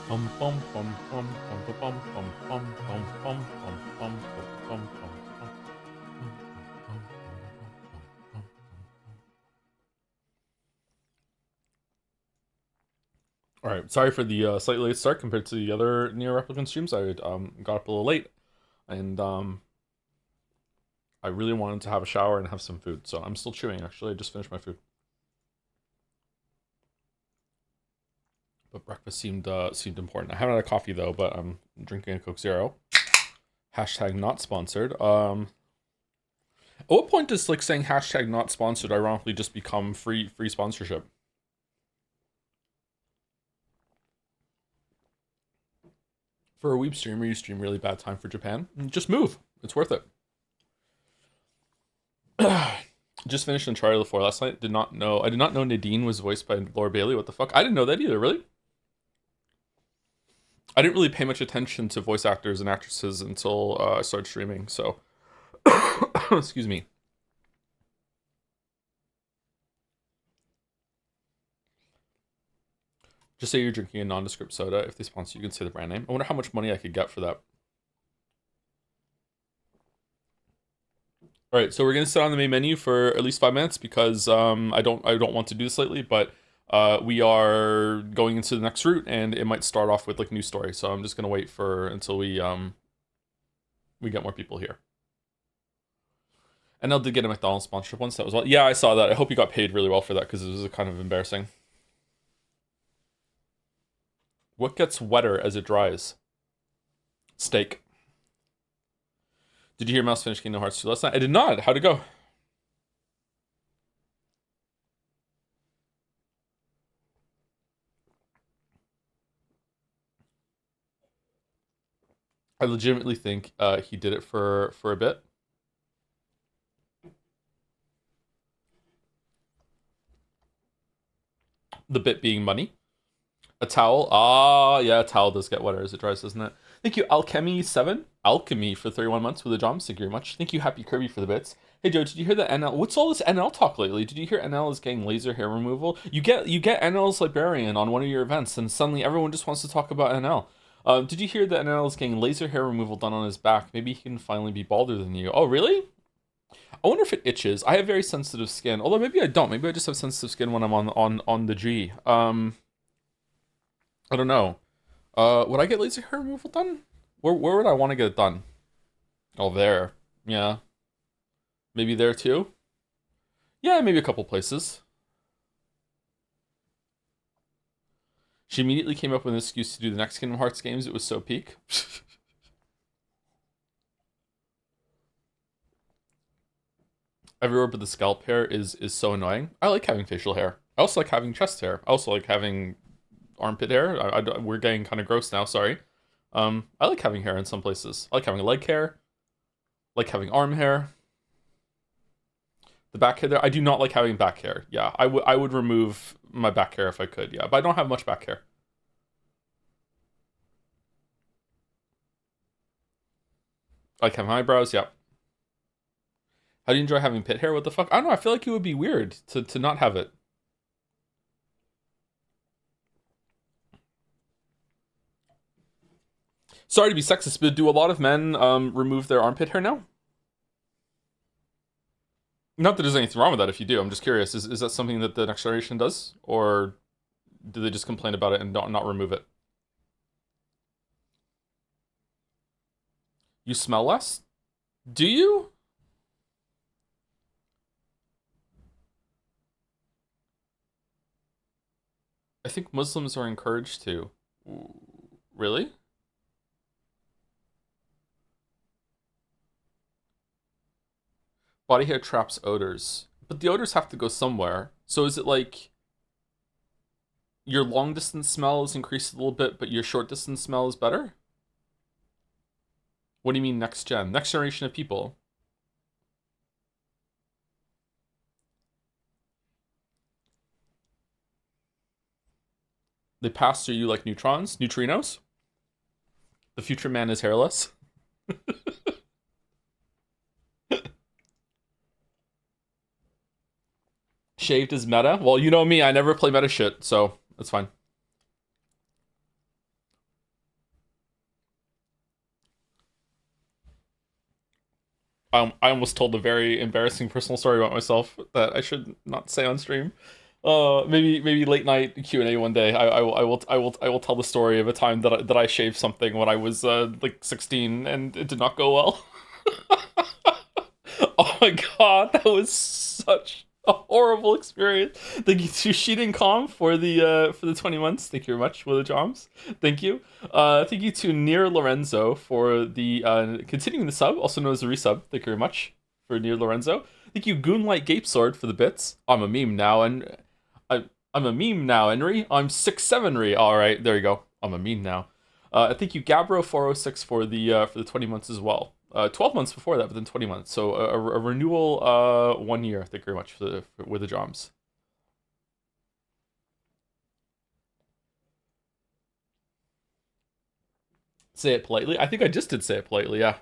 Bum, bum, bum, bum, bum, bum, bum, bum, bum, bum, bum, bum, bum, bum, All right, sorry for the slightly late start compared to the other Nier Replicant streams. I got up a little late, and I really wanted to have a shower and have some food. So I'm still chewing. Actually, I just finished my food, but breakfast seemed important. I haven't had a coffee though, but I'm drinking a Coke Zero. Hashtag not sponsored. At what point does like saying hashtag not sponsored ironically just become free sponsorship? For a weeb streamer, you stream really bad time for Japan. Just move. It's worth it. Just finished Uncharted 4 last night. I did not know Nadine was voiced by Laura Bailey. What the fuck? I didn't know that either, really. I didn't really pay much attention to voice actors and actresses until I started streaming, so excuse me. Just say you're drinking a nondescript soda. If they sponsor you, can say the brand name. I wonder how much money I could get for that. All right, so we're gonna sit on the main menu for at least 5 minutes because I don't want to do this lately, but we are going into the next route and it might start off with like new story. So I'm just gonna wait for until we get more people here. And I did get a McDonald's sponsorship once. That was well. Yeah, I saw that. I hope you got paid really well for that because it was kind of embarrassing. What gets wetter as it dries? Steak. Did you hear Mouse finish Kingdom Hearts 2 last night? I did not. How'd it go? I legitimately think he did it for a bit. The bit being money. A towel. Ah, yeah, a towel does get wetter as it dries, doesn't it? Thank you, Alchemy7. Alchemy for 31 months with a job. Thank you very much. Thank you, Happy Kirby for the bits. Hey Joe, did you hear that NL? What's all this NL talk lately? Did you hear NL is getting laser hair removal? You get NL's librarian on one of your events, and suddenly everyone just wants to talk about NL. Did you hear that NL is getting laser hair removal done on his back? Maybe he can finally be balder than you. Oh, really? I wonder if it itches. I have very sensitive skin, although maybe I don't. Maybe I just have sensitive skin when I'm on the G. I don't know. Would I get laser hair removal done? Where would I want to get it done? Oh, there. Yeah. Maybe there too? Yeah, maybe a couple places. She immediately came up with an excuse to do the next Kingdom Hearts games. It was so peak. Everywhere but the scalp hair is so annoying. I like having facial hair. I also like having chest hair. I also like having armpit hair. We're getting kind of gross now. Sorry. I like having hair in some places. I like having leg hair. I like having arm hair. The back hair there. I do not like having back hair. Yeah, I would remove my back hair if I could. Yeah, but I don't have much back hair. I like having eyebrows. Yeah. How do you enjoy having pit hair? What the fuck? I don't know. I feel like it would be weird to not have it. Sorry to be sexist, but do a lot of men remove their armpit hair now? Not that there's anything wrong with that if you do. I'm just curious. Is that something that the next generation does? Or do they just complain about it and not remove it? You smell less? Do you? I think Muslims are encouraged to. Really? Body hair traps odors. But the odors have to go somewhere. So is it like your long distance smell is increased a little bit, but your short distance smell is better? What do you mean next gen? Next generation of people. They pass through you like neutrons, neutrinos. The future man is hairless. Shaved is meta. Well, you know me, I never play meta shit, so it's fine. I almost told a very embarrassing personal story about myself that I should not say on stream. Maybe late night Q&A one day. I will tell the story of a time that I shaved something when I was like 16 and it did not go well. Oh my god, that was such a horrible experience. Thank you to Sheet Com for the 20 months. Thank you very much for the joms. Thank you. Thank you to Nier Lorenzo for the continuing the sub, also known as a resub. Thank you very much for Nier Lorenzo. Thank you Goonlight Gape Sword for the bits. I'm a meme now, and I'm a meme now, Henry. I'm 6'7" All right, there you go. I'm a meme now. Thank you Gabro406 for the 20 months as well. 12 months before that, but then 20 months. So a renewal 1 year. Thank you very much with the joms. Say it politely. I think I just did say it politely, yeah.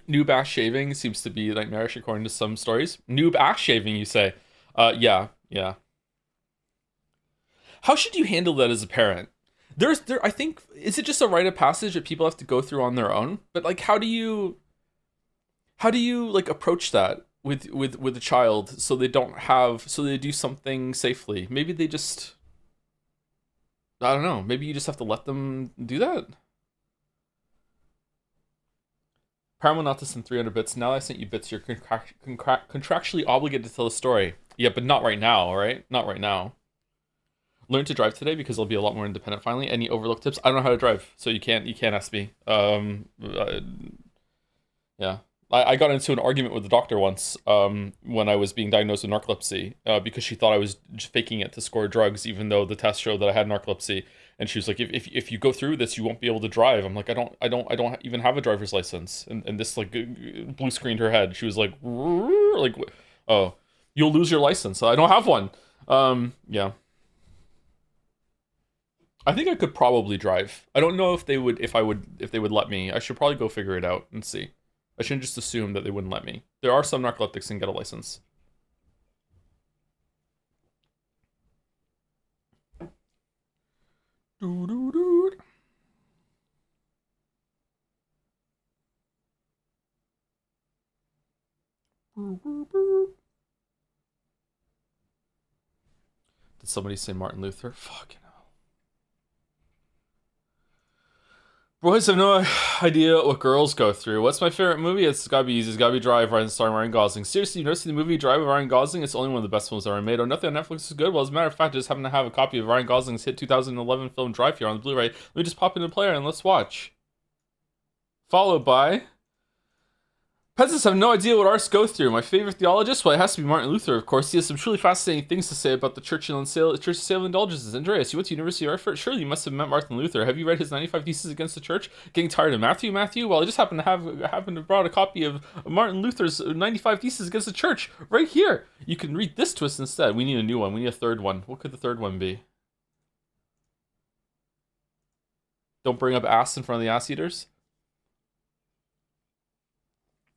Noob ass shaving seems to be nightmarish according to some stories. Noob ass shaving, you say? Yeah, yeah. How should you handle that as a parent? I think, is it just a rite of passage that people have to go through on their own? But like, how do you like approach that with a child so they do something safely? Maybe they just, I don't know. Maybe you just have to let them do that. Paramount not to send 300 bits. Now that I sent you bits, you're contractually obligated to tell a story. Yeah, but not right now, all right? Not right now. Learn to drive today because I'll be a lot more independent finally. Any overlook tips? I don't know how to drive, so you can't ask me. Yeah. I got into an argument with the doctor once when I was being diagnosed with narcolepsy because she thought I was faking it to score drugs, even though the test showed that I had narcolepsy. And she was like, if you go through this, you won't be able to drive. I'm like, I don't even have a driver's license. And this like blue screened her head. She was like, oh, you'll lose your license. I don't have one. Yeah. I think I could probably drive. I don't know if they would let me. I should probably go figure it out and see. I shouldn't just assume that they wouldn't let me. There are some narcoleptics that can get a license. Doo -doo -doo. Did somebody say Martin Luther? Fucking hell. Boys have no idea what girls go through. What's my favorite movie? It's gotta be easy. It's gotta be Drive, starring Ryan Gosling. Seriously, you never seen the movie Drive with Ryan Gosling? It's only one of the best films ever made. Oh, nothing on Netflix is good. Well, as a matter of fact, I just happen to have a copy of Ryan Gosling's hit 2011 film Drive here on the Blu-ray. Let me just pop in the player and let's watch. Followed by... Peasants have no idea what arts go through. My favorite theologist? Well, it has to be Martin Luther, of course. He has some truly fascinating things to say about the Church of Sale of Indulgences. Andreas, you went to University of Erfurt? Surely you must have met Martin Luther. Have you read his 95 Theses Against the Church? Getting tired of Matthew? Well, I just happen to brought a copy of Martin Luther's 95 Theses Against the Church right here. You can read this to us instead. We need a new one. We need a third one. What could the third one be? Don't bring up ass in front of the ass eaters.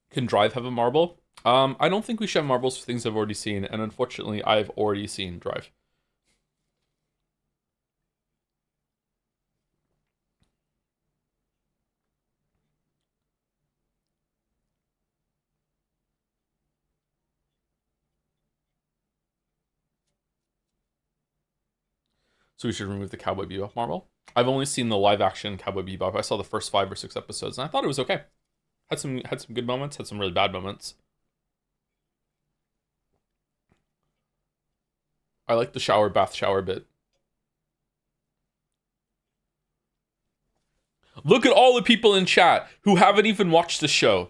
Can Drive have a marble? I don't think we should have marbles for things I've already seen, and unfortunately, I've already seen Drive. So we should remove the Cowboy Bebop marble. I've only seen the live action Cowboy Bebop. I saw the first 5 or 6 episodes, and I thought it was okay. Had some good moments, had some really bad moments. I like the bath shower bit. Look at all the people in chat who haven't even watched the show.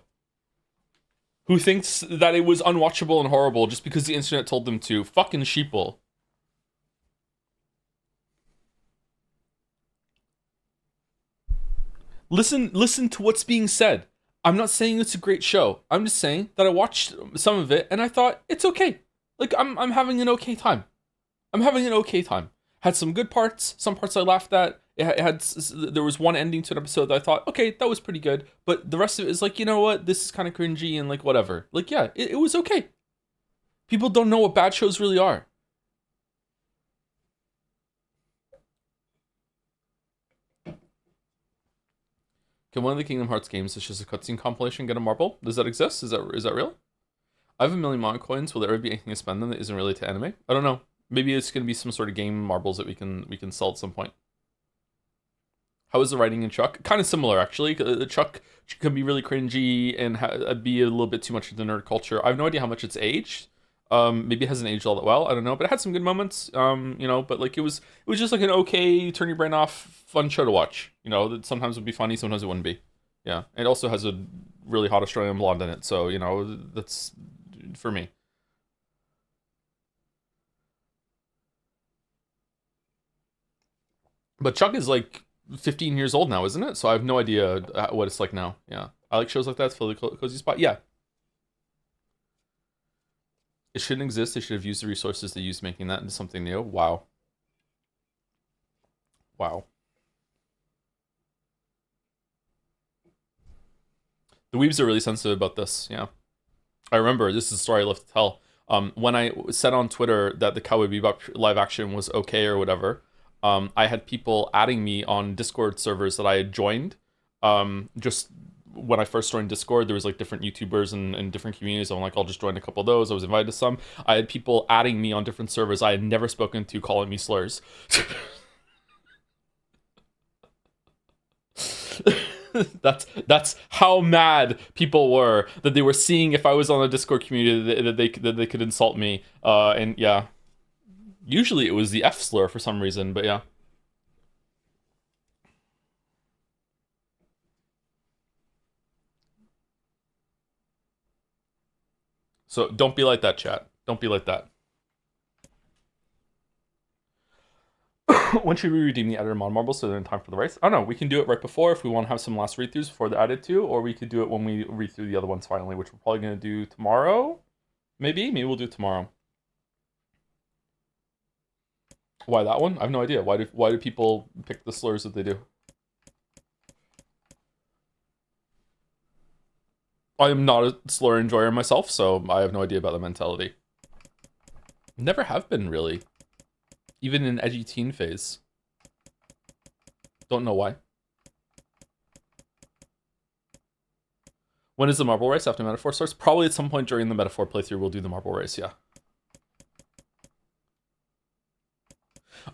Who thinks that it was unwatchable and horrible just because the internet told them to. Fucking sheeple. Listen to what's being said. I'm not saying it's a great show. I'm just saying that I watched some of it and I thought it's okay. Like I'm having an okay time. I'm having an okay time. Had some good parts, some parts I laughed at. There was one ending to an episode that I thought, okay, that was pretty good, but the rest of it is like, you know what, this is kind of cringy and like whatever. Like, yeah, it was okay. People don't know what bad shows really are. Can one of the Kingdom Hearts games that's just a cutscene compilation get a marble? Does that exist? Is that real? I have a million Mon coins. Will there ever be anything to spend them that isn't related to anime? I don't know. Maybe it's gonna be some sort of game marbles that we can sell at some point. How is the writing in Chuck? Kind of similar, actually. Chuck can be really cringy and be a little bit too much of the nerd culture. I have no idea how much it's aged. Maybe it hasn't aged all that well. I don't know, but it had some good moments. But like it was just like an okay, turn your brain off, fun show to watch. That sometimes would be funny, sometimes it wouldn't be. Yeah, it also has a really hot Australian blonde in it, so that's for me. But Chuck is like 15 years old now, isn't it? So I have no idea what it's like now. Yeah, I like shows like that. It's a cozy spot. Yeah. It shouldn't exist. They should have used the resources they used making that into something new. Wow. Wow. The weebs are really sensitive about this. Yeah. I remember, this is a story I love to tell. When I said on Twitter that the Cowboy Bebop live action was okay or whatever, I had people adding me on Discord servers that I had joined. Just when I first joined Discord, there was like different YouTubers and different communities. I'm like, I'll just join a couple of those. I was invited to some. I had people adding me on different servers I had never spoken to, calling me slurs. That's how mad people were that they were seeing if I was on the Discord community that they could insult me. And yeah, usually it was the F slur for some reason, but yeah. So don't be like that, chat. Don't be like that. When should we redeem the editor mod marbles so they're in time for the race? I don't know. We can do it right before if we want to have some last read-throughs before they're added to, or we could do it when we read through the other ones finally, which we're probably going to do tomorrow. Maybe we'll do it tomorrow. Why that one? I have no idea. Why do people pick the slurs that they do? I am not a slur enjoyer myself, so I have no idea about the mentality. Never have been, really. Even in edgy teen phase. Don't know why. When is the marble race after Metaphor starts? Probably at some point during the Metaphor playthrough we'll do the marble race, yeah.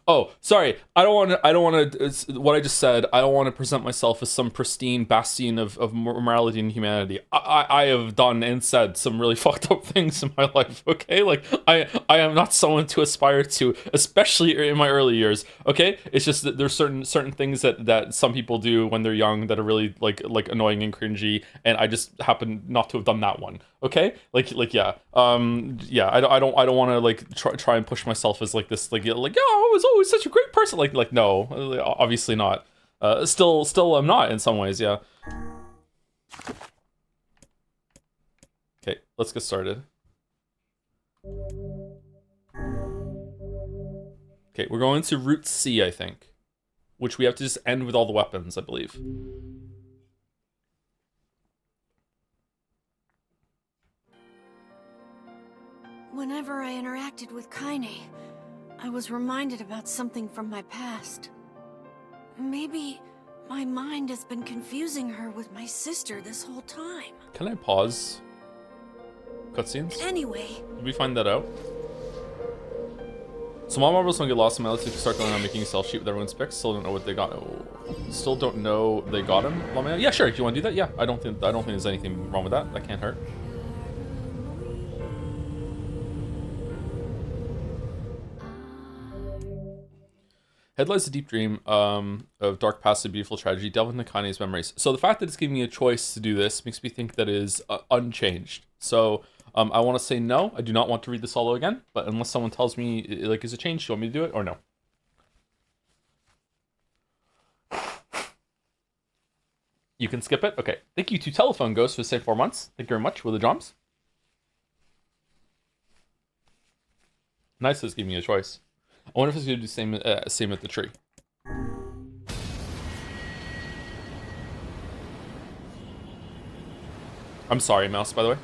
Oh, sorry. I don't want to, what I just said, I don't want to present myself as some pristine bastion of morality and humanity. I have done and said some really fucked up things in my life, okay? Like, I am not someone to aspire to, especially in my early years, okay? It's just that there's certain things that some people do when they're young that are really, like annoying and cringy, and I just happen not to have done that one, okay? Like yeah. Yeah, I don't want to, like, try and push myself as, like, this, like, yeah, I was always such a great person. Like no, obviously not. Still, I'm not in some ways. Yeah. Okay, let's get started. Okay, we're going to Route C, I think, which we have to just end with all the weapons, I believe. Whenever I interacted with Kaine, I was reminded about something from my past. Maybe my mind has been confusing her with my sister this whole time. Can I pause cutscenes? Anyway. Did we find that out? So Mom Marbles don't get lost in my list if you start going on making a sell sheet with everyone's picks. Still don't know what they got. Oh, still don't know they got him. Yeah, sure. If you want to do that, yeah. I don't think there's anything wrong with that. That can't hurt. Head lies a deep dream of dark past and beautiful tragedy, delving into Kaine's memories. So the fact that it's giving me a choice to do this makes me think that it is unchanged. So I want to say no. I do not want to read the solo again. But unless someone tells me, like, is it changed? Do you want me to do it or no? You can skip it? Okay. Thank you to Telephone Ghost for say 4 months. Thank you very much. With the drums. Nice that it's giving me a choice. I wonder if it's going to do the same at the tree. I'm sorry, Mouse, by the way.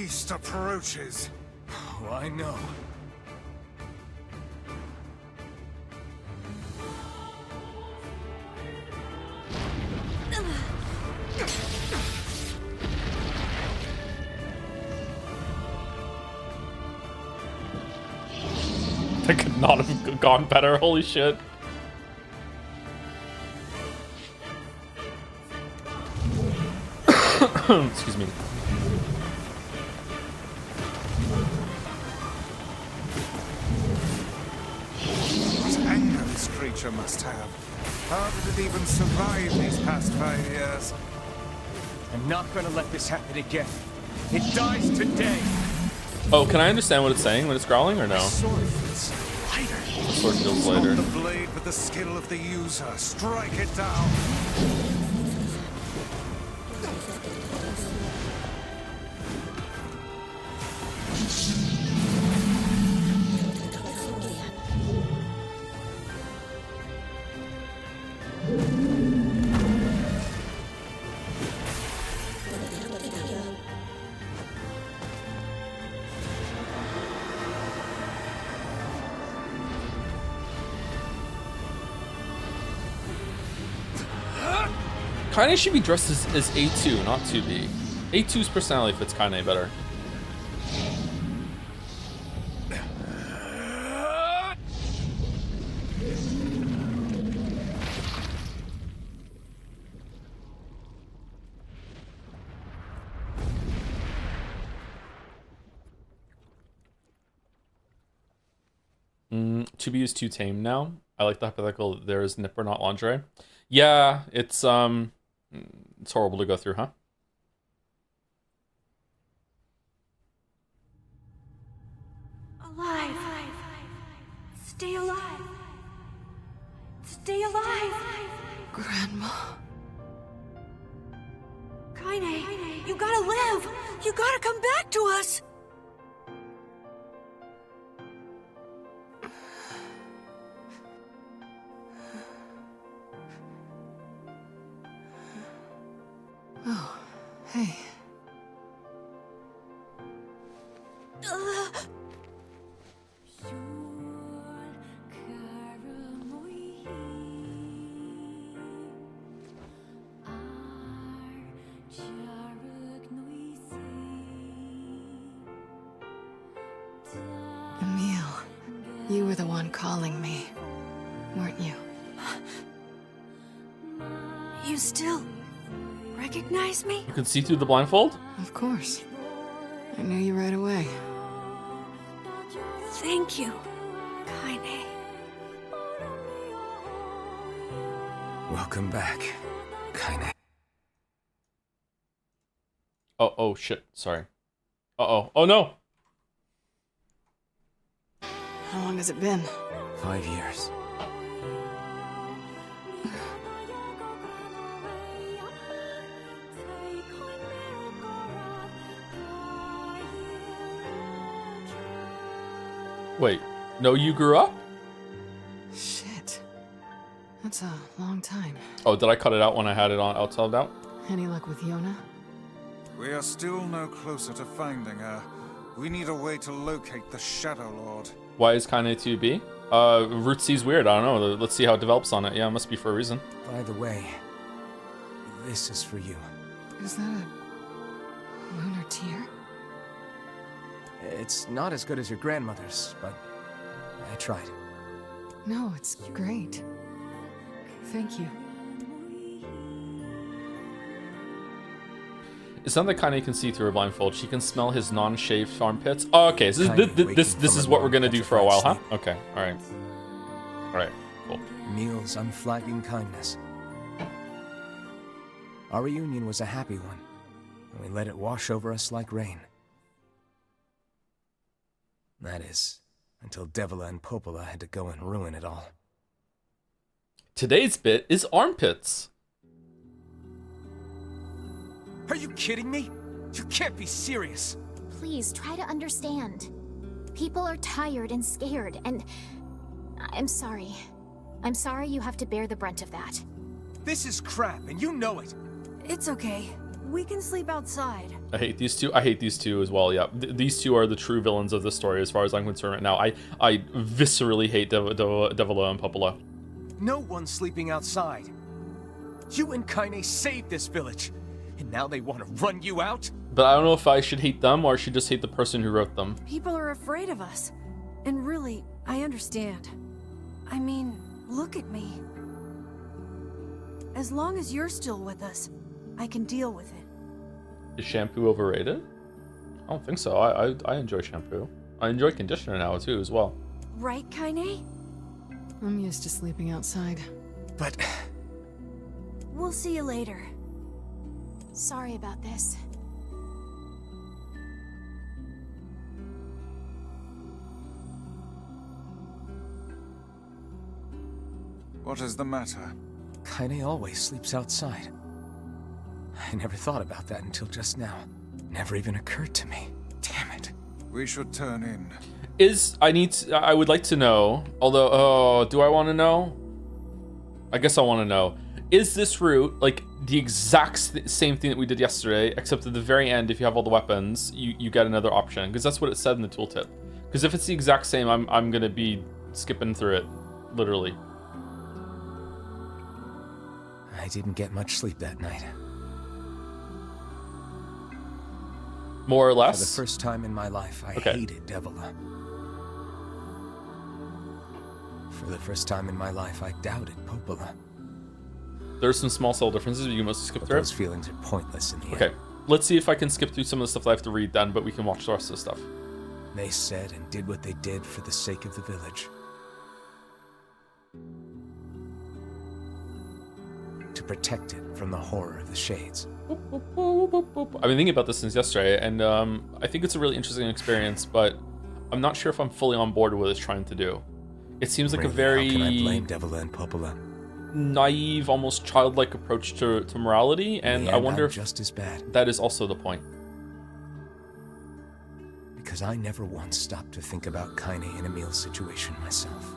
beast approaches. Oh, I know. That could not have gone better. Holy shit. Excuse me. What anger this creature must have. How did it even survive these past 5 years? I'm not gonna let this happen again. It dies today. Oh, can I understand what it's saying when it's growling or no? Sword feels lighter. The sword feels lighter. Not the blade, but the skill of the user. Strike it down. Kaine should be dressed as A2, not 2B. A2's personality fits Kaine better. To be is too tame now. I like the hypothetical. There is nipper, not lingerie. Yeah, it's horrible to go through, huh? Alive. Stay alive. Stay alive. Grandma. Kaine, you gotta live. You gotta come back to us. Oh, hey. Emil, you were the one calling me, weren't you? You still recognize me? You can see through the blindfold? Of course. I knew you right away. Thank you, Kaine. Welcome back, Kaine. Oh shit, sorry. Oh no! How long has it been? 5 years. Wait, no, you grew up? Shit. That's a long time. Oh, did I cut it out when I had it on outside out? Any luck with Yona? We are still no closer to finding her. We need a way to locate the Shadow Lord. Why is Kaine 2B? Root C's weird, I don't know. Let's see how it develops on it. Yeah, it must be for a reason. By the way, this is for you. Is that a lunar tear? It's not as good as your grandmother's, but I tried. No, it's great. Thank you. It's not that Kaine can see through her blindfold. She can smell his non-shaved armpits. Oh, okay. So this is what we're gonna do for a while, huh? Okay. All right. Cool. Emil's unflagging kindness. Our reunion was a happy one, and we let it wash over us like rain. That is, until Devila and Popola had to go and ruin it all. Today's bit is armpits. Are you kidding me? You can't be serious. Please try to understand. People are tired and scared, and I'm sorry. I'm sorry you have to bear the brunt of that. This is crap, and you know it. It's okay. We can sleep outside. I hate these two. I hate these two as well. Yeah, these two are the true villains of the story, as far as I'm concerned right now. I viscerally hate Devila and Popola. No one's sleeping outside. You and Kaine saved this village, and now they want to run you out? But I don't know if I should hate them or I should just hate the person who wrote them. People are afraid of us. And really, I understand. I mean, look at me. As long as you're still with us, I can deal with it. Is shampoo overrated? I don't think so. I enjoy shampoo. I enjoy conditioner now too as well. Right, Kaine? I'm used to sleeping outside. But We'll see you later. Sorry about this. What is the matter? Kaine always sleeps outside. I never thought about that until just now. Never even occurred to me. Damn it. We should turn in. I would like to know, although, do I want to know? I guess I want to know. Is this route, like, the exact same thing that we did yesterday, except at the very end, if you have all the weapons, you get another option? Because that's what it said in the tooltip. Because if it's the exact same, I'm going to be skipping through it, literally. I didn't get much sleep that night. More or For less? the first time in my life, I Okay. hated Devila. For the first time in my life, I doubted Popola. There's some small subtle differences, but you must skip But through those it. feelings are pointless in the Okay, end. let's see if I can skip through some of the stuff that I have to read then, but we can watch the rest of the stuff. They said and did what they did for the sake of the village. To protect it from the horror of the Shades. I've been thinking about this since yesterday, and I think it's a really interesting experience, but I'm not sure if I'm fully on board with what it's trying to do. It seems like Really, a very how can I blame Devila and Popola? naive, almost childlike approach to morality, and I wonder I'm if just as bad, that is also the point. because I never once stopped to think about Kaine and Emil's situation myself.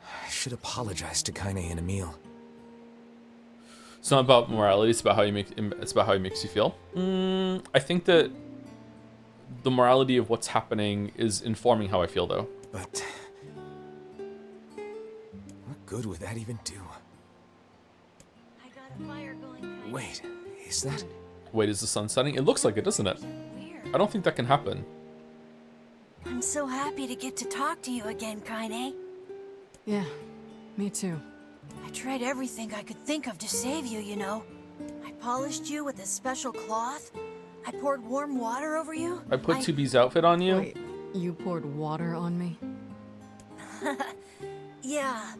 I should apologize to Kaine and Emil. It's not about morality; it's about how he makes you feel. I think that the morality of what's happening is informing how I feel, though. But what good would that even do? I got a fire going, Kaine. Wait, is that? Wait, is the sun setting? It looks like it, doesn't it? Weird. I don't think that can happen. I'm so happy to get to talk to you again, Kaine. Yeah, me too. I tried everything I could think of to save you, you know. I polished you with a special cloth. I poured warm water over you. I put 2B's outfit on you. Wait, you poured water on me? Yeah,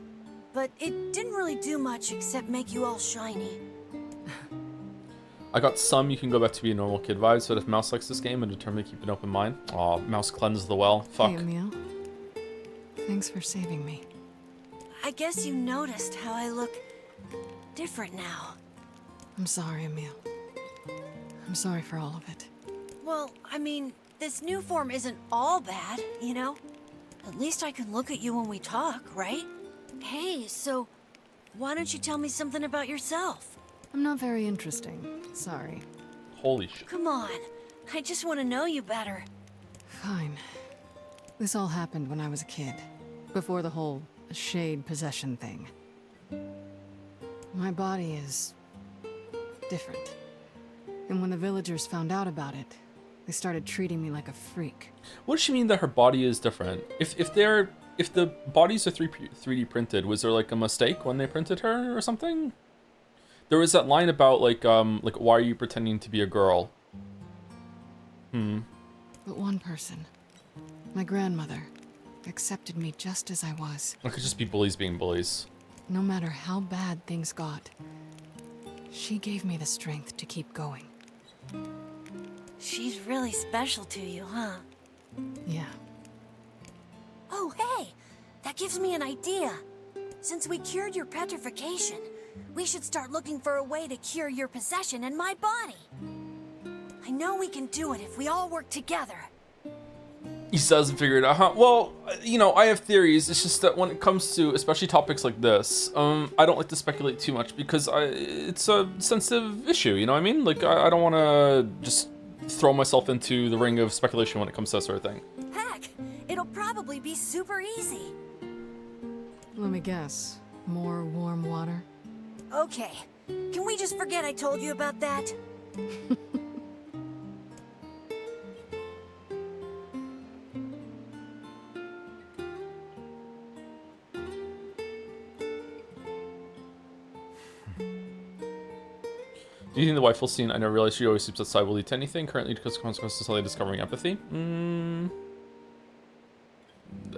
but it didn't really do much except make you all shiny. I got some you can go back to be a normal kid vibes, but if Mouse likes this game and determined to keep an open mind. Aw, Mouse cleansed the well. Fuck. Hey, Emil. Thanks for saving me. I guess you noticed how I look different now. I'm sorry, Emil. I'm sorry for all of it. Well, I mean, this new form isn't all bad, you know? At least I can look at you when we talk, right? Hey, so why don't you tell me something about yourself? I'm not very interesting. Sorry. Holy shit. Come on, I just want to know you better. Fine. This all happened when I was a kid. Before the whole shade possession thing. My body is different. And when the villagers found out about it, they started treating me like a freak. What does she mean that her body is different? If the bodies are 3D printed, was there like a mistake when they printed her or something? There was that line about like why are you pretending to be a girl? But one person, my grandmother, accepted me just as I was. It could just be bullies being bullies. No matter how bad things got, she gave me the strength to keep going. She's really special to you, huh? Yeah. Oh, hey! That gives me an idea. Since we cured your petrification, We should start looking for a way to cure your possession in my body. I know we can do it if we all work together. He still hasn't figured it out, huh? Well, you know, I have theories. It's just that when it comes to, especially topics like this, I don't like to speculate too much because it's a sensitive issue, you know what I mean? Like, I don't want to just throw myself into the ring of speculation when it comes to that sort of thing. Heck, it'll probably be super easy. Let me guess. More warm water? Okay, can we just forget I told you about that? Do you think the wife will scene? I never realized she always sleeps outside. Will lead to anything? Currently, because of consequences, slowly discovering empathy.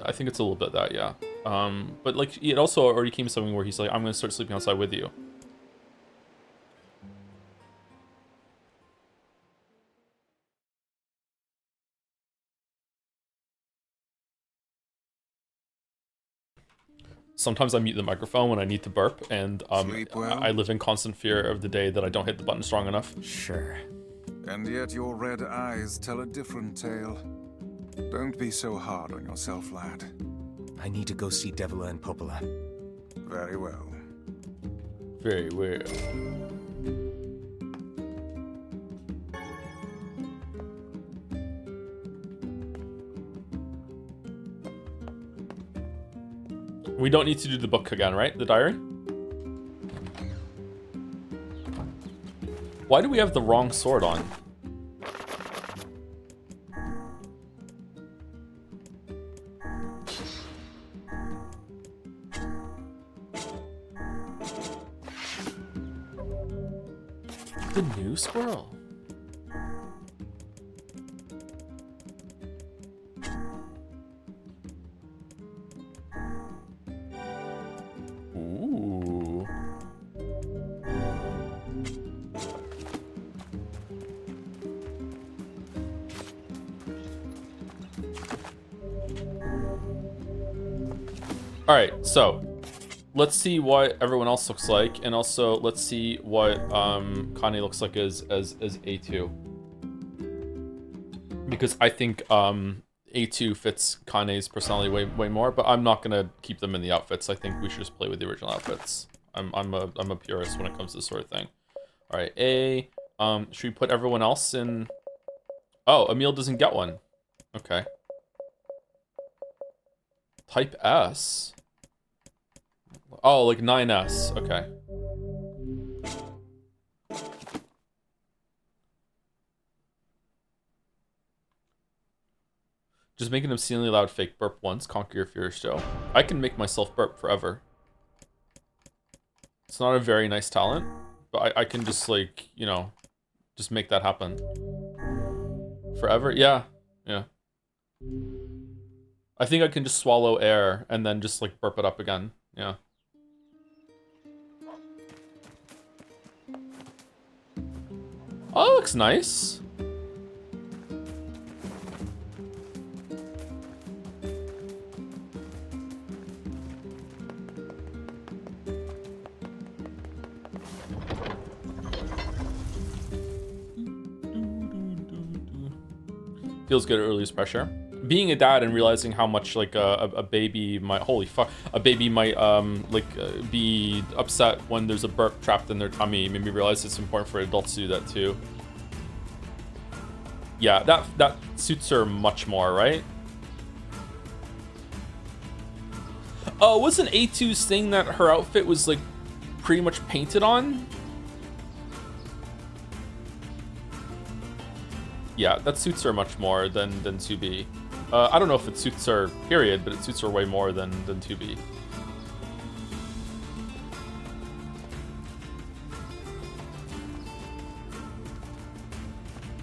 I think it's a little bit that, yeah. But like, it also already came to something where he's like, I'm gonna start sleeping outside with you. Sometimes I mute the microphone when I need to burp, and Sleep well? I live in constant fear of the day that I don't hit the button strong enough. Sure. And yet your red eyes tell a different tale. Don't be so hard on yourself, lad. I need to go see Devila and Popola. Very well. Very well. We don't need to do the book again, right? The diary? Why do we have the wrong sword on? The new squirrel. Ooh. All right, so let's see what everyone else looks like, and also let's see what Kane looks like as A2, because I think A2 fits Kane's personality way more, but I'm not gonna keep them in the outfits. I think we should just play with the original outfits. I'm a purist when it comes to this sort of thing. All right, A. Should we put everyone else in? Oh, Emil doesn't get one. Okay. Type S. Oh, like 9S. Okay. Just make an obscenely loud fake burp once, conquer your fear still. I can make myself burp forever. It's not a very nice talent, but I can just, like, you know, just make that happen. Forever? Yeah. Yeah. I think I can just swallow air and then just, like, burp it up again. Yeah. Oh, that looks nice. Feels good at release pressure. Being a dad and realizing how much like a baby might, holy fuck, a baby might be upset when there's a burp trapped in their tummy made me realize it's important for adults to do that too. Yeah, that suits her much more, right? Oh, wasn't A2's thing that her outfit was like pretty much painted on? Yeah, that suits her much more than 2B. I don't know if it suits her, period, but it suits her way more than 2B.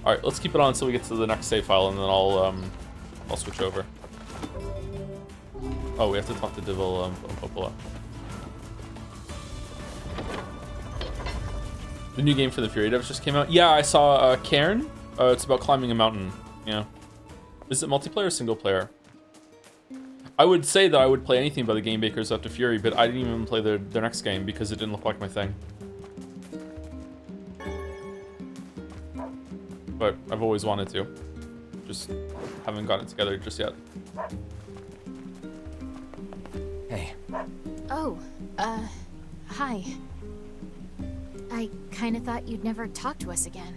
Alright, let's keep it on until we get to the next save file, and then I'll switch over. Oh, we have to talk to Devil Popola. The new game for the Fury devs just came out. Yeah, I saw Cairn. It's about climbing a mountain. Yeah. Is it multiplayer or single player? I would say that I would play anything by the game makers after Fury, but I didn't even play their next game because it didn't look like my thing. But I've always wanted to. Just haven't got it together just yet. Hey, Oh, hi. I kinda thought you'd never talk to us again.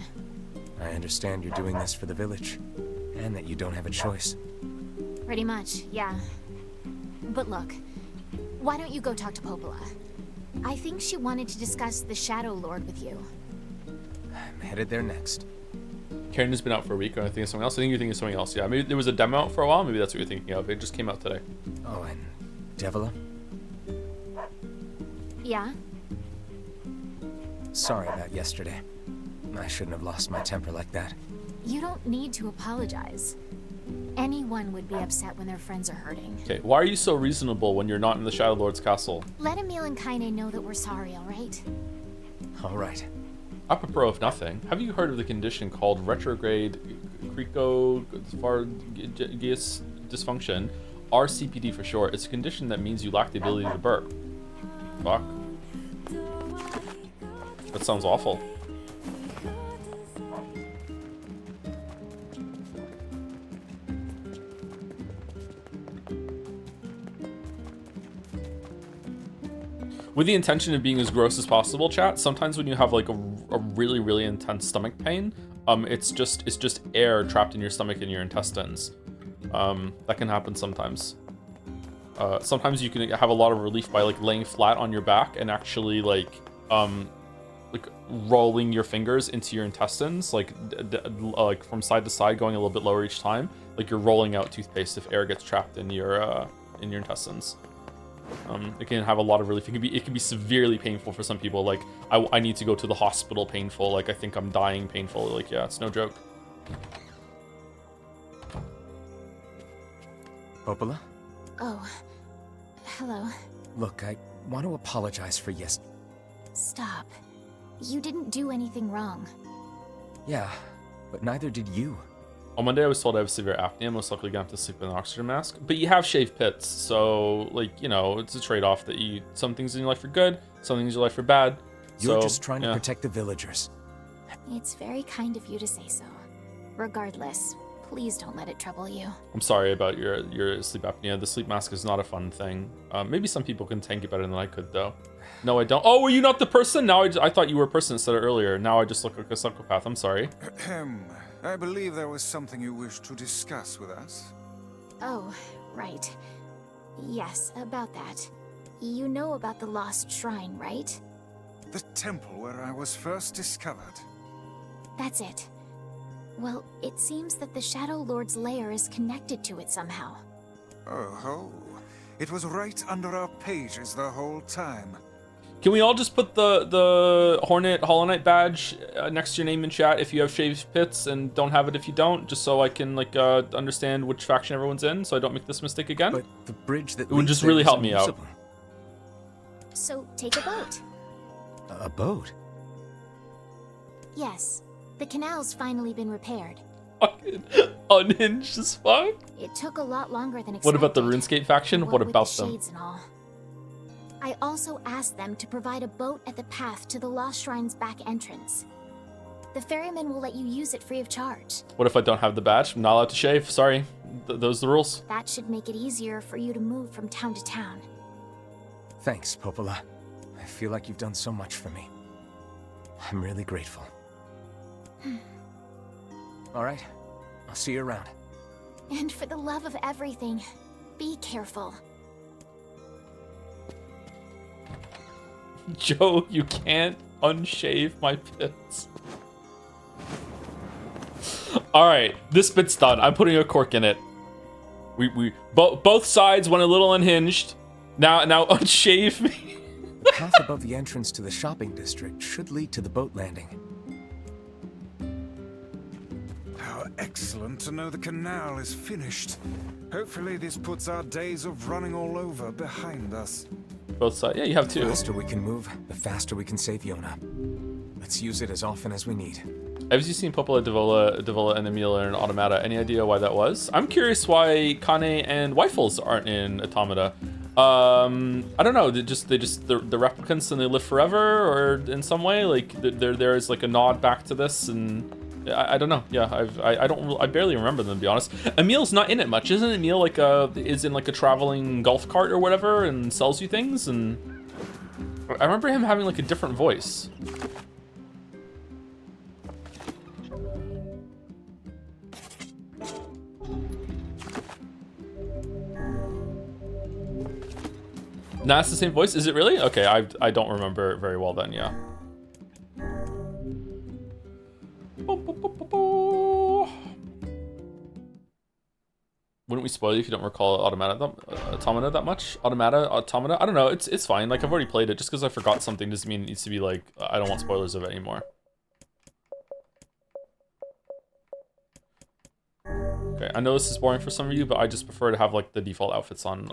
I understand you're doing this for the village, and that you don't have a choice. Pretty much, yeah. But look, why don't you go talk to Popola? I think she wanted to discuss the Shadow Lord with you. I'm headed there next. Karen has been out for a week, or I think it's something else. I think you're thinking of something else. Yeah, maybe there was a demo out for a while. Maybe that's what you're thinking of. It just came out today. Oh, and Devila? Yeah? Sorry about yesterday. I shouldn't have lost my temper like that. You don't need to apologize. Anyone would be upset when their friends are hurting. Okay, why are you so reasonable when you're not in the Shadow Lord's castle? Let Emil and Kaine know that we're sorry, alright? All right. Apropos of nothing, have you heard of the condition called retrograde cricothyroideus dysfunction, RCPD for short? It's a condition that means you lack the ability to burp. Fuck. That sounds awful. With the intention of being as gross as possible, chat, sometimes when you have like a really, really intense stomach pain, it's just air trapped in your stomach and your intestines. That can happen sometimes. Sometimes you can have a lot of relief by like laying flat on your back and actually like rolling your fingers into your intestines, like from side to side, going a little bit lower each time, like you're rolling out toothpaste if air gets trapped in your intestines. It can have a lot of relief. It can be severely painful for some people. Like I need to go to the hospital painful. Like I think I'm dying painful. Like yeah, it's no joke. Popola? Oh. Hello. Look, I want to apologize for Stop. You didn't do anything wrong. Yeah, but neither did you. On Monday, I was told I have severe apnea, most likely gonna have to sleep in an oxygen mask. But you have shaved pits, so like, you know, it's a trade-off that some things in your life are good, some things in your life are bad. You're just trying to protect the villagers. It's very kind of you to say so. Regardless, please don't let it trouble you. I'm sorry about your sleep apnea. The sleep mask is not a fun thing. Maybe some people can tank it better than I could, though. No, I don't. Oh, were you not the person? Now I thought you were a person instead of earlier. Now I just look like a psychopath. I'm sorry. I believe there was something you wished to discuss with us. Oh, right. Yes, about that. You know about the lost shrine, right? The temple where I was first discovered. That's it. Well, it seems that the Shadow Lord's lair is connected to it somehow. Oh, it was right under our pages the whole time. Can we all just put the Hornet Hollow Knight badge next to your name in chat if you have shaved pits and don't have it if you don't, just so I can like understand which faction everyone's in, so I don't make this mistake again? But the bridge that it would just really help me out. So take a boat. A boat? Yes. The canal's finally been repaired. Fucking unhinged as fuck. It took a lot longer than expected. What about the RuneScape faction? What about the them? shades and all. I also asked them to provide a boat at the path to the Lost Shrine's back entrance. The ferryman will let you use it free of charge. What if I don't have the badge? I'm not allowed to shave. Sorry. Those are the rules. That should make it easier for you to move from town to town. Thanks, Popola. I feel like you've done so much for me. I'm really grateful. All right. I'll see you around. And for the love of everything, be careful. Joe, you can't unshave my pits. Alright, this bit's done. I'm putting a cork in it. Both sides went a little unhinged. Now unshave me. The path above the entrance to the shopping district should lead to the boat landing. How excellent to know the canal is finished. Hopefully this puts our days of running all over behind us. Both sides. Yeah, you have The two. faster we can move, the faster we can save Yona. Let's use it as often as we need. Have you seen Popola, Devola, and Emil in Automata? Any idea why that was? I'm curious why Kane and Weifels aren't in Automata. I don't know. They just the replicants and they live forever, or in some way, like there is like a nod back to this, and I don't know. Yeah, I barely remember them, to be honest. Emil's not in it much, isn't Emil? Like is in like a traveling golf cart or whatever, and sells you things. And I remember him having like a different voice. Nah, it's the same voice. Is it really? Okay, I don't remember it very well then, yeah. Wouldn't we spoil you if you don't recall Automata that much? Automata? I don't know, it's fine. Like, I've already played it. Just because I forgot something doesn't mean it needs to be like, I don't want spoilers of it anymore. Okay, I know this is boring for some of you, but I just prefer to have like the default outfits on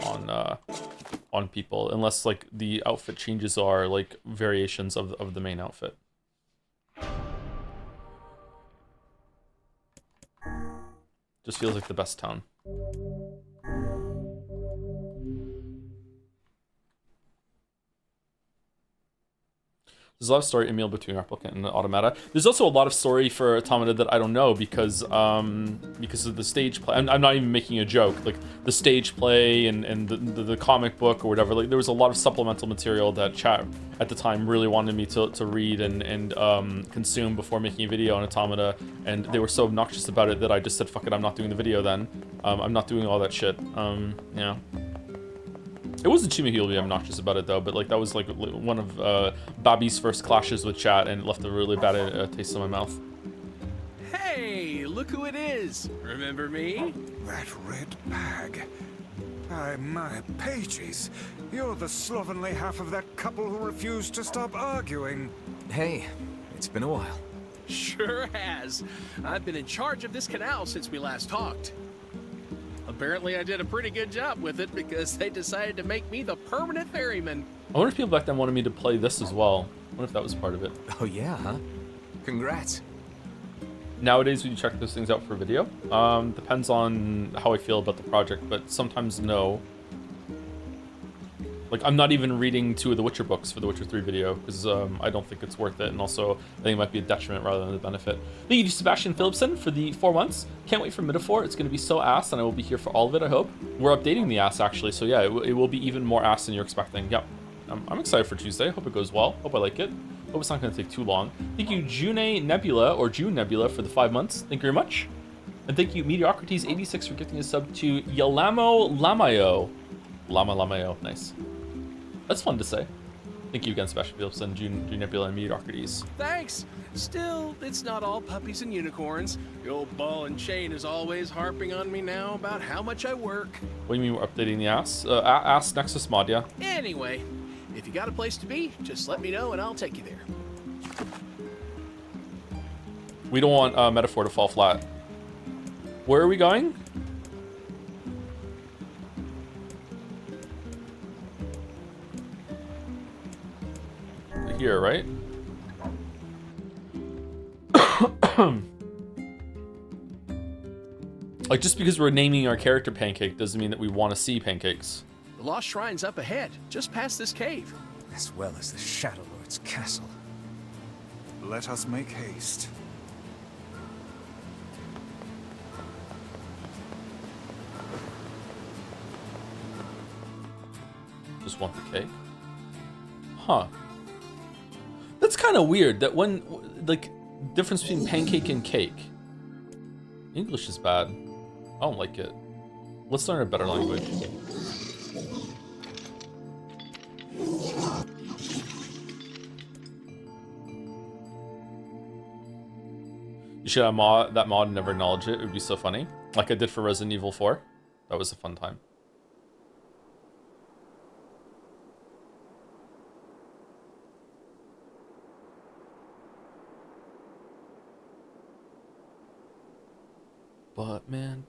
people, unless like the outfit changes are like variations of the main outfit. Just feels like the best town. There's a lot of story, Emil, between Replicant and Automata. There's also a lot of story for Automata that I don't know because of the stage play. I'm not even making a joke. Like the stage play and the comic book or whatever. Like there was a lot of supplemental material that chat at the time really wanted me to read and consume before making a video on Automata. And they were so obnoxious about it that I just said, fuck it, I'm not doing the video then. I'm not doing all that shit. Yeah. It wasn't Chima who be obnoxious about it though, but like that was like one of Bobby's first clashes with chat, and it left a really bad taste in my mouth. Hey, look who it is! Remember me? That red bag. My pages. You're the slovenly half of that couple who refused to stop arguing. Hey, it's been a while. Sure has. I've been in charge of this canal since we last talked. Apparently I did a pretty good job with it because they decided to make me the permanent ferryman. I wonder if people back then wanted me to play this as well. I wonder if that was part of it. Oh yeah, huh? Congrats. Nowadays, we check those things out for video. Depends on how I feel about the project, but sometimes no. Like, I'm not even reading 2 of the Witcher books for the Witcher 3 video, because I don't think it's worth it, and also I think it might be a detriment rather than a benefit. Thank you to Sebastian Philipson for the 4 months. Can't wait for Metaphor. It's going to be so ass, and I will be here for all of it, I hope. We're updating the ass, actually, so yeah, it will be even more ass than you're expecting. Yep. I'm excited for Tuesday. Hope it goes well. Hope I like it. Hope it's not going to take too long. Thank you, June Nebula, or June Nebula, for the 5 months. Thank you very much. And thank you, Mediocrities86, for gifting a sub to Yalamo Lamayo. Lamayo. Nice. That's fun to say. Thank you again, Sebastian Philipson, June Nebula, and Mediocrities. Thanks. Still, it's not all puppies and unicorns. The old ball and chain is always harping on me now about how much I work. What do you mean we're updating the ass? Ass Nexus mod, yeah. Anyway, if you got a place to be, just let me know and I'll take you there. We don't want Metaphor to fall flat. Where are we going? Here, right? Like, just because we're naming our character Pancake doesn't mean that we want to see pancakes. The Lost Shrine's up ahead, just past this cave. As well as the Shadow Lord's castle. Let us make haste. Just want the cake? Huh. That's kind of weird that when, like, difference between pancake and cake. English is bad. I don't like it. Let's learn a better language. You should have that mod and never acknowledge it. It would be so funny. Like I did for Resident Evil 4. That was a fun time. But man,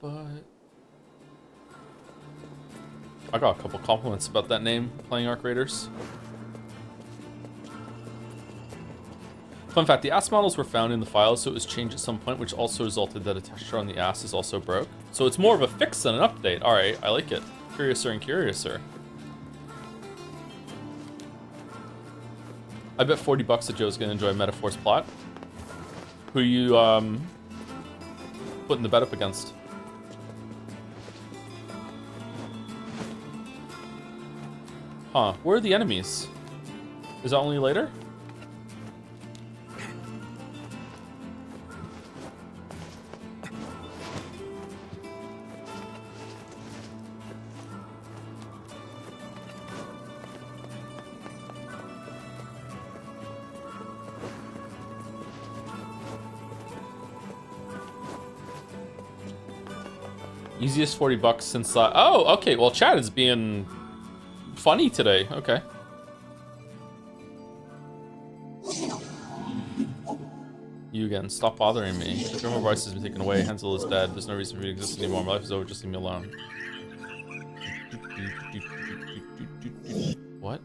I got a couple compliments about that name playing Arc Raiders. Fun fact, the ass models were found in the file, so it was changed at some point, which also resulted that a texture on the ass is also broke. So it's more of a fix than an update. Alright, I like it. Curiouser and curiouser. I bet 40 bucks that Joe's gonna enjoy Metaphor's plot. Who you, putting the bet up against? Huh, where are the enemies? Is that only later? Easiest 40 bucks since oh, okay, well chat is being funny today. Okay. You again, stop bothering me. The criminal vice has been taken away, Hansel is dead, there's no reason for me to exist anymore, my life is over, just leave me alone. What?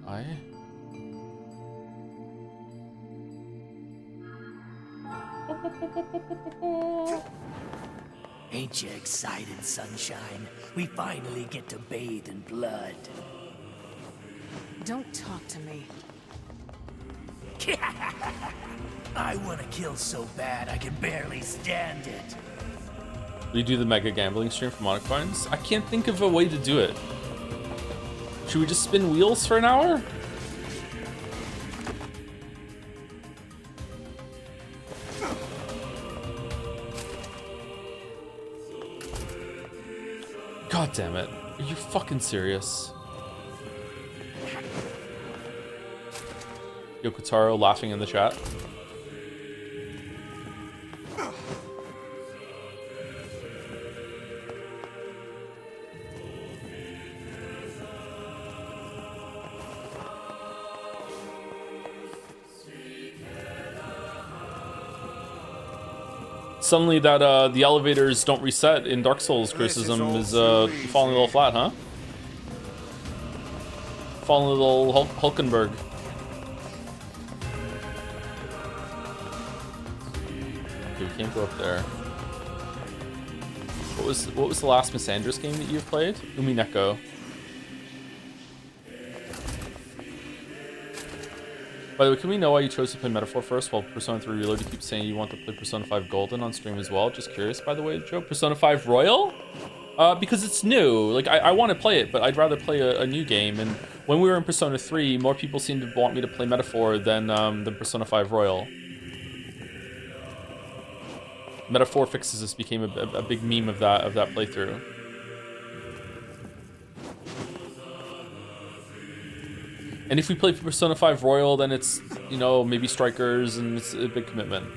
Ain't you excited, sunshine? We finally get to bathe in blood. Don't talk to me. I want to kill so bad I can barely stand it. Will you do the mega gambling stream for monocoins? I can't think of a way to do it. Should we just spin wheels for an hour? God damn it. Are you fucking serious? Yokotaro laughing in the chat. Suddenly that the elevators don't reset in Dark Souls criticism is falling a little flat, huh? Falling a little Hulkenberg. Okay, we can't go up there. What was the last Miss Andrews game that you've played? Umineko. By the way, can we know why you chose to play Metaphor first while Persona 3 Reload? You keep saying you want to play Persona 5 Golden on stream as well. Just curious, by the way, Joe. Persona 5 Royal? Because it's new. Like, I want to play it, but I'd rather play a new game. And when we were in Persona 3, more people seemed to want me to play Metaphor than Persona 5 Royal. Metaphor fixes this became a big meme of that playthrough. And if we play Persona 5 Royal, then it's, you know, maybe Strikers, and it's a big commitment.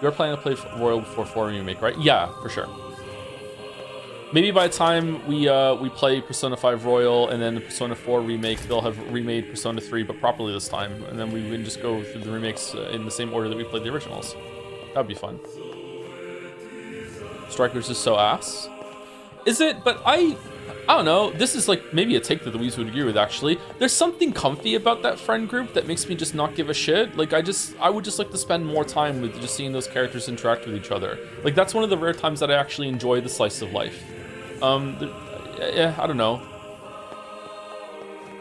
You're planning to play Royal before 4 Remake, right? Yeah, for sure. Maybe by the time we play Persona 5 Royal and then the Persona 4 Remake, they'll have remade Persona 3, but properly this time. And then we can just go through the remakes in the same order that we played the originals. That'd be fun. Strikers is so ass. Is it? But I don't know. This is like maybe a take that Louise would agree with, actually. There's something comfy about that friend group that makes me just not give a shit. Like, I would just like to spend more time with just seeing those characters interact with each other. Like, that's one of the rare times that I actually enjoy the slice of life. Yeah, I don't know.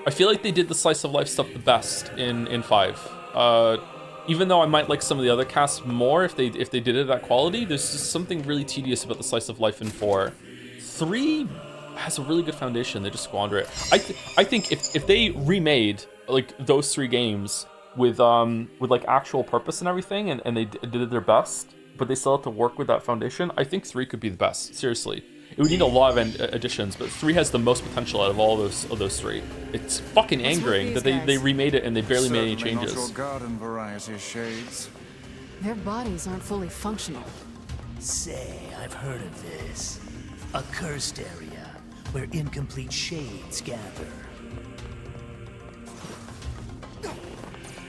I feel like they did the slice of life stuff the best in 5. Even though I might like some of the other casts more if they did it at that quality, there's just something really tedious about the slice of life in 4. 3 has a really good foundation. They just squander it. I think if they remade like those 3 games with like actual purpose and everything, and they did their best, but they still have to work with that foundation, I think 3 could be the best. Seriously, it would need a lot of additions, but 3 has the most potential out of all those 3. It's fucking angering that they remade it and they barely made any changes. Not your garden variety shades. Their bodies aren't fully functional. Say, I've heard of this. A cursed area where incomplete shades gather.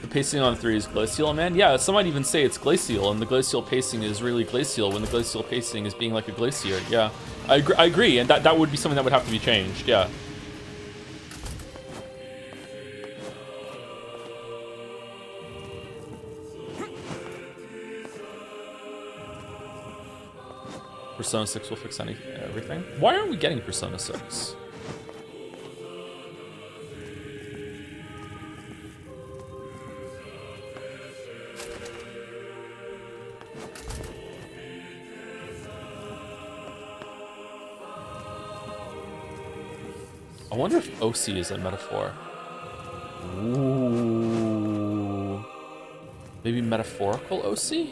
The pacing on 3 is glacial, man. Yeah, some might even say it's glacial, and the glacial pacing is really glacial when the glacial pacing is being like a glacier. Yeah, I agree, and that would be something that would have to be changed. Yeah. Persona 6 will fix everything. Why aren't we getting Persona 6? I wonder if OC is a metaphor. Ooh. Maybe metaphorical OC?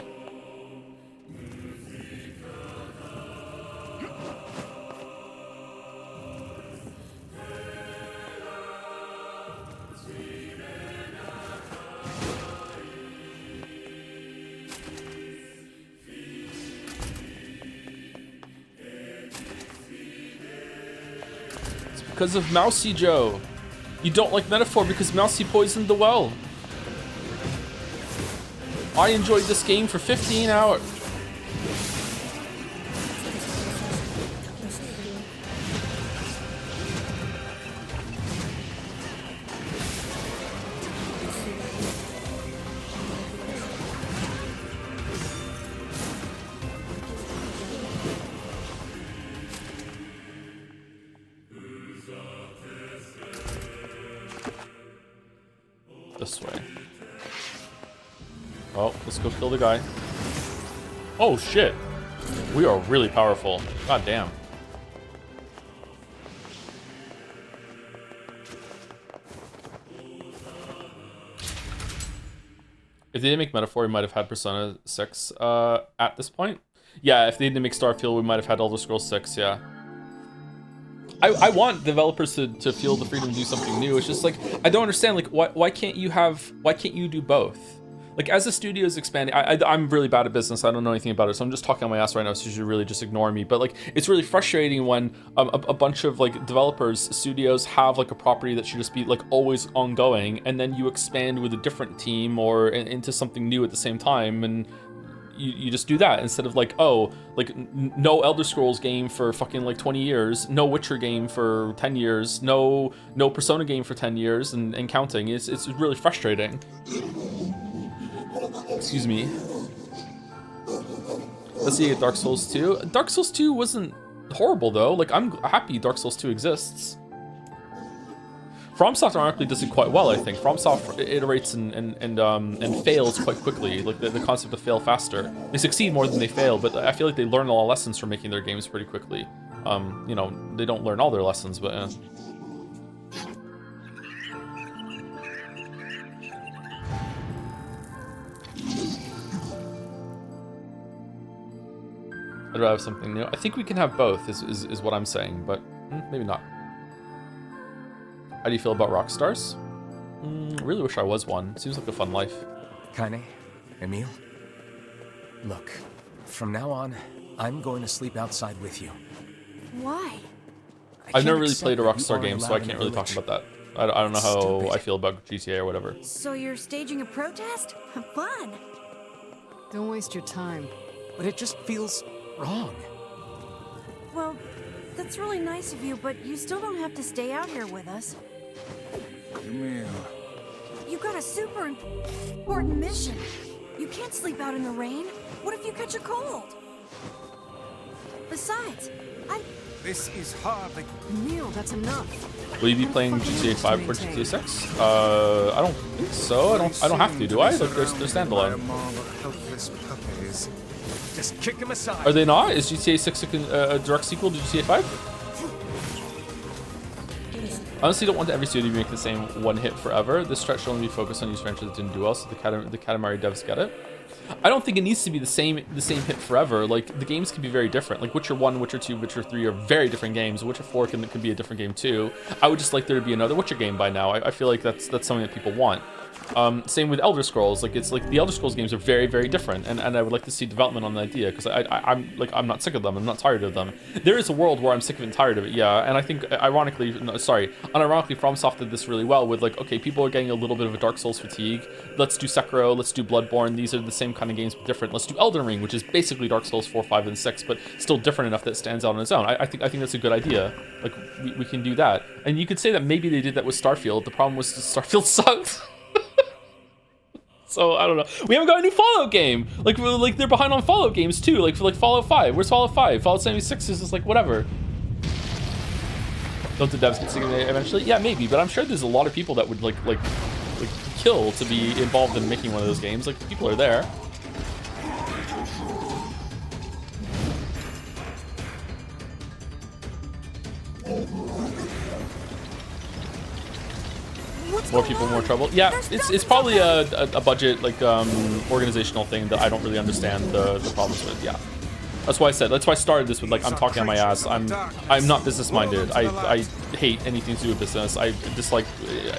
Because of Mousy Joe. You don't like metaphor because Mousy poisoned the well. I enjoyed this game for 15 hours. This way. Oh, let's go kill the guy. Oh shit. We are really powerful. God damn. If they didn't make Metaphor, we might have had Persona 6 at this point. Yeah, if they didn't make Starfield, we might have had Elder Scrolls 6, yeah. I want developers to feel the freedom to do something new. It's just like, I don't understand, like, why can't you do both? Like, as the studio is expanding, I'm really bad at business. I don't know anything about it, so I'm just talking on my ass right now, so you should really just ignore me. But, like, it's really frustrating when a bunch of, like, developers, studios have, like, a property that should just be, like, always ongoing, and then you expand with a different team or into something new at the same time, and you just do that instead of like, oh, like no Elder Scrolls game for fucking like 20 years, no Witcher game for 10 years, no Persona game for 10 years and counting. It's really frustrating. Excuse me. Let's see, Dark Souls 2. Dark Souls 2 wasn't horrible though. Like, I'm happy Dark Souls 2 exists. FromSoft ironically does it quite well, I think. FromSoft iterates and fails quite quickly. Like the concept of fail faster. They succeed more than they fail, but I feel like they learn a lot of lessons from making their games pretty quickly. You know, they don't learn all their lessons, but I'd rather have something new. I think we can have both, is what I'm saying, but maybe not. How do you feel about rock stars? Really wish I was one. Seems like a fun life. Kaine, Emil, look, from now on, I'm going to sleep outside with you. Why? I've never really played a Rockstar game, so I can't really talk about that. I don't know how I feel about GTA or whatever. So you're staging a protest? Fun! Don't waste your time. But it just feels wrong. Well, that's really nice of you, but you still don't have to stay out here with us. Emil. You got a super important mission. You can't sleep out in the rain. What if you catch a cold? Besides, This is hardly... Neil, that's enough. Will you be playing GTA 5 or GTA 6? I don't think so. I don't have to, do I? Like, they're standalone. Just kick him aside. Are they not? Is GTA 6 a direct sequel to GTA 5? Honestly, don't want every studio to make the same one hit forever. This stretch should only be focused on these franchises that didn't do well, so the Katamari devs get it. I don't think it needs to be the same hit forever. Like, the games can be very different. Like, Witcher 1, Witcher 2, Witcher 3 are very different games. Witcher 4 can be a different game too. I would just like there to be another Witcher game by now. I feel like that's something that people want. Same with Elder Scrolls. Like, it's like the Elder Scrolls games are very, very different, and I would like to see development on the idea, because I'm not sick of them. I'm not tired of them. There is a world where I'm sick of it and tired of it, yeah. And I think unironically, FromSoft did this really well with, like, okay, people are getting a little bit of a Dark Souls fatigue. Let's do Sekiro. Let's do Bloodborne. These are the same kind of games, but different. Let's do Elden Ring, which is basically Dark Souls 4, 5, and 6, but still different enough that it stands out on its own. I think that's a good idea. Like, we can do that. And you could say that maybe they did that with Starfield. The problem was Starfield sucked. So I don't know. We haven't got a new Fallout game. Like they're behind on Fallout games too. Like for like Fallout 5. Where's Fallout 5? Fallout 76 is just like whatever. Don't the devs get sick of it eventually? Yeah, maybe. But I'm sure there's a lot of people that would like kill to be involved in making one of those games. Like people are there. More people, more trouble. Yeah, it's probably a budget like organizational thing that I don't really understand the problems with. Yeah, that's why I said. That's why I started this with like I'm talking on my ass. I'm not business minded. I hate anything to do with business. I dislike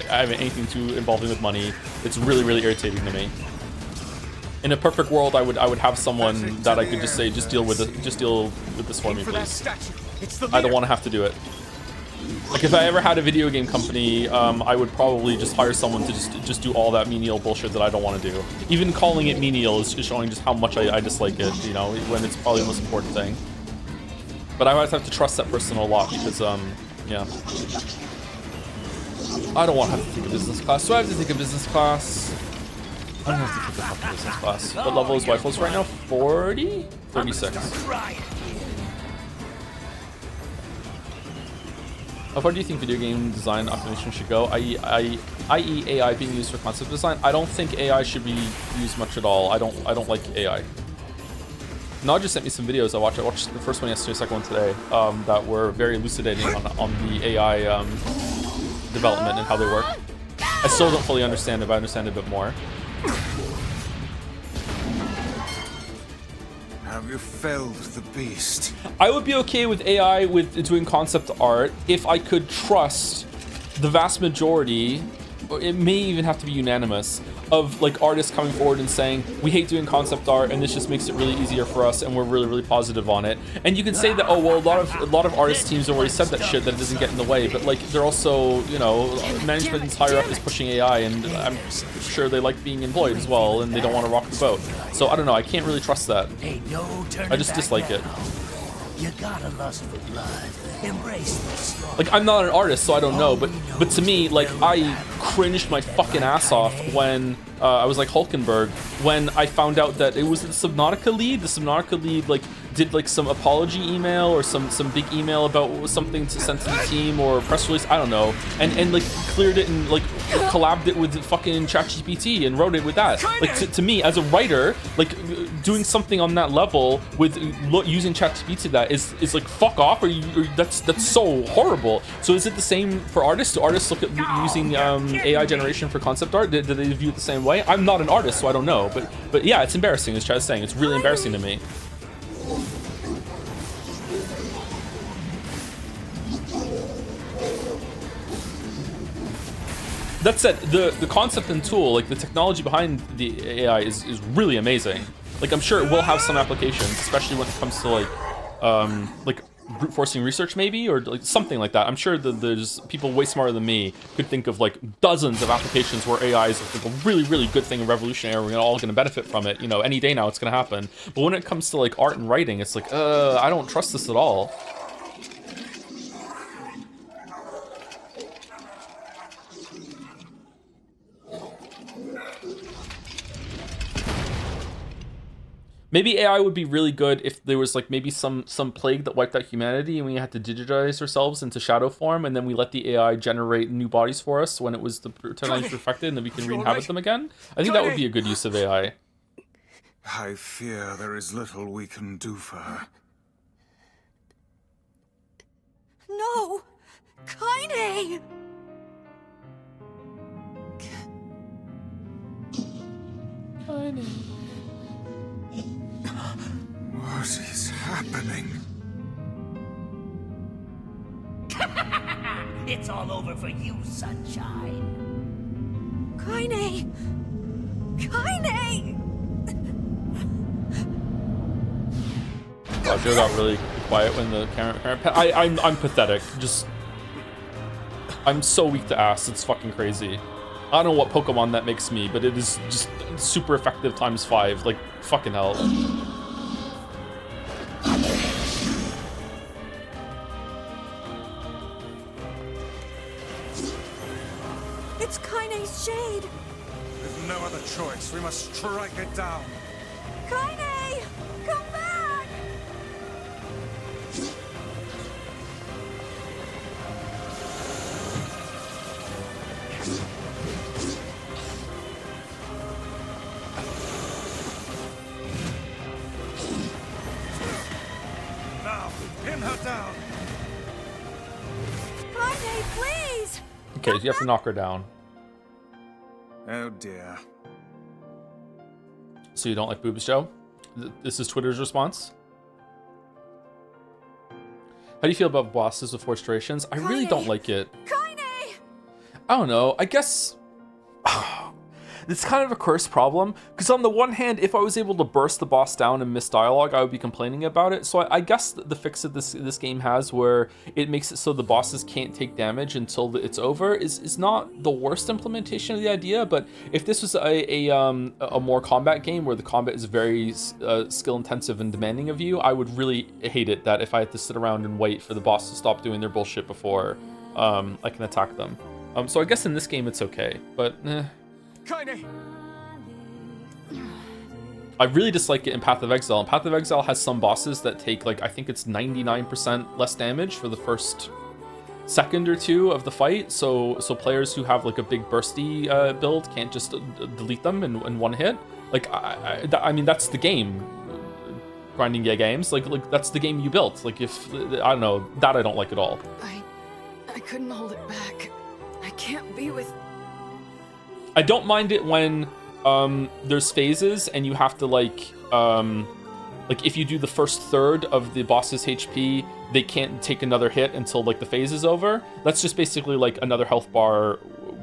having anything too involving with money. It's really irritating to me. In a perfect world, I would have someone that I could just say just deal with this for me, please. I don't want to have to do it. Like if I ever had a video game company, I would probably just hire someone to just do all that menial bullshit that I don't want to do. Even calling it menial is showing just how much I dislike it, you know, when it's probably the most important thing. But I always have to trust that person a lot because, yeah. I don't want to have to take a business class, so I have to take a business class. I don't have to take a fucking business class. What level is Wifels right now? 40? 36. How far do you think video game design optimization should go, i.e. AI being used for concept design? I don't think AI should be used much at all. I don't like AI. Nod just sent me some videos I watched. I watched the first one yesterday, the second one today, that were very elucidating on the AI development and how they work. I still don't fully understand it, but I understand it a bit more. Have you felled the beast? I would be okay with AI with doing concept art if I could trust the vast majority, or it may even have to be unanimous, of like artists coming forward and saying we hate doing concept art and this just makes it really easier for us and we're really positive on it. And you can say that, oh well, a lot of artist teams have already said that shit, that it doesn't get in the way, but like they're also, you know, management's higher up is pushing AI and I'm sure they like being employed as well and they don't want to rock the boat. So I don't know, I can't really trust that. I just dislike it. You gotta lust for blood. Embrace this. Like I'm not an artist, so I don't know, but to me, like I cringed my fucking ass off when I was like Hulkenberg when I found out that it was the Subnautica lead. The Subnautica lead like did like some apology email or some big email about something to send to the team or a press release, I don't know, and like cleared it and like collabed it with fucking ChatGPT and wrote it with that. Like to me as a writer, like doing something on that level with using ChatGPT to that is like fuck off, or that's so horrible. So is it the same for artists? Do artists look at using AI generation for concept art? Do they view it the same way? I'm not an artist, so I don't know, but yeah, it's embarrassing, as Chad's saying. It's really embarrassing to me. That said, the concept and tool, like the technology behind the AI is really amazing. Like I'm sure it will have some applications, especially when it comes to like brute forcing research maybe, or like something like that. I'm sure that there's people way smarter than me could think of like dozens of applications where AI is like a really good thing and revolutionary. We're all going to benefit from it, you know, any day now it's going to happen. But when it comes to like art and writing, it's like I don't trust this at all. Maybe AI would be really good if there was like maybe some plague that wiped out humanity and we had to digitize ourselves into shadow form, and then we let the AI generate new bodies for us when it was the technology perfected, and then we can re-inhabit them again. I think that would be a good use of AI. I fear there is little we can do for her. No! Kaine! What is happening? It's all over for you, sunshine. Kaine! Kaine! Joe got really quiet when the camera I'm pathetic. Just I'm so weak to ass. It's fucking crazy. I don't know what Pokemon that makes me, but it is just super effective times 5. Like fucking hell. It's Kaine's shade. With no other choice. We must strike it down. Kaine! Come back! Now, pin her down. Kaine, please! Okay, you have to knock her down. Oh dear. So you don't like boobs, Joe? This is Twitter's response. How do you feel about bosses with forced durations? I really don't like it. Kaine! I don't know. I guess it's kind of a cursed problem, because on the one hand, if I was able to burst the boss down and miss dialogue, I would be complaining about it. So I guess the fix that this game has, where it makes it so the bosses can't take damage until it's over, is not the worst implementation of the idea. But if this was a more combat game where the combat is very skill intensive and demanding of you, I would really hate it that if I had to sit around and wait for the boss to stop doing their bullshit before I can attack them. So I guess in this game it's okay, but Kaine! I really dislike it in Path of Exile. And Path of Exile has some bosses that take, like, I think it's 99% less damage for the first second or two of the fight. So players who have like a big bursty build can't just delete them in one hit. Like, I mean, that's the game. Grinding gay games, like that's the game you built. Like, if I don't know, that I don't like at all. I couldn't hold it back. I can't be with. I don't mind it when there's phases and you have to like if you do the first third of the boss's HP, they can't take another hit until like the phase is over. That's just basically like another health bar,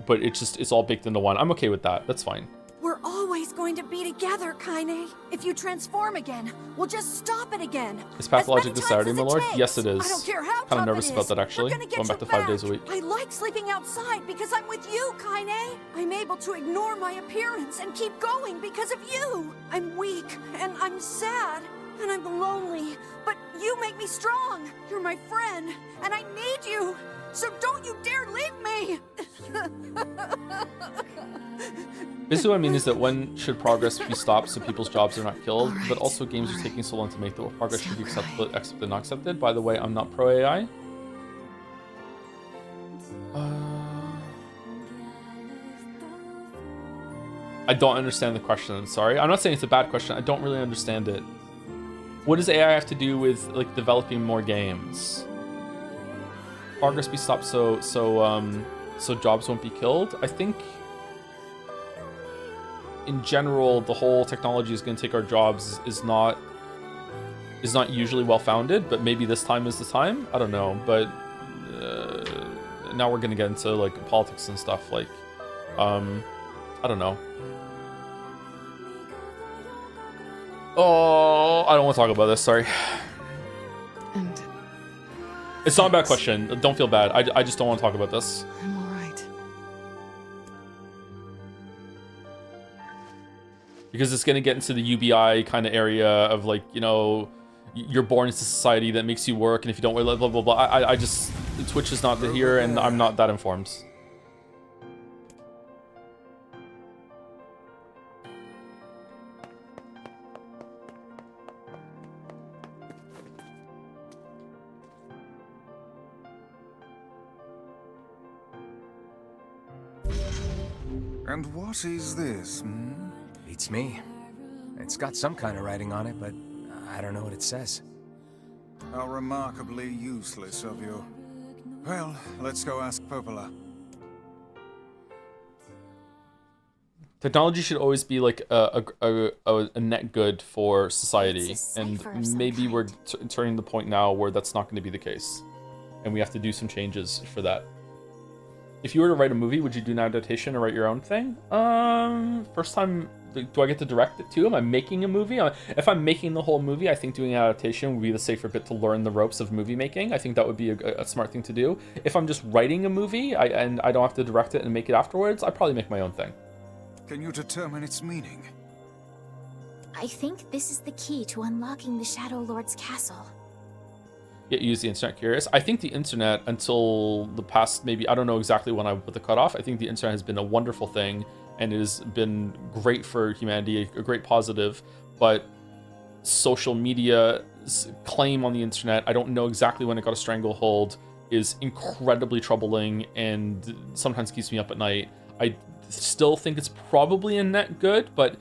but it's all baked into one. I'm okay with that. That's fine. We're always going to be together, Kaine. If you transform again, we'll just stop it again. Is pathologic As this many Saturday, times my as it lord? takes. Yes, it is. I don't care how Kind tough of nervous it about is. that, actually. We're gonna get Going back you to 5 days a week. I like sleeping outside because I'm with you, Kaine. I'm able to ignore my appearance and keep going because of you. I'm weak and I'm sad and I'm lonely, but you make me strong. You're my friend and I need you. So don't you dare leave me. Basically what I mean is that when should progress be stopped so people's jobs are not killed, but also games are taking so long to make that progress should be accepted, not accepted. By the way, I'm not pro AI. I don't understand the question, I'm sorry. I'm not saying it's a bad question, I don't really understand it. What does AI have to do with like developing more games? Progress be stopped so jobs won't be killed? I think in general the whole technology is going to take our jobs is not usually well founded, but maybe this time is the time. I don't know, but now we're going to get into like politics and stuff. Like I don't know. Oh, I don't want to talk about this, sorry. And It's not a bad question, don't feel bad. I just don't want to talk about this. I'm alright. Because it's going to get into the UBI kind of area of like, you know, you're born into society that makes you work, and if you don't, blah, blah, blah, blah. I just, Twitch is not here, and I'm not that informed. And what is this, hmm? Beats me. It's got some kind of writing on it, but I don't know what it says. How remarkably useless of you. Well, let's go ask Popola. Technology should always be like a net good for society, It's a and cipher of some maybe we're kind. turning the point now where that's not going to be the case, and we have to do some changes for that. If you were to write a movie, would you do an adaptation or write your own thing? First time, do I get to direct it too? Am I making a movie? If I'm making the whole movie, I think doing an adaptation would be the safer bit to learn the ropes of movie making. I think that would be a smart thing to do. If I'm just writing a movie and I don't have to direct it and make it afterwards, I'd probably make my own thing. Can you determine its meaning? I think this is the key to unlocking the Shadow Lord's castle. Get use the internet curious. I think the internet until the past, maybe, I don't know exactly when I put the cutoff. I think the internet has been a wonderful thing and it has been great for humanity, a great positive. But social media's claim on the internet, I don't know exactly when it got a stranglehold, is incredibly troubling and sometimes keeps me up at night. I still think it's probably a net good, but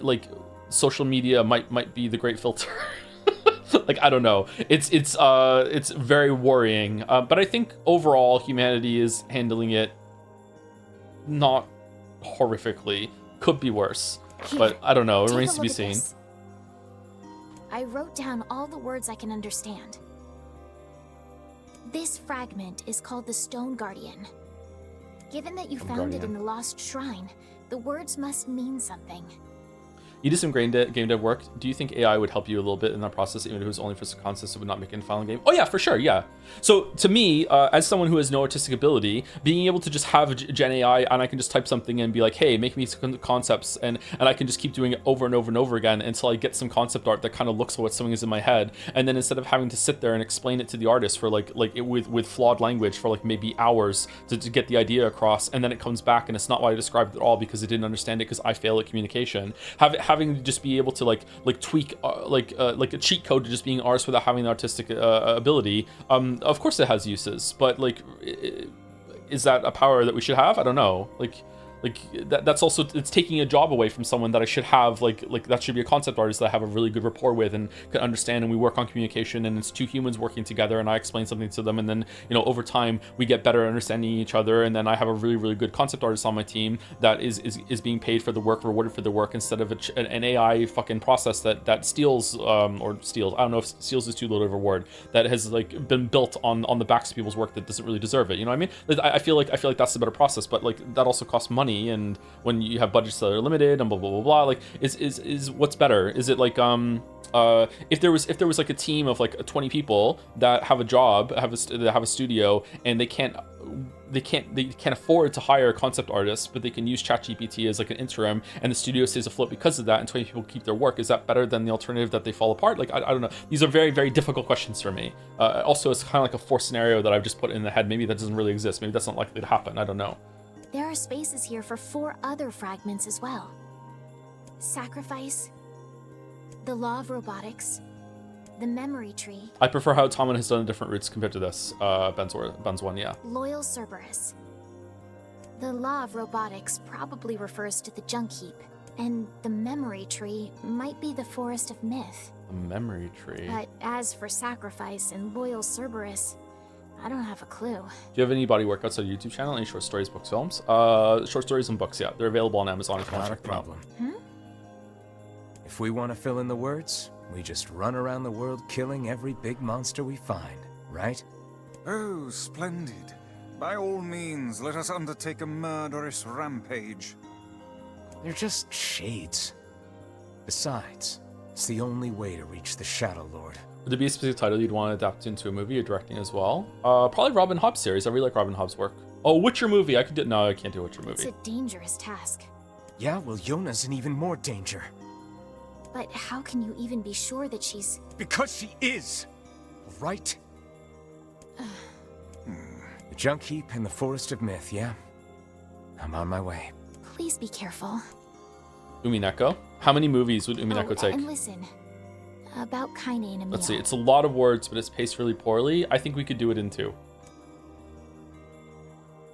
like social media might be the great filter. Like, I don't know. It's very worrying. But I think overall humanity is handling it not horrifically. Could be worse. But I don't know. It remains to be seen. I wrote down all the words I can understand. This fragment is called the Stone Guardian. Given that you found it in the Lost Shrine, the words must mean something. You did some game dev work. Do you think AI would help you a little bit in that process, even if it was only for some concepts it would not make in final game? Oh yeah, for sure, yeah. So to me, as someone who has no artistic ability, being able to just have Gen AI and I can just type something and be like, hey, make me some concepts, and I can just keep doing it over and over and over again until I get some concept art that kind of looks like what something is in my head. And then instead of having to sit there and explain it to the artist for with flawed language for like maybe hours to get the idea across, and then it comes back and it's not what I described at all because it didn't understand it because I fail at communication. Having to just be able to like tweak like a cheat code to just being artist without having the artistic ability. Of course it has uses, but like, is that a power that we should have? I don't know. Like that's also, it's taking a job away from someone that I should have, like that should be a concept artist that I have a really good rapport with and can understand, and we work on communication, and it's two humans working together, and I explain something to them, and then, you know, over time we get better at understanding each other, and then I have a really, really good concept artist on my team that is being paid for the work, rewarded for the work, instead of an AI fucking process that steals, or steals, I don't know if steals is too little of a word, that has like been built on the backs of people's work that doesn't really deserve it. You know what I mean? Like, I feel like that's the better process, but like that also costs money. And when you have budgets that are limited and blah blah blah blah, like is what's better? Is it like if there was like a team of like 20 people that have a job, that have a studio, and they can't afford to hire concept artists, but they can use ChatGPT as like an interim, and the studio stays afloat because of that, and 20 people keep their work? Is that better than the alternative that they fall apart? Like, I don't know. These are very, very difficult questions for me. Also, it's kind of like a forced scenario that I've just put in the head. Maybe that doesn't really exist. Maybe that's not likely to happen. I don't know. There are spaces here for 4 other fragments as well. Sacrifice, the Law of Robotics, the Memory Tree. I prefer how Tommen has done different routes compared to this. Ben's one, yeah. Loyal Cerberus. The Law of Robotics probably refers to the Junk Heap, and the Memory Tree might be the Forest of Myth. The Memory Tree. But as for Sacrifice and Loyal Cerberus, I don't have a clue. Do you have any body workouts on your YouTube channel? Any short stories, books, films? Short stories and books, yeah. They're available on Amazon if you want to check them out. If we want to fill in the words, we just run around the world killing every big monster we find, right? Oh, splendid. By all means, let us undertake a murderous rampage. They're just shades. Besides, it's the only way to reach the Shadow Lord. Would there be a specific title you'd want to adapt into a movie or directing as well? Probably Robin Hobb's series. I really like Robin Hobb's work. Oh, Witcher movie. I could do. No, I can't do a Witcher movie. It's a dangerous task. Yeah, well, Yona's in even more danger. But how can you even be sure that she's... Because she is! Right? The Junk Heap and the Forest of Myth, yeah? I'm on my way. Please be careful. Umineko? How many movies would Umineko take? And listen, about Kaine and Emil. Let's see, it's a lot of words, but it's paced really poorly. I think we could do it in 2.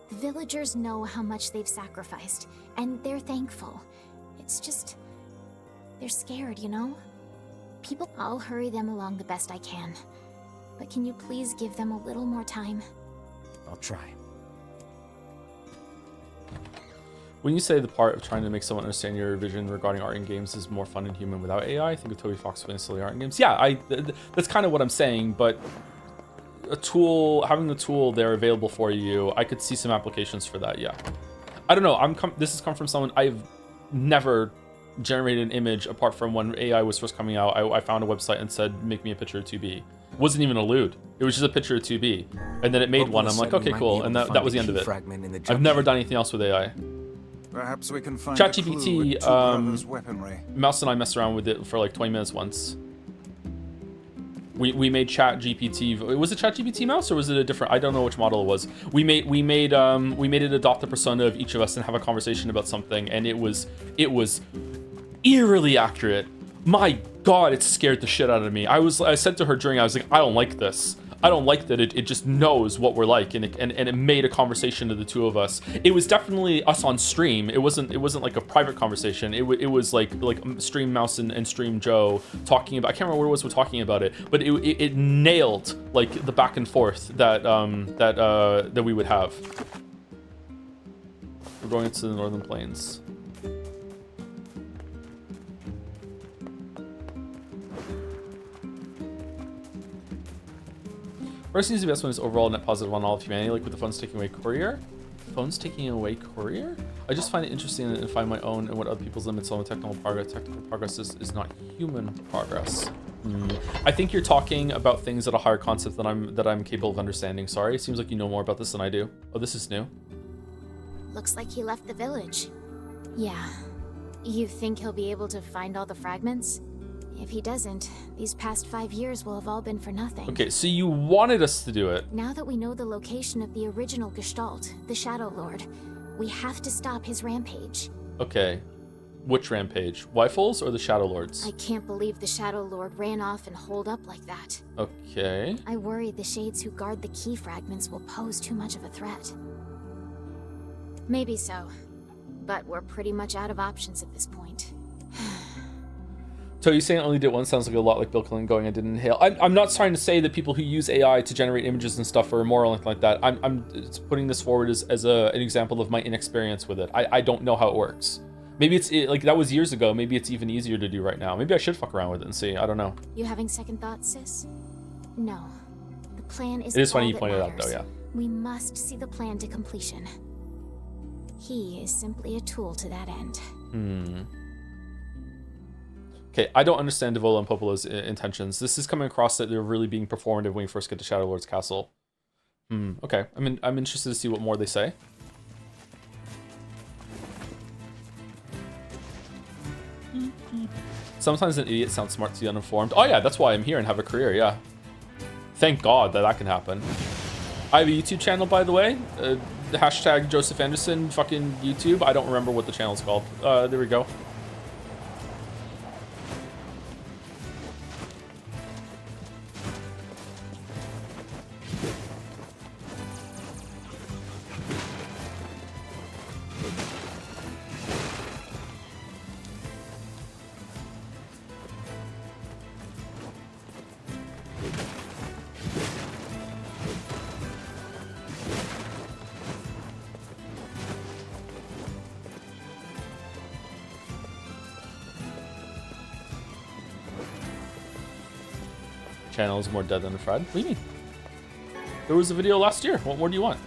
The villagers know how much they've sacrificed, and they're thankful. It's just... they're scared, you know? I'll hurry them along the best I can. But can you please give them a little more time? I'll try. When you say the part of trying to make someone understand your vision regarding art in games is more fun and human without AI, I think of Toby Fox playing silly art in games. Yeah, that's kind of what I'm saying, but a tool, having the tool there available for you, I could see some applications for that, yeah. I don't know, this has come from someone, I've never generated an image apart from when AI was first coming out. I found a website and said, make me a picture of 2B. It wasn't even a lewd. It was just a picture of 2B. And then it made one. I'm like, okay, cool. And that was the end of it. I've never done anything else with AI. Perhaps we can find ChatGPT, Mouse and I messed around with it for like 20 minutes once. We made Chat GPT. Was it Chat GPT mouse or was it a different? I don't know which model it was. We made it adopt the persona of each of us and have a conversation about something, and it was eerily accurate. My God, it scared the shit out of me. I said to her during, I was like, I don't like this. I don't like that it just knows what we're like, and it made a conversation of the two of us. It was definitely us on stream. It wasn't like a private conversation. It was like Stream Mouse and Stream Joe talking about. I can't remember what it was we're talking about it, but it nailed like the back and forth that we would have. We're going into the Northern Plains. First needs the best one is overall net positive on all of humanity, like with the phones taking away courier. Phones taking away courier? I just find it interesting and find my own and what other people's limits on technical progress. Technical progress is not human progress. I think you're talking about things at a higher concept that I'm capable of understanding. Sorry, it seems like you know more about this than I do. Oh, this is new. Looks like he left the village. Yeah. You think he'll be able to find all the fragments? If he doesn't, these past 5 years will have all been for nothing. Okay, so you wanted us to do it. Now that we know the location of the original Gestalt, the Shadow Lord, we have to stop his rampage. Okay. Which rampage? Rifles or the Shadow Lords? I can't believe the Shadow Lord ran off and holed up like that. Okay. I worry the Shades who guard the key fragments will pose too much of a threat. Maybe so, but we're pretty much out of options at this point. So you saying only did one sounds like a lot like Bill Clinton going, I didn't inhale. I'm not trying to say that people who use AI to generate images and stuff are immoral or anything like that. I'm putting this forward as an example of my inexperience with it. I don't know how it works. Maybe like that was years ago. Maybe it's even easier to do right now. Maybe I should fuck around with it and see. I don't know. You having second thoughts, sis? No. The plan is. It is funny all you that pointed out matters. though, yeah. We must see the plan to completion. He is simply a tool to that end. Okay, I don't understand Devola and Popolo's intentions. This is coming across that they're really being performative when you first get to Shadow Lord's castle. Okay, I'm interested to see what more they say. Sometimes an idiot sounds smart to the uninformed. Oh yeah, that's why I'm here and have a career, yeah. Thank God that can happen. I have a YouTube channel, by the way. Hashtag Joseph Anderson, fucking YouTube. I don't remember what the channel's called. There we go. Channel is more dead than Fred. What do you mean? There was a video last year. What more do you want?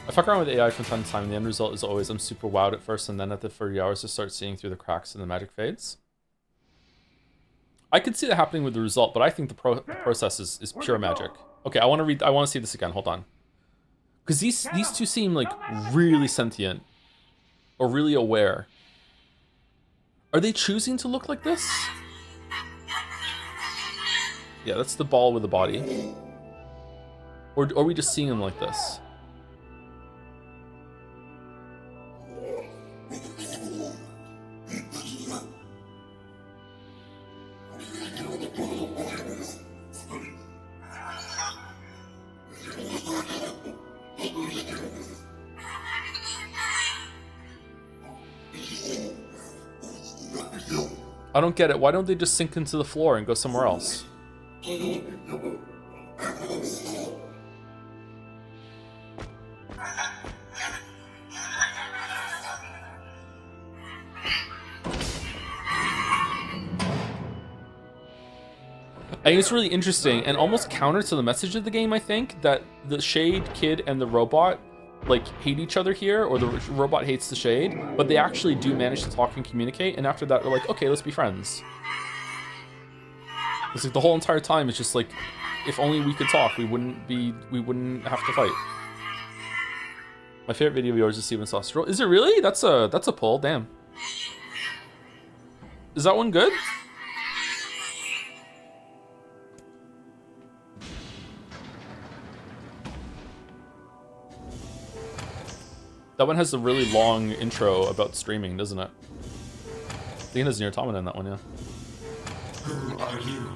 I fuck around with AI from time to time, and the end result is always I'm super wowed at first, and then at the 30 hours I start seeing through the cracks and the magic fades. I could see that happening with the result, but I think the process is pure magic. Okay, I want to see this again. Hold on. Because these two seem like really sentient. Or really aware. Are they choosing to look like this? Yeah, that's the ball with the body. Or are we just seeing them like this? I don't get it. Why don't they just sink into the floor and go somewhere else? I think it's really interesting and almost counter to the message of the game, I think, that the Shade Kid and the robot like hate each other here, or the robot hates the Shade, but they actually do manage to talk and communicate, and after that they're like, okay, let's be friends. It's like the whole entire time it's just like, if only we could talk, we wouldn't have to fight. My favorite video of yours is Steven Sauce Roll. Is it really? That's a pull, damn. Is that one good? That one has a really long intro about streaming, doesn't it? I think it has Nier Automata in that one, yeah. Who are you?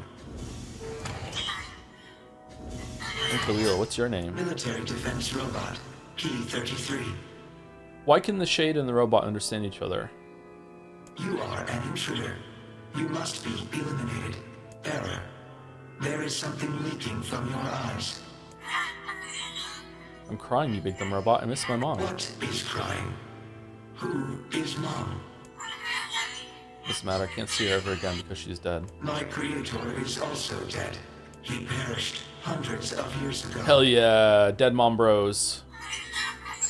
Hey Khalil, what's your name? Military defense robot, P-33. Why can the Shade and the robot understand each other? You are an intruder. You must be eliminated. Error. There is something leaking from your eyes. I'm crying, you big dumb robot. I miss my mom. What is crying? Who is Mom? Doesn't matter, I can't see her ever again because she's dead. My creator is also dead. He perished hundreds of years ago. Hell yeah, dead mom bros.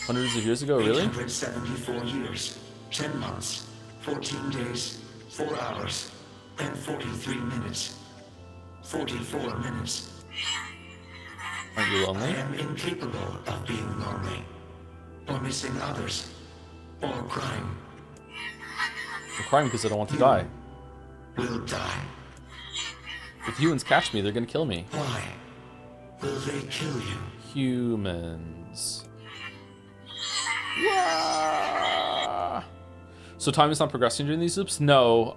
Hundreds of years ago, really? 874 years, 10 months, 14 days, 4 hours, and 43 minutes. 44 minutes. Aren't you I lonely? am incapable of being lonely, or missing others, or crying. I'm crying because I don't want to die. Will die. If humans catch me, they're gonna kill me. Why? Will they kill you? Humans. Wah! So time is not progressing during these loops? No.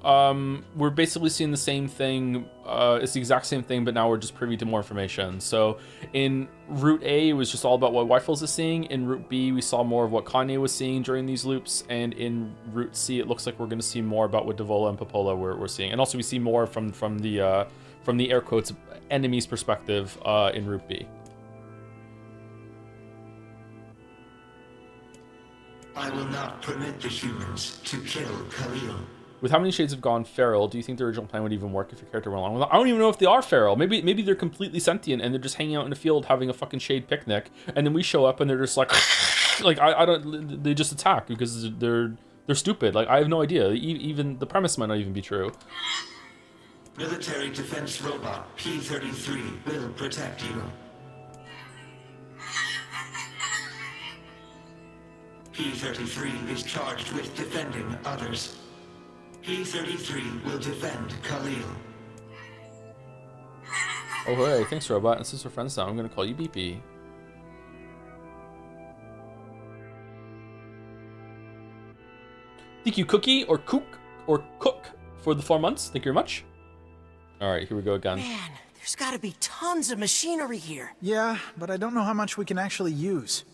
We're basically seeing the same thing. It's the exact same thing, but now we're just privy to more information. So in Route A, it was just all about what Wyfels is seeing. In Route B, we saw more of what Kanye was seeing during these loops. And in Route C, it looks like we're going to see more about what Devola and Popola we're seeing. And also we see more from the air quotes enemy's perspective in Route B. I will not permit the humans to kill Khalil. With how many shades have gone feral, do you think the original plan would even work if your character went along with it? I don't even know if they are feral. Maybe they're completely sentient and they're just hanging out in the field having a fucking shade picnic, and then we show up and they're just like, like I don't. They just attack because they're stupid. Like I have no idea. Even the premise might not even be true. Military defense robot P-33 will protect you. P-33 is charged with defending others. P-33 will defend Khalil. Oh hey, thanks robot. And since we're friends now, I'm gonna call you BP. Thank you, Cookie or Cook for the 4 months. Thank you very much. All right, here we go again. Man, there's gotta be tons of machinery here. Yeah, but I don't know how much we can actually use.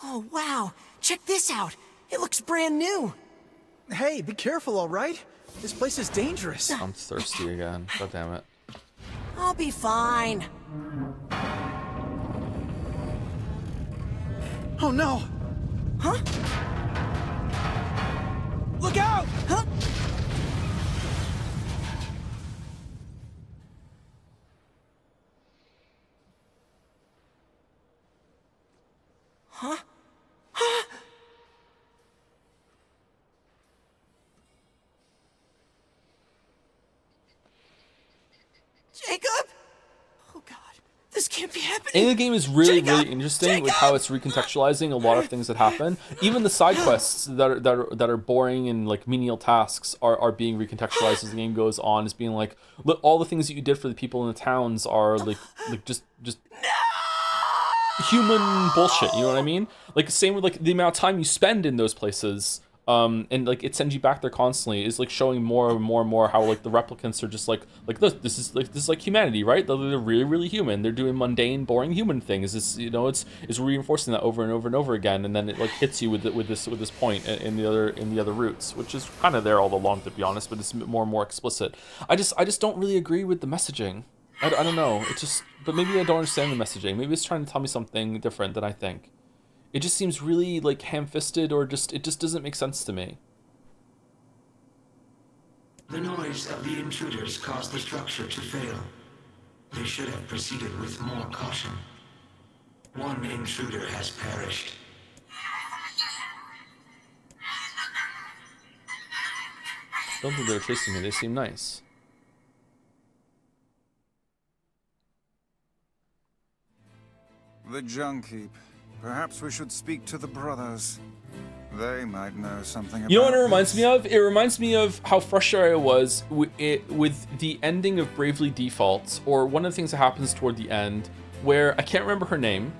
Oh, wow. Check this out. It looks brand new. Hey, be careful, all right? This place is dangerous. I'm thirsty again. God damn it. I'll be fine. Oh, no. Huh? Look out! Huh? Huh? Jacob? Oh god, this can't be happening. And the game is really, Jacob! really interesting with how it's recontextualizing a lot of things that happen. Even the side quests that are boring and like menial tasks are being recontextualized as the game goes on. As being like, look, all the things that you did for the people in the towns are like just human bullshit. You know what I mean? Like same with like the amount of time you spend in those places. And like it sends you back there constantly is like showing more and more how like the replicants are just like this is like humanity, right? They're really, really human. They're doing mundane, boring human things. It's it's reinforcing that over and over and over again, and then it like hits you with this point in the other routes, which is kind of there all along, to be honest, but it's more and more explicit. I just don't really agree with the messaging. I don't know. It's just, but maybe I don't understand the messaging. Maybe it's trying to tell me something different than I think. It just seems really like ham-fisted, or it just doesn't make sense to me. The noise of the intruders caused the structure to fail. They should have proceeded with more caution. One intruder has perished. Don't think they're chasing me. They seem nice. The junk heap. Perhaps we should speak to the brothers. They might know something about You know what it reminds this. me of? It reminds me of how frustrated I was with the ending of Bravely Default, or one of the things that happens toward the end, where I can't remember her name.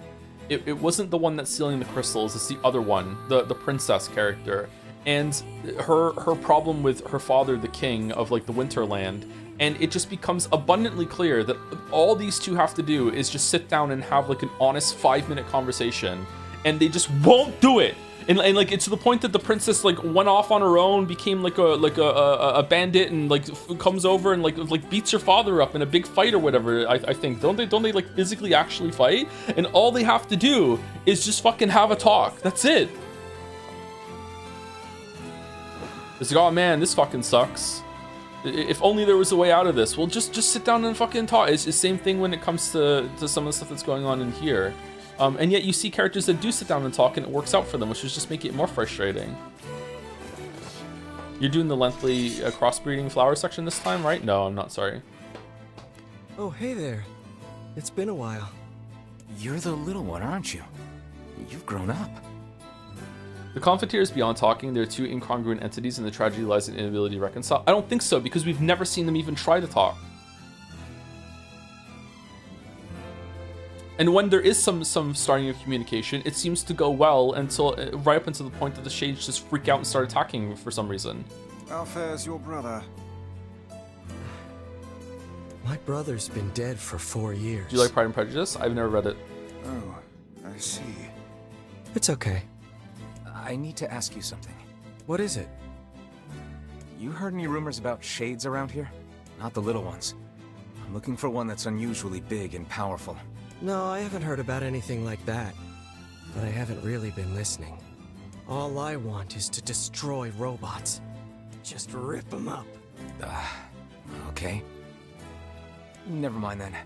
It wasn't the one that's stealing the crystals, it's the other one, the princess character. And her problem with her father, the king of like the Winterland, and it just becomes abundantly clear that all these two have to do is just sit down and have like an honest 5-minute conversation, and they just won't do it. And like it's to the point that the princess like went off on her own, became like a bandit, and like comes over and like beats her father up in a big fight or whatever. I think don't they like physically actually fight? And all they have to do is just fucking have a talk. That's it. It's like, oh man, this fucking sucks. If only there was a way out of this. Well, just sit down and fucking talk. It's the same thing when it comes to some of the stuff that's going on in here. And yet you see characters that do sit down and talk and it works out for them, which is just make it more frustrating. You're doing the lengthy crossbreeding flower section this time, right? No, I'm not, sorry. Oh, hey there. It's been a while. You're the little one, aren't you? You've grown up. The conflict here is beyond talking. They're two incongruent entities and the tragedy lies in inability to reconcile. I don't think so, because we've never seen them even try to talk. And when there is some starting of communication, it seems to go well until right up until the point that the shades just freak out and start attacking for some reason. How fares your brother? My brother's been dead for 4 years. Do you like Pride and Prejudice? I've never read it. Oh, I see. It's okay. I need to ask you something. What is it? You heard any rumors about shades around here? Not the little ones. I'm looking for one that's unusually big and powerful. No, I haven't heard about anything like that. But I haven't really been listening. All I want is to destroy robots. Just rip them up. Okay. Never mind then.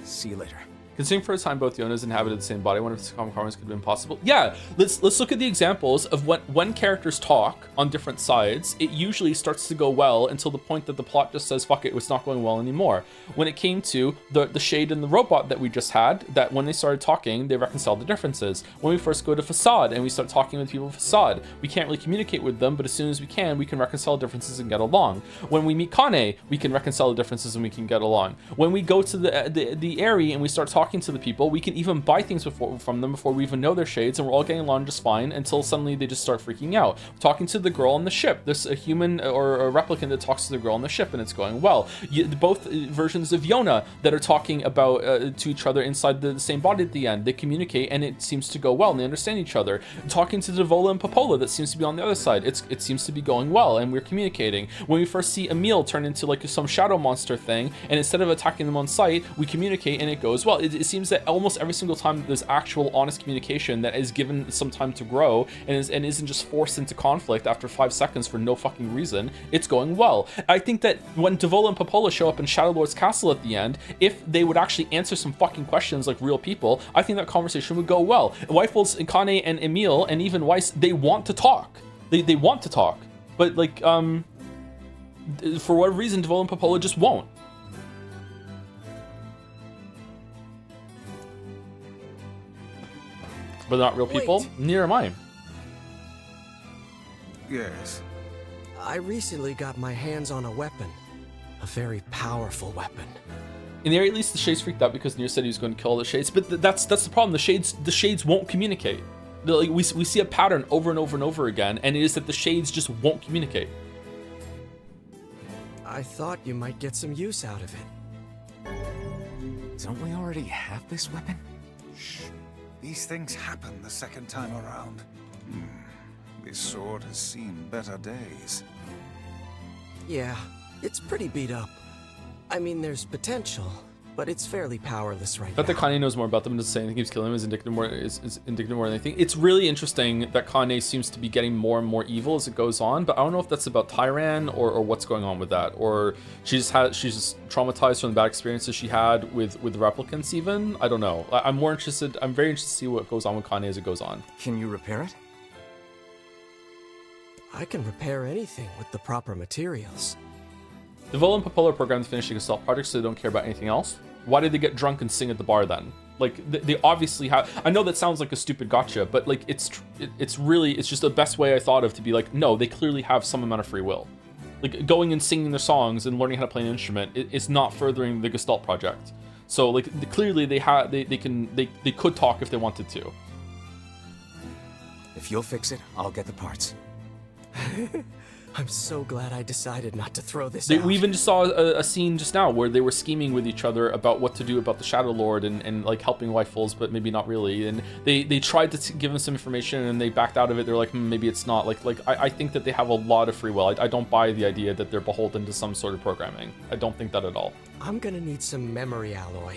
See you later. Considering for a time both Yonas inhabited the same body, I wonder if common karmas could have been possible. Yeah, let's look at the examples of when characters talk on different sides. It usually starts to go well until the point that the plot just says, fuck it, it's not going well anymore. When it came to the Shade and the robot that we just had, that when they started talking, they reconciled the differences. When we first go to Facade and we start talking with people of Facade, we can't really communicate with them, but as soon as we can reconcile differences and get along. When we meet Kane, we can reconcile the differences and we can get along. When we go to the Aerie and we start talking to the people, we can even buy things from them before we even know their shades, and we're all getting along just fine until suddenly they just start freaking out. Talking to the girl on the ship, there's a human or a replicant that talks to the girl on the ship and it's going well. Both versions of Yona that are talking about to each other inside the same body at the end, they communicate and it seems to go well and they understand each other. Talking to Devola and Popola that seems to be on the other side, it seems to be going well and we're communicating. When we first see Emil turn into like some shadow monster thing, and instead of attacking them on sight, we communicate and it goes well. It seems that almost every single time there's actual honest communication that is given some time to grow and isn't just forced into conflict after 5 seconds for no fucking reason, it's going well. I think that when Devola and Popola show up in Shadow Lord's castle at the end, if they would actually answer some fucking questions like real people, I think that conversation would go well. Weifels and Kane and Emil and even Weiss, they want to talk. They want to talk. But like, for whatever reason, Devola and Popola just won't. But not real people? Wait. Neither am I. Yes. I recently got my hands on a weapon. A very powerful weapon. In the very least, the Shades freaked out because Nier said he was going to kill all the Shades, but that's the problem. The Shades won't communicate. Like, we see a pattern over and over and over again, and it is that the Shades just won't communicate. I thought you might get some use out of it. Don't we already have this weapon? Shh. These things happen the second time around. This sword has seen better days. Yeah, it's pretty beat up. I mean, there's potential, but it's fairly powerless right But now. that Kane knows more about them and doesn't say anything, keeps killing him is indicative more than anything. It's really interesting that Kane seems to be getting more and more evil as it goes on, but I don't know if that's about Tyran or what's going on with that, or she's just traumatized from the bad experiences she had with replicants even. I don't know. I'm very interested to see what goes on with Kane as it goes on. Can you repair it? I can repair anything with the proper materials. The Vol and Popola are programmed to finishing a stealth project so they don't care about anything else. Why did they get drunk and sing at the bar then? Like they obviously have. I know that sounds like a stupid gotcha, but like it's just the best way I thought of to be like, no, they clearly have some amount of free will. Like going and singing their songs and learning how to play an instrument is not furthering the Gestalt project. So like clearly they could talk if they wanted to. If you'll fix it, I'll get the parts. I'm so glad I decided not to throw this out. We even just saw a scene just now where they were scheming with each other about what to do about the Shadow Lord and like helping Rifles, but maybe not really. And they tried to give him some information and they backed out of it. They're like, maybe it's not. I think that they have a lot of free will. I don't buy the idea that they're beholden to some sort of programming. I don't think that at all. I'm gonna need some memory alloy.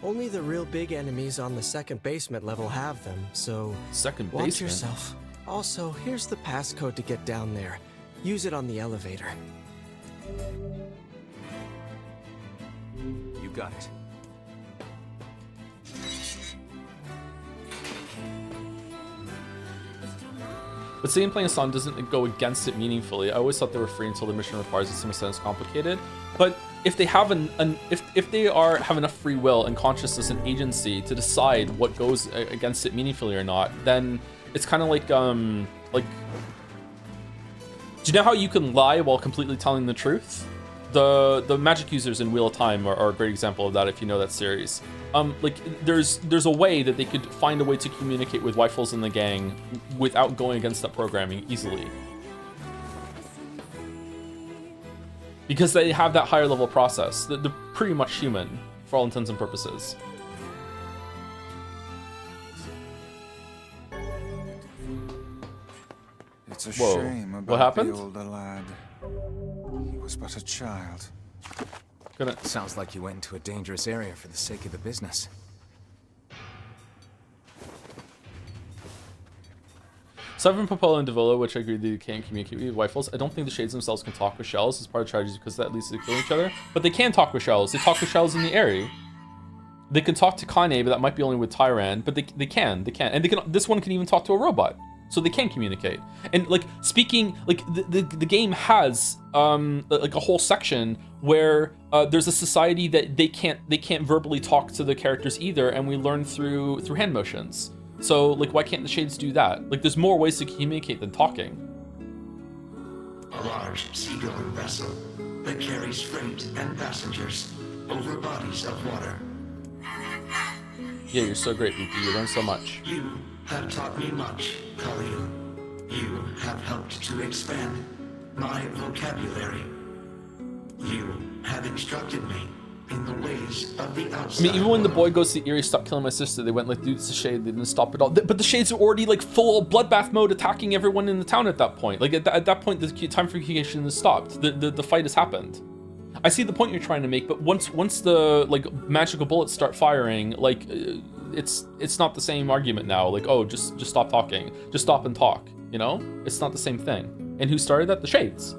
Only the real big enemies on the second basement level have them, so second watch basement? yourself. Also, here's the passcode to get down there. Use it on the elevator. You got it. But saying playing a song doesn't go against it meaningfully. I always thought they were free until the mission requires it. To some extent it's complicated. But if they have if they have enough free will and consciousness and agency to decide what goes against it meaningfully or not, then it's kind of like do you know how you can lie while completely telling the truth? The magic users in Wheel of Time are a great example of that, if you know that series. Like there's a way that they could find a way to communicate with Rifles in the gang without going against that programming easily. Because they have that higher level process. They're pretty much human for all intents and purposes. It's a Whoa. shame about What happened? the older lad. He was but a child. Sounds like you went into a dangerous area for the sake of the business. Aside from Popola and Davila, which I agree they can't communicate with Rifles, I don't think the Shades themselves can talk with Shells as part of strategies because that leads to killing each other. But they can talk with Shells. They talk with Shells in the area. They can talk to Kane, but that might be only with Tyran. But they can. And they can. This one can even talk to a robot. So they can communicate. And like speaking, like the game has like a whole section where there's a society that they can't verbally talk to the characters either, and we learn through hand motions. So like why can't the Shades do that? Like there's more ways to communicate than talking. A large seagoing vessel that carries freight and passengers over bodies of water. Yeah, you're so great, BP. You learn so much. You have taught me much, Khalil. You have helped to expand my vocabulary. You have instructed me in the ways of the outside. I mean, even when the boy goes to Eerie, stop killing my sister, they went like, dude, it's a Shade, they didn't stop it all. But the Shades are already like full bloodbath mode, attacking everyone in the town at that point. Like at that point, the time for communication has stopped. The fight has happened. I see the point you're trying to make, but once the like magical bullets start firing, like it's not the same argument now. Like, oh, just stop talking, just stop and talk. You know, it's not the same thing. And who started that? The Shades.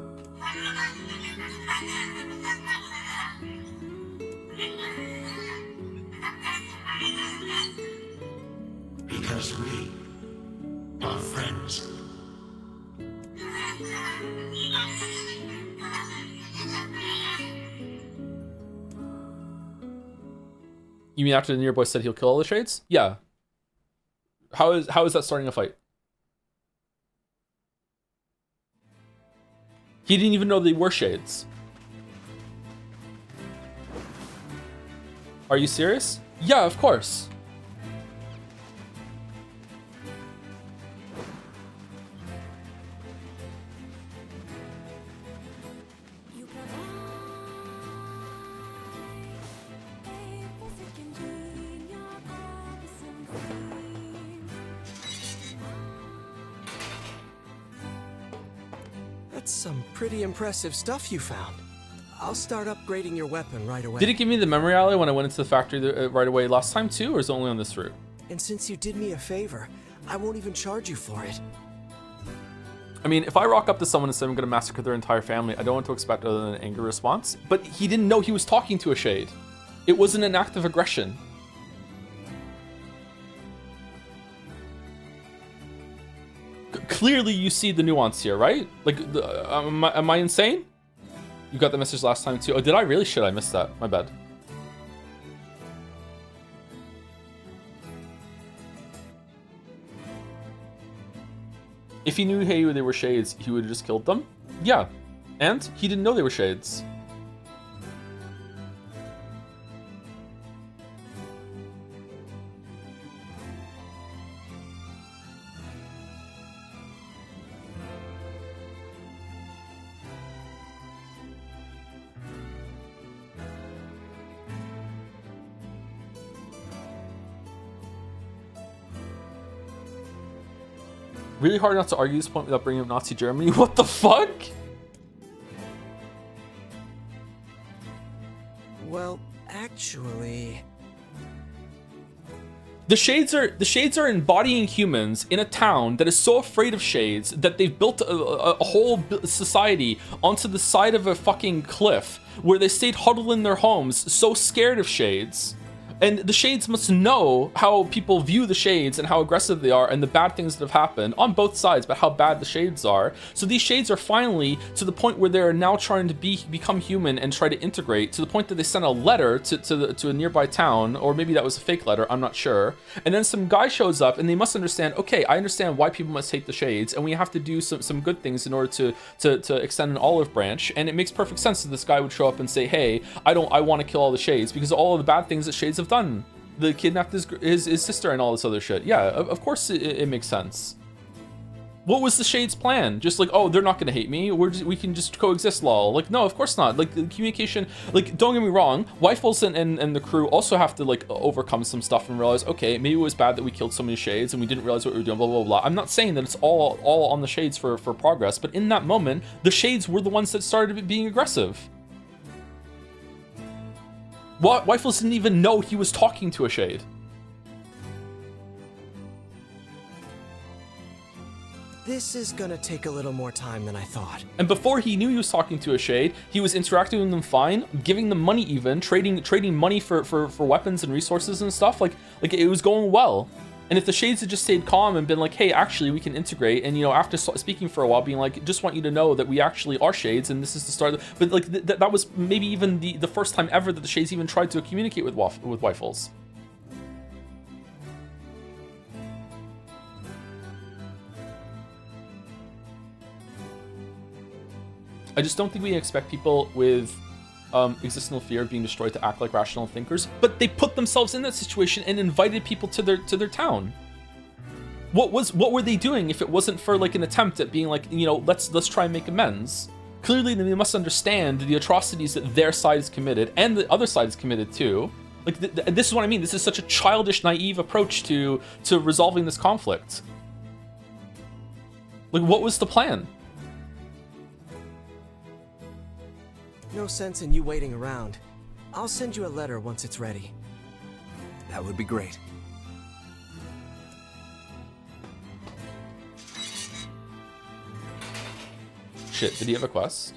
Because we are friends. You mean after the Nier boy said he'll kill all the Shades? Yeah. How is that starting a fight? He didn't even know they were Shades. Are you serious? Yeah, of course. That's some pretty impressive stuff you found. I'll start upgrading your weapon right away. Did it give me the memory alley when I went into the factory right away last time too, or is it only on this route? And since you did me a favor, I won't even charge you for it. I mean, if I rock up to someone and say I'm gonna massacre their entire family, I don't want to expect other than an angry response. But he didn't know he was talking to a Shade. It wasn't an act of aggression. Clearly you see the nuance here, right? Like, am I insane? You got the message last time too. Oh, did I really? Shit, I missed that. My bad. If he knew, hey, they were shades, he would have just killed them. Yeah, and he didn't know they were shades. Really hard not to argue this point without bringing up Nazi Germany. What the fuck? Well, actually... The shades are embodying humans in a town that is so afraid of shades that they've built a whole society onto the side of a fucking cliff where they stayed huddled in their homes, so scared of shades. And the shades must know how people view the shades and how aggressive they are and the bad things that have happened on both sides, but how bad the shades are. So these shades are finally to the point where they're now trying to become human and try to integrate, to the point that they sent a letter to a nearby town, or maybe that was a fake letter, I'm not sure. And then some guy shows up and they must understand, okay, I understand why people must hate the shades, and we have to do some good things in order to extend an olive branch. And it makes perfect sense that this guy would show up and say, hey, I want to kill all the shades because of all of the bad things that shades have done. They kidnapped his sister and all this other shit. Yeah, of course it makes sense. What was the Shades' plan? Just like, oh, they're not gonna hate me. We can just coexist, lol. Like, no, of course not. Like, the communication, like, don't get me wrong, Wyfels and the crew also have to, like, overcome some stuff and realize, okay, maybe it was bad that we killed so many Shades and we didn't realize what we were doing, blah, blah, blah. I'm not saying that it's all on the Shades for progress, but in that moment, the Shades were the ones that started being aggressive. Wyfels didn't even know he was talking to a Shade. This is gonna take a little more time than I thought. And before he knew he was talking to a Shade, he was interacting with them fine, giving them money even, trading money for weapons and resources and stuff. Like it was going well. And if the Shades had just stayed calm and been like, hey, actually, we can integrate, and, you know, after speaking for a while, being like, just want you to know that we actually are Shades, and this is the start. But, like, that was maybe even the first time ever that the Shades even tried to communicate with Wyfels. I just don't think we expect people with existential fear of being destroyed to act like rational thinkers, but they put themselves in that situation and invited people to their town. What were they doing if it wasn't for like an attempt at being like, you know, let's try and make amends? Clearly they must understand the atrocities that their side has committed and the other side has committed too. Like this is what I mean. This is such a childish, naive approach to resolving this conflict. Like, what was the plan? No sense in you waiting around. I'll send you a letter once it's ready. That would be great. Shit, did he have a quest?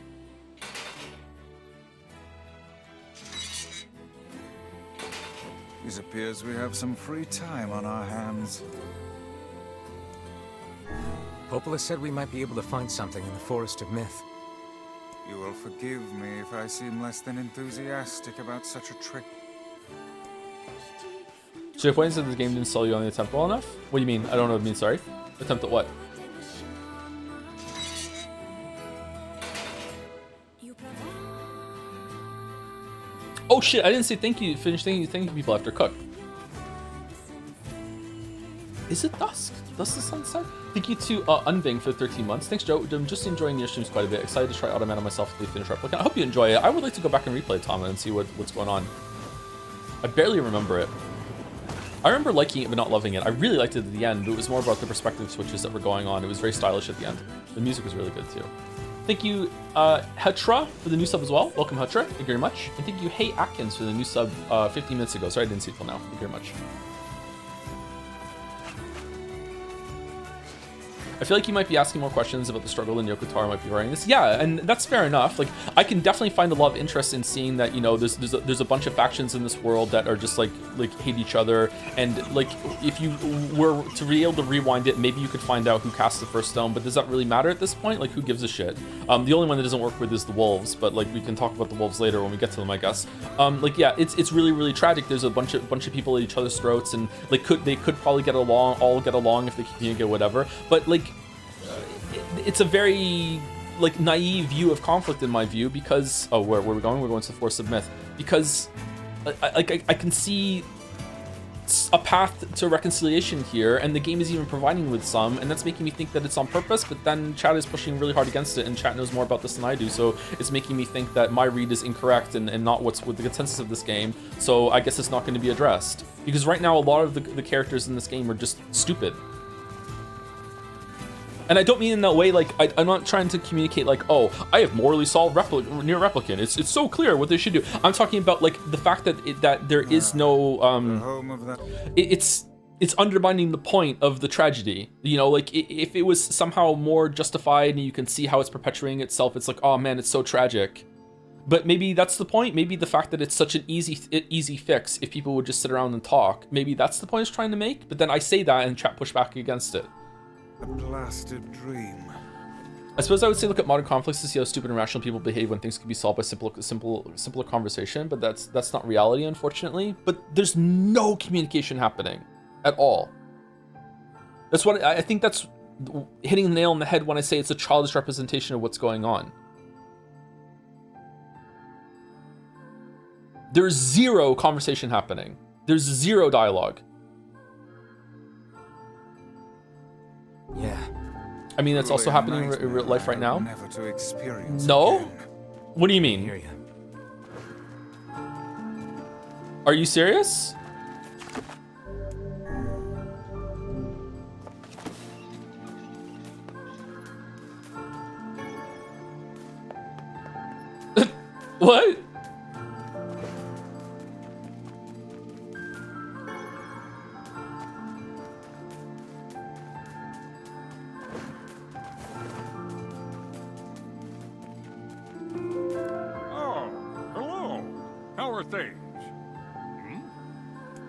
It appears we have some free time on our hands. Popola said we might be able to find something in the Forest of Myth. You will forgive me if I seem less than enthusiastic about such a trip. So your point is that this game didn't sell you on the attempt well enough? What do you mean? I don't know what it means, sorry. Attempt at what? Oh shit, I didn't say thank you, finish thank you people after cook. Is it dusk? Does the sun set? Thank you to Unbing for 13 months. Thanks, Joe. I'm just enjoying your streams quite a bit. Excited to try Automata myself if they finish Replicant. I hope you enjoy it. I would like to go back and replay Tama and see what's going on. I barely remember it. I remember liking it but not loving it. I really liked it at the end, but it was more about the perspective switches that were going on. It was very stylish at the end. The music was really good too. Thank you, Hetra, for the new sub as well. Welcome, Hetra. Thank you very much. And thank you, Hey Atkins, for the new sub 15 minutes ago. Sorry I didn't see it till now. Thank you very much. I feel like you might be asking more questions about the struggle and Yoko Taro might be writing this. Yeah, and that's fair enough. Like, I can definitely find a lot of interest in seeing that, you know, there's a bunch of factions in this world that are just like hate each other. And like, if you were to be able to rewind it, maybe you could find out who cast the first stone. But does that really matter at this point? Like, who gives a shit? The only one that doesn't work with is the wolves. But like, we can talk about the wolves later when we get to them, I guess. Like, yeah, it's really, really tragic. There's a bunch of people at each other's throats, and like they could probably all get along if they communicate, whatever. But like, it's a very like naive view of conflict in my view, because where are we going? We're going to the Force of Myth, because I can see a path to reconciliation here, and the game is even providing with some, and that's making me think that it's on purpose, but then chat is pushing really hard against it, and chat knows more about this than I do, so it's making me think that my read is incorrect and not what's with the consensus of this game, so I guess it's not going to be addressed. Because right now, a lot of the characters in this game are just stupid. And I don't mean in that way, like, I'm not trying to communicate like, oh, I have morally solved Nier Replicant. It's so clear what they should do. I'm talking about, like, the fact that that there is no, it's undermining the point of the tragedy. You know, like, if it was somehow more justified and you can see how it's perpetuating itself, it's like, oh man, it's so tragic. But maybe that's the point. Maybe the fact that it's such an easy fix, if people would just sit around and talk, maybe that's the point it's trying to make. But then I say that and chat push back against it. A blasted dream. I suppose I would say look at modern conflicts to see how stupid and irrational people behave when things can be solved by simpler conversation, but that's not reality, unfortunately. But there's no communication happening at all. That's what I think, that's hitting the nail on the head when I say it's a childish representation of what's going on. There's zero conversation happening. There's zero dialogue. Yeah. I mean, that's also happening in real life right now. Never to experience No? again. What do you mean? I hear ya. Are you serious? What? Oh, hello. How are things?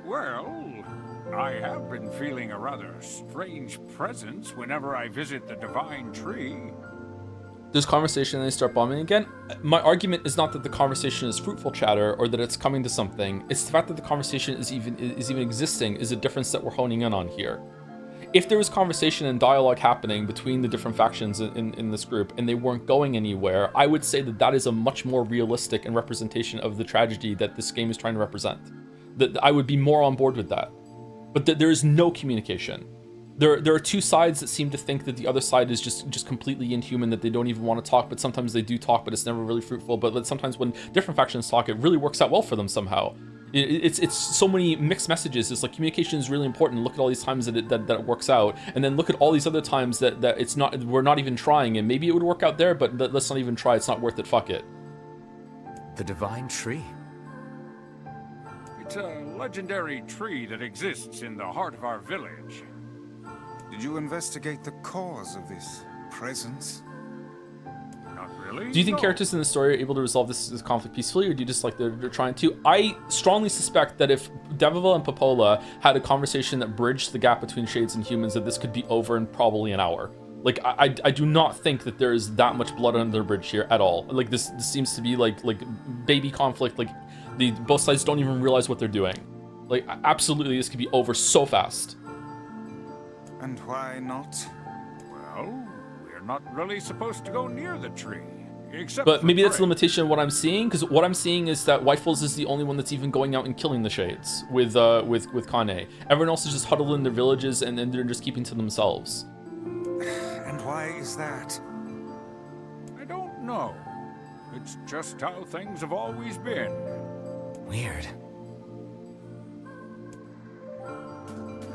Well, I have been feeling a rather strange presence whenever I visit the Divine Tree. There's conversation and they start bombing again. My argument is not that the conversation is fruitful chatter or that it's coming to something. It's the fact that the conversation is even existing is a difference that we're honing in on here. If there was conversation and dialogue happening between the different factions in this group and they weren't going anywhere, I would say that that is a much more realistic and representation of the tragedy that this game is trying to represent. That I would be more on board with that. But there is no communication. There are two sides that seem to think that the other side is just completely inhuman, that they don't even want to talk, but sometimes they do talk, but it's never really fruitful. But sometimes when different factions talk, it really works out well for them somehow. It's so many mixed messages. It's like communication is really important. Look at all these times that it works out, and then look at all these other times that it's not. We're not even trying, and maybe it would work out there, but let's not even try. It's not worth it. Fuck it. The Divine Tree. It's a legendary tree that exists in the heart of our village. Did you investigate the cause of this presence? Not really. Do you think No. characters in the story are able to resolve this conflict peacefully, or do you just like they're trying to? I strongly suspect that if Devival and Popola had a conversation that bridged the gap between Shades and humans, that this could be over in probably an hour. Like, I do not think that there is that much blood under the bridge here at all. Like, this seems to be like baby conflict. Like, both sides don't even realize what they're doing. Like, absolutely, this could be over so fast. And why not? Well, we're not really supposed to go near the tree. Except But for maybe that's the prey. limitation of what I'm seeing, because what I'm seeing is that Wifles is the only one that's even going out and killing the Shades with Kane. Everyone else is just huddled in their villages and they're just keeping to themselves. And why is that? I don't know. It's just how things have always been. Weird.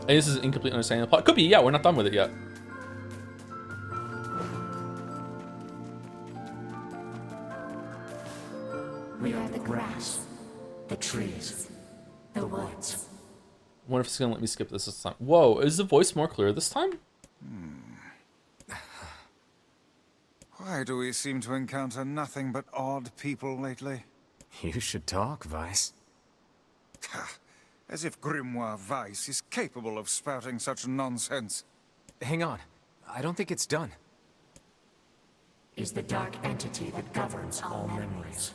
I guess this is an incomplete understanding of the plot. Could be, yeah, we're not done with it yet. We are the grass, the trees, the woods. I wonder if it's gonna let me skip this time. Whoa, is the voice more clear this time? Why do we seem to encounter nothing but odd people lately? You should talk, Vice. As if Grimoire Weiss is capable of spouting such nonsense. Hang on. I don't think it's done. Is the dark entity that governs all memories.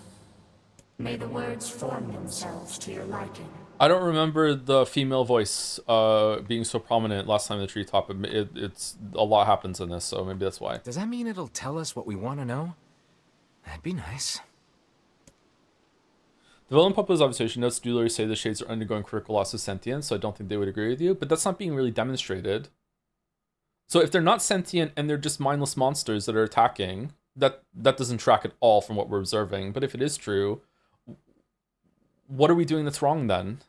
May the words form themselves to your liking. I don't remember the female voice being so prominent last time in the treetop. It's a lot happens in this, so maybe that's why. Does that mean it'll tell us what we want to know? That'd be nice. The villain Popo's observation notes do literally say the shades are undergoing critical loss of sentience, so I don't think they would agree with you, but that's not being really demonstrated. So if they're not sentient and they're just mindless monsters that are attacking, that doesn't track at all from what we're observing. But if it is true, what are we doing that's wrong then?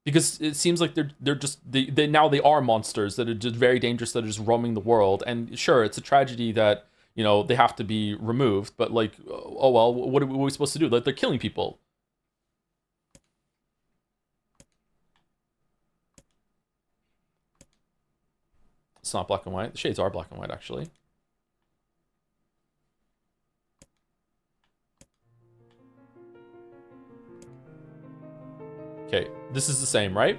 Because it seems like they're just they now they are monsters that are just very dangerous, that are just roaming the world. And sure, it's a tragedy that, you know, they have to be removed, but like, oh well, what are we supposed to do? Like, they're killing people. It's not black and white. The shades are black and white, actually. Okay, this is the same, right?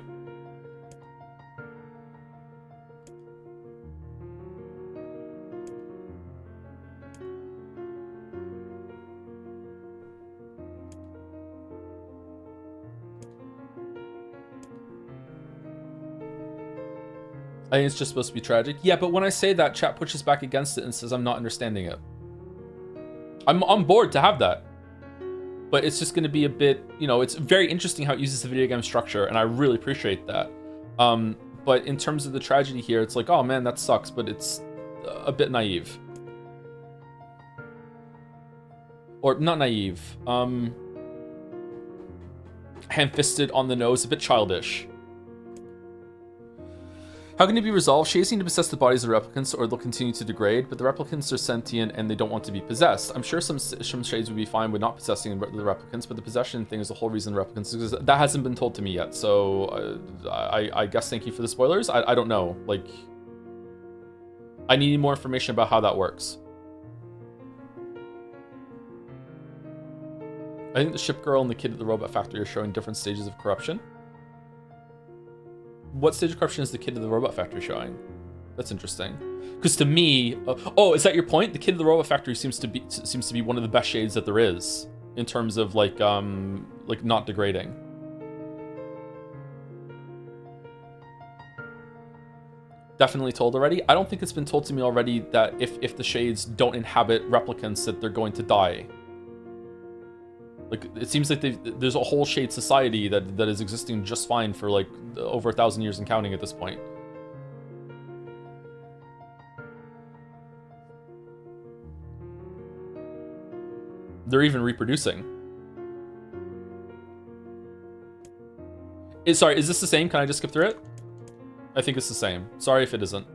I think it's just supposed to be tragic. Yeah, but when I say that, chat pushes back against it and says I'm not understanding it. I'm on board to have that. But it's just going to be a bit, you know, it's very interesting how it uses the video game structure, and I really appreciate that. But in terms of the tragedy here, it's like, oh man, that sucks, but it's a bit naive. Or not naive. Ham-fisted on the nose, a bit childish. How can it be resolved? Shades need to possess the bodies of replicants or they'll continue to degrade, but the replicants are sentient and they don't want to be possessed. I'm sure some shades would be fine with not possessing the replicants, but the possession thing is the whole reason the replicants exist. That hasn't been told to me yet, so I guess thank you for the spoilers. I don't know. Like, I need more information about how that works. I think the ship girl and the kid at the robot factory are showing different stages of corruption. What stage of corruption is the kid of the robot factory showing? That's interesting. Because to me, oh, is that your point? The kid of the robot factory seems to be one of the best shades that there is in terms of like not degrading. Definitely told already. I don't think it's been told to me already that if the shades don't inhabit replicants that they're going to die. Like, it seems like there's a whole shade society that is existing just fine for like over 1,000 years and counting at this point. They're even reproducing. Sorry, is this the same? Can I just skip through it? I think it's the same. Sorry if it isn't.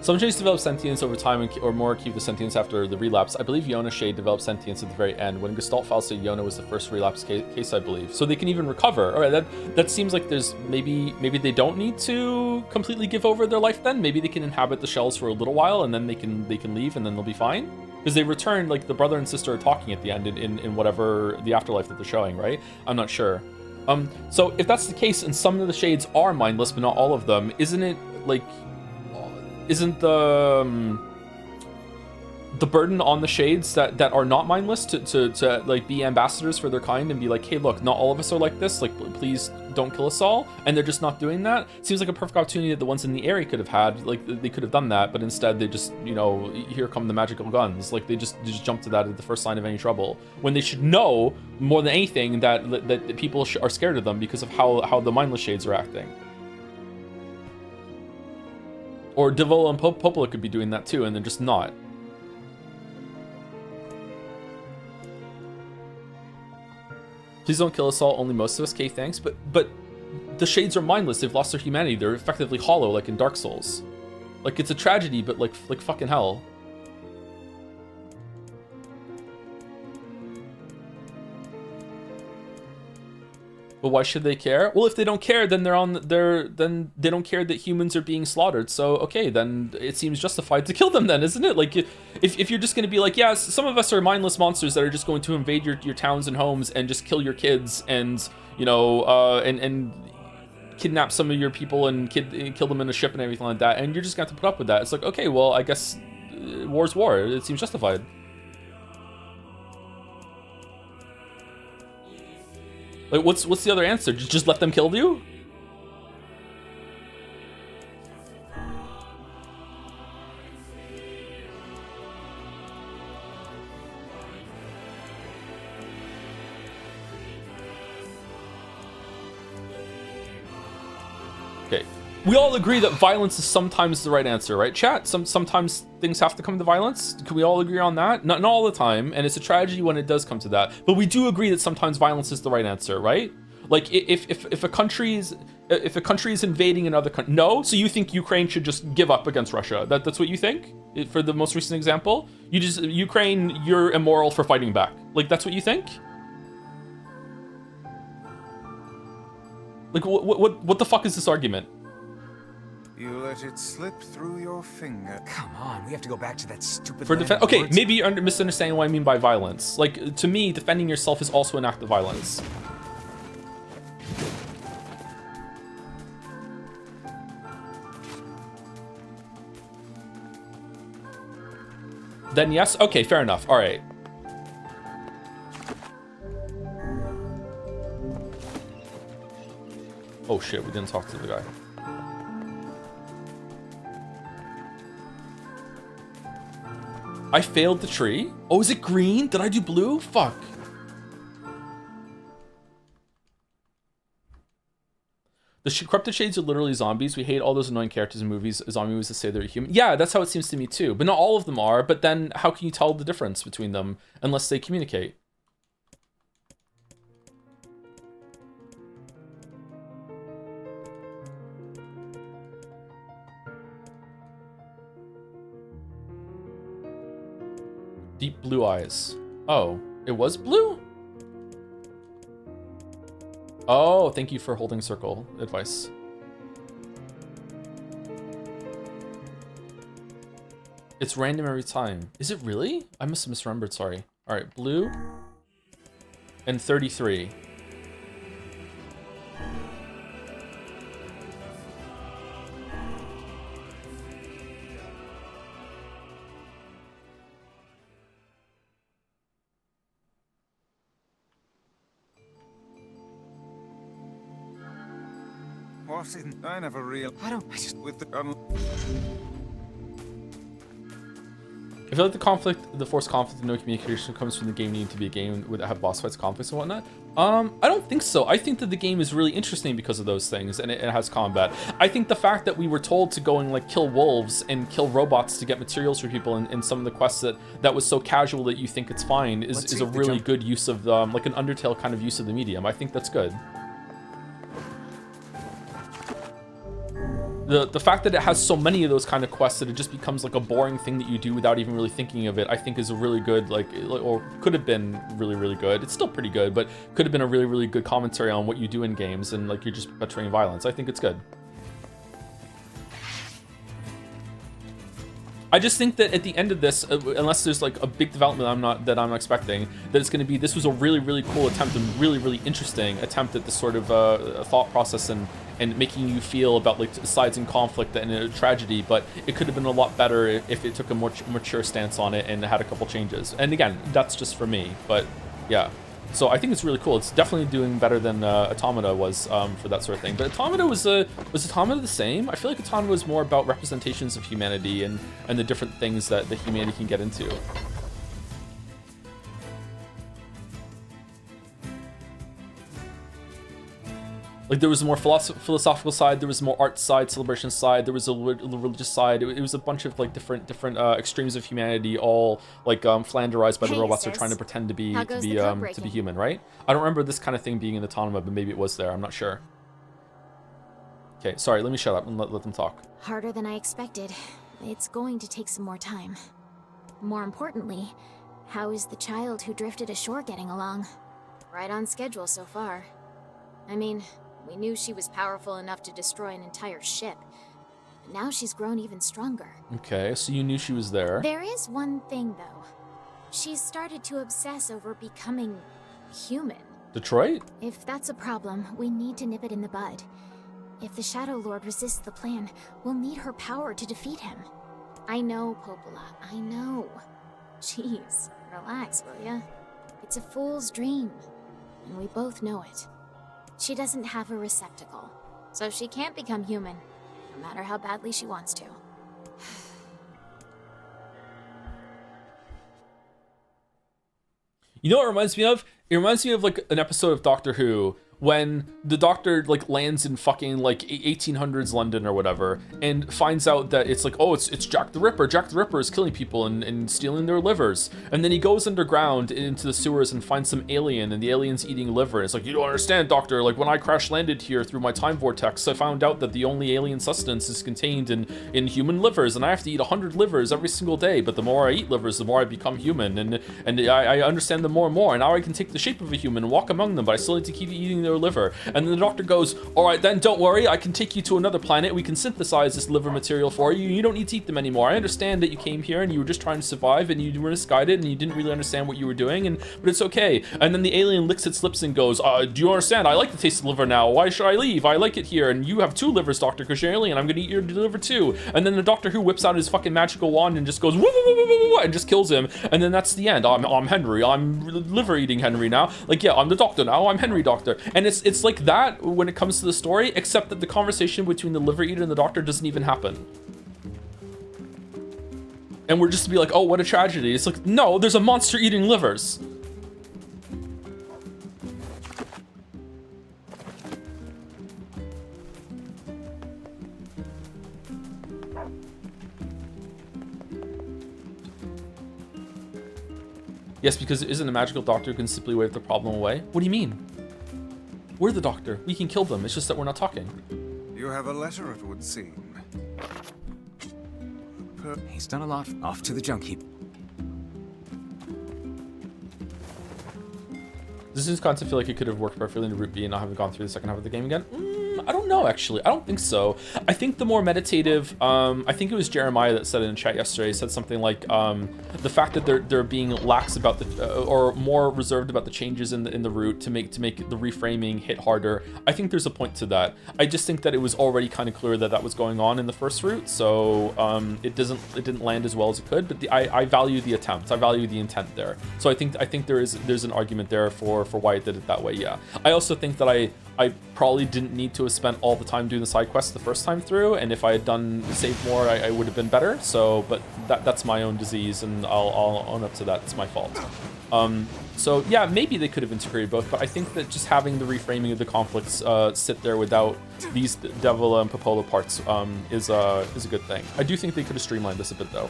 Some shades develop sentience over time or more keep the sentience after the relapse. I believe Yona's shade developed sentience at the very end. When Gestalt files say Yona was the first relapse case, I believe. So they can even recover. All right, that seems like there's maybe they don't need to completely give over their life then. Maybe they can inhabit the shells for a little while and then they can leave and then they'll be fine. Because they return, like the brother and sister are talking at the end in whatever the afterlife that they're showing, right? I'm not sure. So if that's the case and some of the shades are mindless but not all of them, isn't it like... Isn't the burden on the shades that are not mindless to like be ambassadors for their kind and be like, hey, look, not all of us are like this, like please don't kill us all, and they're just not doing that? Seems like a perfect opportunity that the ones in the area could have had. Like, they could have done that, but instead they just, you know, here come the magical guns. Like, they just jump to that at the first sign of any trouble, when they should know more than anything that people are scared of them because of how the mindless shades are acting. Or Devola and Popola could be doing that too, and they're just not. Please don't kill us all, only most of us. Okay, thanks. But the shades are mindless. They've lost their humanity. They're effectively hollow, like in Dark Souls. Like, it's a tragedy, but like fucking hell. But why should they care? Well, if they don't care, then then they don't care that humans are being slaughtered. So okay, then it seems justified to kill them then, isn't it? Like if you're just going to be like, yeah, some of us are mindless monsters that are just going to invade your towns and homes and just kill your kids and, you know, and kidnap some of your people and kill them in a ship and everything like that, and you're just going to have to put up with that. It's like, okay, well, I guess war's war. It seems justified. Like, what's the other answer? Just let them kill you? Okay. We all agree that violence is sometimes the right answer, right, chat? Sometimes things have to come to violence. Can we all agree on that? Not all the time, and it's a tragedy when it does come to that. But we do agree that sometimes violence is the right answer, right? Like if a country is invading another country, no. So you think Ukraine should just give up against Russia? That's what you think? For the most recent example, Ukraine, you're immoral for fighting back. Like that's what you think? Like what the fuck is this argument? You let it slip through your finger. Come on, we have to go back to that stupid. For defense, okay, maybe you're misunderstanding what I mean by violence. Like to me, defending yourself is also an act of violence. Then yes? Okay, fair enough. All right. Oh shit, we didn't talk to the guy. I failed the tree? Oh, is it green? Did I do blue? Fuck. The corrupted shades are literally zombies. We hate all those annoying characters in movies, zombie movies that say they're human. Yeah, that's how it seems to me too. But not all of them are. But then how can you tell the difference between them unless they communicate? Deep blue eyes. Oh, it was blue? Oh, thank you for holding circle advice. It's random every time. Is it really? I must have misremembered, sorry. All right, blue and 33. I never realized. I just with the I feel like the forced conflict and no communication comes from the game needing to be a game with have boss fights, conflicts, and whatnot. I don't think so. I think that the game is really interesting because of those things, and it has combat. I think the fact that we were told to go and like kill wolves and kill robots to get materials for people in some of the quests that was so casual that you think it's fine is a really good use of like an Undertale kind of use of the medium. I think that's good. The fact that it has so many of those kind of quests that it just becomes like a boring thing that you do without even really thinking of it, I think is a really good, like, or could have been really, really good. It's still pretty good, but could have been a really, really good commentary on what you do in games and like you're just perpetuating violence. I think it's good. I just think that at the end of this, unless there's like a big development that I'm expecting, that it's going to be, this was a really, really cool attempt and really, really interesting attempt at this sort of thought process and making you feel about like sides in conflict and a tragedy, but it could have been a lot better if it took a more mature stance on it and had a couple changes. And again, that's just for me, but yeah. So I think it's really cool. It's definitely doing better than Automata was for that sort of thing. But Automata was Automata the same? I feel like Automata was more about representations of humanity and the different things that the humanity can get into. Like there was a more philosophical side, there was a more art side, celebration side, there was a religious side. It was a bunch of like different extremes of humanity, all like flanderized by the robots who are trying to pretend to be human, right? I don't remember this kind of thing being in Automata, but maybe it was there. I'm not sure. Okay, sorry. Let me shut up and let them talk. Harder than I expected. It's going to take some more time. More importantly, how is the child who drifted ashore getting along? Right on schedule so far. I mean, we knew she was powerful enough to destroy an entire ship. But now she's grown even stronger. Okay, so you knew she was there. There is one thing, though. She's started to obsess over becoming human. Detroit? If that's a problem, we need to nip it in the bud. If the Shadow Lord resists the plan, we'll need her power to defeat him. I know, Popola, I know. Jeez, relax, will ya? It's a fool's dream, and we both know it. She doesn't have a receptacle, so she can't become human, no matter how badly she wants to. You know what it reminds me of? It reminds me of like an episode of Doctor Who when the Doctor like lands in fucking like 1800s London or whatever and finds out that it's like, oh, it's Jack the Ripper. Jack the Ripper is killing people and stealing their livers. And then he goes underground into the sewers and finds some alien, and the alien's eating liver. And it's like, you don't understand, Doctor. Like when I crash landed here through my time vortex, I found out that the only alien sustenance is contained in human livers, and I have to eat 100 livers every single day. But the more I eat livers, the more I become human, and I understand them more and more. And now I can take the shape of a human and walk among them, but I still need to keep eating their liver. And then the Doctor goes, all right, then don't worry, I can take you to another planet. We can synthesize this liver material for you. You don't need to eat them anymore. I understand that you came here and you were just trying to survive and you were misguided and you didn't really understand what you were doing, but it's okay. And then the alien licks its lips and goes, do you understand? I like the taste of liver now. Why should I leave? I like it here. And you have 2 livers, Doctor, because you're alien. I'm gonna eat your liver too. And then the Doctor Who whips out his fucking magical wand and just goes, woo, woo, woo, woo, woo, woo, and just kills him. And then that's the end. I'm Henry. I'm liver eating Henry now. Like, yeah, I'm the Doctor now. I'm Henry Doctor. And it's like that when it comes to the story, except that the conversation between the liver eater and the Doctor doesn't even happen. And we're just to be like, oh, what a tragedy. It's like, no, there's a monster eating livers. Yes, because it isn't a magical doctor who can simply wave the problem away. What do you mean? We're the Doctor. We can kill them. It's just that we're not talking. You have a letter, it would seem. He's done a lot. Off to the junk heap. Does this concept feel like it could have worked perfectly in Route B and not having gone through the second half of the game again? I don't know, actually. I don't think so. I think the more meditative, I think it was Jeremiah that said it in chat yesterday, said something like the fact that they're being lax about the, or more reserved about the changes in the route to make the reframing hit harder. I think there's a point to that. I just think that it was already kind of clear that that was going on in the first route, so it didn't land as well as it could. But I value the attempt. I value the intent there. So I think there's an argument there for why it did it that way. Yeah. I also think that I probably didn't need to have spent all the time doing the side quests the first time through, and if I had saved more, I would have been better. So, but that's my own disease, and I'll own up to that. It's my fault. So yeah, maybe they could have integrated both, but I think that just having the reframing of the conflicts sit there without these Devil and Popola parts is a good thing. I do think they could have streamlined this a bit though.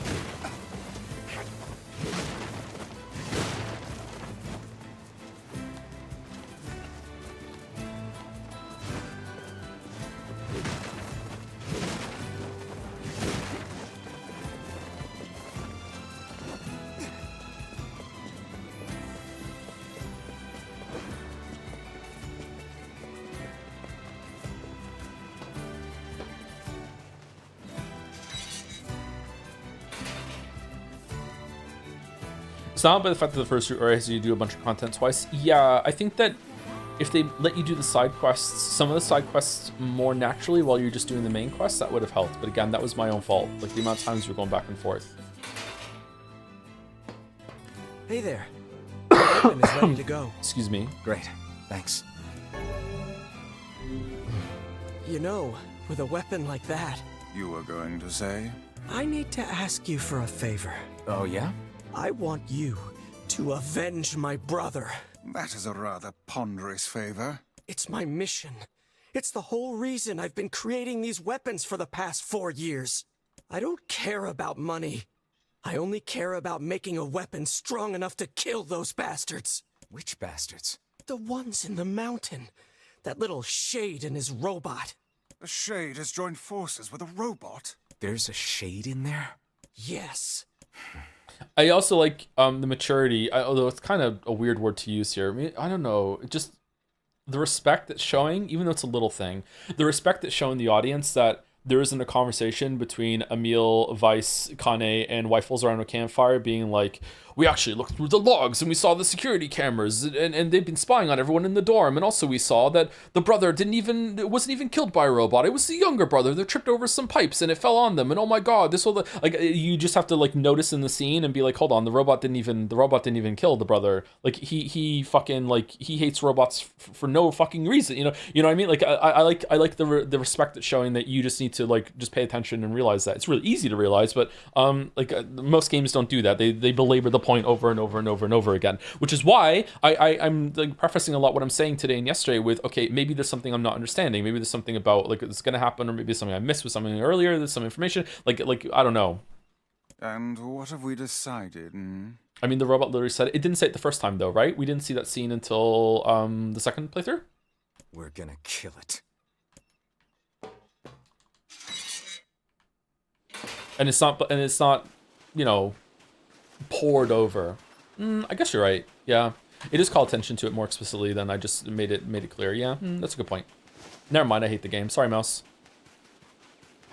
It's not by the fact that the first route has you do a bunch of content twice. Yeah, I think that if they let you do the side quests, some of the side quests more naturally while you're just doing the main quests, that would have helped. But again, that was my own fault. Like the amount of times we were going back and forth. Hey there. The weapon is ready to go. Excuse me. Great. Thanks. You know, with a weapon like that... You were going to say? I need to ask you for a favor. Oh, yeah? I want you to avenge my brother. That is a rather ponderous favor. It's my mission. It's the whole reason I've been creating these weapons for the past 4 years. I don't care about money. I only care about making a weapon strong enough to kill those bastards. Which bastards? The ones in the mountain. That little Shade and his robot. The Shade has joined forces with a robot? There's a Shade in there? Yes. I also like the maturity, although it's kind of a weird word to use here. I mean, I don't know. the respect that's showing, even though it's a little thing, the respect that's showing the audience that there isn't a conversation between Emil, Weiss, Kane, and Weifels around a campfire being like, we actually looked through the logs and we saw the security cameras and they've been spying on everyone in the dorm. And also we saw that the brother wasn't even killed by a robot. It was the younger brother that tripped over some pipes and it fell on them. And oh my God, like, you just have to like notice in the scene and be like, hold on, the robot didn't even kill the brother. Like he fucking, like, he hates robots for no fucking reason. You know what I mean? Like I like the respect that's showing that you just need to like just pay attention and realize that. It's really easy to realize, but most games don't do that. They belabor the point over and over and over and over again, which is why I'm like prefacing a lot what I'm saying today and yesterday with, okay, maybe there's something I'm not understanding, maybe there's something about like it's gonna happen, or maybe there's something I missed with something earlier, there's some information, like I don't know. And what have we decided? I mean, the robot literally said it didn't say it the first time though, right? We didn't see that scene until the second playthrough. We're gonna kill it. And it's not, you know, poured over. I guess you're right. Yeah, it is call attention to it more explicitly than I just made it clear. Yeah, that's a good point. Never mind, I hate the game. Sorry, mouse.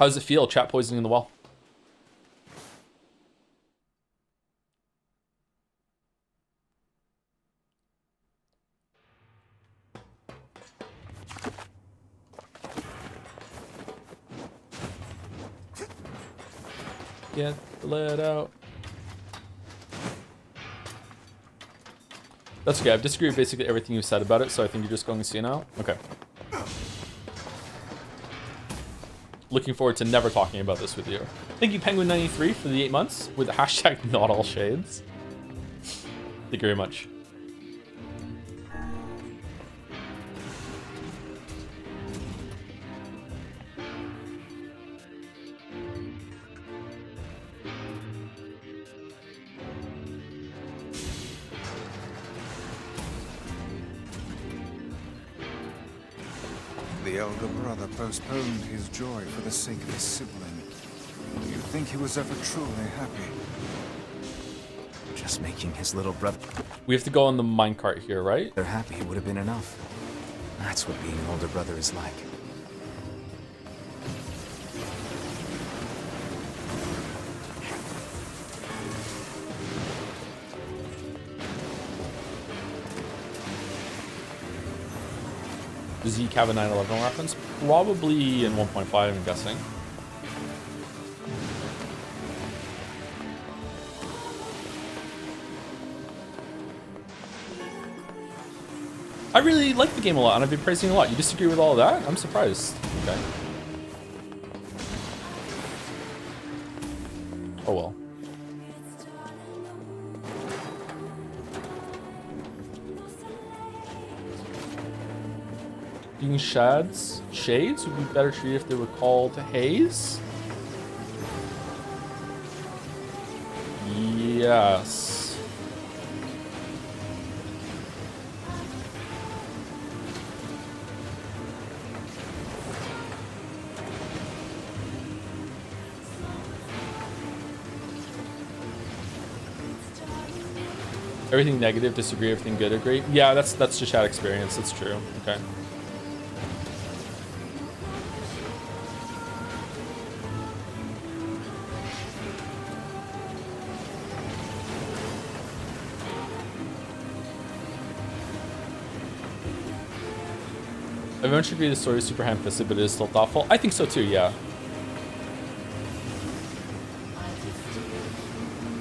How does it feel? Chat poisoning in the well. Get the lead out. That's okay. I've disagreed with basically everything you said about it, so I think you're just going to see it now. Okay. Looking forward to never talking about this with you. Thank you, Penguin93, for the 8 months with the hashtag not all shades. Thank you very much. The elder brother postponed his joy for the sake of his sibling. Do you think he was ever truly happy? Just making his little brother... We have to go on the minecart here, right? They're happy would have been enough. That's what being an older brother is like. Does Zeke have a 9/11 reference? Probably in 1.5, I'm guessing. I really like the game a lot, and I've been praising it a lot. You disagree with all of that? I'm surprised. Okay. Oh well. Being shades would be better treated if they were called haze? Yes. Everything negative, disagree, everything good, agree. Yeah, that's just chat experience, that's true. Okay. I eventually agree the story is super ham-fisted, but it is still thoughtful. I think so too, yeah.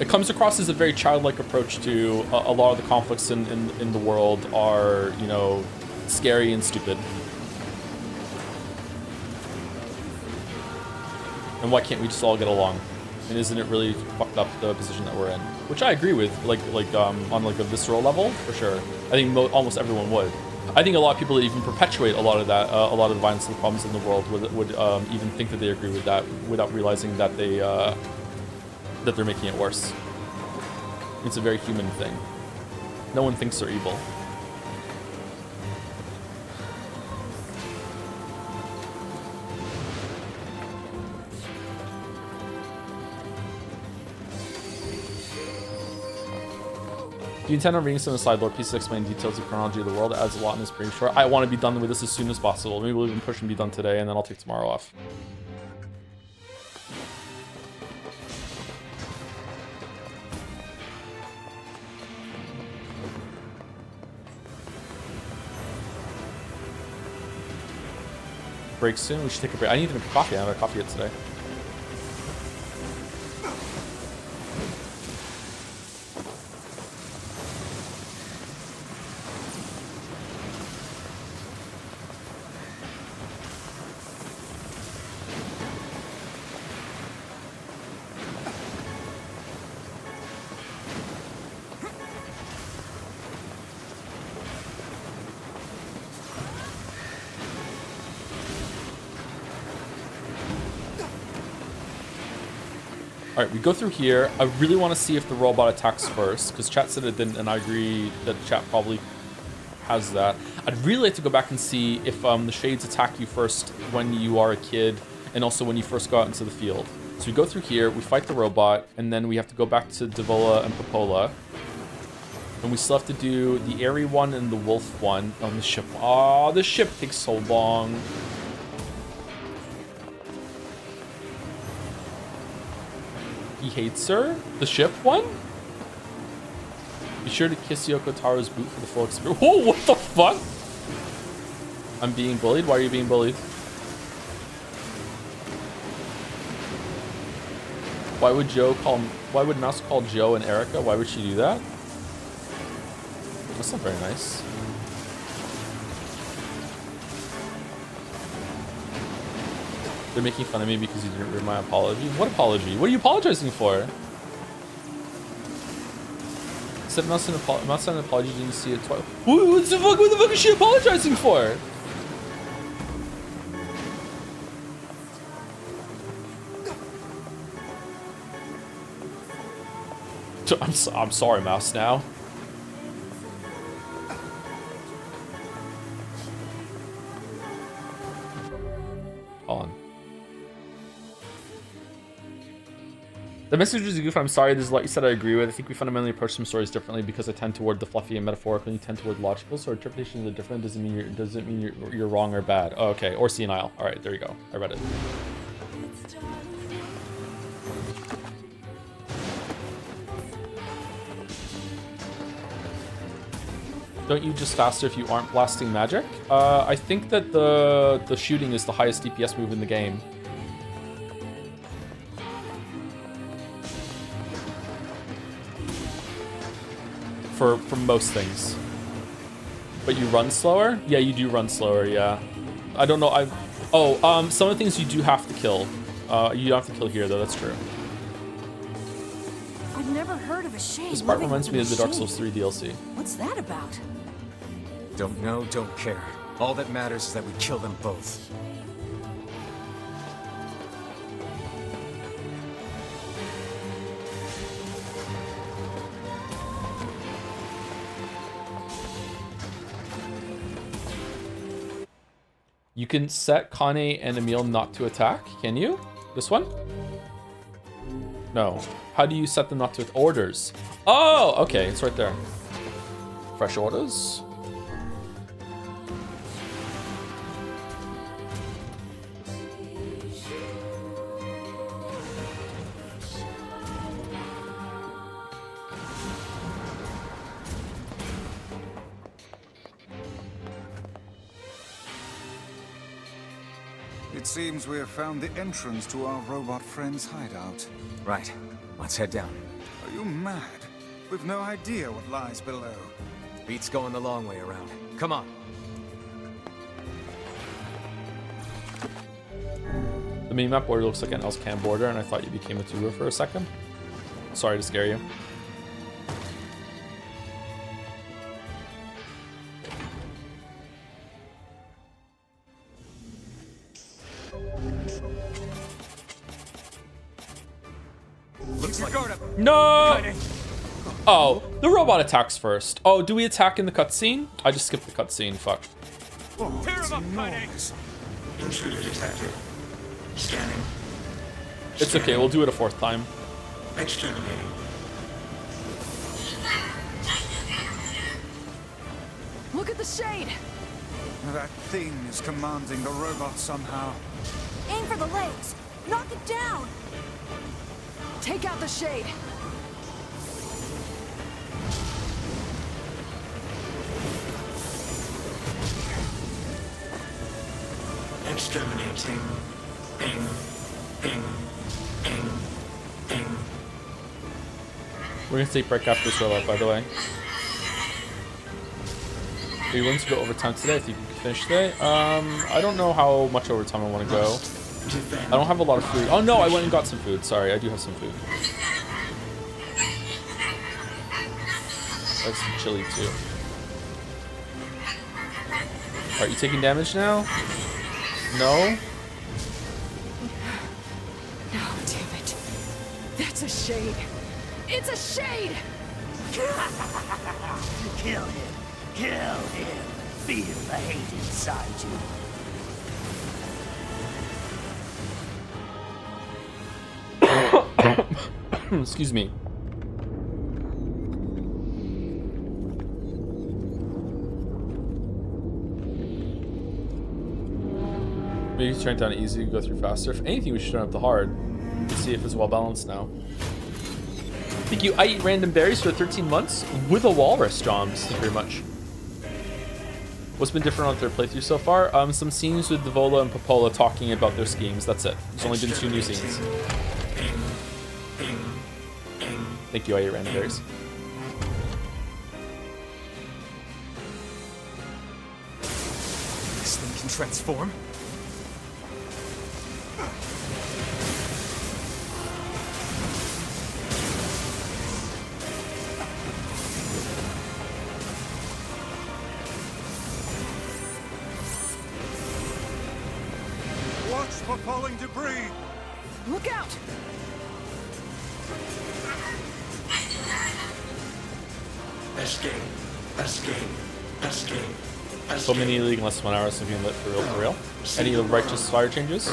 It comes across as a very childlike approach to a lot of the conflicts in the world are, you know, scary and stupid. And why can't we just all get along? And isn't it really fucked up the position that we're in? Which I agree with, on like a visceral level, for sure. I think almost everyone would. I think a lot of people that even perpetuate a lot of that, a lot of the violence and the problems in the world would even think that they agree with that without realizing that they're making it worse. It's a very human thing. No one thinks they're evil. Do you intend on reading some of the side lore pieces explaining details of chronology of the world? It adds a lot and it's pretty short. I want to be done with this as soon as possible. Maybe we'll even push and be done today, and then I'll take tomorrow off. Break soon. We should take a break. I need to make coffee. I haven't had coffee yet today. Alright, we go through here. I really want to see if the robot attacks first, because chat said it didn't, and I agree that chat probably has that. I'd really like to go back and see if the shades attack you first when you are a kid, and also when you first go out into the field. So we go through here, we fight the robot, and then we have to go back to Devola and Popola. And we still have to do the airy one and the wolf one on the ship. Oh, the ship takes so long. He hates her? The ship one? Be sure to kiss Yoko Taro's boot for the full experience. Whoa, what the fuck? I'm being bullied? Why are you being bullied? Why would Mouse call Joe and Erica? Why would she do that? That's not very nice. They're making fun of me because you didn't read my apology. What apology? What are you apologizing for? I said I'm not sending an apology, didn't see it twice. What the fuck is she apologizing for? I'm sorry, Mouse, now. Hold on. The message is good. I'm sorry, there's a lot you said I agree with. I think we fundamentally approach some stories differently because I tend toward the fluffy and metaphorical and you tend toward logical. So our interpretations are different. Doesn't mean you're wrong or bad. Oh, okay. Or senile. All right, there you go. I read it. Don't you just faster if you aren't blasting magic? I think that the shooting is the highest DPS move in the game. For most things. But you run slower? Yeah, you do run slower, yeah. I don't know, some of the things you do have to kill. You don't have to kill here though, that's true. I've never heard of a shade. This part reminds me of the Dark Souls 3 DLC. What's that about? Don't know, don't care. All that matters is that we kill them both. You can set Kane and Emil not to attack, can you? This one? No. How do you set them not to orders? Oh, okay, it's right there. Fresh orders. It seems we have found the entrance to our robot friend's hideout. Right. Let's head down. Are you mad? We've no idea what lies below. Beats going the long way around. Come on. The minimap border looks like an Elscan border, and I thought you became a tuber for a second. Sorry to scare you. No! Oh, the robot attacks first. Oh, do we attack in the cutscene? I just skipped the cutscene. Fuck. Tear him up, noise. Intruder detected. Scanning. It's okay. We'll do it a fourth time. Exterminating. the shade! That thing is commanding the robot somehow. Aim for the legs! Knock it down! Take out the shade! Exterminating. Ing. Ing. Ing. Ing. We're gonna take break after this rollout, by the way. Are you willing to go overtime today? I think we can finish today. I don't know how much overtime I want to go. I don't have a lot of food. Oh no, I went and got some food. Sorry, I do have some food. I have some chili too. Are you taking damage now? No? No, damn it. That's a shade. It's a shade! Kill him. Kill him. Feel the hate inside you. Excuse me. Maybe turn it down easy to go through faster. If anything, we should turn up the hard. Let's see if it's well balanced now. Thank you. I eat random berries for 13 months with a walrus, Joms. Thank you very much. What's been different on third playthrough so far? Some scenes with Devola and Popola talking about their schemes. That's it. There's only been 2 new scenes. Thank you. I eat random berries. This thing can transform? Watch for falling debris! Look out! Escape. Escape. Escape. So many league in less than 1 hour since being lit for real, for real. Any righteous fire changes?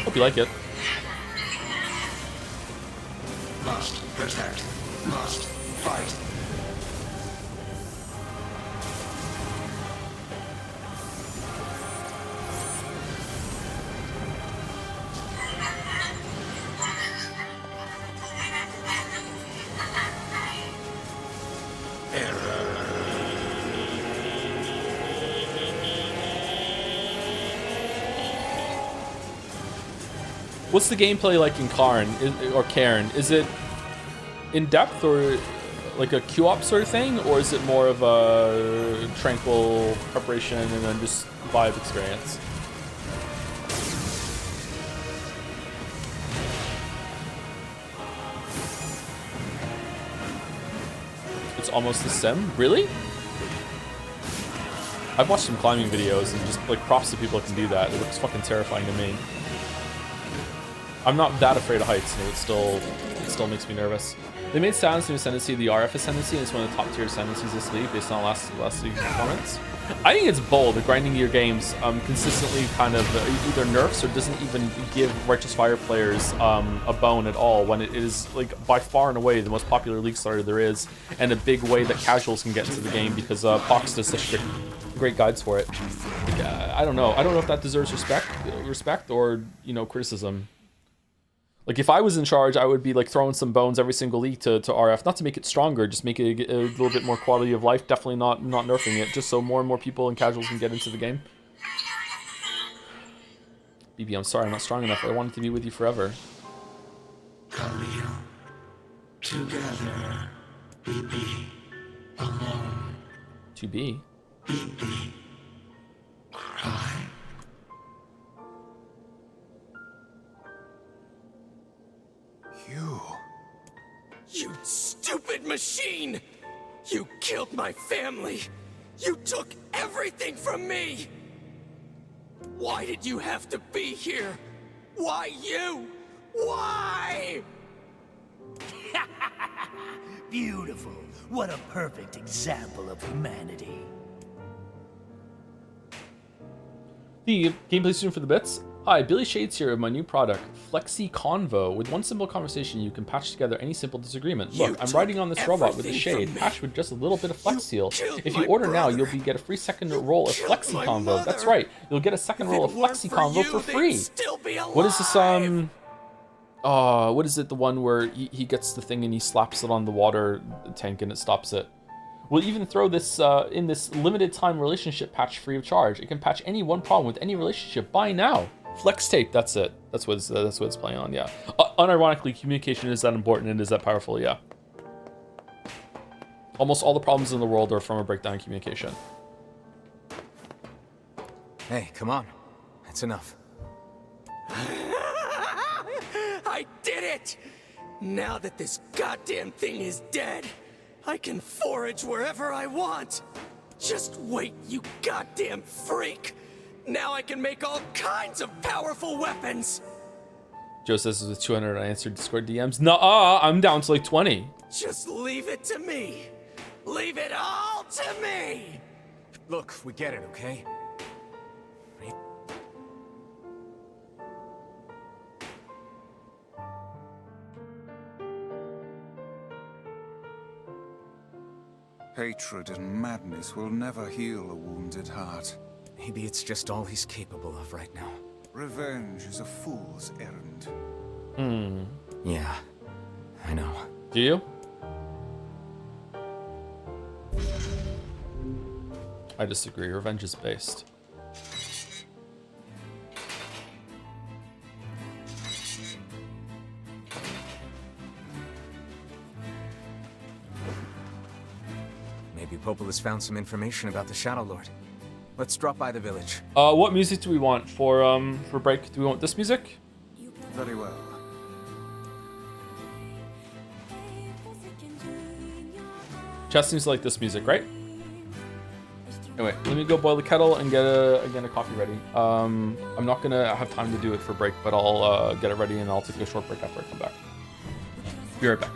Hope you like it. Must protect. Must fight. What's the gameplay like in Karn or Cairn? Is it in depth or like a Q-op sort of thing, or is it more of a tranquil preparation and then just vibe experience? It's almost the sim, really? I've watched some climbing videos and just like props to people that can do that. It looks fucking terrifying to me. I'm not that afraid of heights, and it still makes me nervous. They made Silence new ascendancy the RF ascendancy, and it's one of the top tier ascendancies this league based on last league's performance. I think it's bold, grinding your games consistently kind of either nerfs or doesn't even give Righteous Fire players a bone at all, when it is like by far and away the most popular league starter there is, and a big way that casuals can get into the game because Pox does such great guides for it. I don't know. I don't know if that deserves respect or, you know, criticism. Like, if I was in charge, I would be, like, throwing some bones every single league to RF. Not to make it stronger, just make it a little bit more quality of life. Definitely not nerfing it, just so more and more people and casuals can get into the game. BB, I'm sorry, I'm not strong enough. I wanted to be with you forever. Khalil. Together. BB. Alone. To be. BB. Cry. You stupid machine! You killed my family! You took everything from me! Why did you have to be here? Why you? Why? Beautiful. What a perfect example of humanity. The gameplay student for the bits. Hi, Billy Shades here with my new product, Flexi Convo. With one simple conversation, you can patch together any simple disagreement. Look, I'm riding on this robot with a shade, patched with just a little bit of Flex Seal. If you order now, you'll get a free second roll of Flexi Convo. That's right, you'll get a second roll of Flexi Convo for free. What is this, what is it, the one where he gets the thing and he slaps it on the water tank and it stops it? We'll even throw this in this limited time relationship patch free of charge. It can patch any one problem with any relationship. Buy now. Flex tape, that's it. That's what it's playing on, yeah. Unironically, communication is that important and is that powerful, yeah. Almost all the problems in the world are from a breakdown in communication. Hey, come on. That's enough. I did it! Now that this goddamn thing is dead, I can forage wherever I want. Just wait, you goddamn freak! Now I can make all kinds of powerful weapons! Joe says this with 200 unanswered Discord DMs. Nuh-uh, I'm down to like 20. Just leave it to me. Leave it all to me! Look, we get it, okay? Hatred and madness will never heal a wounded heart. Maybe it's just all he's capable of right now. Revenge is a fool's errand. Yeah, I know. Do you? I disagree. Revenge is based. Maybe Popol has found some information about the Shadow Lord. Let's drop by the village. What music do we want for break? Do we want this music? Very well. Chess seems to like this music, right? Anyway, let me go boil the kettle and get a coffee ready. I'm not gonna have time to do it for break, but I'll get it ready and I'll take a short break after I come back. Be right back.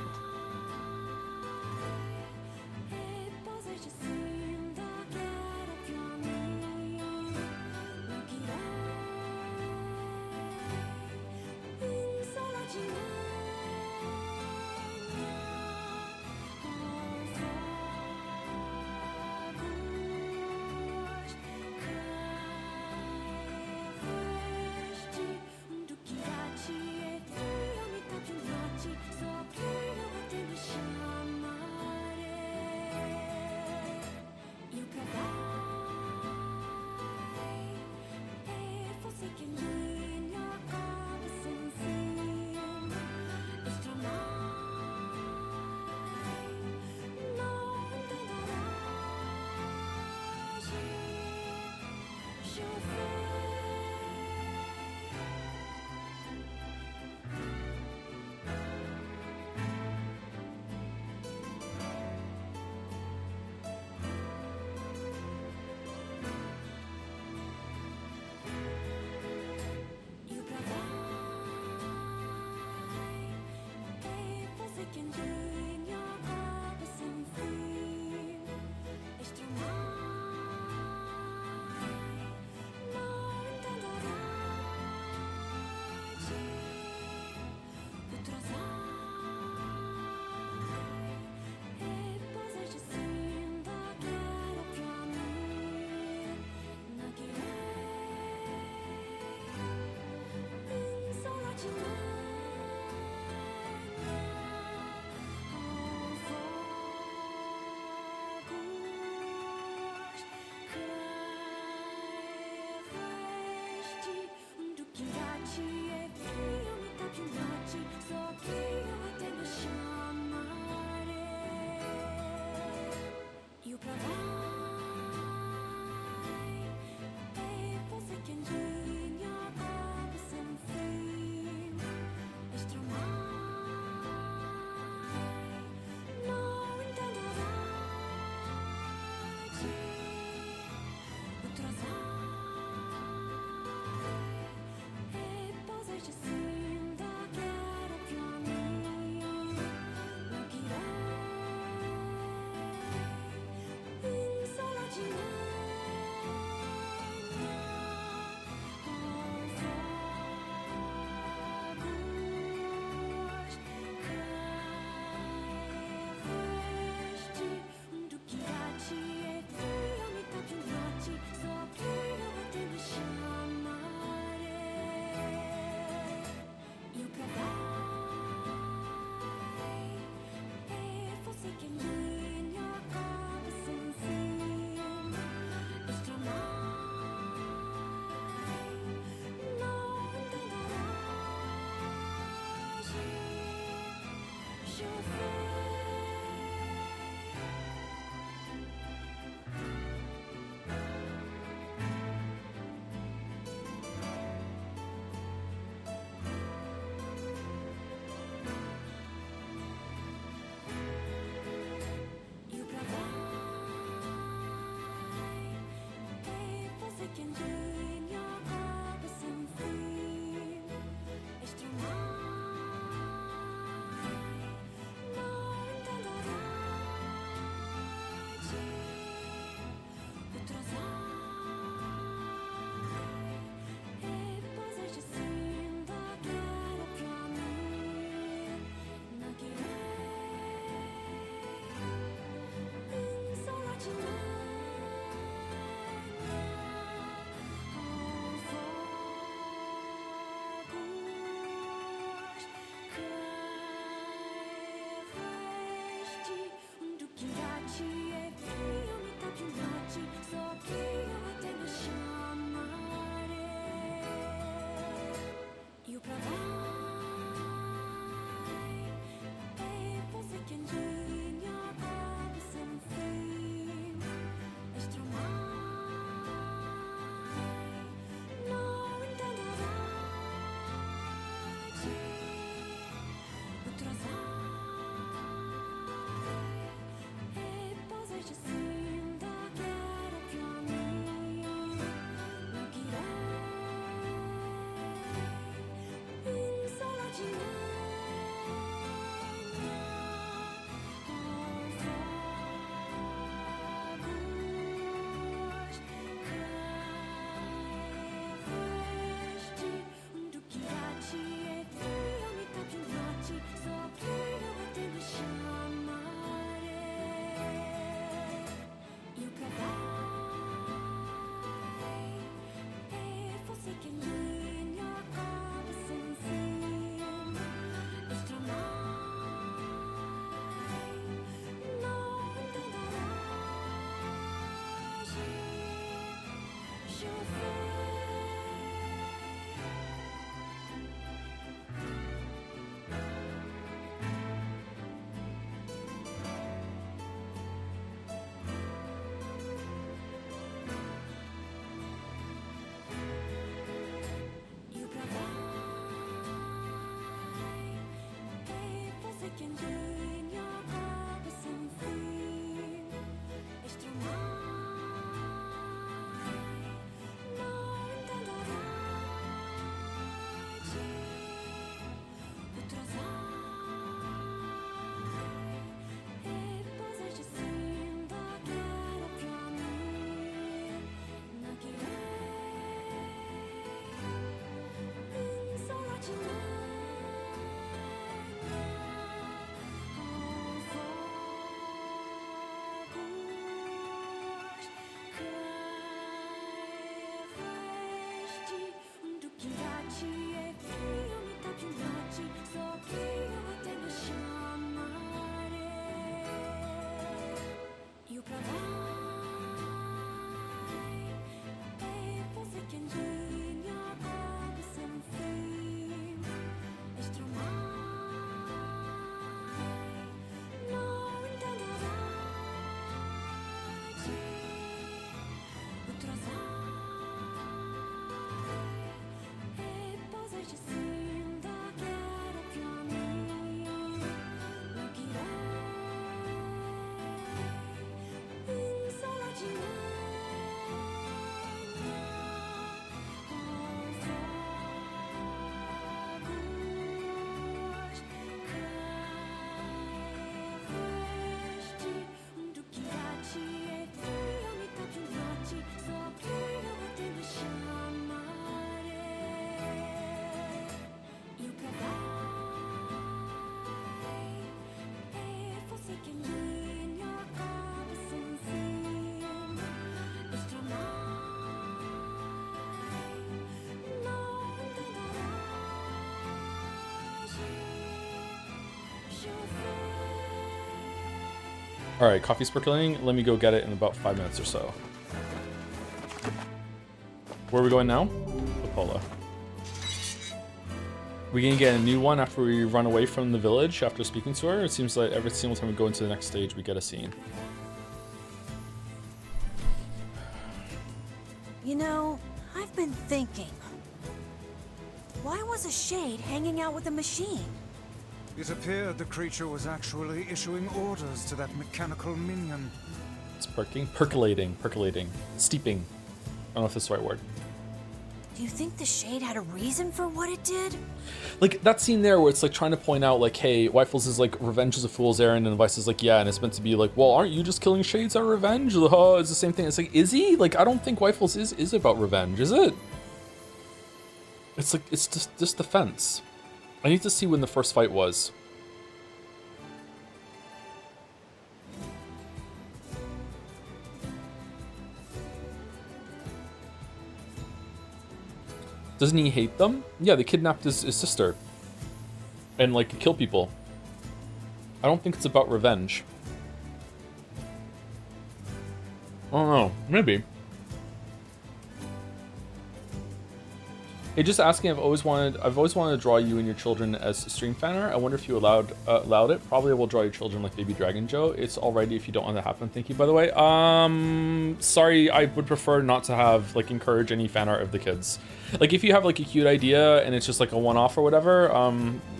Alright, coffee sparkling. Let me go get it in about 5 minutes or so. Where are we going now? The Polo. We gonna get a new one after we run away from the village after speaking to her? It seems like every single time we go into the next stage, we get a scene. You know, I've been thinking. Why was a shade hanging out with a machine? It appeared the creature was actually issuing orders to that mechanical minion. It's percolating, steeping. I don't know if that's the right word. Do you think the shade had a reason for what it did? Like that scene there where it's like trying to point out like, hey, Wyfels is like revenge is a fool's errand, and Vice is like, yeah, and it's meant to be like, well, aren't you just killing shades out of revenge? It's the same thing. It's like, is he? Like, I don't think Wyfels is about revenge, is it? It's like, it's just defense. I need to see when the first fight was. Doesn't he hate them? Yeah, they kidnapped his sister. And, like, kill people. I don't think it's about revenge. I don't know. Maybe. Hey, just asking. I've always wanted to draw you and your children as stream fanner. I wonder if you allowed it. Probably will draw your children like Baby Dragon Joe. It's alrighty if you don't want that to happen. Thank you, by the way. Sorry. I would prefer not to have like encourage any fan art of the kids. Like if you have like a cute idea and it's just like a one-off or whatever,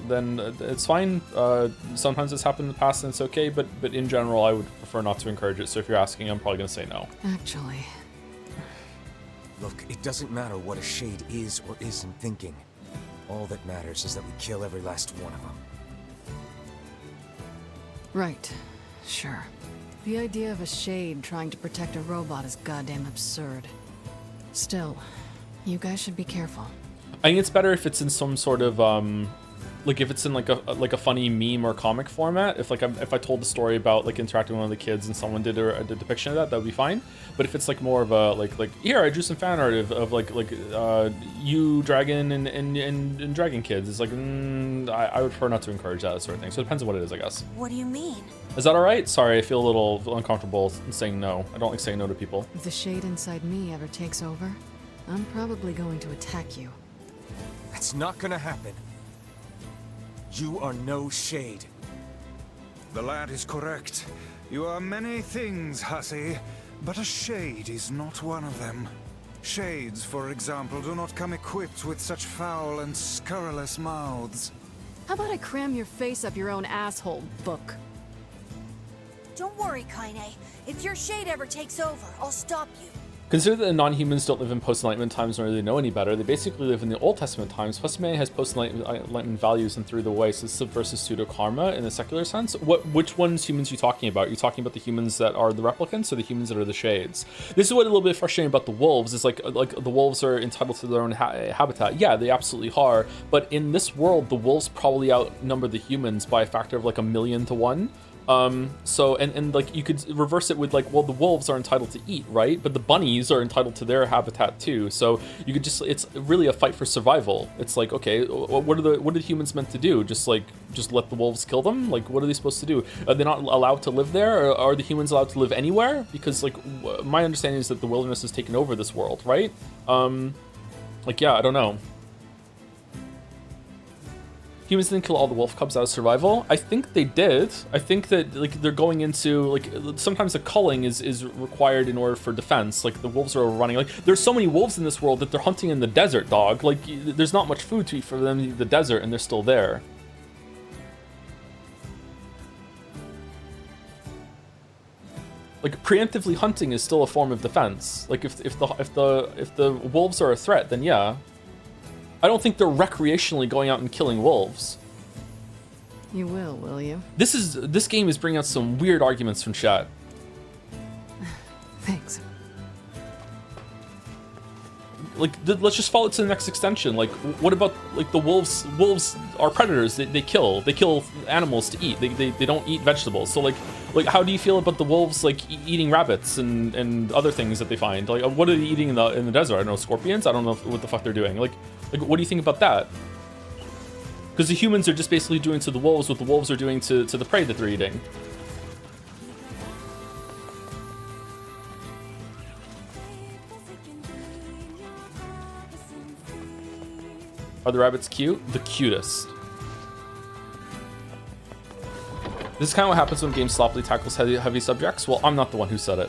then it's fine. Sometimes it's happened in the past and it's okay. But in general, I would prefer not to encourage it. So if you're asking, I'm probably gonna say no. Actually. Look, it doesn't matter what a shade is or isn't thinking. All that matters is that we kill every last one of them. Right. Sure. The idea of a shade trying to protect a robot is goddamn absurd. Still, you guys should be careful. I think it's better if it's in some sort of like if it's in like a funny meme or comic format. If I told the story about like interacting with one of the kids and someone did a depiction of that would be fine. But if it's like more of a like here I drew some fan art of like you dragon and dragon kids, it's like I would prefer not to encourage that sort of thing. So it depends on what it is, I guess. What do you mean? Is that all right? Sorry, I feel a little uncomfortable saying no. I don't like saying no to people. If the shade inside me ever takes over, I'm probably going to attack you. That's not gonna happen. You are no shade. The lad is correct. You are many things, hussy, but a shade is not one of them. Shades, for example, do not come equipped with such foul and scurrilous mouths. How about I cram your face up your own asshole, book? Don't worry, Kaine. If your shade ever takes over, I'll stop you. Consider that the non-humans don't live in post-enlightenment times nor do they know any better. They basically live in the Old Testament times. Plus, humanity has post-enlightenment values and threw the way. So this is versus pseudo-karma in the secular sense. Which ones humans are you talking about? Are you talking about the humans that are the replicants or the humans that are the shades? This is what a little bit frustrating about the wolves is like the wolves are entitled to their own habitat. Yeah, they absolutely are. But in this world, the wolves probably outnumber the humans by a factor of like 1,000,000 to 1. So and like you could reverse it with like, well, the wolves are entitled to eat, right? But the bunnies are entitled to their habitat too. So you could just, it's really a fight for survival. It's like, okay, what are the humans meant to do? Just let the wolves kill them? Like, what are they supposed to do? Are they not allowed to live there? Or are the humans allowed to live anywhere? Because like my understanding is that the wilderness has taken over this world, right? Like, yeah, I don't know. Humans didn't kill all the wolf cubs out of survival. I think they did. I think that like they're going into like sometimes the culling is required in order for defense. Like the wolves are running. Like there's so many wolves in this world that they're hunting in the desert, dog. Like there's not much food to eat for them in the desert, and they're still there. Like preemptively hunting is still a form of defense. Like if the wolves are a threat, then yeah. I don't think they're recreationally going out and killing wolves. You will you? This game is bringing out some weird arguments from chat. Thanks. Like, let's just follow it to the next extension. Like, what about like the wolves? Wolves are predators. They kill animals to eat. They don't eat vegetables. So like how do you feel about the wolves like eating rabbits and other things that they find? Like, what are they eating in the desert? I don't know, scorpions. I don't know what the fuck they're doing. Like what do you think about that? Because the humans are just basically doing to the wolves what the wolves are doing to the prey that they're eating. Are the rabbits cute? The cutest. This is kind of what happens when games sloppily tackles heavy subjects. Well, I'm not the one who said it.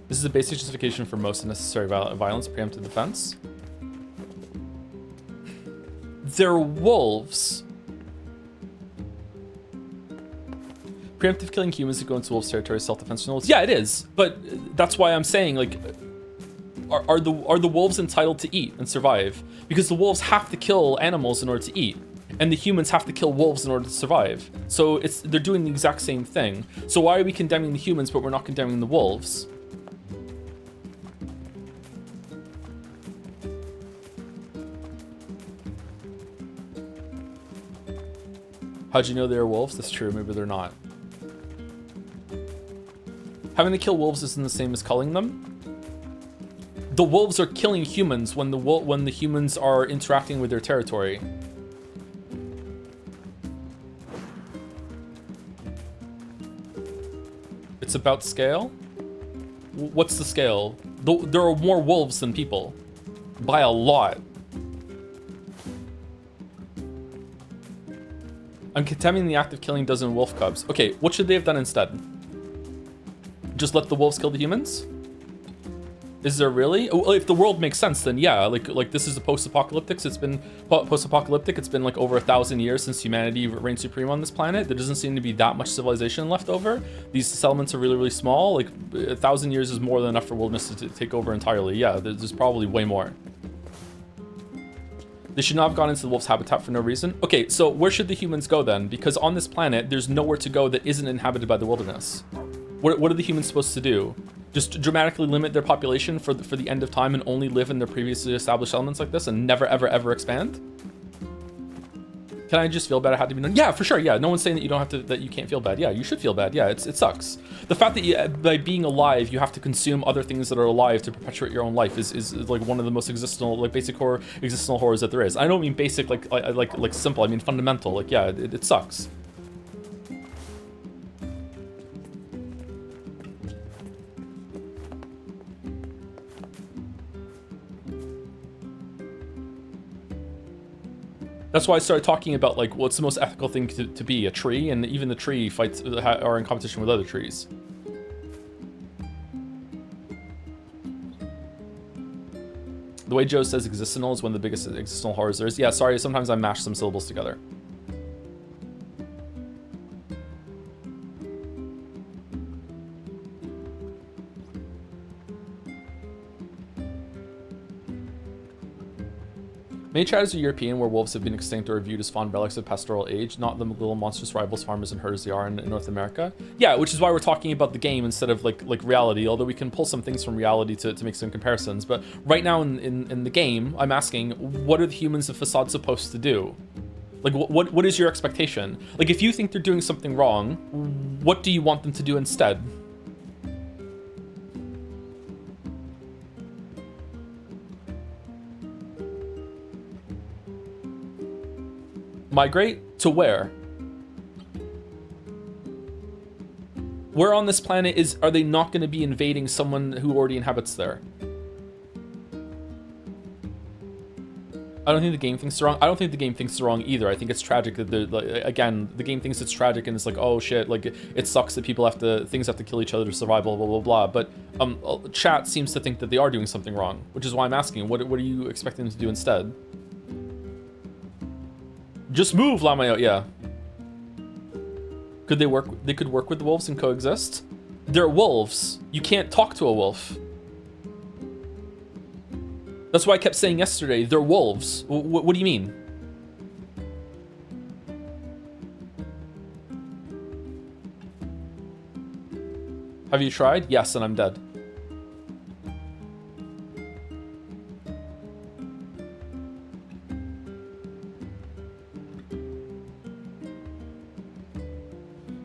This is a basic justification for most unnecessary violence, preemptive defense. They're wolves. Preemptive killing humans to go into wolves' territory, self-defense for wolves. Yeah, it is. But that's why I'm saying, like, are the wolves entitled to eat and survive? Because the wolves have to kill animals in order to eat, and the humans have to kill wolves in order to survive. So they're doing the exact same thing. So why are we condemning the humans, but we're not condemning the wolves? How'd you know they were wolves? That's true, maybe they're not. Having to kill wolves isn't the same as culling them. The wolves are killing humans when the humans are interacting with their territory. It's about scale? What's the scale? There are more wolves than people. By a lot. I'm condemning the act of killing dozen wolf cubs. Okay, what should they have done instead? Just let the wolves kill the humans? Is there really? Well, if the world makes sense, then yeah. Like this is a post-apocalyptic. It's been post-apocalyptic. It's been like over 1,000 years since humanity reigned supreme on this planet. There doesn't seem to be that much civilization left over. These settlements are really, really small. Like 1,000 years is more than enough for wilderness to take over entirely. Yeah, there's probably way more. They should not have gone into the wolf's habitat for no reason. Okay, so where should the humans go then? Because on this planet, there's nowhere to go that isn't inhabited by the wilderness. What are the humans supposed to do? Just dramatically limit their population for the end of time and only live in their previously established elements like this and never, ever, ever expand? Can I just feel bad? It had to be done? Yeah, for sure. Yeah, no one's saying that you don't have to, that you can't feel bad. Yeah, you should feel bad. Yeah, it sucks. The fact that by being alive, you have to consume other things that are alive to perpetuate your own life is like one of the most existential, like basic existential horrors that there is. I don't mean basic like simple. I mean fundamental. Like yeah, it sucks. That's why I started talking about like what's the most ethical thing to be, a tree, and even the tree fights are in competition with other trees. The way Joe says existential is one of the biggest existential horrors there is. Yeah, sorry, sometimes I mash some syllables together. Many tribes are European where wolves have been extinct or viewed as fond relics of pastoral age, not the little monstrous rivals farmers and herders they are in North America. Yeah, which is why we're talking about the game instead of like reality, although we can pull some things from reality to make some comparisons. But right now in the game, I'm asking, what are the humans of Facade supposed to do? Like, what is your expectation? Like, if you think they're doing something wrong, what do you want them to do instead? Migrate to where? Where on this planet are they not going to be invading someone who already inhabits there? I don't think the game thinks it's wrong. I don't think the game thinks it's wrong either. I think it's tragic that again, the game thinks it's tragic and it's like, oh shit, like it sucks that things have to kill each other to survive, blah, blah, blah, blah. But chat seems to think that they are doing something wrong, which is why I'm asking, what are you expecting them to do instead? Just move, Lamayo. Yeah. Could they work? They could work with the wolves and coexist. They're wolves. You can't talk to a wolf. That's why I kept saying yesterday, they're wolves. What do you mean? Have you tried? Yes, and I'm dead.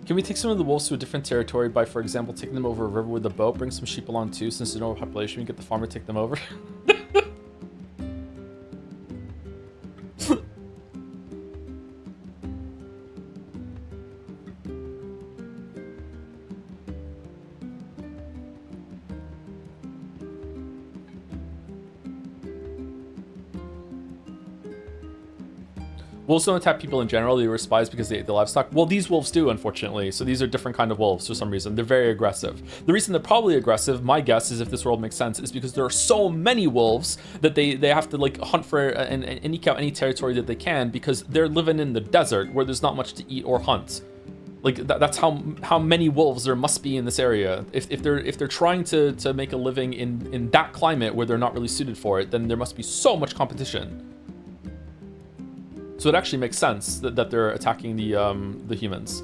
Can we take some of the wolves to a different territory by, for example, taking them over a river with a boat, bring some sheep along too, since there's no population, we get the farmer to take them over? Wolves don't attack people in general. They were spies because they ate the livestock. Well, these wolves do, unfortunately. So these are different kind of wolves for some reason. They're very aggressive. The reason they're probably aggressive, my guess is, if this world makes sense, is because there are so many wolves that they have to like hunt for and eke out any territory that they can, because they're living in the desert where there's not much to eat or hunt. Like that's how many wolves there must be in this area. If they're trying to make a living in that climate where they're not really suited for it, then there must be so much competition. So it actually makes sense that they're attacking the humans.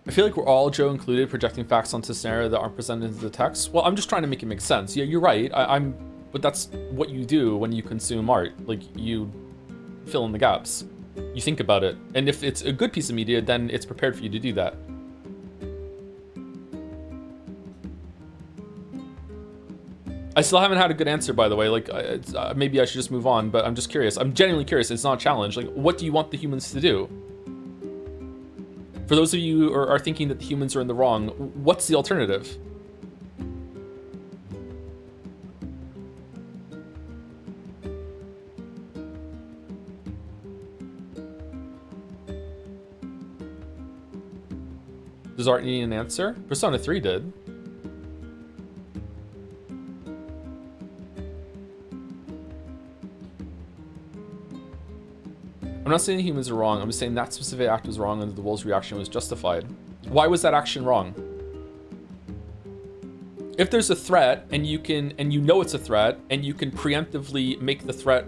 I feel like we're all, Joe included, projecting facts onto scenario that aren't presented in the text. Well, I'm just trying to make it make sense. Yeah, you're right. But that's what you do when you consume art. Like, you fill in the gaps. You think about it. And if it's a good piece of media, then it's prepared for you to do that. I still haven't had a good answer, by the way. Like, maybe I should just move on, but I'm just curious. I'm genuinely curious. It's not a challenge. Like, what do you want the humans to do? For those of you who are thinking that the humans are in the wrong, what's the alternative? Does art need an answer? Persona 3 did. I'm not saying the humans are wrong. I'm just saying that specific act was wrong and that the wolves' reaction was justified. Why was that action wrong? If there's a threat and you know it's a threat and you can preemptively make the threat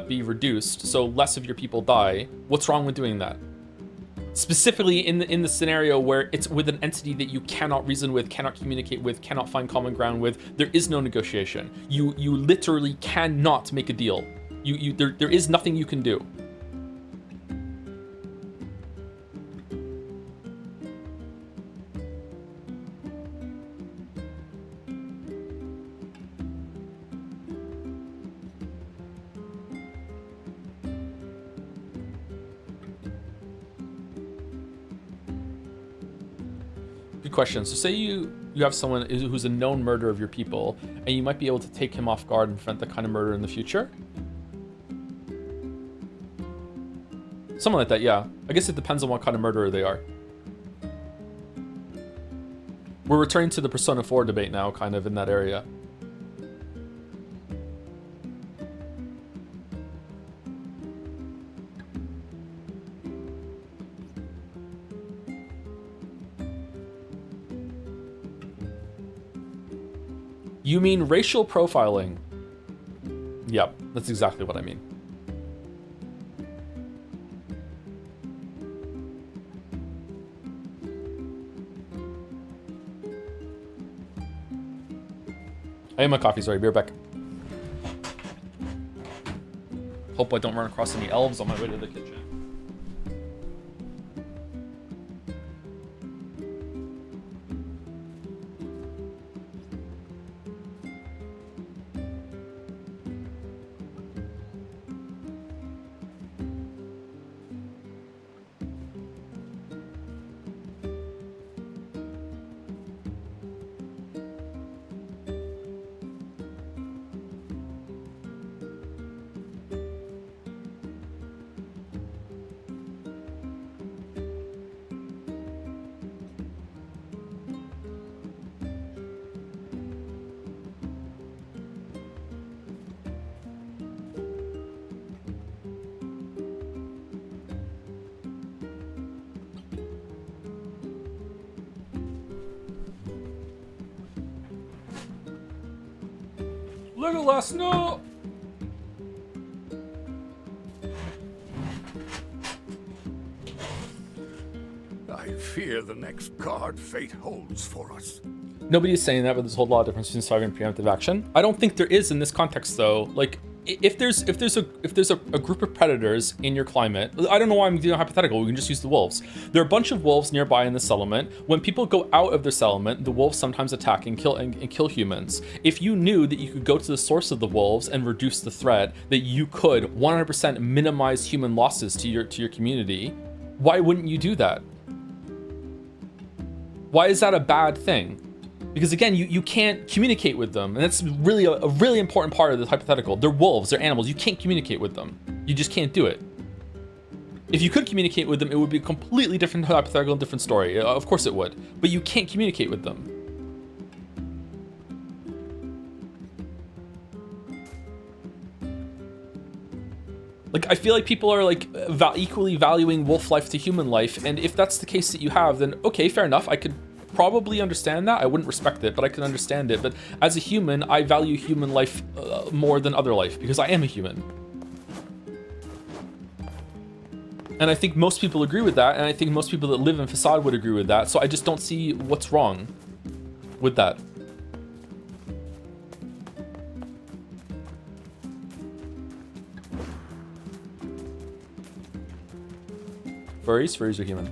be reduced so less of your people die, what's wrong with doing that? Specifically in the scenario where it's with an entity that you cannot reason with, cannot communicate with, cannot find common ground with, there is no negotiation. You literally cannot make a deal. There is nothing you can do. Good question. So say you have someone who's a known murderer of your people, and you might be able to take him off guard and prevent that kind of murder in the future. Something like that, yeah. I guess it depends on what kind of murderer they are. We're returning to the Persona 4 debate now, kind of in that area. You mean racial profiling? Yep, that's exactly what I mean. I am my coffee, sorry, be right back. Hope I don't run across any elves on my way to the kitchen. Legolas, no! I fear the next card fate holds for us. Nobody is saying that, but there's a whole lot of difference between surviving and preemptive action. I don't think there is in this context, though. Like, if there's a group of predators in your climate, I don't know why I'm doing a hypothetical. We can just use the wolves. There are a bunch of wolves nearby in the settlement. When people go out of their settlement, the wolves sometimes attack and kill humans. If you knew that you could go to the source of the wolves and reduce the threat, that you could 100% minimize human losses to your community, why wouldn't you do that? Why is that a bad thing? Because again, you can't communicate with them, and that's really a really important part of this hypothetical. They're wolves, they're animals. You can't communicate with them. You just can't do it. If you could communicate with them, it would be a completely different hypothetical and different story. Of course it would, but you can't communicate with them. Like, I feel like people are like equally valuing wolf life to human life, and if that's the case that you have, then okay, fair enough. I could probably understand that. I wouldn't respect it, but I can understand it. But as a human, I value human life more than other life because I am a human. And I think most people agree with that, and I think most people that live in Facade would agree with that, so I just don't see what's wrong with that. Furries are human.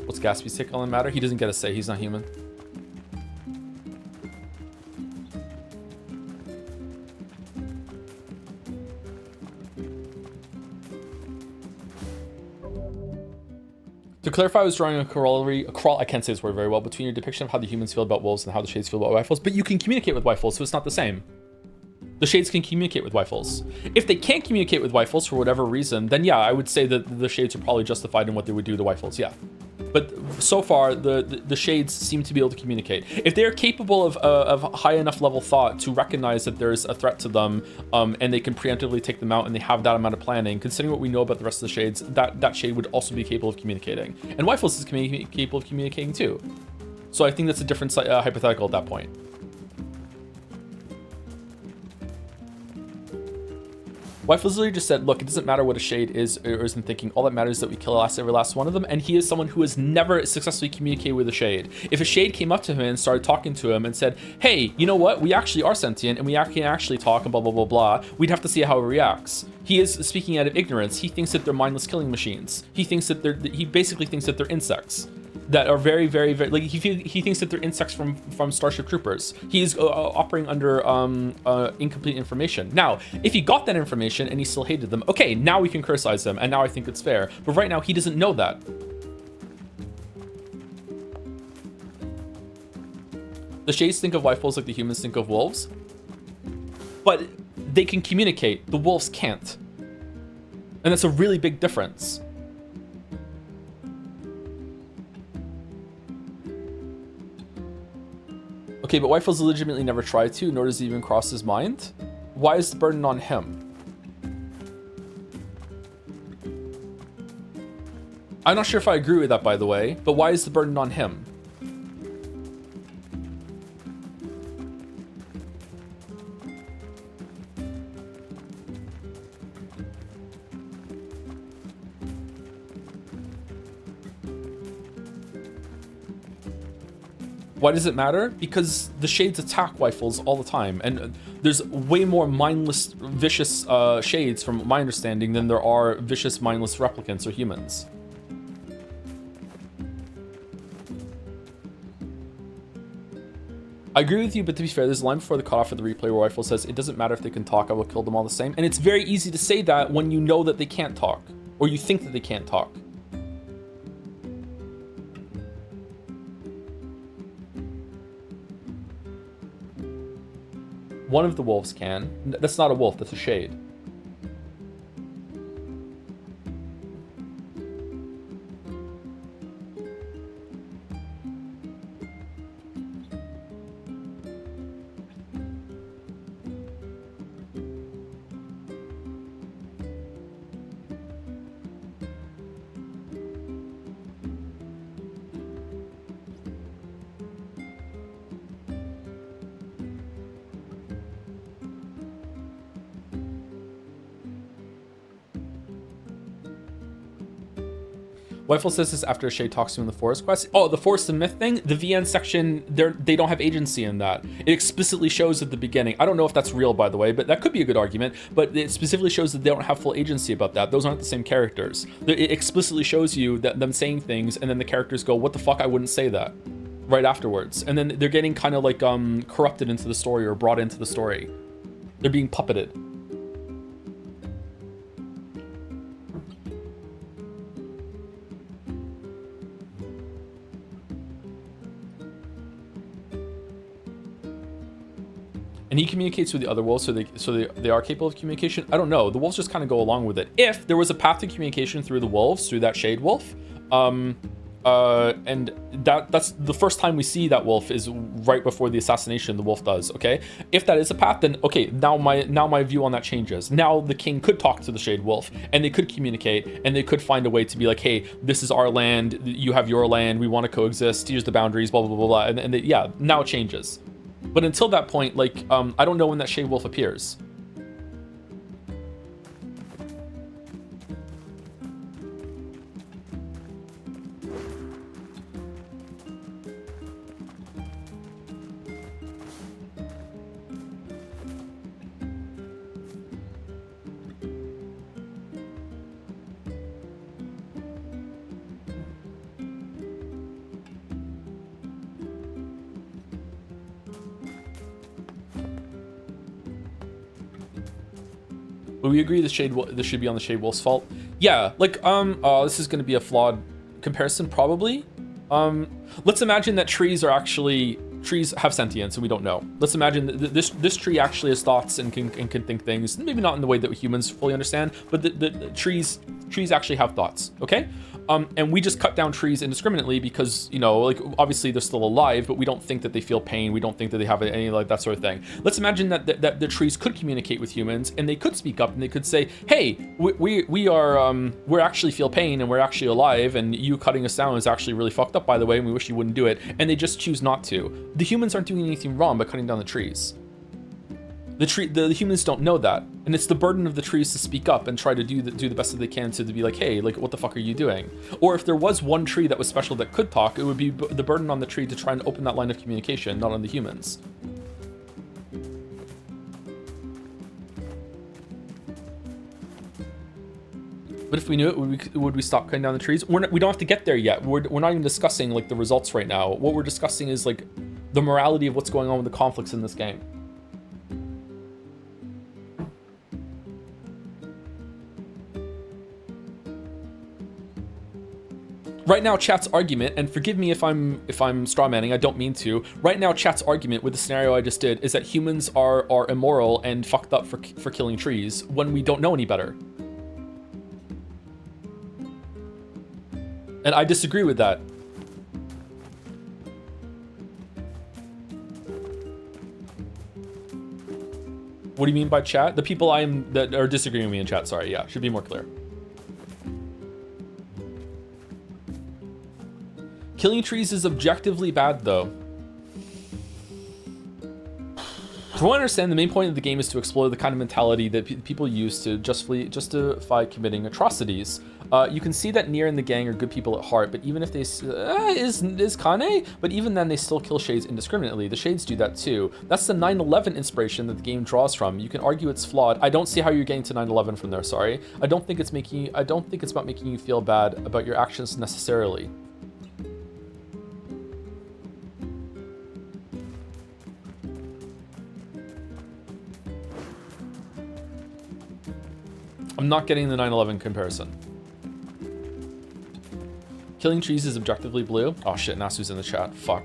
What's Gatsby's take on the matter? He doesn't get a say. He's not human. To clarify, I was drawing a corollary, I can't say this word very well, between your depiction of how the humans feel about wolves and how the shades feel about rifles, but you can communicate with rifles, so it's not the same. The shades can communicate with rifles. If they can't communicate with rifles for whatever reason, then yeah, I would say that the shades are probably justified in what they would do to rifles, yeah. But so far, the shades seem to be able to communicate. If they're capable of high enough level thought to recognize that there's a threat to them, and they can preemptively take them out, and they have that amount of planning, considering what we know about the rest of the shades, that shade would also be capable of communicating. And rifles is capable of communicating too. So I think that's a different hypothetical at that point. Wifles literally just said, look, it doesn't matter what a shade is or isn't thinking. All that matters is that we kill every last one of them. And he is someone who has never successfully communicated with a shade. If a shade came up to him and started talking to him and said, hey, you know what? We actually are sentient and we can actually talk and blah, blah, blah, blah. We'd have to see how he reacts. He is speaking out of ignorance. He thinks that they're mindless killing machines. He basically thinks that they're insects that are very, very, very, like he thinks that they're insects from Starship Troopers. He's operating under incomplete information. Now, if he got that information and he still hated them, okay, now we can criticize him, and now I think it's fair. But right now, he doesn't know that. The shades think of rifles like the humans think of wolves, but they can communicate. The wolves can't, and that's a really big difference. Okay, but Wifels legitimately never tried to, nor does it even cross his mind. Why is the burden on him? I'm not sure if I agree with that, by the way, but why is the burden on him? Why does it matter? Because the shades attack rifles all the time, and there's way more mindless, vicious shades, from my understanding, than there are vicious, mindless replicants or humans. I agree with you, but to be fair, there's a line before the cutoff of the replay where Rifle says, it doesn't matter if they can talk, I will kill them all the same. And it's very easy to say that when you know that they can't talk, or you think that they can't talk. One of the wolves can. That's not a wolf, that's a shade. Weifel says this after Shay talks to him in the Forest quest. Oh, the Forest of Myth thing? The VN section, they don't have agency in that. It explicitly shows at the beginning. I don't know if that's real, by the way, but that could be a good argument. But it specifically shows that they don't have full agency about that. Those aren't the same characters. It explicitly shows you that them saying things, and then the characters go, what the fuck, I wouldn't say that, right afterwards. And then they're getting kind of like corrupted into the story or brought into the story. They're being puppeted. And he communicates with the other wolves, so they are capable of communication. I don't know. The wolves just kind of go along with it. If there was a path to communication through the wolves, through that shade wolf, and that's the first time we see that wolf is right before the assassination the wolf does. Okay, if that is a path, then okay, now my view on that changes. Now the king could talk to the shade wolf, and they could communicate, and they could find a way to be like, hey, this is our land, you have your land, we want to coexist, here's the boundaries, blah blah blah blah, and yeah, now it changes. But until that point, like, I don't know when that shade wolf appears. But we agree this should be on the Shade Wolf's fault. Yeah, like this is going to be a flawed comparison probably. Let's imagine that trees have sentience and we don't know. Let's imagine that this tree actually has thoughts and can think things. Maybe not in the way that humans fully understand, but the trees actually have thoughts. Okay. And we just cut down trees indiscriminately because, you know, like obviously they're still alive, but we don't think that they feel pain. We don't think that they have any like that sort of thing. Let's imagine that the trees could communicate with humans and they could speak up and they could say, hey, we're actually feel pain and we're actually alive, and you cutting us down is actually really fucked up, by the way, and we wish you wouldn't do it. And they just choose not to. The humans aren't doing anything wrong by cutting down the trees. The humans don't know that, and it's the burden of the trees to speak up and try to do the best that they can to be like, hey, like, what the fuck are you doing? Or if there was one tree that was special that could talk, it would be the burden on the tree to try and open that line of communication, not on the humans. But if we knew it, would we stop cutting down the trees? We don't have to get there yet. We're not even discussing like the results right now. What we're discussing is like the morality of what's going on with the conflicts in this game. Right now, chat's argument, and forgive me if I'm strawmanning, I don't mean to. Right now, chat's argument with the scenario I just did is that humans are immoral and fucked up for killing trees when we don't know any better. And I disagree with that. What do you mean by chat? The people that are disagreeing with me in chat, sorry, yeah, should be more clear. Killing trees is objectively bad, though. From what I understand, the main point of the game is to explore the kind of mentality that people use to justify committing atrocities. You can see that Nier and the gang are good people at heart, but even if they is Kane, but even then they still kill shades indiscriminately. The shades do that too. That's the 9/11 inspiration that the game draws from. You can argue it's flawed. I don't see how you're getting to 9/11 from there. Sorry, I don't think it's about making you feel bad about your actions necessarily. I'm not getting the 9/11 comparison. Killing trees is objectively blue. Oh shit, Nasu's in the chat. Fuck.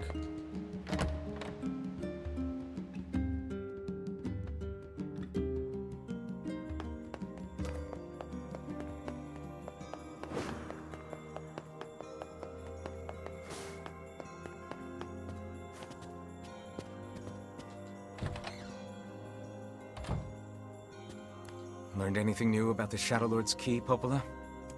Learned anything new about the Shadow Lord's key, Popola?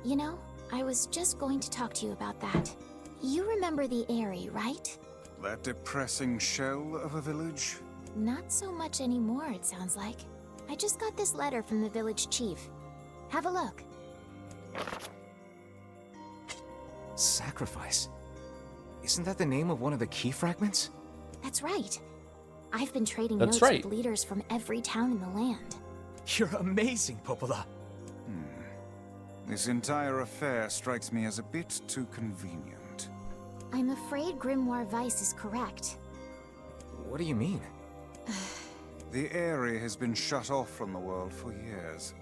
You know, I was just going to talk to you about that. You remember the Eyrie, right? That depressing shell of a village? Not so much anymore, it sounds like. I just got this letter from the village chief. Have a look. Sacrifice? Isn't that the name of one of the key fragments? That's right. I've been trading That's notes right. with leaders from every town in the land. You're amazing, Popola. This entire affair strikes me as a bit too convenient. I'm afraid Grimoire Weiss is correct. What do you mean? The area has been shut off from the world for years.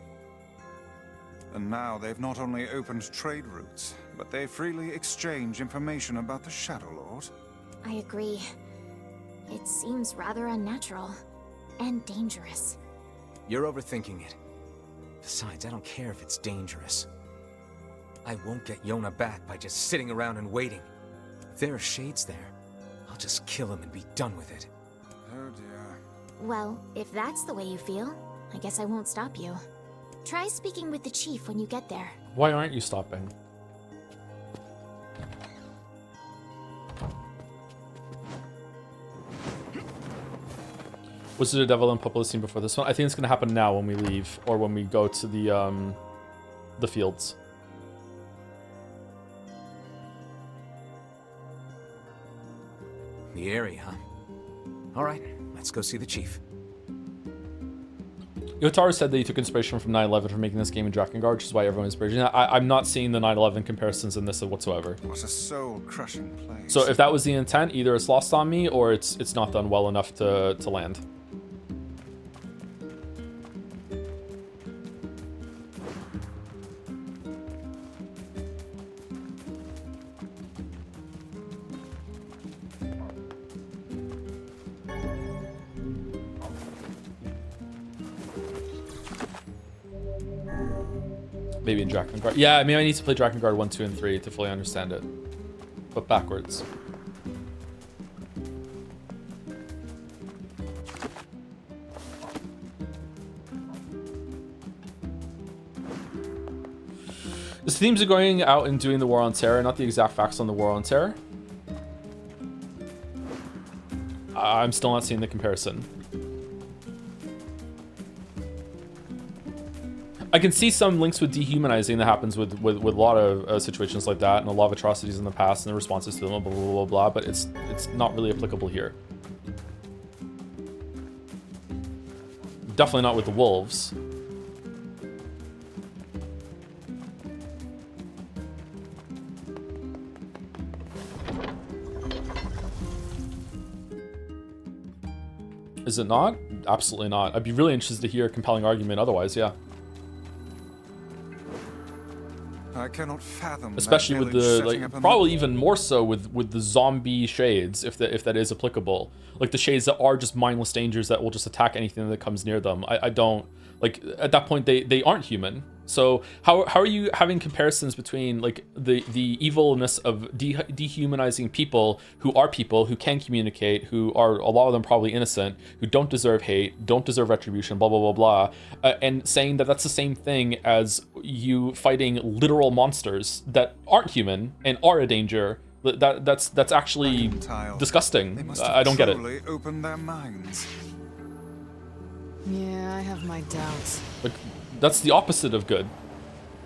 And now they've not only opened trade routes, but they freely exchange information about the Shadow Lord. I agree. It seems rather unnatural. And dangerous. You're overthinking it. Besides, I don't care if it's dangerous. I won't get Yona back by just sitting around and waiting. If there are shades there, I'll just kill him and be done with it. Oh dear. Well, if that's the way you feel, I guess I won't stop you. Try speaking with the chief when you get there. Why aren't you stopping? Was it a devil and Popola scene before this one? I think it's gonna happen now when we leave, or when we go to the fields. The area, huh? Alright, let's go see the chief. Yotaro said that he took inspiration from 9/11 for making this game in Drakengard, which is why everyone is praising it. I'm not seeing the 9/11 comparisons in this whatsoever. What a soul-crushing place. So if that was the intent, either it's lost on me or it's not done well enough to land. Maybe in Drakengard. Yeah, I mean, I need to play Drakengard 1, 2, and 3 to fully understand it. But backwards. The themes are going out and doing the War on Terror, not the exact facts on the War on Terror. I'm still not seeing the comparison. I can see some links with dehumanizing that happens with a lot of situations like that, and a lot of atrocities in the past and the responses to them, blah, blah, blah, blah, but it's not really applicable here. Definitely not with the wolves. Is it not? Absolutely not. I'd be really interested to hear a compelling argument otherwise, yeah. I cannot fathom. Especially with the, like, probably even more so with the zombie shades, if that is applicable. Like the shades that are just mindless dangers that will just attack anything that comes near them. I don't, like, at that point they aren't human. So how are you having comparisons between like the evilness of dehumanizing people who can communicate, who are, a lot of them probably innocent, who don't deserve hate, don't deserve retribution, blah blah blah blah, and saying that that's the same thing as you fighting literal monsters that aren't human and are a danger? That's actually disgusting. I don't get it. Open their minds. Yeah, I have my doubts. Like, that's the opposite of good.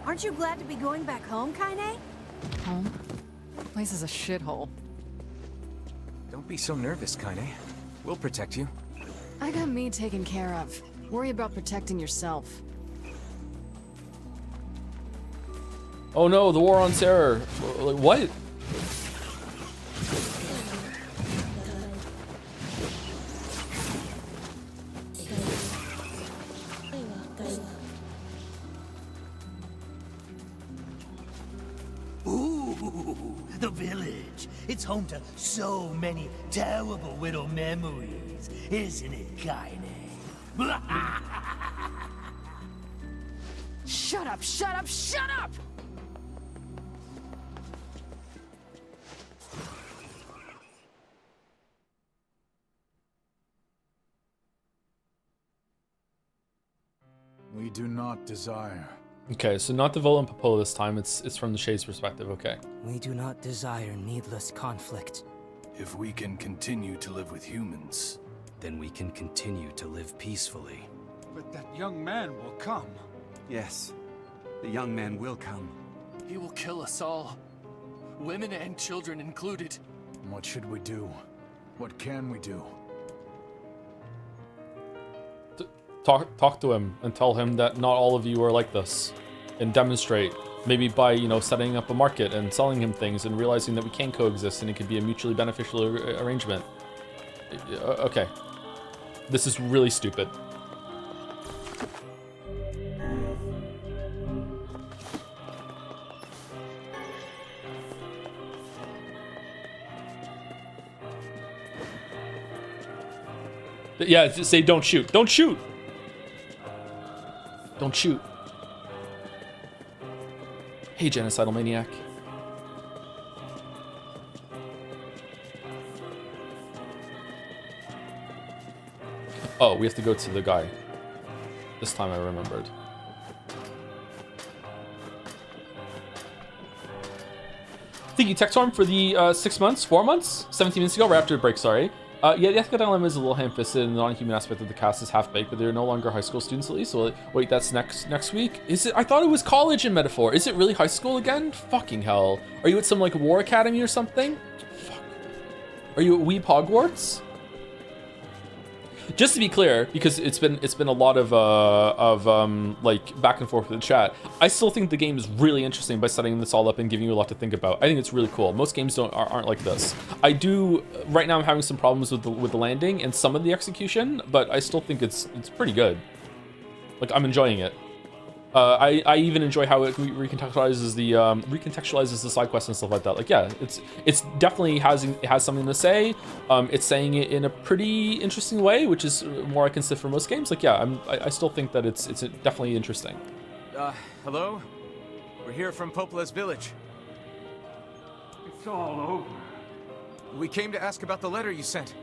Aren't you glad to be going back home, Kaine? Home? The place is a shithole. Don't be so nervous, Kaine. We'll protect you. I got me taken care of. Worry about protecting yourself. Oh no, the War on Terror. Like, what? The village. It's home to so many terrible little memories, isn't it, Kaine? Shut up, shut up, shut up! We do not desire. Okay, so not the Volo and Popola this time, it's from the Shade's perspective, okay. We do not desire needless conflict. If we can continue to live with humans, then we can continue to live peacefully. But that young man will come. Yes, the young man will come. He will kill us all. women and children included. What should we do? What can we do? Talk to him and tell him that not all of you are like this, and demonstrate. Maybe by, you know, setting up a market and selling him things and realizing that we can coexist and it could be a mutually beneficial arrangement. Okay. This is really stupid. Yeah, say don't shoot. Don't shoot! Don't shoot. Hey, genocidal maniac. Oh, we have to go to the guy. This time I remembered. Thank you, Techstorm, for the 6 months, 4 months, 17 minutes ago, right after the break, sorry. Yeah, the ethical dilemma is a little ham-fisted, and the non-human aspect of the cast is half-baked, but they're no longer high school students at least. So wait, that's next week? Is it? I thought it was college in Metaphor. Is it really high school again? Fucking hell. Are you at some like war academy or something? Fuck. Are you at Weeb Hogwarts? Just to be clear, because it's been a lot of like back and forth with the chat. I still think the game is really interesting by setting this all up and giving you a lot to think about. I think it's really cool. Most games aren't like this. I do right now. I'm having some problems with the landing and some of the execution, but I still think it's pretty good. Like, I'm enjoying it. I even enjoy how it recontextualizes the side quests and stuff like that. Like, yeah, it's definitely has something to say. It's saying it in a pretty interesting way, which is more I can say for most games. Like, yeah, I still think that it's definitely interesting. Hello? We're here from Popola's village. It's all over. We came to ask about the letter you sent.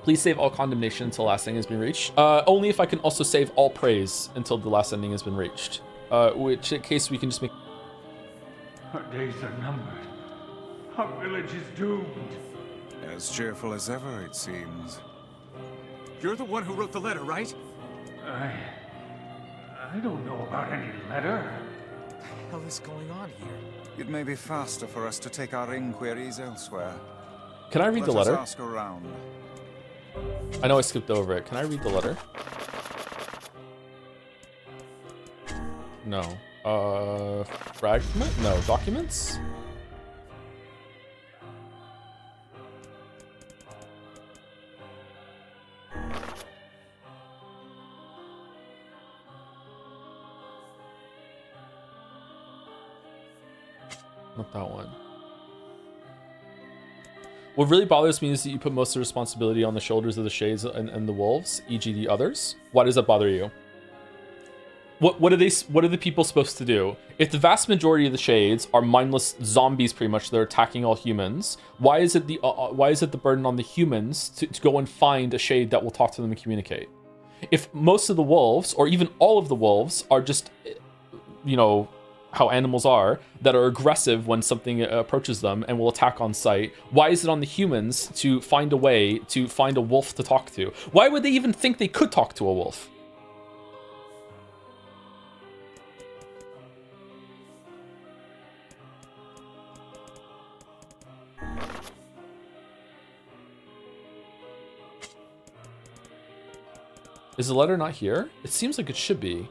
Please save all condemnation until last ending has been reached. Only if I can also save all praise until the last ending has been reached. Which in case we can just make... Our days are numbered. Our village is doomed. As cheerful as ever, it seems. You're the one who wrote the letter, right? I don't know about any letter. What the hell is going on here? It may be faster for us to take our inquiries elsewhere. Can I read the letter? Let us ask around. I know I skipped over it. Can I read the letter? No. Fragment? No. Documents? Not that one. What really bothers me is that you put most of the responsibility on the shoulders of the Shades and the Wolves, e.g. the others. Why does that bother you? What are the people supposed to do? If the vast majority of the Shades are mindless zombies, pretty much, that are attacking all humans, why is it the burden on the humans to go and find a Shade that will talk to them and communicate? If most of the Wolves, or even all of the Wolves, are just, you know, how animals are, that are aggressive when something approaches them and will attack on sight, why is it on the humans to find a way to find a wolf to talk to? Why would they even think they could talk to a wolf? Is the letter not here? It seems like it should be.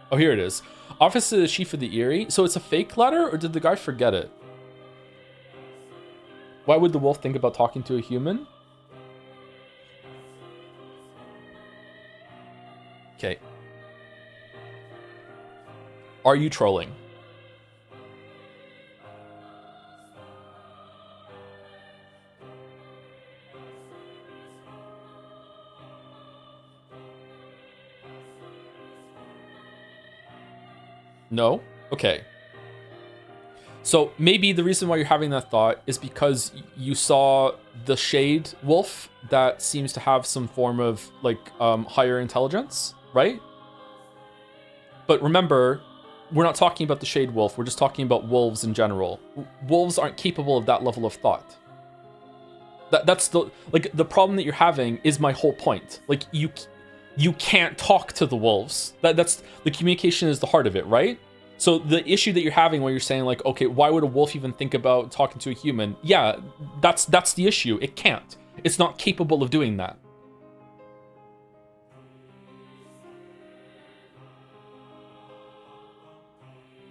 Oh, here it is. Office of the Chief of the Eyrie. So it's a fake letter, or did the guy forget it? Why would the wolf think about talking to a human? Okay. Are you trolling? No? Okay. So maybe the reason why you're having that thought is because you saw the Shade Wolf that seems to have some form of, like, higher intelligence, right? But remember, we're not talking about the Shade Wolf, we're just talking about wolves in general. Wolves aren't capable of that level of thought. That's the like the problem that you're having is my whole point. Like you can't talk to the wolves. That's the communication is the heart of it, right? So the issue that you're having where you're saying like, okay, why would a wolf even think about talking to a human? Yeah, that's the issue. It can't. It's not capable of doing that.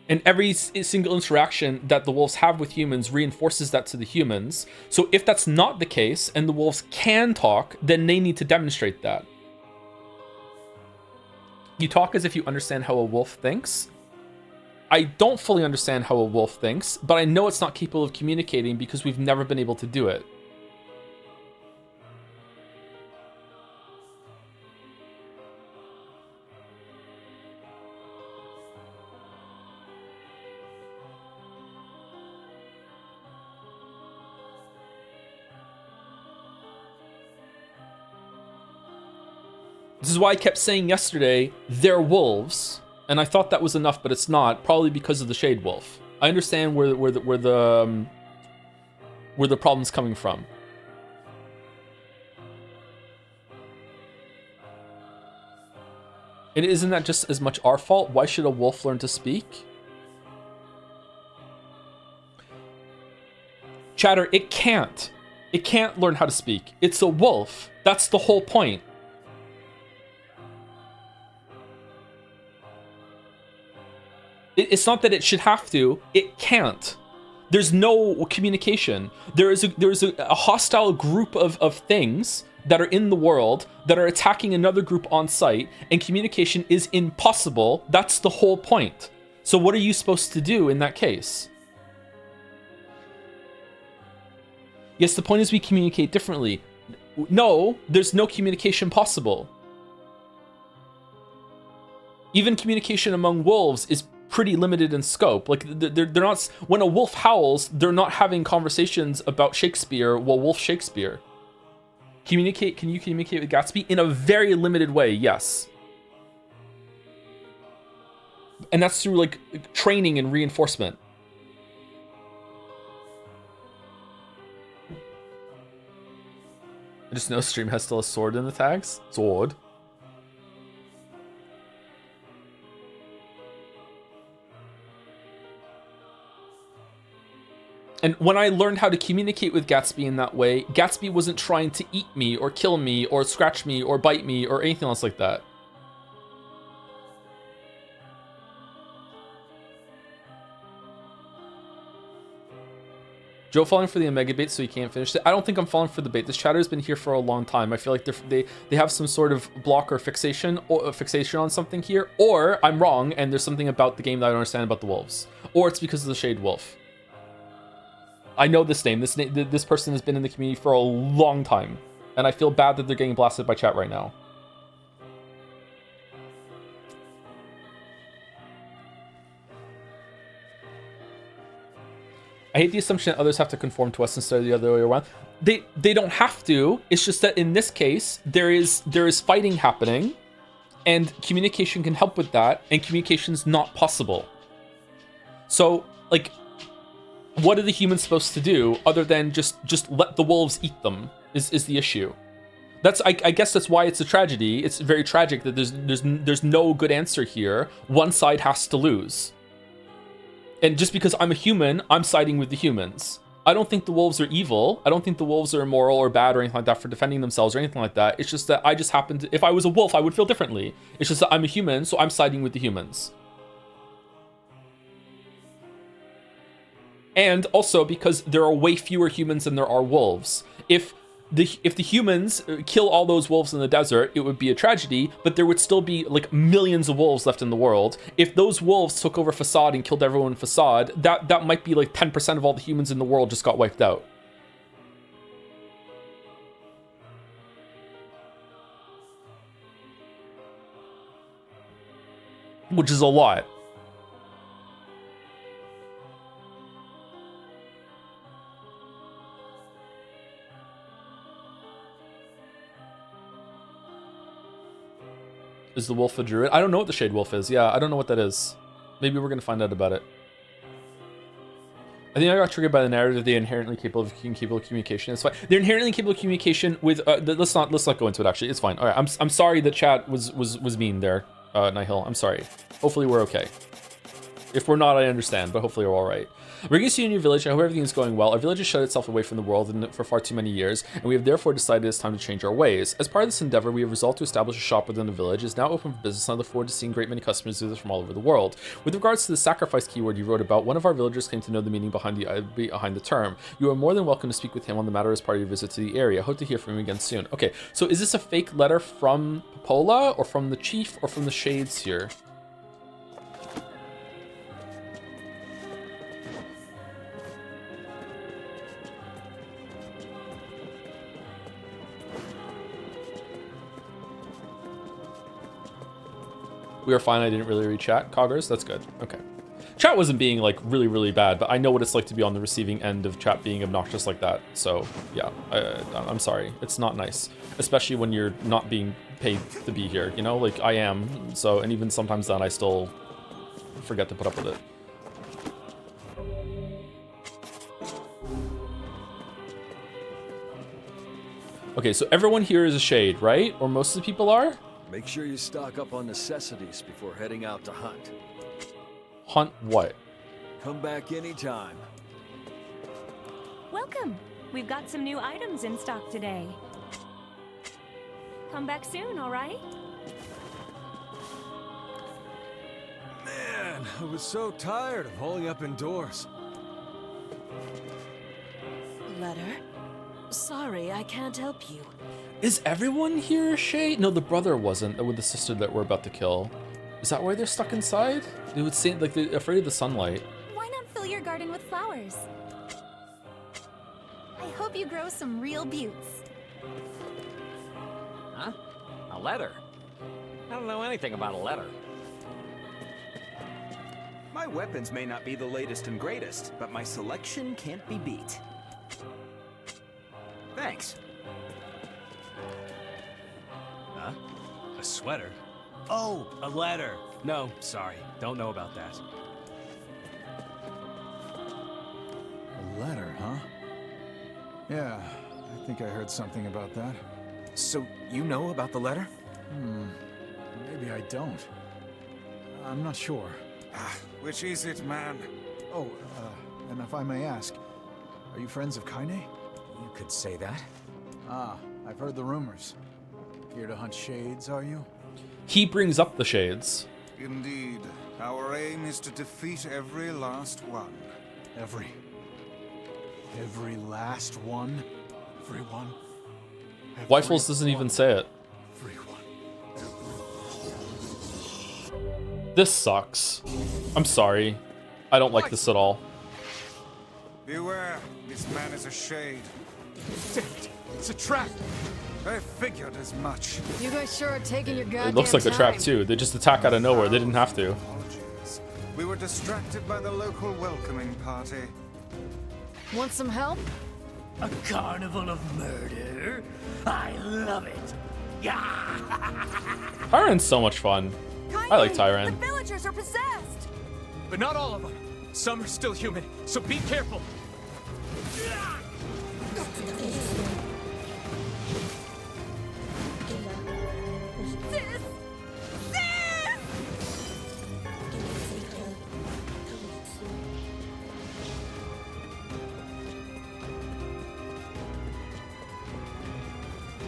And every single interaction that the wolves have with humans reinforces that to the humans. So if that's not the case and the wolves can talk, then they need to demonstrate that. You talk as if you understand how a wolf thinks. I don't fully understand how a wolf thinks, but I know it's not capable of communicating because we've never been able to do it. This is why I kept saying yesterday, they're wolves, and I thought that was enough, but it's not, probably because of the Shade Wolf. I understand where the problem's coming from. And isn't that just as much our fault? Why should a wolf learn to speak? Chatter, it can't. It can't learn how to speak. It's a wolf. That's the whole point. It's not that it should have to, it can't. There's no communication. There is a hostile group of things that are in the world that are attacking another group on site, and communication is impossible. That's the whole point. So what are you supposed to do in that case? Yes, the point is we communicate differently. No, there's no communication possible. Even communication among wolves is pretty limited in scope. Like they're not, when a wolf howls, they're not having conversations about Shakespeare while wolf Shakespeare. Can you communicate with Gatsby? In a very limited way, yes. And that's through like training and reinforcement. I just know stream has still a sword in the tags. Sword. And when I learned how to communicate with Gatsby in that way, Gatsby wasn't trying to eat me or kill me or scratch me or bite me or anything else like that. Joe falling for the Omega bait so he can't finish it. I don't think I'm falling for the bait. This chatter has been here for a long time. I feel like they have some sort of block or fixation on something here, or I'm wrong and there's something about the game that I don't understand about the wolves, or it's because of the Shade Wolf. I know this name. This person has been in the community for a long time, and I feel bad that they're getting blasted by chat right now. I hate the assumption that others have to conform to us instead of the other way around. They don't have to. It's just that in this case, there is fighting happening, and communication can help with that, and communication's not possible. So, like, what are the humans supposed to do other than just let the wolves eat them is the issue. That's I guess that's why it's a tragedy. It's very tragic that there's no good answer here. One side has to lose. And just because I'm a human, I'm siding with the humans. I don't think the wolves are evil. I don't think the wolves are immoral or bad or anything like that for defending themselves or anything like that. It's just that I just happen to, if I was a wolf, I would feel differently. It's just that I'm a human, so I'm siding with the humans. And also because there are way fewer humans than there are wolves. If the humans kill all those wolves in the desert, it would be a tragedy, but there would still be like millions of wolves left in the world. If those wolves took over Facade and killed everyone in Facade, that might be like 10% of all the humans in the world just got wiped out. Which is a lot. Is the wolf a druid? I don't know what the Shade Wolf is. Yeah, I don't know what that is. Maybe we're going to find out about it. I think I got triggered by the narrative that they're inherently capable of communication. It's fine. They're inherently capable of communication with. Let's not go into it. Actually, it's fine. All right. I'm sorry that chat was mean there, Nihil. I'm sorry. Hopefully we're okay. If we're not, I understand, but hopefully we're all right. Bringing us to a new village. I hope everything is going well. Our village has shut itself away from the world for far too many years, and we have therefore decided it's time to change our ways. As part of this endeavor, we have resolved to establish a shop within the village. It is now open for business, and I look forward to seeing great many customers do this from all over the world. With regards to the sacrifice keyword you wrote about, one of our villagers claimed to know the meaning behind the term. You are more than welcome to speak with him on the matter as part of your visit to the area. Hope to hear from him again soon. Okay, so is this a fake letter from Popola, or from the chief, or from the shades here? We are fine. I didn't really read chat. Coggers, that's good. Okay. Chat wasn't being like really, really bad, but I know what it's like to be on the receiving end of chat being obnoxious like that. So yeah, I'm sorry. It's not nice, especially when you're not being paid to be here, you know, like I am. So, and even sometimes then I still forget to put up with it. Okay, so everyone here is a shade, right? Or most of the people are? Make sure you stock up on necessities before heading out to hunt. Hunt what? Come back anytime. Welcome. We've got some new items in stock today. Come back soon, all right? Man, I was so tired of holding up indoors. Letter? Sorry, I can't help you. Is everyone here a shade? No, the brother wasn't with the sister that we're about to kill. Is that why they're stuck inside? It would seem like they're afraid of the sunlight. Why not fill your garden with flowers? I hope you grow some real buttes. Huh? A letter? I don't know anything about a letter. My weapons may not be the latest and greatest, but my selection can't be beat. Thanks. Huh? A sweater? Oh, a letter. No, sorry. Don't know about that. A letter, huh? Yeah, I think I heard something about that. So, you know about the letter? Maybe I don't. I'm not sure. Which is it, man? Oh, and if I may ask, are you friends of Kaine? You could say that. Ah, I've heard the rumors. Here to hunt shades, are you? He brings up the shades. Indeed. Our aim is to defeat every last one. Every last one? Everyone? Wyfels doesn't even say it. This sucks. I'm sorry. I don't like this at all. Beware, this man is a shade. It's a trap. I figured as much. You guys sure are taking your goddamn It looks like a trap time. too. They just attack out of nowhere. They didn't have to. Apologies. We were distracted by the local welcoming party. Want some help? A carnival of murder? I love it. Yeah. Tyran's so much fun. I like Tyran. The villagers are possessed! But not all of them. Some are still human, so be careful.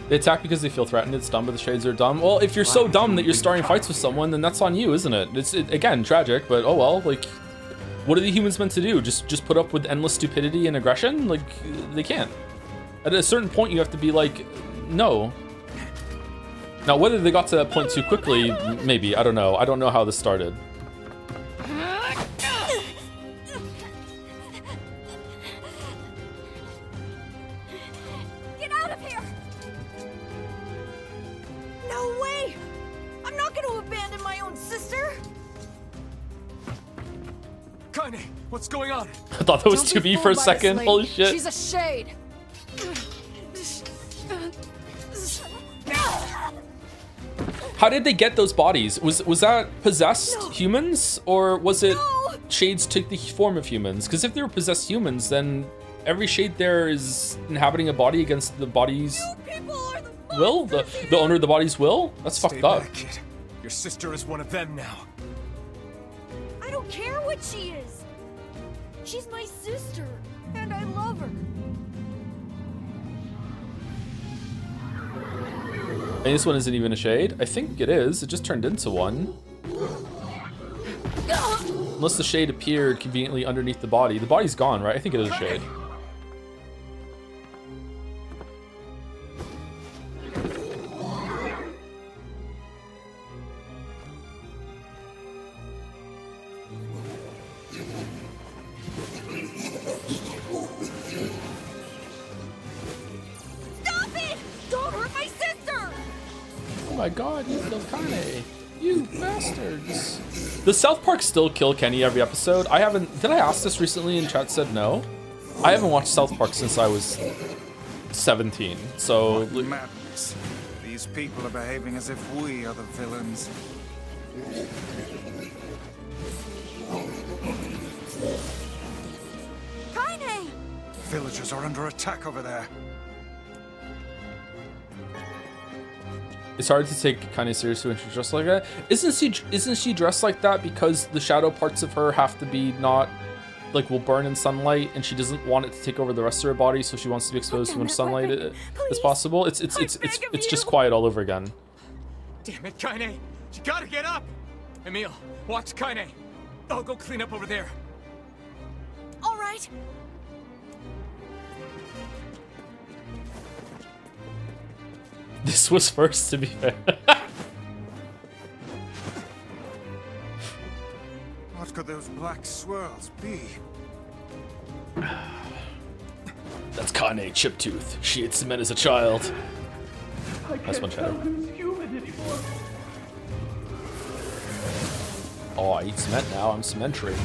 They attack because they feel threatened. It's dumb, but the shades are dumb. Well, if you're so dumb that you're starting fights with someone, then that's on you, isn't it? It's again tragic, but oh well. Like, what are the humans meant to do? Just put up with endless stupidity and aggression? Like, they can't. At a certain point, you have to be like, no. Now, whether they got to that point too quickly, maybe. I don't know. I don't know how this started. Get out of here! No way! I'm not going to abandon my own sister! Kaine, what's going on? I thought that was Don't be 2B for a fooled by this second. lady. Holy shit. She's a shade. How did they get those bodies? Was that possessed humans, or was it shades took the form of humans. Because if they were possessed humans, then every shade there is inhabiting a body against the body's will? The owner of the body's will? That's fucked up. Back, kid. Your sister is one of them now. I don't care what she is. She's my sister, and I love her. And this one isn't even a shade? I think it is. It just turned into one. Unless the shade appeared conveniently underneath the body. The body's gone, right? I think it is a shade. Stop it! Don't hurt my sister! Oh my god, you killed Kane. You bastards. Does South Park still kill Kenny every episode? I haven't. Did I ask this recently and chat said no? I haven't watched South Park since I was 17. So. What madness. These people are behaving as if we are the villains. Kaine! Villagers are under attack over there. It's hard to take Kanye seriously when she's dressed like that. Isn't she dressed like that because the shadow parts of her have to be not like will burn in sunlight, and she doesn't want it to take over the rest of her body, so she wants to be exposed to as much sunlight as possible. It's just quiet all over again. Damn it, Kaine! You gotta get up! Emil, watch Kaine. I'll go clean up over there. All right. This was first, to be fair. What could those black swirls be? That's Kanye Chiptooth. She ate cement as a child. Nice one, Cheddar. Oh, I eat cement now. I'm cementary.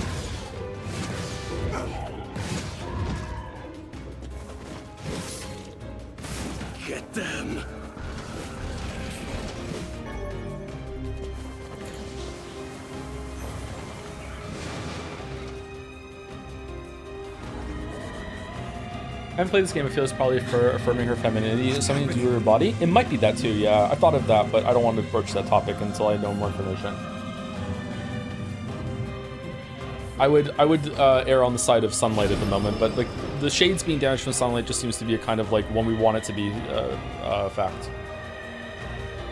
Get them. I haven't played this game. I feel it's probably for affirming her femininity, something to do with her body. It might be that too, yeah. I thought of that, but I don't want to approach that topic until I know more information. I would err on the side of sunlight at the moment, but like the shades being damaged from sunlight just seems to be a kind of like when we want it to be fact.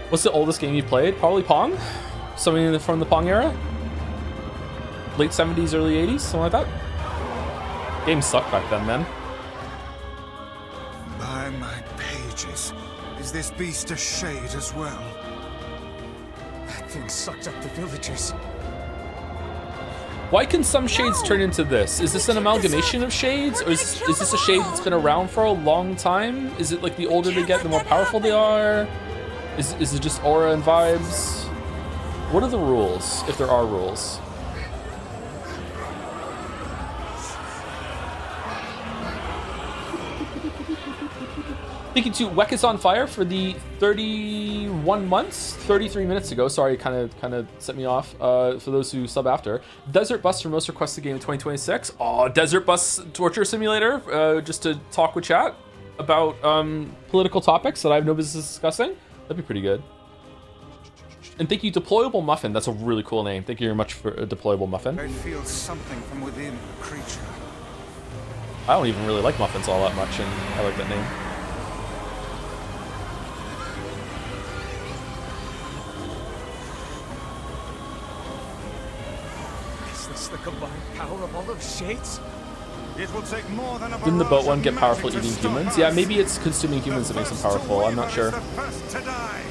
What's the oldest game you played? Probably Pong? Something from the Pong era? Late 70s, early 80s, something like that? Games sucked back then, man. By my pages, is this beast a shade as well? That thing sucked up the villagers. Why can some shades turn into this? Is this an amalgamation of shades? Or is this a shade that's been around for a long time? Is it like the older they get, the more powerful they are? Is it just aura and vibes? What are the rules, if there are rules? Thank you to Weck is on Fire for the 31 months, 33 minutes ago. Sorry, kind of set me off. For those who sub after, Desert Bus for most requested game in 2026. Oh, Desert Bus Torture Simulator, just to talk with chat about political topics that I have no business discussing. That'd be pretty good. And thank you, Deployable Muffin. That's a really cool name. Thank you very much for a Deployable Muffin. I feel something from within the creature. I don't even really like muffins all that much, and I like that name. The combined power of all those shades? It will take more than a Didn't the boat one get powerful magic to eating stop humans? us. Yeah, maybe it's consuming humans that makes them powerful. I'm not sure. The first to die.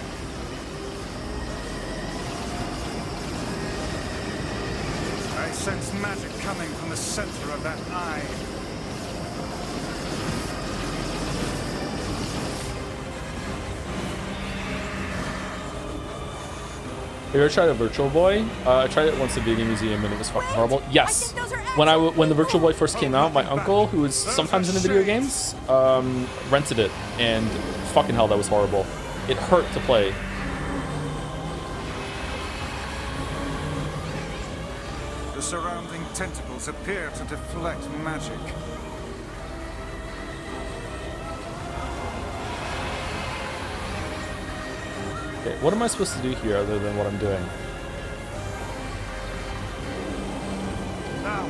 I sense magic coming from the center of that eye. Have you ever tried a Virtual Boy? I tried it once at Video Game Museum and it was fucking horrible. Yes. When the Virtual Boy first came out, my uncle, who was sometimes into video games, rented it, and fucking hell, that was horrible. It hurt to play. The surrounding tentacles appear to deflect magic. Okay, what am I supposed to do here other than what I'm doing? Now,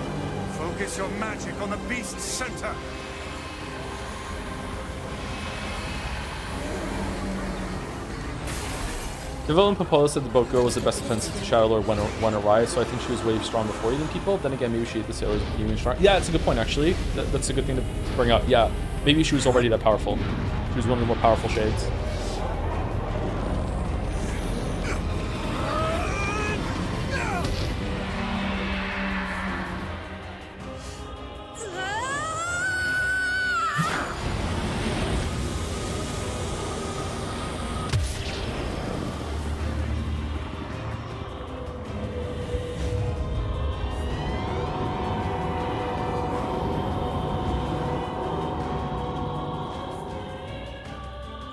focus your magic on the beast's center. Devil and Popola said the boat girl was the best defense to Shadow Lord when awry, so I think she was way strong before even people. Then again, maybe she ate the sailors with even strong. Yeah, that's a good point, actually. That's a good thing to bring up. Yeah, maybe she was already that powerful. She was one of the more powerful shades.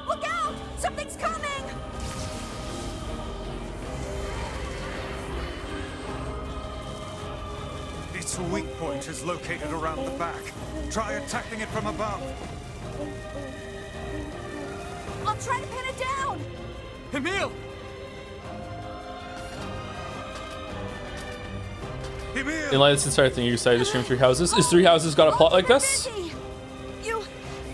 Look out! Something's coming! Its weak point is located around the back. Try attacking it from above. I'll try to pin it down! Emil! In light of the sincere thing, you decided to stream Three Houses. Is Three Houses got a plot like this? You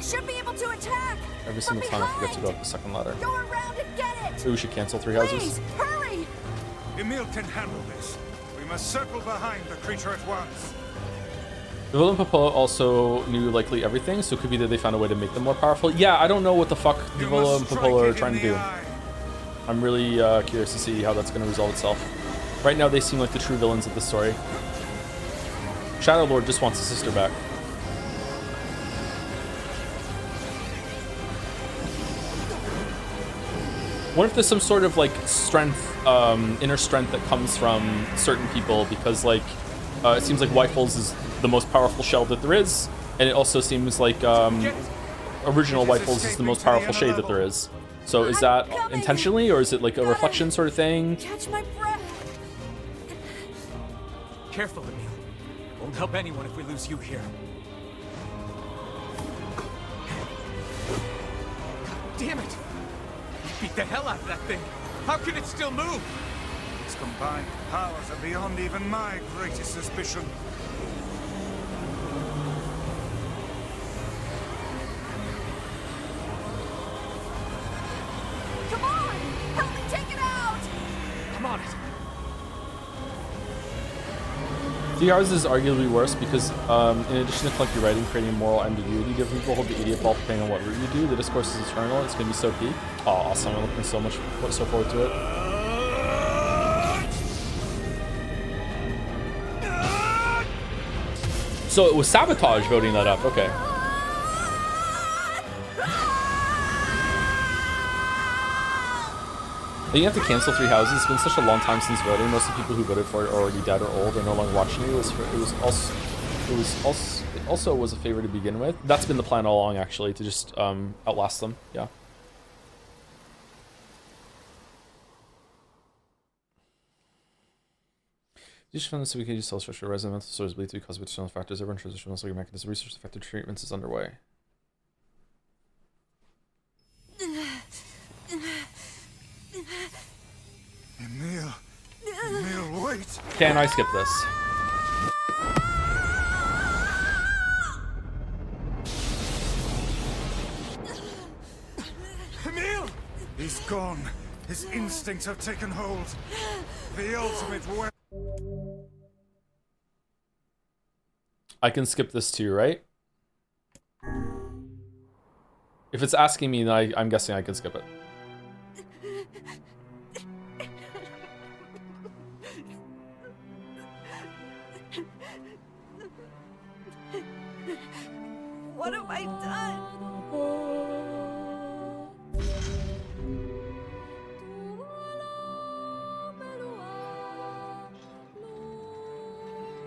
should be able to attack! Every single time I forget to go up the second ladder. Go around and get it! Maybe we should cancel Three Houses. Please, hurry! Emil can handle this. We must circle behind the creature at once. Devil and Popola also knew likely everything, so it could be that they found a way to make them more powerful. Yeah, I don't know what the fuck Devil and Popola are trying to do. I'm really curious to see how that's going to resolve itself. Right now, they seem like the true villains of the story. Shadow Lord just wants his sister back. What if there's some sort of like strength, inner strength that comes from certain people? Because like, it seems like White-Wolves is the most powerful shell that there is, and it also seems like original White-Wolves is the most powerful shade that there is. So is that intentionally, or is it like a reflection sort of thing? Catch my breath! Careful, Emil. Won't help anyone if we lose you here. God damn it! You beat the hell out of that thing. How can it still move? Its combined powers are beyond even my greatest suspicion. Come on! Help me take it out! Come on it. Three Hours is arguably worse because, in addition to clunky writing, creating moral ambiguity, different people hold the idiot ball depending on what route you do. The discourse is eternal. It's going to be so peak. Oh, awesome. I'm looking so forward to it. So it was Sabotage voting that up. Okay. You have to cancel Three Houses. It's been such a long time since voting. Most of the people who voted for it are already dead or old or no longer watching it. It also was a favor to begin with. That's been the plan all along, actually, to just outlast them. Yeah. Each from the CBK cell structure resonance source believed to be caused by external factors. Everyone transitional circuit mechanism research effective treatments is underway. Emil, wait! Can I skip this? Emil! He's gone. His instincts have taken hold. The ultimate weapon. I can skip this too, right? If it's asking me, then I'm guessing I can skip it. What have I done?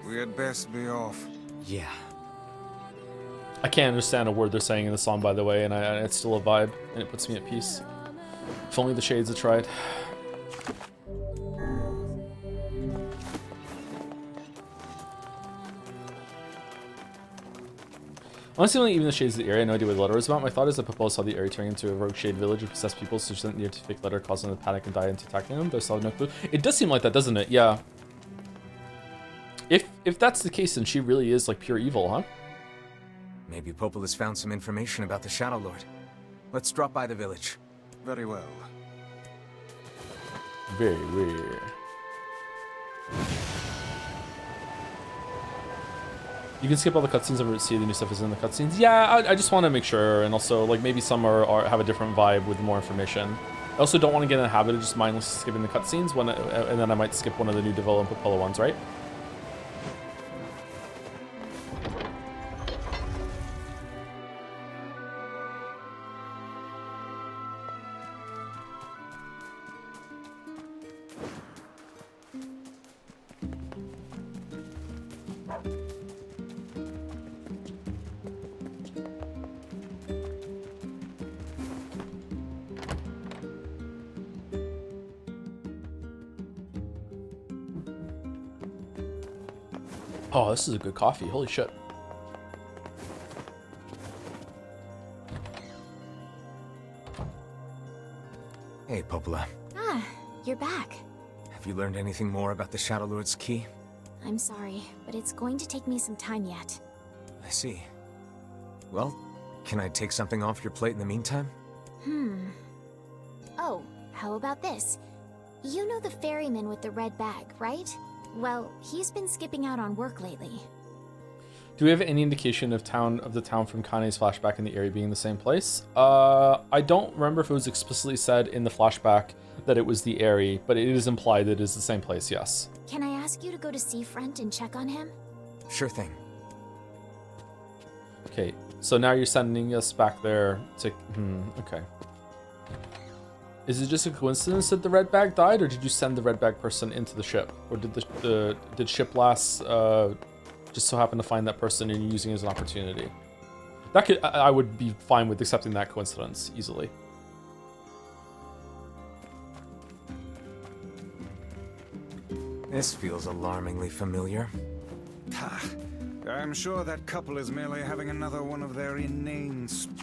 We had best be off. Yeah. I can't understand a word they're saying in the song, by the way, and it's still a vibe, and it puts me at peace. If only the Shades had tried. Honestly, even the shades of the area, I had no idea what the letter was about. My thought is that Popola saw the area turning into a rogue shade village with possessed people, so she sent near to fake letter, causing them to panic and die into attacking them. They still have no clue. It does seem like that, doesn't it? Yeah. If that's the case, then she really is like pure evil, huh? Maybe Popola's found some information about the Shadow Lord. Let's drop by the village. Very well. Very rare. You can skip all the cutscenes and see the new stuff is in the cutscenes. Yeah, I just want to make sure, and also like maybe some are have a different vibe with more information. I also don't want to get in the habit of just mindlessly skipping the cutscenes and then I might skip one of the new Devil and Popola ones, right? Oh, this is a good coffee. Holy shit. Hey, Popola. Ah, you're back. Have you learned anything more about the Shadow Lord's key? I'm sorry, but it's going to take me some time yet. I see. Well, can I take something off your plate in the meantime? Oh, how about this? You know the ferryman with the red bag, right? Well, he's been skipping out on work lately. Do we have any indication of the town from Kane's flashback in the area being the same place? I don't remember if it was explicitly said in the flashback that it was the area, but it is implied that it is the same place, yes. Can I ask you to go to Seafront and check on him? Sure thing. Okay, so now you're sending us back there to... okay. Is it just a coincidence that the red bag died, or did you send the red bag person into the ship? Or did did ship lass just so happen to find that person and using it as an opportunity? That could... I would be fine with accepting that coincidence easily. This feels alarmingly familiar. I'm sure that couple is merely having another one of their inane spats.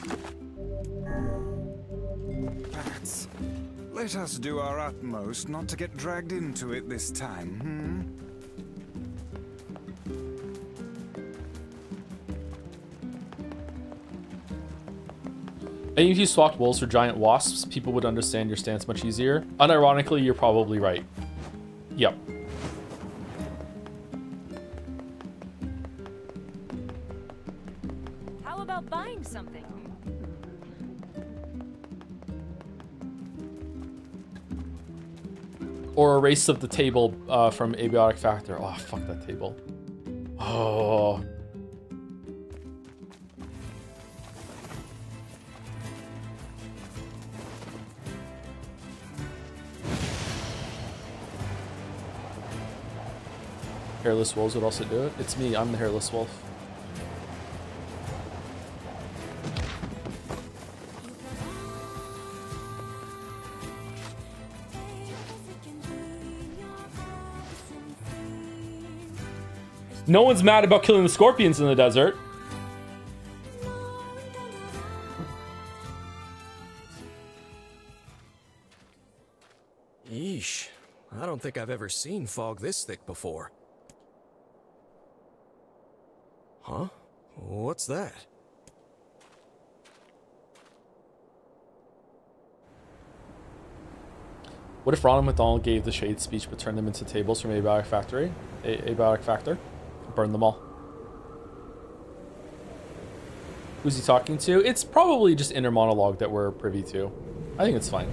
Let us do our utmost not to get dragged into it this time, I think if you swapped wolves for giant wasps, people would understand your stance much easier. Unironically, you're probably right. Yep. How about buying something? Or erase of the table from Abiotic Factor. Oh, fuck that table. Oh. Hairless wolves would also do it. It's me, I'm the hairless wolf. No one's mad about killing the scorpions in the desert. Yeesh. I don't think I've ever seen fog this thick before. Huh? What's that? What if Ronald McDonald gave the Shade speech but turned them into tables from Abiotic Factory? Abiotic Factor? Burn them all. Who's he talking to? It's probably just inner monologue that we're privy to. I think it's fine.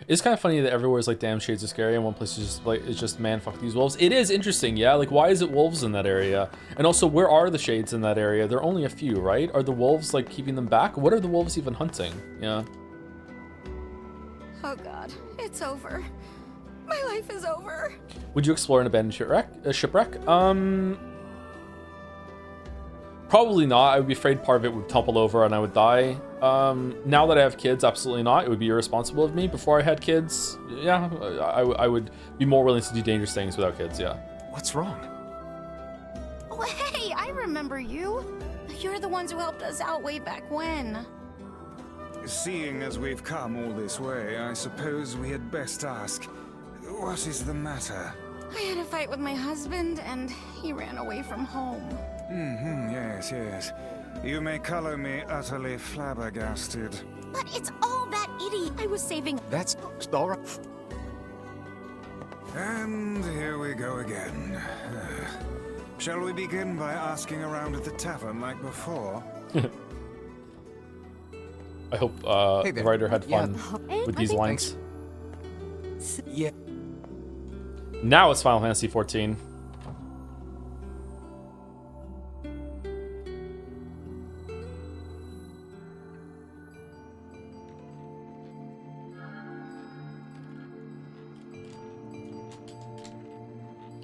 It's kind of funny that everywhere is like damn shades are scary and one place is just like it's just man fuck these wolves. It is interesting, yeah, like why is it wolves in that area? And also where are the shades in that area? There are only a few, right? Are the wolves like keeping them back? What are the wolves even hunting? Yeah. Oh god, it's over. My life is over. Would you explore an abandoned shipwreck? Probably not. I would be afraid part of it would topple over and I would die. Now that I have kids, absolutely not. It would be irresponsible of me. Before I had kids, yeah, I would be more willing to do dangerous things without kids, yeah. What's wrong? Oh, hey, I remember you. You're the ones who helped us out way back when. Seeing as we've come all this way, I suppose we had best ask, what is the matter? I had a fight with my husband, and he ran away from home. Yes, yes. You may color me utterly flabbergasted. But it's all that idiot. I was saving. That's all right. And here we go again. Shall we begin by asking around at the tavern like before? I hope the writer had fun with these lines. Yeah. Now it's Final Fantasy 14.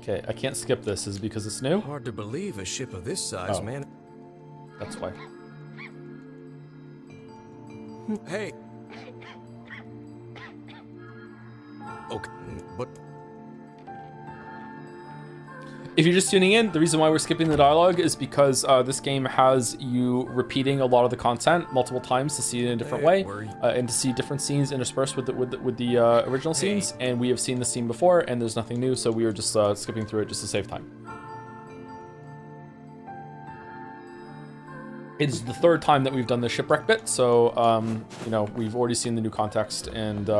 Okay, I can't skip this. Is it because it's new? Hard to believe a ship of this size, man. That's why. Hey. Okay, but if you're just tuning in, the reason why we're skipping the dialogue is because this game has you repeating a lot of the content multiple times to see it in a different way, and to see different scenes interspersed with the original scenes. And we have seen the scene before, and there's nothing new, so we were just skipping through it just to save time. It's the third time that we've done the shipwreck bit, so you know, we've already seen the new context, and I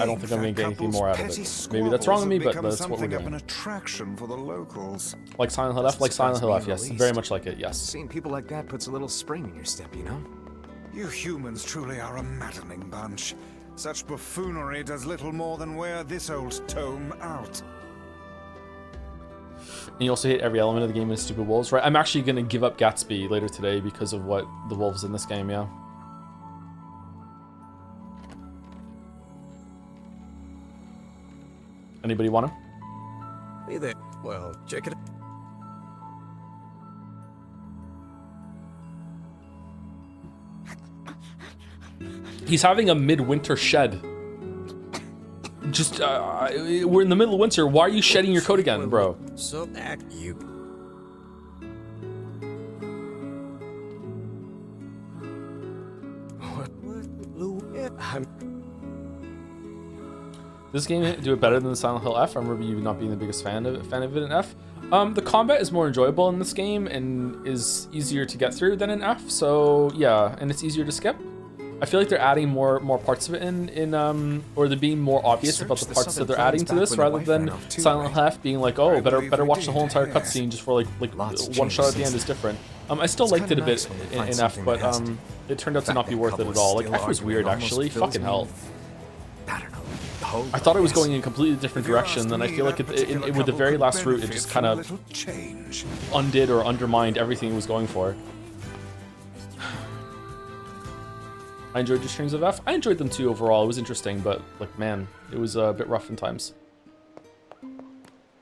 don't think I'm going to get anything more out of it. Maybe that's wrong of me, but that's what we're doing. An attraction for the locals. Like Silent Hill F, like Silent Hill F, yes, very much like it, yes. Seeing people like that puts a little spring in your step, you know? You humans truly are a maddening bunch. Such buffoonery does little more than wear this old tome out. And you also hate every element of the game with stupid wolves, right? I'm actually going to give up Gatsby later today because of what the wolves in this game, yeah. Anybody want him? Hey there. Well, check it out. He's having a midwinter shed. Just, we're in the middle of winter. Why are you shedding your coat again, bro? So that you. This game do it better than Silent Hill F. I remember you not being the biggest fan of it in F. The combat is more enjoyable in this game and is easier to get through than in F. So yeah, and it's easier to skip. I feel like they're adding more parts of it in or they're being more obvious about the parts that they're adding to this, rather than Silent Hill F being like, oh, better watch the whole entire cutscene just for like one shot at the end is different. I still liked it a bit in F, but it turned out to not be worth it at all. Like F was weird actually. Fucking hell. I thought it was going in a completely different direction, then I feel like with the very last route, it just kind of undid or undermined everything it was going for. I enjoyed your streams of F. I enjoyed them too overall. It was interesting, but like, man, it was a bit rough in times.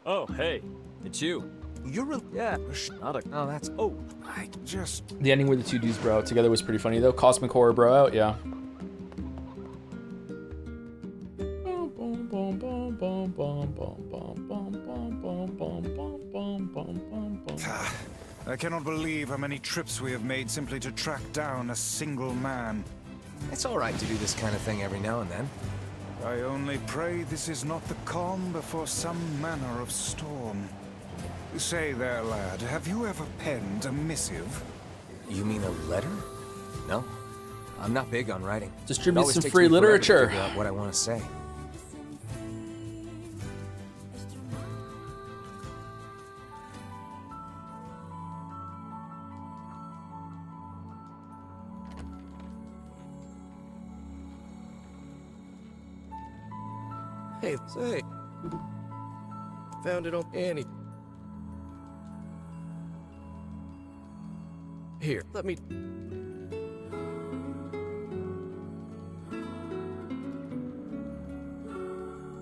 Oh, hey, it's you. You're a not a. Oh, that's. Oh, I just. The ending where the two dudes bro out together was pretty funny though. Cosmic horror bro out, yeah. I cannot believe how many trips we have made simply to track down a single man. It's all right to do this kind of thing every now and then. I only pray this is not the calm before some manner of storm. Say there, lad, have you ever penned a missive? You mean a letter? No. I'm not big on writing. Distribute some free literature. To figure out what I want to say. Hey, say. Found it on Annie. Here, let me.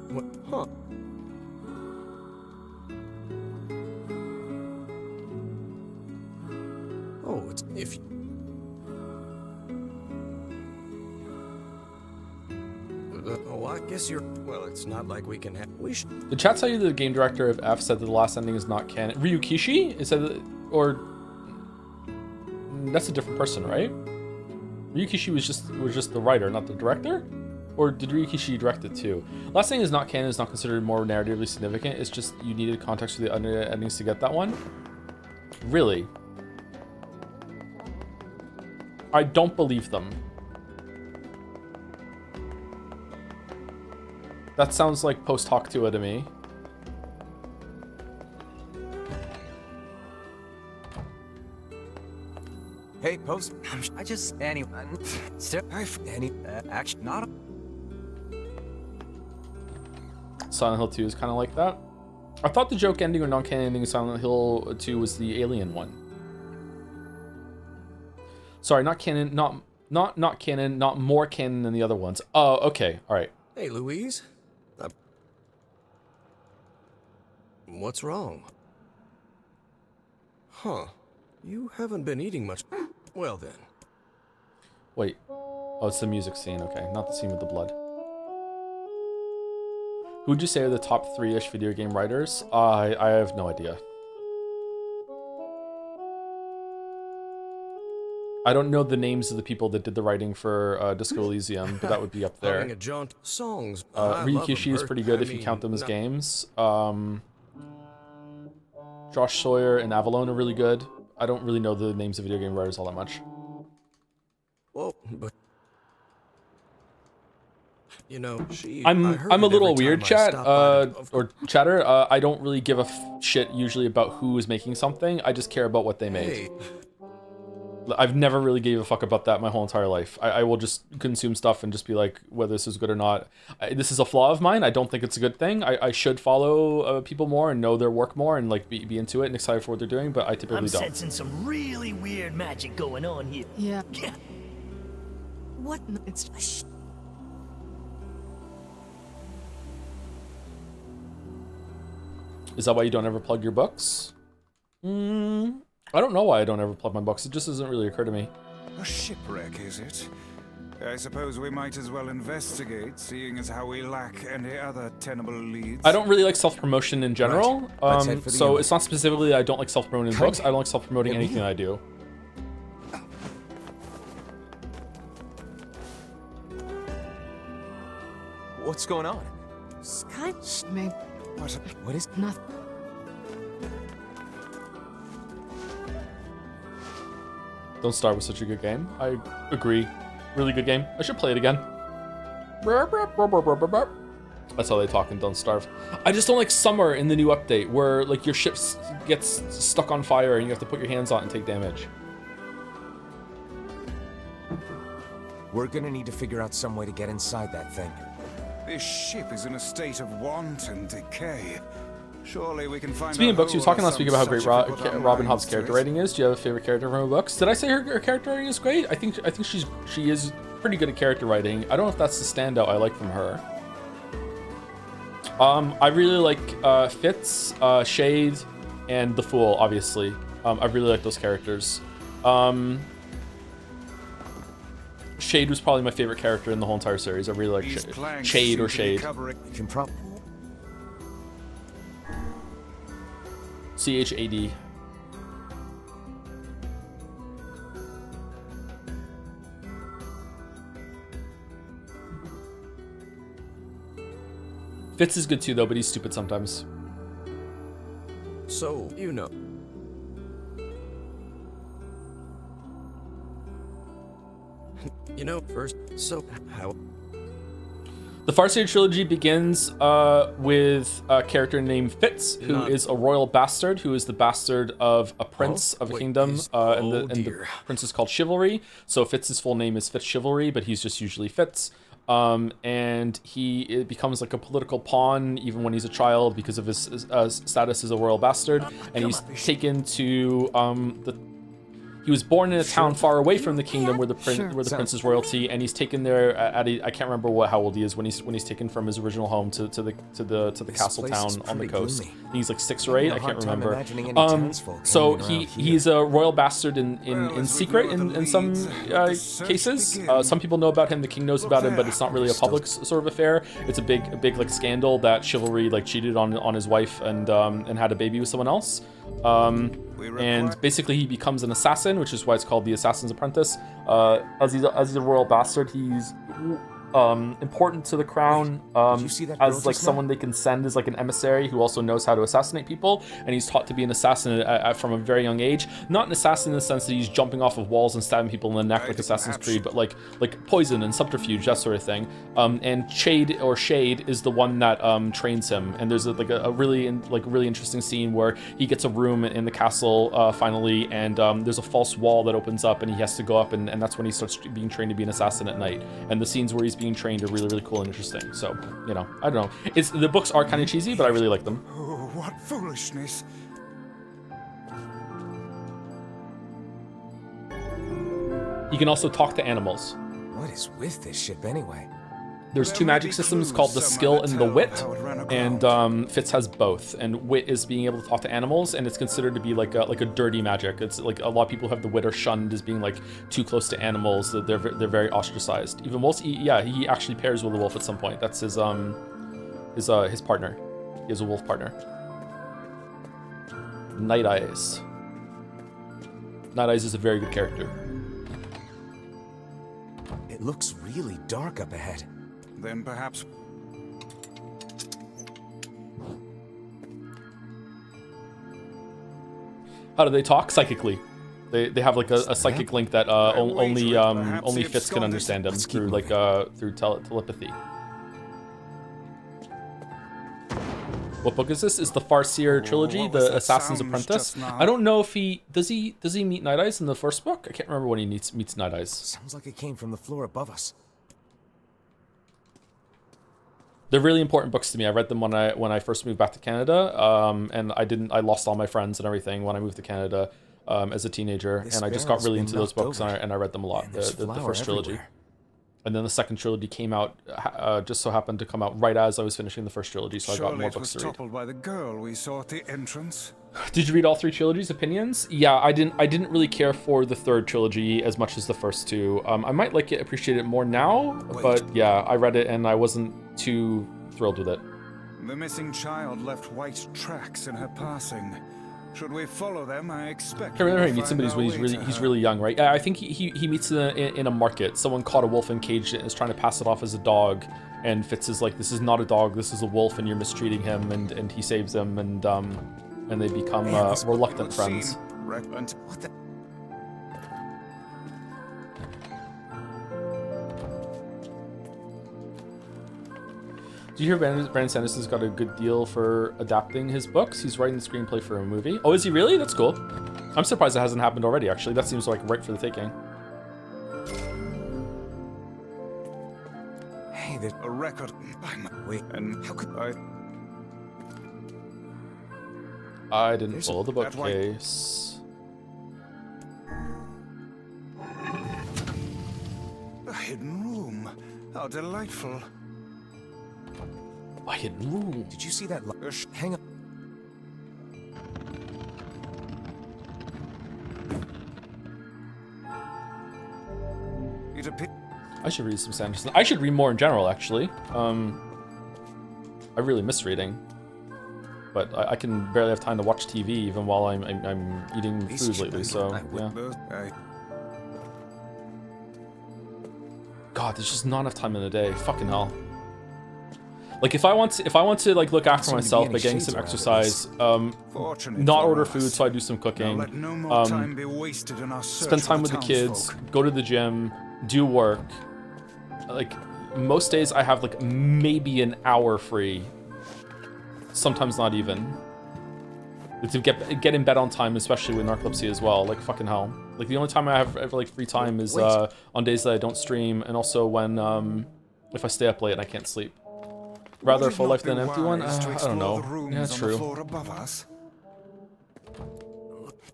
What? Huh. If... Oh, I guess you're... Well, it's not like we can have... We should... The chat tell you that the game director of F said that the last ending is not canon. Ryukishi? It said that... Or... That's a different person, right? Ryukishi was just the writer, not the director? Or did Ryukishi direct it too? Last thing is not canon, is not considered more narratively significant. It's just you needed context for the other endings to get that one. Really? I don't believe them. That sounds like post hoc to me. Hey, post. I just anyone. Any action not. Silent Hill 2 is kind of like that. I thought the joke ending or non-canon ending of Silent Hill 2 was the alien one. Sorry, not canon, not canon, not more canon than the other ones. Oh, okay, all right. Hey, Louise. What's wrong? Huh. You haven't been eating much. Well then. Wait. Oh, it's the music scene. Okay, not the scene with the blood. Who would you say are the top 3-ish video game writers? I have no idea. I don't know the names of the people that did the writing for Disco Elysium, but that would be up there. Having a jaunt. Songs. Ryukishi is pretty good if you count them as games. Josh Sawyer and Avalon are really good. I don't really know the names of video game writers all that much. Well, but you know, I'm a little weird, chat or chatter. I don't really give a shit usually about who is making something. I just care about what they made. Hey. I've never really gave a fuck about that my whole entire life. I will just consume stuff and just be like, whether this is good or not. This is a flaw of mine. I don't think it's a good thing. I should follow people more and know their work more and like be into it and excited for what they're doing, but I typically don't. I'm sensing some really weird magic going on here. Yeah. What? It's... Is that why you don't ever plug your books? I don't know why I don't ever plug my books. It just doesn't really occur to me. A shipwreck, is it? I suppose we might as well investigate, seeing as how we lack any other tenable leads. I don't really like self-promotion in general. Right. So it's not specifically that I don't like self-promoting books. I don't like self-promoting anything I do. What's going on? Sky... Maybe... What is... Nothing. Don't Starve was such a good game. I agree. Really good game. I should play it again. That's how they talk in Don't Starve. I just don't like Summer in the new update, where like your ship gets stuck on fire and you have to put your hands on it and take damage. We're gonna need to figure out some way to get inside that thing. This ship is in a state of wanton decay. Surely we can find. Speaking of books, you were talking last week about how great Robin Hobb's character writing is. Do you have a favorite character from her books? Did I say her character writing is great? I think she is pretty good at character writing. I don't know if that's the standout I like from her. I really like Fitz, Shade, and the Fool. Obviously, I really like those characters. Shade was probably my favorite character in the whole entire series. I really like Shade or Shade. CHAD. Fitz is good too, though, but he's stupid sometimes. So, you know. You know, first, so how... The Farseer trilogy begins with a character named Fitz, who is a royal bastard, who is the bastard of a prince of a kingdom, and the prince is called Chivalry. So Fitz's full name is Fitz Chivalry, but he's just usually Fitz. And he becomes like a political pawn even when he's a child because of his status as a royal bastard, and he's taken to he was born in a town far away from the kingdom where the prince is royalty, and he's taken there at I can't remember how old he is when he's taken from his original home to the castle town on the coast. He's like 6 or 8, I can't remember. So he's a royal bastard in secret in some cases. Some people know about him, the king knows about him, but it's not really a public sort of affair. It's a big like scandal that Chivalry like cheated on his wife and had a baby with someone else. And basically he becomes an assassin, which is why it's called the Assassin's Apprentice. As he's a royal bastard, he's important to the crown as like someone they can send as like an emissary who also knows how to assassinate people, and he's taught to be an assassin from a very young age. Not an assassin in the sense that he's jumping off of walls and stabbing people in the neck like Assassin's Creed, but like poison and subterfuge, that sort of thing. And Shade is the one that trains him, and there's a really interesting scene where he gets a room in the castle finally, and there's a false wall that opens up and he has to go up, and that's when he starts being trained to be an assassin at night. And the scenes where he's being trained are really cool and interesting. So, you know, I don't know. The books are kind of cheesy, but I really like them. Oh, what foolishness. You can also talk to animals. What is with this ship anyway? There's 2 magic systems called the skill and the wit, and Fitz has both. And wit is being able to talk to animals, and it's considered to be like a dirty magic. It's like a lot of people who have the wit are shunned as being like too close to animals. That they're very ostracized. Even wolves, he actually pairs with a wolf at some point. That's his partner. He has a wolf partner. Night Eyes. Night Eyes is a very good character. It looks really dark up ahead. Then perhaps... How do they talk? Psychically. They have like a psychic link that only Fitz can understand them through like through telepathy. What book is this? It's the Farseer trilogy, the Assassin's Apprentice. I don't know if does he meet Night Eyes in the first book? I can't remember when he meets Night Eyes. Sounds like it came from the floor above us. They're really important books to me. I read them when I first moved back to Canada, and I lost all my friends and everything when I moved to Canada as a teenager, and I just got really into those books and I read them a lot. The first trilogy, and then the second trilogy came out. Just so happened to come out right as I was finishing the first trilogy, so I got more books to read. Surely it was toppled by the girl we saw at the entrance. Did you read all 3 trilogies? Opinions? Yeah, I didn't really care for the third trilogy as much as the first 2. I might appreciate it more now, but yeah, I read it and I wasn't too thrilled with it. The missing child left white tracks in her passing. Should we follow them? I expect. I remember he meets somebody when he's really young, right? I think he meets in a market. Someone caught a wolf and caged it and is trying to pass it off as a dog. And Fitz is like, "This is not a dog. This is a wolf, and you're mistreating him." And he saves him, and they become reluctant friends. What the? Do you hear Brandon Sanderson's got a good deal for adapting his books? He's writing the screenplay for a movie. Oh, is he really? That's cool. I'm surprised it hasn't happened already, actually. That seems like right for the taking. Hey, there's a record. Wait, and how could I didn't follow the bookcase. A hidden room. How delightful. A hidden room. Did you see that? Hang on. I should read some Sanderson. I should read more in general, actually. I really miss reading, but I can barely have time to watch TV even while I'm eating food lately. So yeah. God, there's just not enough time in the day. Fucking hell. Like if I want to like look after myself by getting some exercise, not order food so I do some cooking, spend time with the kids, go to the gym, do work. Like most days I have like maybe an hour free, sometimes not even. To get in bed on time, especially with narcolepsy as well. Like fucking hell. Like the only time I have ever like free time is on days that I don't stream, and also when if I stay up late and I can't sleep. Rather a full life than an empty one? I don't know. Yeah, that's true.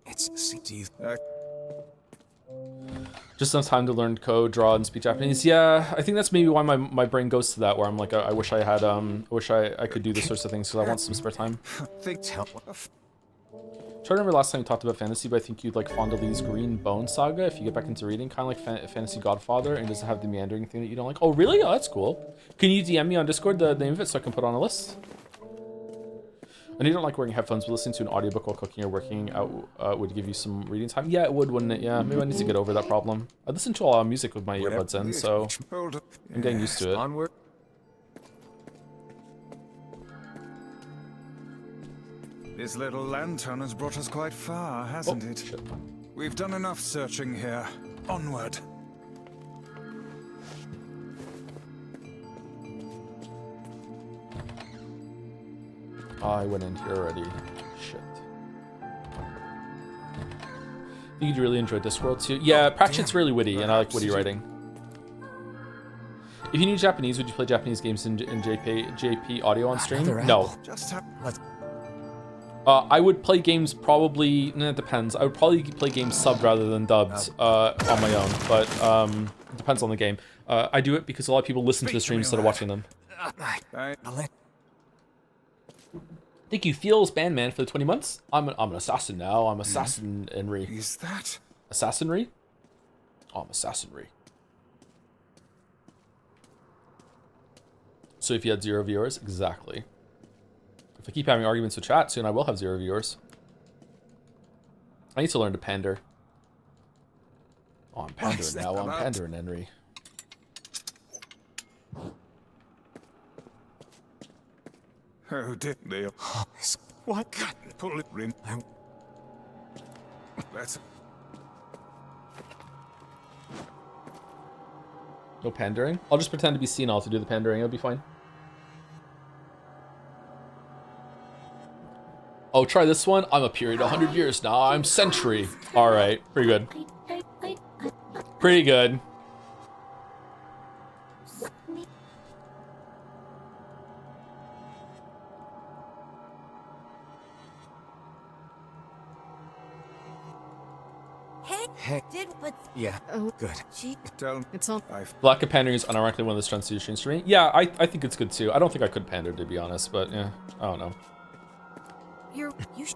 It's Just enough time to learn code, draw, and speak Japanese. Yeah, I think that's maybe why my brain goes to that, where I'm like, I wish I had, I could do this sorts of things, because I want some spare time. Try to remember last time you talked about fantasy, but I think you'd like Fondle's Green Bone Saga if you get back into reading, kind of like Fantasy Godfather, and doesn't have the meandering thing that you don't like. Oh, really? Oh, that's cool. Can you DM me on Discord the name of it so I can put it on a list? And you don't like wearing headphones, but listening to an audiobook while cooking or working out would give you some reading time. Yeah, it would, wouldn't it? Yeah, maybe I need to get over that problem. I listen to a lot of music with my earbuds in, so I'm getting used to it. Onward. This little lantern has brought us quite far, hasn't it? Shit. We've done enough searching here. Onward. I went in here already. Shit. I think you'd really enjoy Discworld too. Yeah, Pratchett's really witty, and I like witty writing. If you knew Japanese, would you play Japanese games in JP audio on stream? No. I would play games probably, it depends. I would probably play games subbed rather than dubbed on my own, but it depends on the game. I do it because a lot of people listen to the streams instead of watching them. Thank you, Feels Bandman, for the 20 months. I'm an assassin now. I'm assassin-enry. Is that? Assassinry? Oh, I'm assassinry. So if you had 0 viewers, exactly. If I keep having arguments with chat, soon I will have 0 viewers. I need to learn to pander. Oh, I'm pandering now. I'm pandering, Henry. Oh, did they? What? God, pull it in. That's. No pandering? I'll just pretend to be senile to do the pandering. It'll be fine. Oh, try this one. I'm a period 100 years now. I'm century. All right, pretty good. Pretty good. Heck. Yeah, good. It's all. Lack of pandering is unironically one of the strengths of your stream streaming. Yeah, I think it's good too. I don't think I could pander, to be honest, but yeah, I don't know.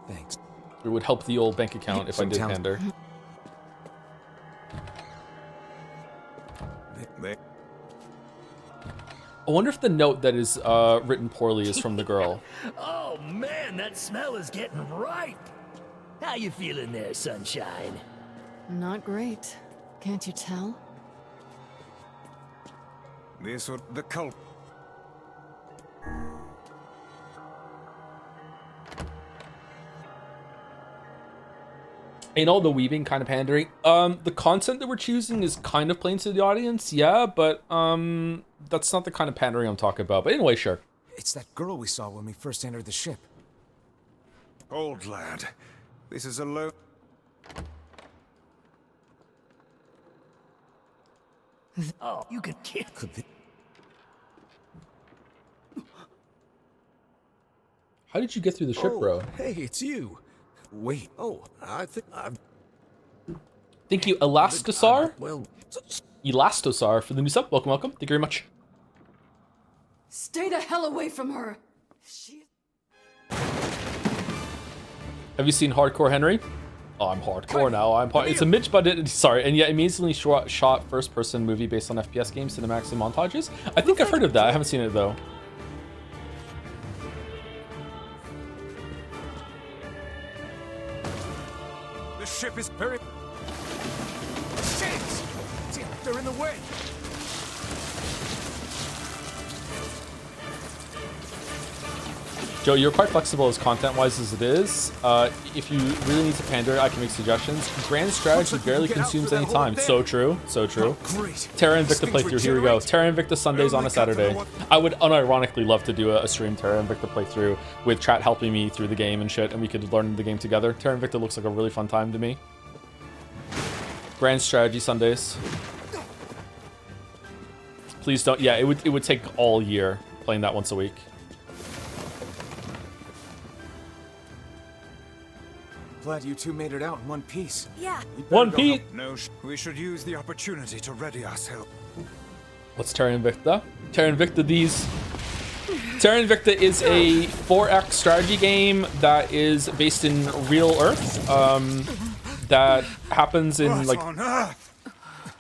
Thanks. It would help the old bank account if I did pander. I wonder if the note that is written poorly is from the girl. Oh man, that smell is getting ripe. How you feeling there, sunshine? Not great. Can't you tell? This would the cult. Ain't all the weaving kind of pandering. The content that we're choosing is kind of playing to the audience, yeah, but that's not the kind of pandering I'm talking about. But anyway, sure. It's that girl we saw when we first entered the ship. Old lad, this is a low. Oh, you could kill. How did you get through the ship, bro? Hey, it's you. Wait. Oh, I think I've. Thank you, Elastasar. Well, Elastasar for the new sub. Welcome, welcome. Thank you very much. Stay the hell away from her. Have you seen Hardcore Henry? Oh, I'm hardcore now. It's a Mitch budget. Sorry, and yet amazingly shot first-person movie based on FPS games, cinematics, and montages. I think I've heard of that. I haven't seen it though. The ship is very. Shit! Damn, they're in the way. Joe, you're quite flexible as content-wise as it is. If you really need to pander, I can make suggestions. Grand strategy barely consumes any time. So true, so true. Terra Invicta playthrough, here we go. Terra Invicta Sundays on a Saturday. I would unironically love to do a stream Terra Invicta playthrough with chat helping me through the game and shit, and we could learn the game together. Terra Invicta looks like a really fun time to me. Grand strategy Sundays. Please don't. Yeah, it would take all year playing that once a week. glad you two made it out in one piece. Yeah. One piece. No, we should use the opportunity to ready ourselves. What's Terra Invicta? Terra Invicta is a 4X strategy game that is based in real Earth. That happens in like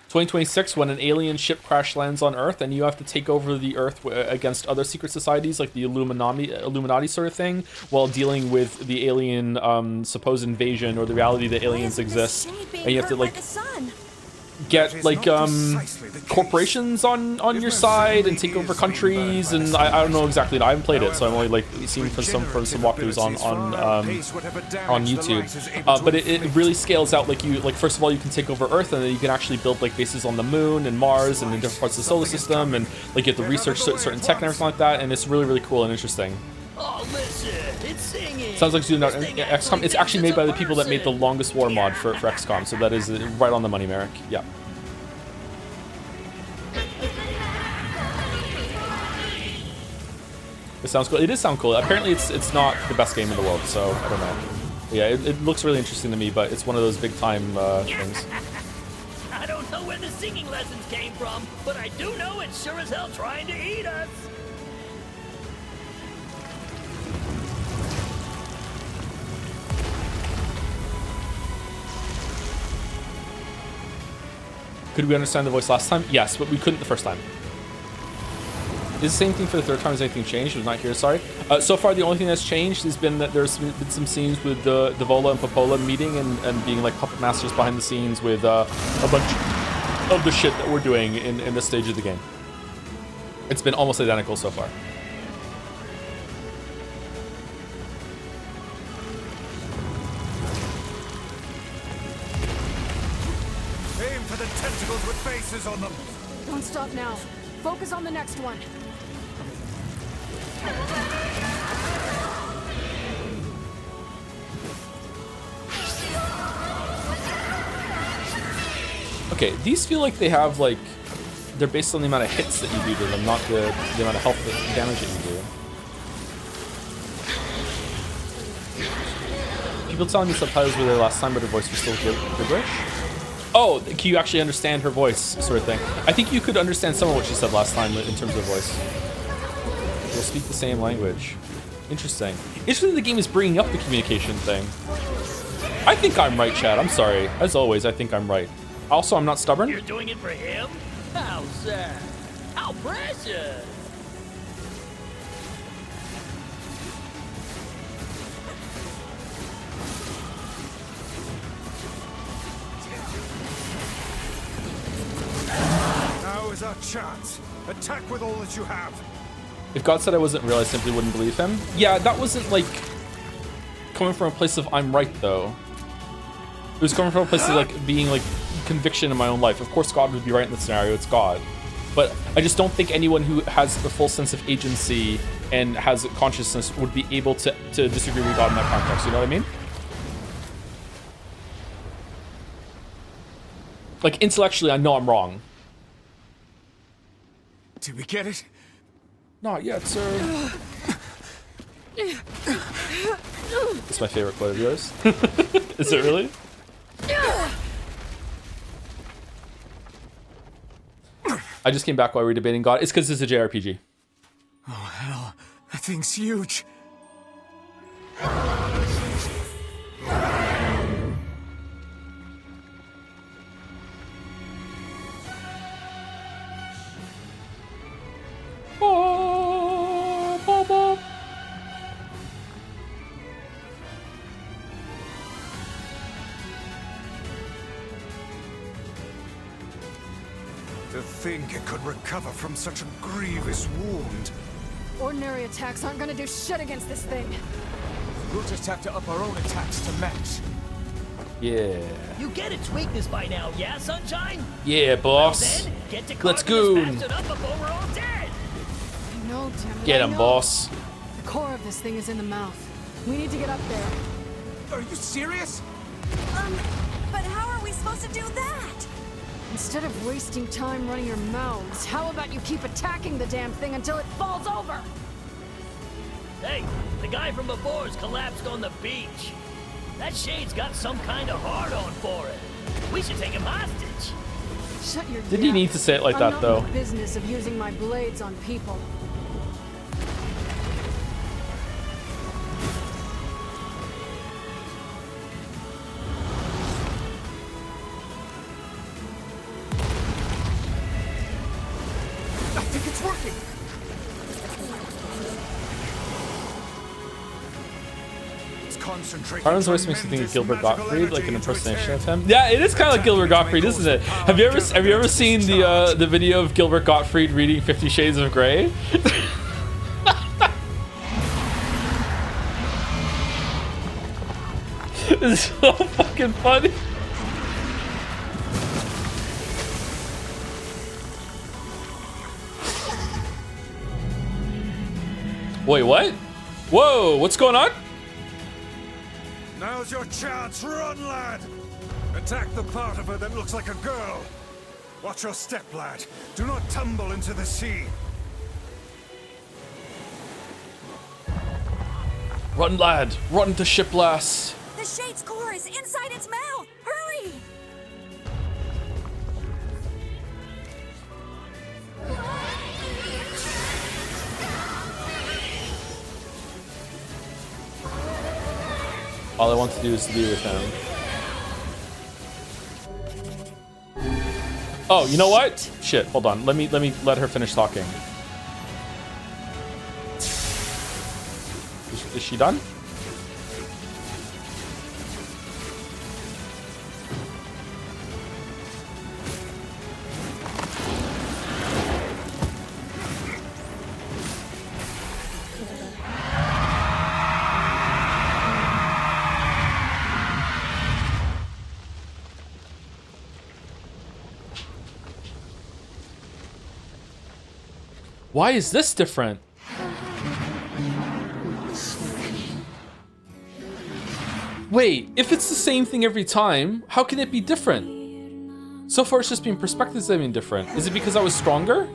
2026 when an alien ship crash lands on Earth, and you have to take over the Earth against other secret societies like the Illuminati sort of thing, while dealing with the alien supposed invasion or the reality that aliens exist, and you have to like get like corporations on your side and take over countries, and I don't know exactly. I haven't played it, so I'm only like seeing from some walkthroughs on YouTube. But it really scales out. Like first of all, you can take over Earth, and then you can actually build like bases on the Moon and Mars and in different parts of the solar system, and like you have to research certain tech and everything like that. And it's really cool and interesting. Oh, listen, it's singing. Sounds like it's doing that. XCOM. It's actually made by the people that made the Longest War mod for XCOM, so that is right on the money, Merrick. Yeah. It sounds cool. It does sound cool. Apparently, it's not the best game in the world, so I don't know. Yeah, it looks really interesting to me, but it's one of those big time things. I don't know where the singing lessons came from, but I do know it's sure as hell trying to eat us. Could we understand the voice last time? Yes, but we couldn't the first time. Is the same thing for the third time? Has anything changed? I was not here, sorry. So far, the only thing that's changed has been that there's been some scenes with Devola and Popola meeting and being like puppet masters behind the scenes with a bunch of the shit that we're doing in this stage of the game. It's been almost identical so far. Aim for the tentacles with faces on them. Don't stop now. Focus on the next one. Okay, these feel like they have like they're based on the amount of hits that you do to them, not the amount of health damage that you do. People telling me subtitles were there last time, but her voice was still gibberish. Oh, can you actually understand her voice, sort of thing? I think you could understand some of what she said last time in terms of voice. We'll speak the same language. Interesting. Interesting the game is bringing up the communication thing. I think I'm right, Chad. I'm sorry. As always, I think I'm right. Also, I'm not stubborn. You're doing it for him? How sad. How precious. Now is our chance. Attack with all that you have. If God said I wasn't real, I simply wouldn't believe him. Yeah, that wasn't like coming from a place of I'm right though. It was coming from a place of like being like conviction in my own life. Of course God would be right in the scenario, it's God. But I just don't think anyone who has the full sense of agency and has a consciousness would be able to disagree with God in that context, you know what I mean? Like intellectually, I know I'm wrong. Did we get it? Not yet, sir. It's my favorite quote of yours. Is it really? I just came back while we were debating God. It's because it's a JRPG. Oh, hell. That thing's huge. To think it could recover from such a grievous wound. Ordinary attacks aren't gonna do shit against this thing. We'll just have to up our own attacks to match. Yeah. You get its weakness by now, yeah, Sunshine? Yeah, boss. Well, then, get to Let's go. up before we're all dead. I know, damn it. Get I him, know. boss. The core of this thing is in the mouth. We need to get up there. Are you serious? But how are we supposed to do that? Instead of wasting time running your mouths, how about you keep attacking the damn thing until it falls over? Hey, the guy from before's collapsed on the beach. That Shade's got some kind of hard-on for it. We should take him hostage. Shut your Did he need to say it like I'm that, not though? in the business of using my blades on people. I think it's working. It's concentrating. Harlan's voice makes me think of Gilbert Gottfried, like an impersonation of him. Yeah, it is kind of like Gilbert Gottfried, isn't it? Have you ever seen the video of Gilbert Gottfried reading 50 Shades of Grey? It's so fucking funny. Wait, what? Whoa, what's going on? Now's your chance. Run, lad. Attack the part of her that looks like a girl. Watch your step, lad. Do not tumble into the sea. Run, lad. Run to ship, lass. The Shade's core is inside its mouth. Hurry! All I want to do is to be with him. Oh, you know what? Shit, hold on. Let me let her finish talking. Is she done? Why is this different? Wait, if it's the same thing every time, how can it be different? So far it's just been perspectives that have been different. Is it because I was stronger?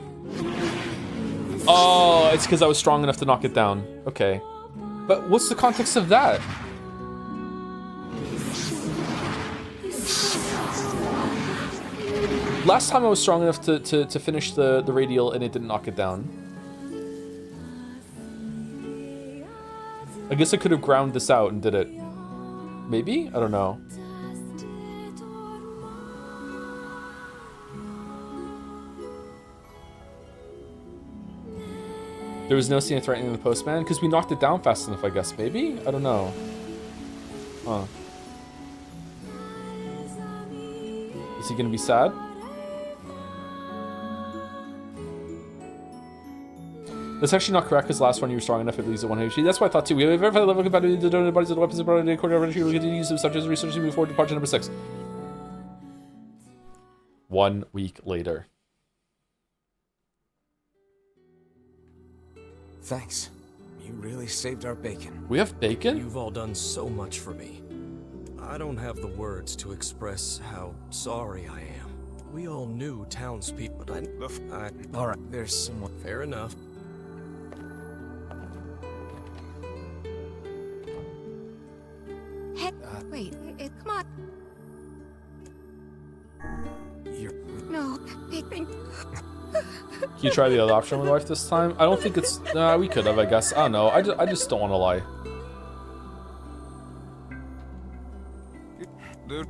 Oh, it's because I was strong enough to knock it down. Okay. But what's the context of that? Last time I was strong enough to finish the radial and it didn't knock it down. I guess I could have ground this out and did it. Maybe? I don't know. There was no scene of threatening the postman because we knocked it down fast enough, I guess. Maybe? I don't know. Huh. Is he gonna be sad? That's actually not correct because the last one you were strong enough at least at 1 HP. That's what I thought too. We have verified the level of compatibility with the donated bodies of the weapons and brought in according to our we continue to use them such as research to move forward to project number 6. 1 week later. Thanks. You really saved our bacon. We have bacon? You've all done so much for me. I don't have the words to express how sorry I am. We all knew townspeople, but all right, there's someone. Fair enough. Heck, wait, come on. No, Can you try the other option with life this time? I don't think it's... we could have, I guess. I don't know. I just don't want to lie. Dude.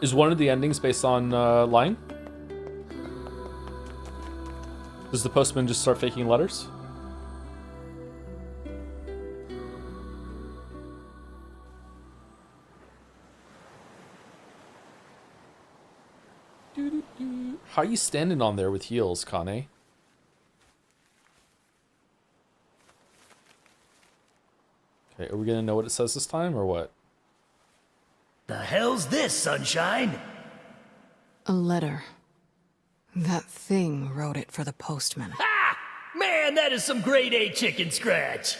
Is one of the endings based on lying? Does the postman just start faking letters? How are you standing on there with heels, Kane? Okay, are we gonna know what it says this time, or what? The hell's this, Sunshine? A letter. That thing wrote it for the postman. Ha! Man, that is some grade A chicken scratch.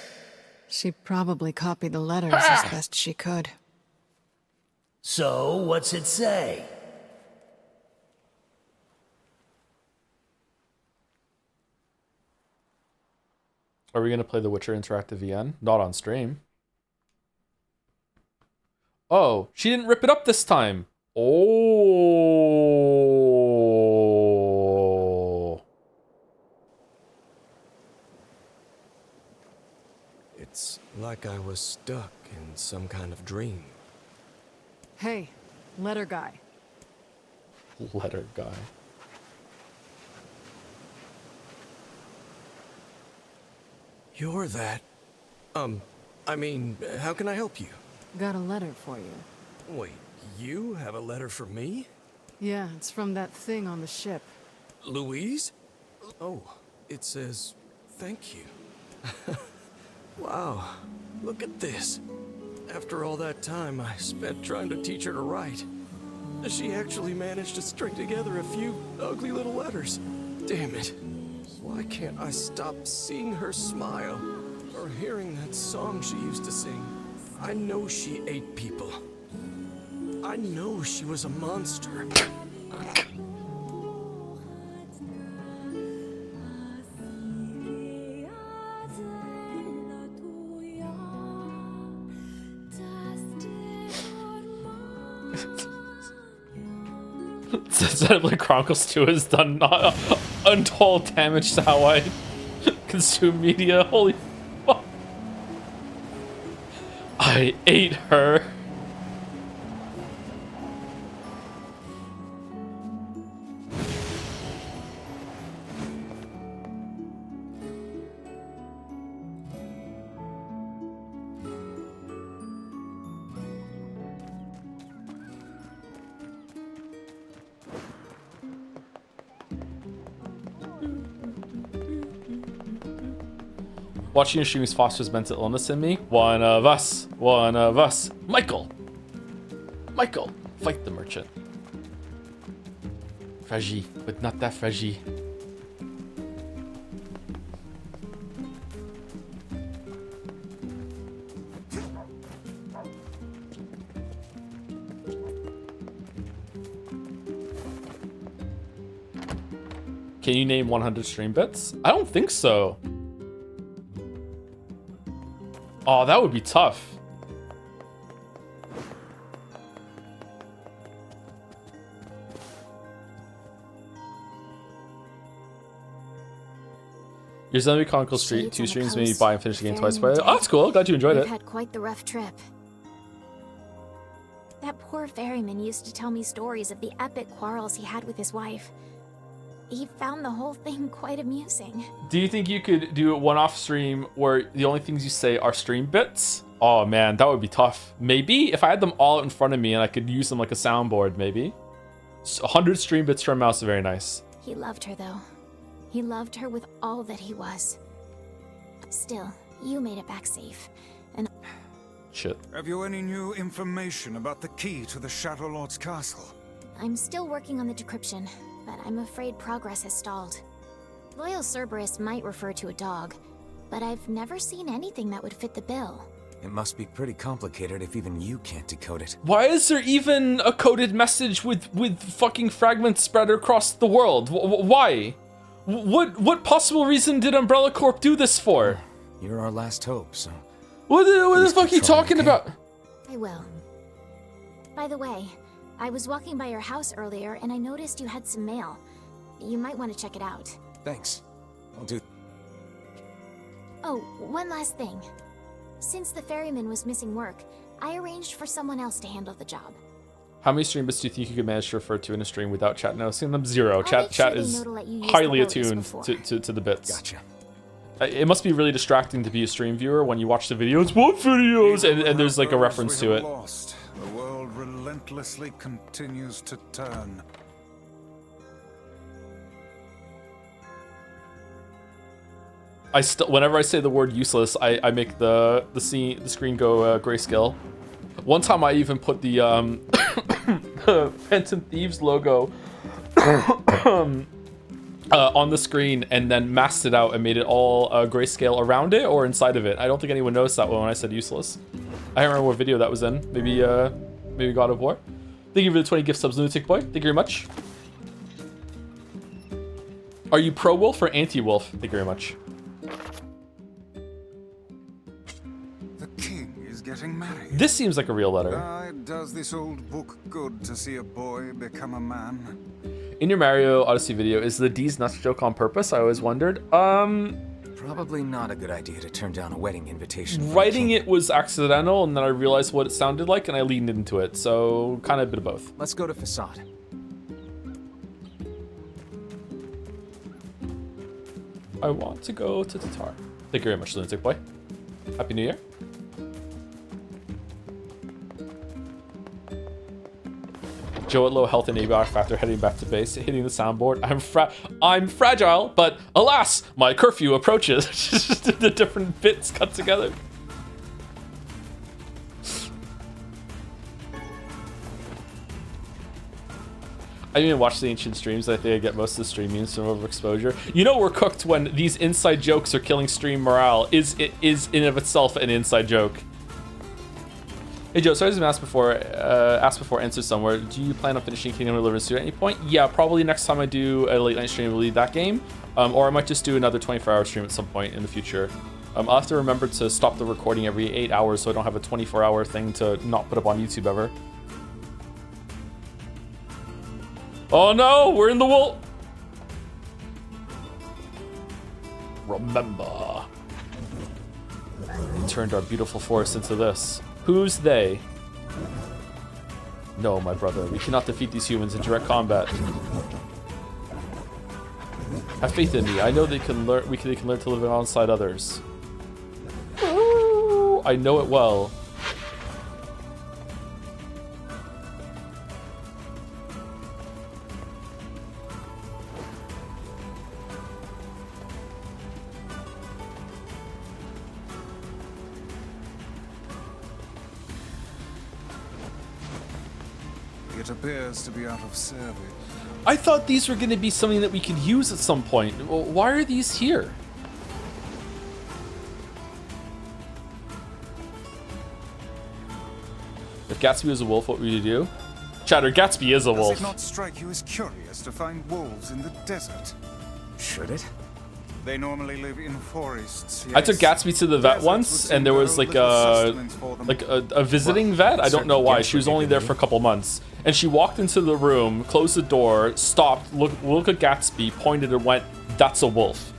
She probably copied the letters as best she could. So, what's it say? Are we gonna play The Witcher Interactive VN? Not on stream. Oh, she didn't rip it up this time. Oh. It's like I was stuck in some kind of dream. Hey, letter guy. Letter guy. You're that. I mean, how can I help you? Got a letter for you. Wait, you have a letter for me? Yeah, it's from that thing on the ship. Louise? Oh, it says, thank you. Wow, look at this. After all that time I spent trying to teach her to write, she actually managed to string together a few ugly little letters. Damn it. Why can't I stop seeing her smile or hearing that song she used to sing? I know she ate people. I know she was a monster. Xenoblade Chronicles 2 has done untold damage to how I consume media. Holy fuck. I ate her. Watching your streams fosters mental illness in me. One of us. One of us. Michael. Michael, fight the merchant. Fragile, but not that fragile. Can you name 100 stream bits? I don't think so. Oh, that would be tough. Your Zombie Chronicle Street, 2 streams made me buy and finish the game twice. Oh, that's cool. Glad you enjoyed it. We've had quite the rough trip. That poor ferryman used to tell me stories of the epic quarrels he had with his wife. He found the whole thing quite amusing. Do you think you could do a one-off stream where the only things you say are stream bits? Oh man, that would be tough. Maybe if I had them all in front of me and I could use them like a soundboard, maybe. 100 stream bits from Mouse, very nice. He loved her though. He loved her with all that he was. Still, you made it back safe. And shit. Have you any new information about the key to the Shadow Lord's castle? I'm still working on the decryption, but I'm afraid progress has stalled. Loyal Cerberus might refer to a dog, but I've never seen anything that would fit the bill. It must be pretty complicated if even you can't decode it. Why is there even a coded message with fucking fragments spread across the world? Why? What possible reason did Umbrella Corp do this for? You're our last hope, so... What the fuck are you talking about? I will. By the way, I was walking by your house earlier and I noticed you had some mail. You might want to check it out. Thanks. I'll do... Oh, one last thing. Since the ferryman was missing work, I arranged for someone else to handle the job. How many stream bits do you think you could manage to refer to in a stream without chat noticing them? 0. I'll Chat make sure they is know to let you use highly the notice attuned before. to the bits. Gotcha. It must be really distracting to be a stream viewer when you watch the videos. What videos? And there's like a reference to it. Lost. The world relentlessly continues to turn. Whenever I say the word useless, I make the screen go grayscale. One time I even put the the Phantom Thieves logo on the screen and then masked it out and made it all grayscale around it or inside of it. I don't think anyone noticed that when I said useless. I don't remember what video that was in. Maybe God of War. Thank you for the 20 gift subs, Lunatic Boy. Thank you very much. Are you pro-wolf or anti-wolf? Thank you very much. This seems like a real letter. Does this old book good to see a boy become a man? In your Mario Odyssey video, is the D's nuts joke on purpose? I always wondered. Probably not a good idea to turn down a wedding invitation. Writing it was accidental, and then I realized what it sounded like, and I leaned into it. So, kind of a bit of both. Let's go to Facade. I want to go to Tatar. Thank you very much, Lunatic Boy. Happy New Year. Joe at low health and ABR factor heading back to base, hitting the soundboard. I'm fragile, but alas, my curfew approaches. The different bits cut together. I didn't even watch the ancient streams. I think I get most of the stream memes from overexposure. You know we're cooked when these inside jokes are killing stream morale. Is in of itself an inside joke. Hey Joe, sorry to ask before, answer somewhere. Do you plan on finishing Kingdom Deliverance 2 at any point? Yeah, probably next time I do a late night stream, we'll leave that game. Or I might just do another 24-hour stream at some point in the future. I'll have to remember to stop the recording every 8 hours so I don't have a 24-hour thing to not put up on YouTube ever. Oh no, we're in the wolf. Remember. They turned our beautiful forest into this. Who's they? No, my brother, we cannot defeat these humans in direct combat. Have faith in me. I know they can learn. They can learn to live alongside others. Ooh, I know it well. It appears to be out of service. I thought these were going to be something that we could use at some point. Why are these here? If Gatsby was a wolf, what would you do? Chatter, Gatsby is a wolf. Does it not strike you as curious to find wolves in the desert? Should it? They normally live in forests. Yes. I took Gatsby to the vet once, and there was like a visiting vet. I don't know why. She was only there for a couple months, and she walked into the room, closed the door, stopped, looked at Gatsby, pointed, and went, "That's a wolf."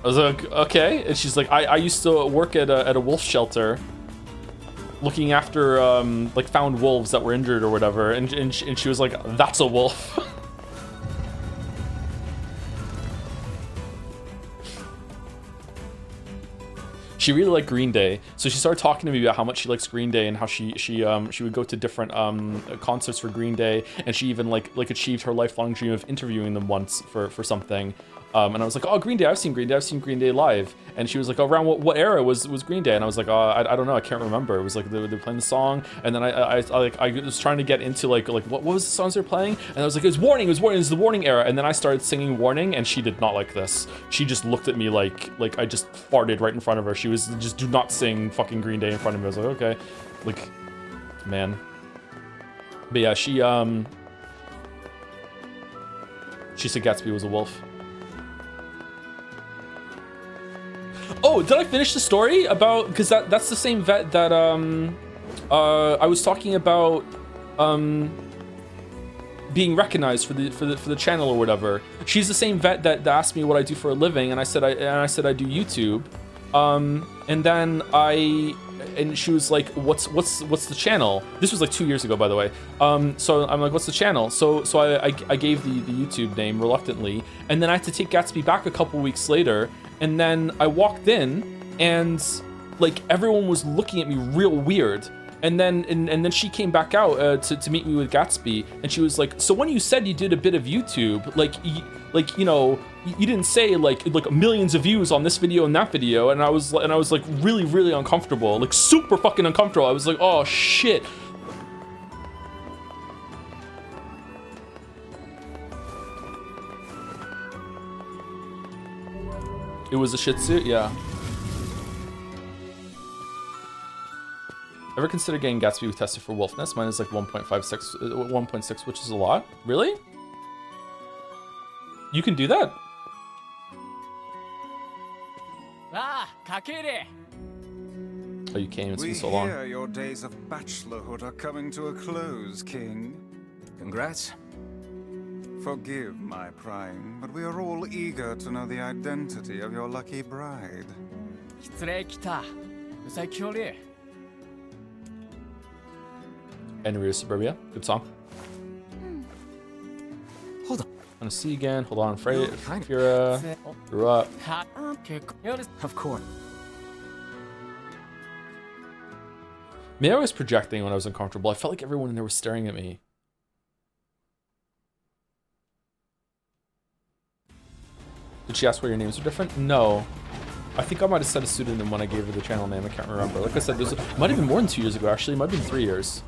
I was like, okay, and she's like, I used to work at a wolf shelter, looking after like found wolves that were injured or whatever, and she was like, "That's a wolf." She really liked Green Day, so she started talking to me about how much she likes Green Day and how she would go to different concerts for Green Day, and she even like achieved her lifelong dream of interviewing them once for something. And I was like, oh, Green Day, I've seen Green Day live. And she was like, around what era was Green Day? And I was like, I don't know, I can't remember. It was like they were playing the song, and then I was trying to get into like what was the songs they're playing, and I was like, it was the Warning era. And then I started singing Warning, and she did not like this. She just looked at me like I just farted right in front of her. She was just, do not sing fucking Green Day in front of me. I was like, okay, like, man. But yeah, she said Gatsby was a wolf. Oh, did I finish the story about, because that's the same vet that I was talking about being recognized for the channel or whatever. She's the same vet that asked me what I do for a living, and I said I do YouTube. And then she was like, what's the channel? This was like 2 years ago, by the way. So I'm like, what's the channel? So I gave the YouTube name reluctantly, and then I had to take Gatsby back a couple weeks later. And then I walked in, and like everyone was looking at me real weird. And then she came back out to meet me with Gatsby, and she was like, "So when you said you did a bit of YouTube, like you know, you didn't say like millions of views on this video and that video." And I was like really uncomfortable, like super fucking uncomfortable. I was like, "Oh shit." It was a Shih Tzu? Yeah. Ever consider getting Gatsby tested for wolfness? Mine is like 1.6, which is a lot. Really? You can do that? Ah, Kakere! how you came. It's We been so long. hear your days of bachelorhood are coming to a close, King. Congrats. Forgive my prying, but we are all eager to know the identity of your lucky bride. 失礼来た。うさきょれ。 Enry of Suburbia. Good song. Hold on. Want to see again. Hold on. Fira grew up. Of course. Maybe I was projecting when I was uncomfortable. I felt like everyone in there was staring at me. Did she ask why your names are different? No. I think I might have said a pseudonym when I gave her the channel name. I can't remember. Like I said, it might have been more than 2 years ago, actually. It might have been 3 years.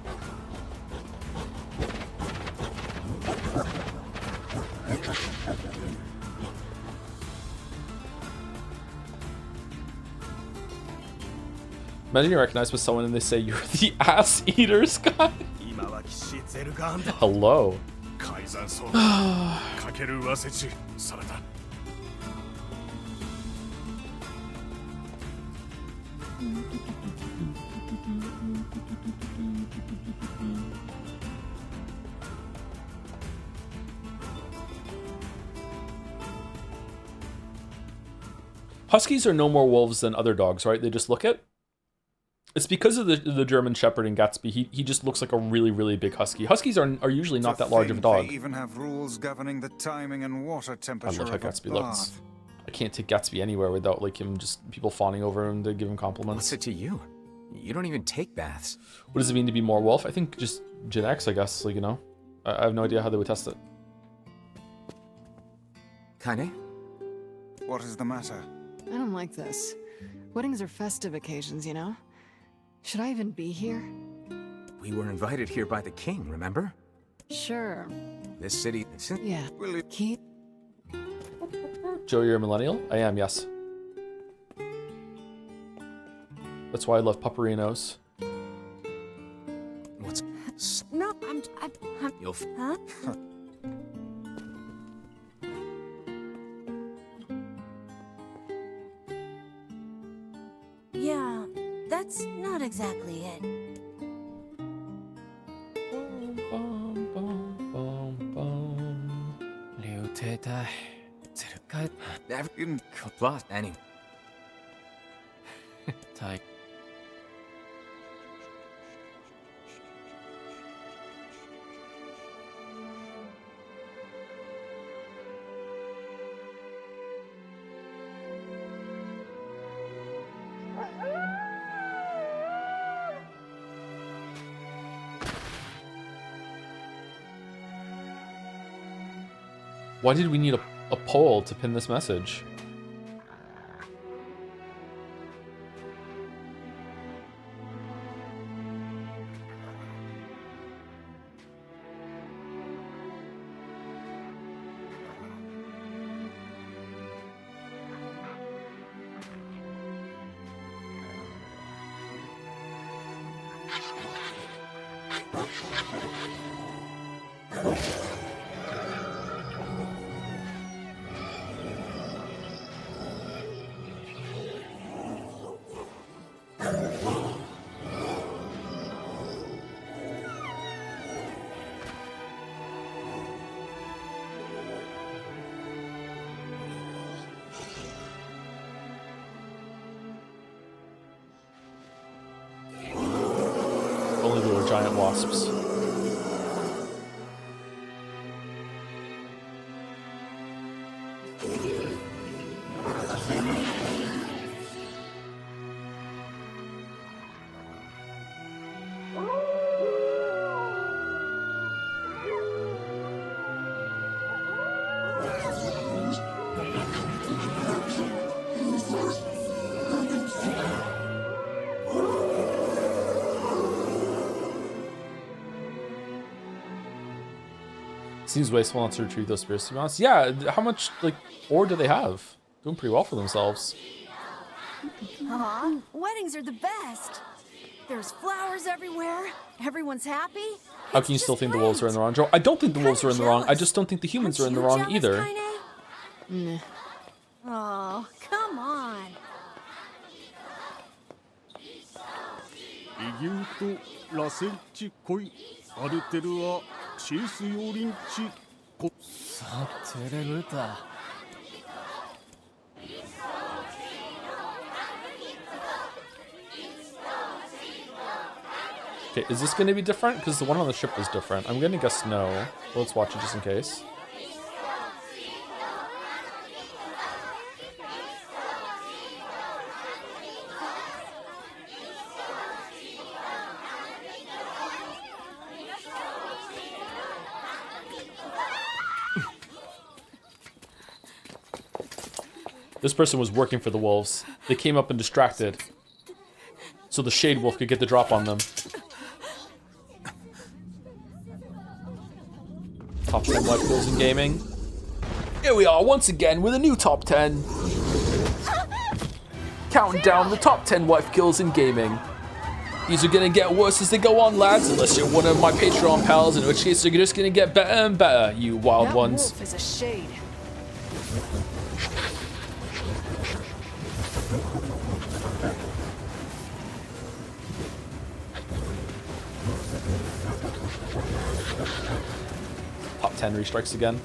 Imagine you're recognized by someone and they say you're the ass eaters guy. Hello. Huskies are no more wolves than other dogs, right? They just look it. It's because of the German Shepherd in Gatsby. He just looks like a really, really big husky. Huskies are usually not that large of a dog. They even have rules governing the timing and water temperature I love how of a Gatsby looks. bath. I can't take Gatsby anywhere without like him just people fawning over him to give him compliments. What's it to you? You don't even take baths. What does it mean to be more wolf? I think just genetics, I guess. Like, you know, I have no idea how they would test it. Kaine? What is the matter? I don't like this. Weddings are festive occasions, you know? Should I even be here? We were invited here by the king, remember? Sure. This city... Yeah. Keep... Joe, you're a millennial? I am, yes. That's why I love pupperinos. What's... No, I'm You'll... Huh? Yeah, that's not exactly it. Never even lost any. Type. Why did we need a poll to pin this message? Only they were giant wasps. Seems wasteful not to retrieve those spirits, to be honest. Yeah, how much, like, ore do they have? Doing pretty well for themselves. Aw, weddings are the best. There's flowers everywhere. Everyone's happy. How can you still think the wolves are in the wrong, Joe? I don't think the wolves are in the wrong. I just don't think the humans are in the wrong either. Nah. Oh, come on. Okay, is this going to be different? Because the one on the ship was different. I'm going to guess no. Well, let's watch it just in case. This person was working for the wolves. They came up and distracted, so the Shade Wolf could get the drop on them. Top 10 life goals in gaming. Here we are once again with a new top 10. Counting down the top 10 wife kills in gaming. These are gonna get worse as they go on, lads, unless you're one of my Patreon pals, in which case they're just gonna get better and better, you wild ones. Wolf is a shade. Top 10 restrikes again.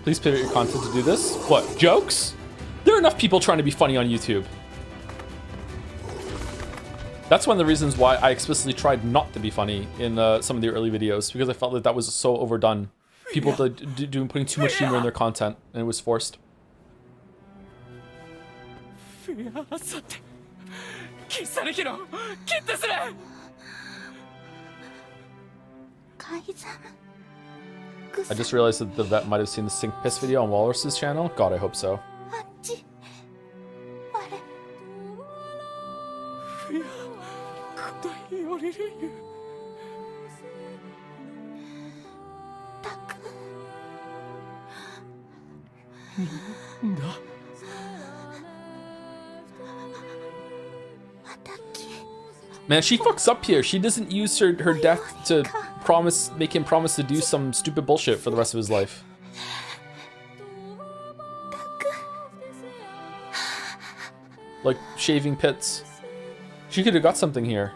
Please pivot your content to do this. What, jokes? There are enough people trying to be funny on YouTube. That's one of the reasons why I explicitly tried not to be funny in some of the early videos, because I felt that that was so overdone. People putting too much humor in their content, and it was forced. I just realized that the vet might have seen the Sink Piss video on Walrus's channel. God, I hope so. Man, she fucks up here. She doesn't use her death to make him promise to do some stupid bullshit for the rest of his life. Like shaving pits. She could have got something here.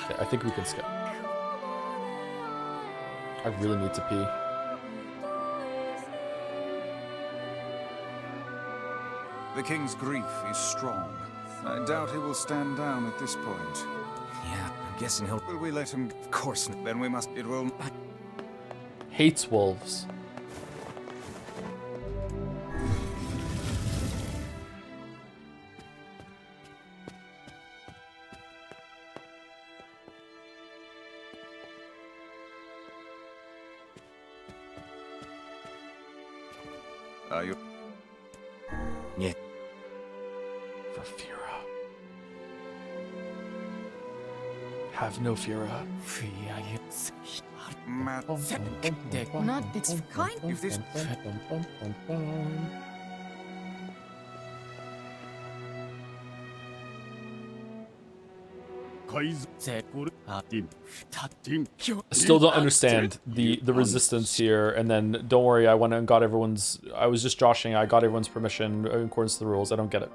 Okay, I think we can skip. I really need to pee. The king's grief is strong. I doubt he will stand down at this point. Yeah, I'm guessing he'll... Will we let him? Of course not. Then we must... It will... Hates wolves. Are you? Yeah. For Fira. Have no Fira. Not, it's kind. If this... I still don't understand the resistance here, and then don't worry, I went and got everyone's... I was just joshing, I got everyone's permission in accordance to the rules. I don't get it.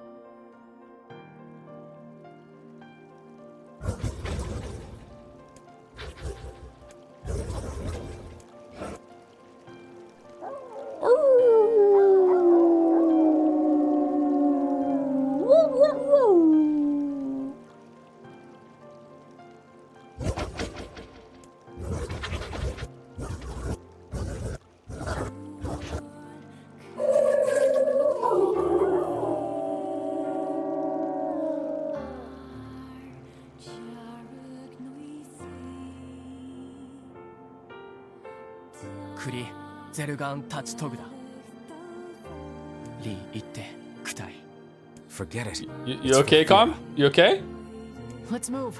クリゼルガンタチトグだリー言ってくたい Forget it. You okay, Com? You okay? Let's move.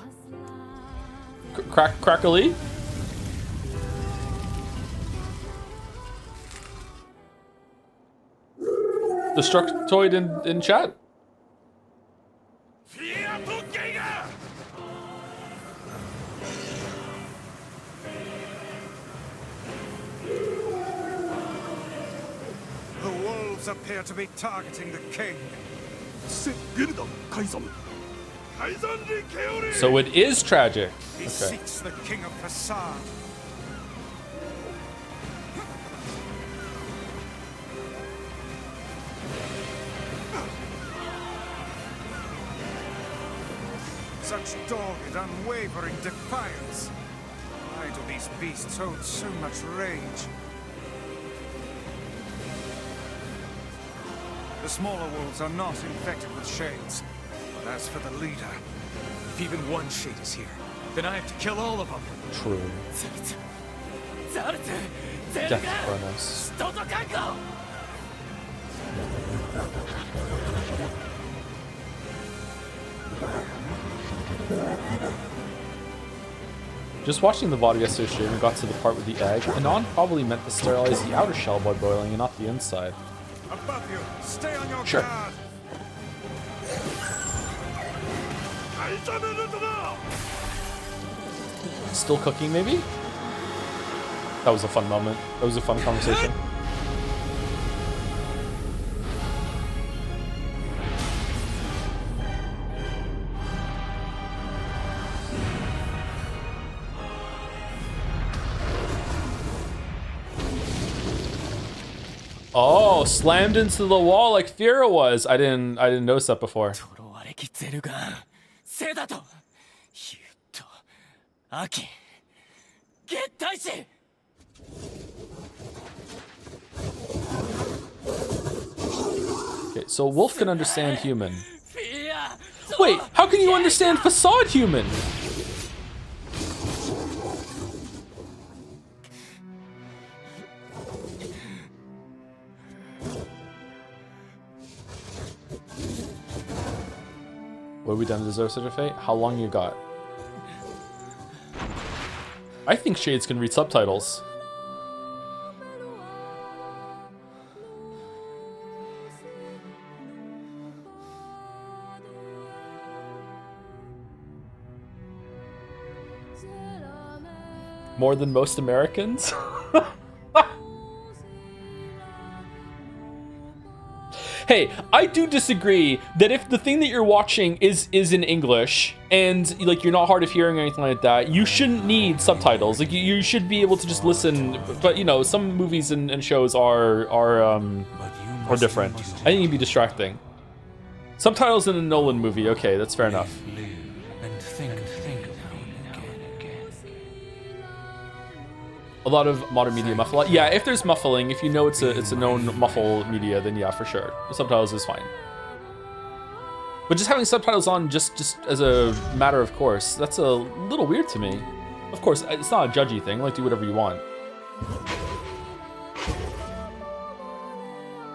Crackly? Destructoid in chat? The wolves appear to be targeting the king. So it is tragic. He Okay. seeks the king of Facade. Such dogged, unwavering defiance. Why do these beasts hold so much rage? The smaller wolves are not infected with shades. But as for the leader, If even one shade is here, then I have to kill all of them. True. Death Chronos. Just watching the VOD yesterday stream and got to the part with the egg. Anon probably meant to sterilize the outer shell by boiling and not the inside. above you, stay on your Sure. guard. Still cooking, maybe? That was a fun moment. That was a fun conversation. Oh, slammed into the wall like Fira was. I didn't notice that before. ゼルガンセダとユッとアキゲッタイシ Okay, so Wolf can understand human. Wait, how can you understand facade human? What have we done to deserve such a fate? How long you got? I think Shades can read subtitles. More than most Americans? Hey, I do disagree that if the thing that you're watching is in English and like you're not hard of hearing or anything like that, you shouldn't need subtitles. Like you should be able to just listen. But you know, some movies and shows are different. I think it'd be distracting. Subtitles in a Nolan movie, okay, that's fair enough. A lot of modern media muffle. Yeah, if there's muffling, if you know it's a known muffle media, then yeah, for sure. The subtitles is fine. But just having subtitles on just as a matter of course, that's a little weird to me. Of course, it's not a judgy thing, like do whatever you want.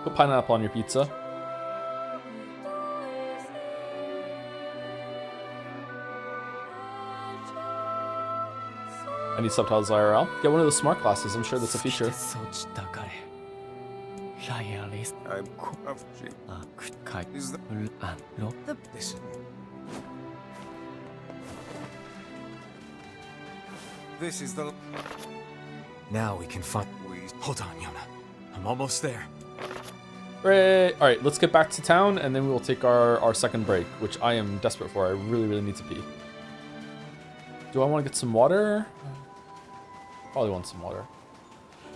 Put pineapple on your pizza. I need subtitles IRL. Get one of those smart glasses. I'm sure that's a feature. This is the... Now we can find... Hold on, Yona. I'm almost there. Right. All right, let's get back to town, and then we will take our second break, which I am desperate for. I really, really need to pee. Do I want to get some water? Probably want some water.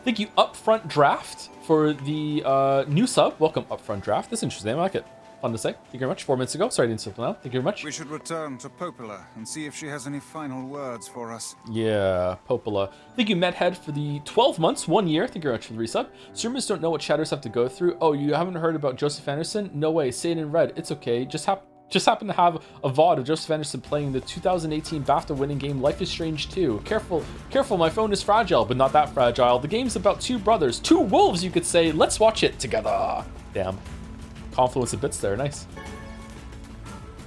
Thank you, Upfront Draft, for the new sub. Welcome, Upfront Draft. That's interesting. I like it. Fun to say. Thank you very much. 4 minutes ago. Sorry I didn't slip now. Thank you very much. We should return to Popola and see if she has any final words for us. Yeah, Popola. Thank you, Medhead, for the 12 months, 1 year. Thank you very much for the resub. Streamers don't know what shadows have to go through. Oh, you haven't heard about Joseph Anderson? No way. Say it in red. It's okay. Just Just happened to have a VOD of Joseph Anderson playing the 2018 BAFTA-winning game Life is Strange 2. Careful, careful, my phone is fragile, but not that fragile. The game's about two brothers, two wolves, you could say. Let's watch it together. Damn. Confluence of bits there, nice.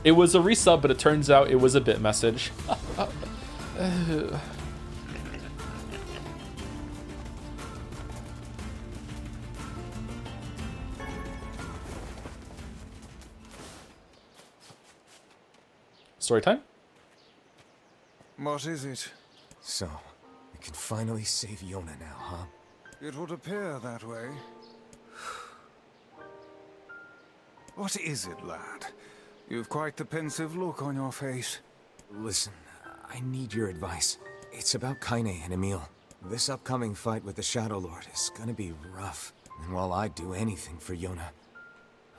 It was a resub, but it turns out it was a bit message. Story time? What is it? So, we can finally save Yona now, huh? It would appear that way. What is it, lad? You've quite the pensive look on your face. Listen, I need your advice. It's about Kaine and Emil. This upcoming fight with the Shadow Lord is gonna be rough. And while I'd do anything for Yona,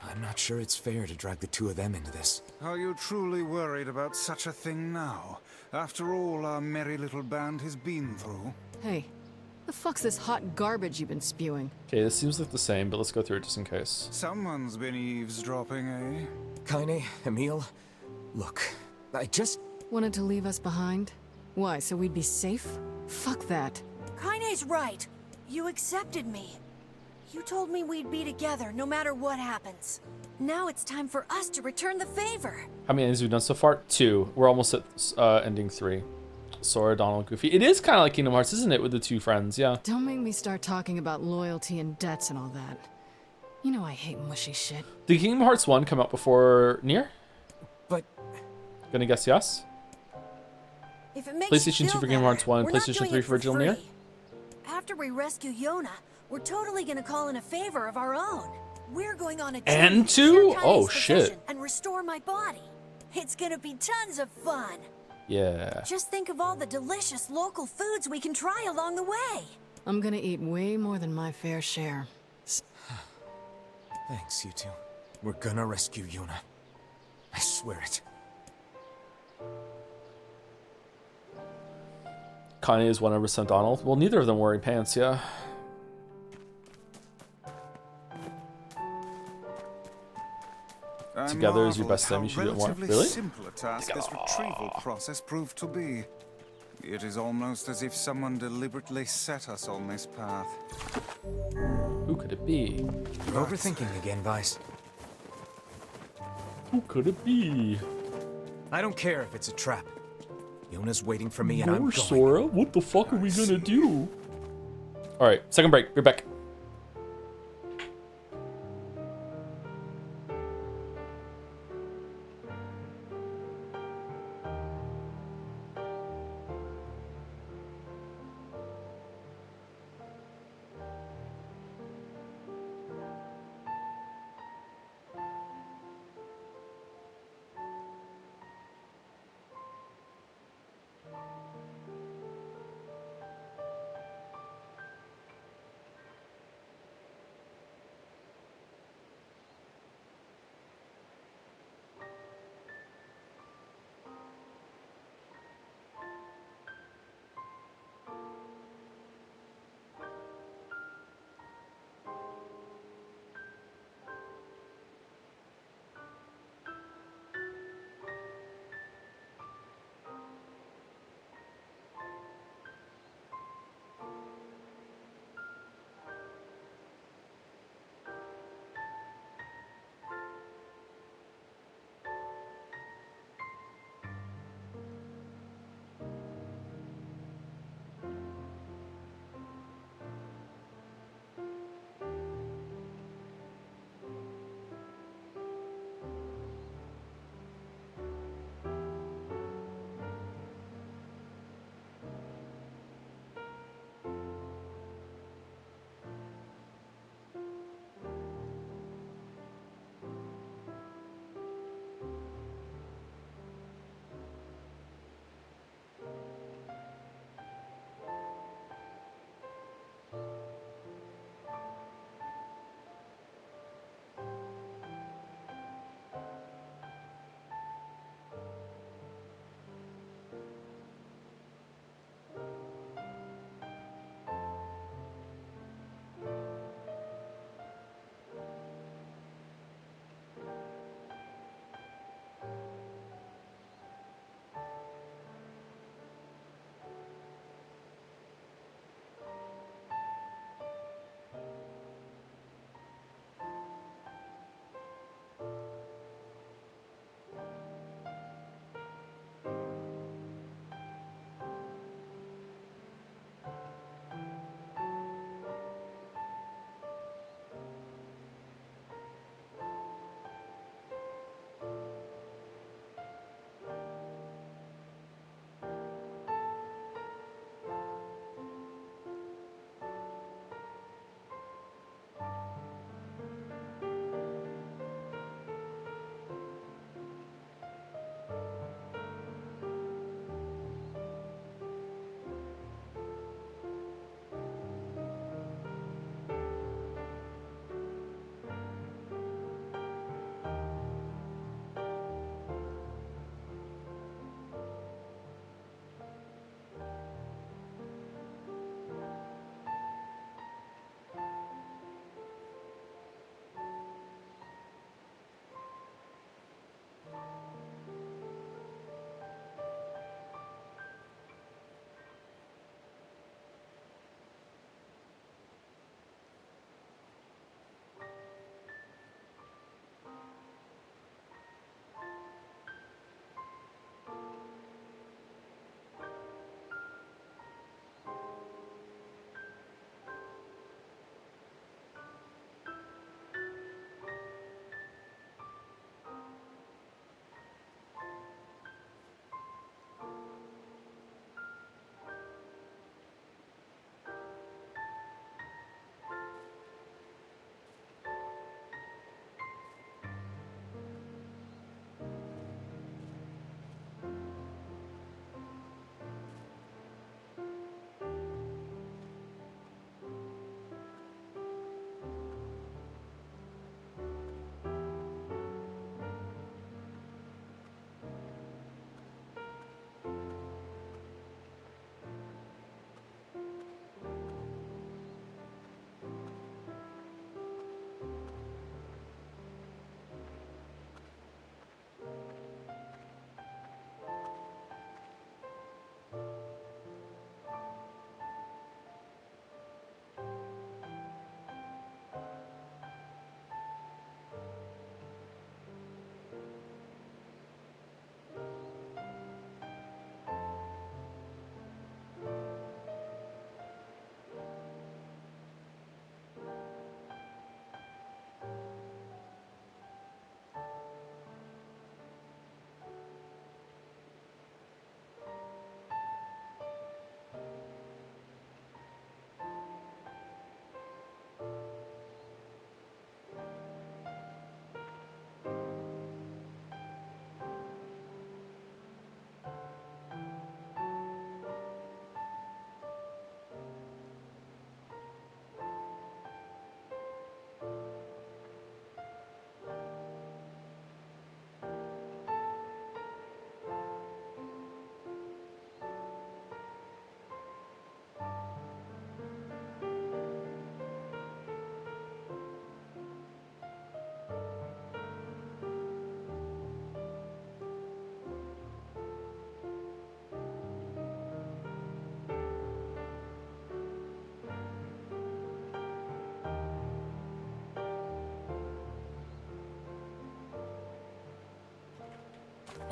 I'm not sure it's fair to drag the two of them into this. Are you truly worried about such a thing now? After all our merry little band has been through? Hey, the fuck's this hot garbage you've been spewing? Okay, this seems like the same, but let's go through it just in case. Someone's been eavesdropping, eh? Kaine, Emil, look, I just... Wanted to leave us behind? Why, so we'd be safe? Fuck that. Kaine's right. You accepted me. You told me we'd be together no matter what happens. Now it's time for us to return the favor. How many endings have we done so far? 2. We're almost at ending 3. Sora, Donald, Goofy. It is kind of like Kingdom Hearts, isn't it, with the two friends? Yeah. Don't make me start talking about loyalty and debts and all that. You know I hate mushy shit. Did Kingdom Hearts 1 come out before Nier? But... Gonna guess yes? If it makes PlayStation 2 for Kingdom Hearts 1, we're not PlayStation doing 3 it for Original Nier? After we rescue Yona, we're totally gonna call in a favor of our own. We're going on a And journey to share 2? Kaine's Oh, possession shit. and restore my body. It's gonna be tons of fun. Yeah. Just think of all the delicious local foods we can try along the way. I'm gonna eat way more than my fair share. Thanks, you two. We're gonna rescue Yona. I swear it. Kaine is 100% Donald. Well, neither of them wearing pants, yeah. Together is your best thing. You should do it more. Really? Simple a task this retrieval process proved to be. It is almost as if someone deliberately set us on this path. Who could it be? You're overthinking again, Vice. Who could it be? I don't care if it's a trap. Yona's waiting for me and I'm going. Sora, what the fuck are we gonna do? Alright, second break. Be back.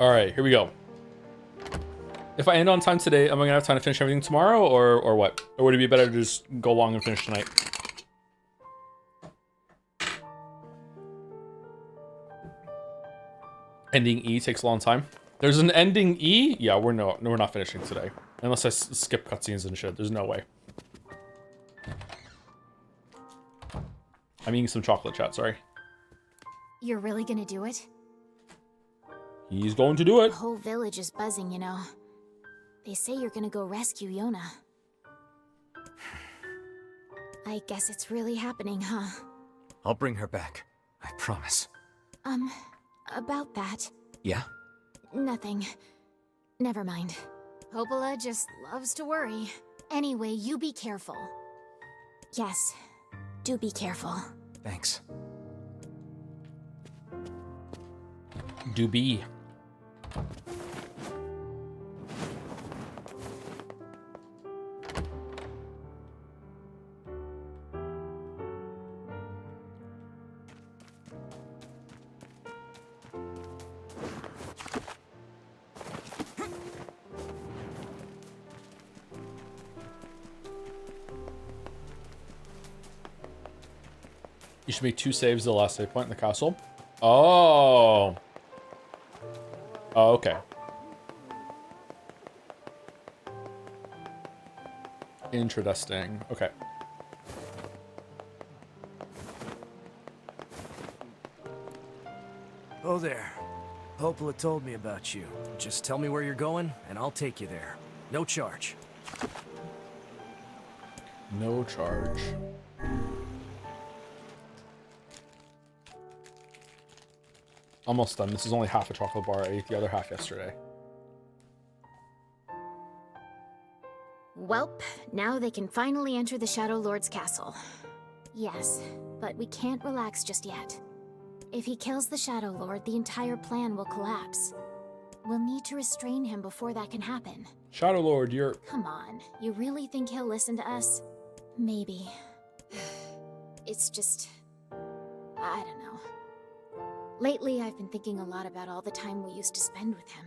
All right, here we go. If I end on time today, am I gonna have time to finish everything tomorrow, or what? Or would it be better to just go long and finish tonight? Ending E takes a long time. There's an ending E? Yeah, we're not finishing today. Unless I skip cutscenes and shit. There's no way. I'm eating some chocolate, chat, sorry. You're really gonna do it? He's going to do it. The whole village is buzzing, you know. They say you're gonna go rescue Yona. I guess it's really happening, huh? I'll bring her back. I promise. About that. Yeah? Nothing. Never mind. Popola just loves to worry. Anyway, you be careful. Yes, do be careful. Thanks. Do be. You should make 2 saves the last save point in the castle. Oh. Oh, okay. Interesting. Okay. Oh there. Popola told me about you. Just tell me where you're going, and I'll take you there. No charge. No charge. Almost done. This is only half a chocolate bar. I ate the other half yesterday. Welp, now they can finally enter the Shadow Lord's castle. Yes, but we can't relax just yet. If he kills the Shadow Lord, the entire plan will collapse. We'll need to restrain him before that can happen. Shadow Lord, you're... Come on, you really think he'll listen to us? Maybe. It's just... I don't know. Lately, I've been thinking a lot about all the time we used to spend with him.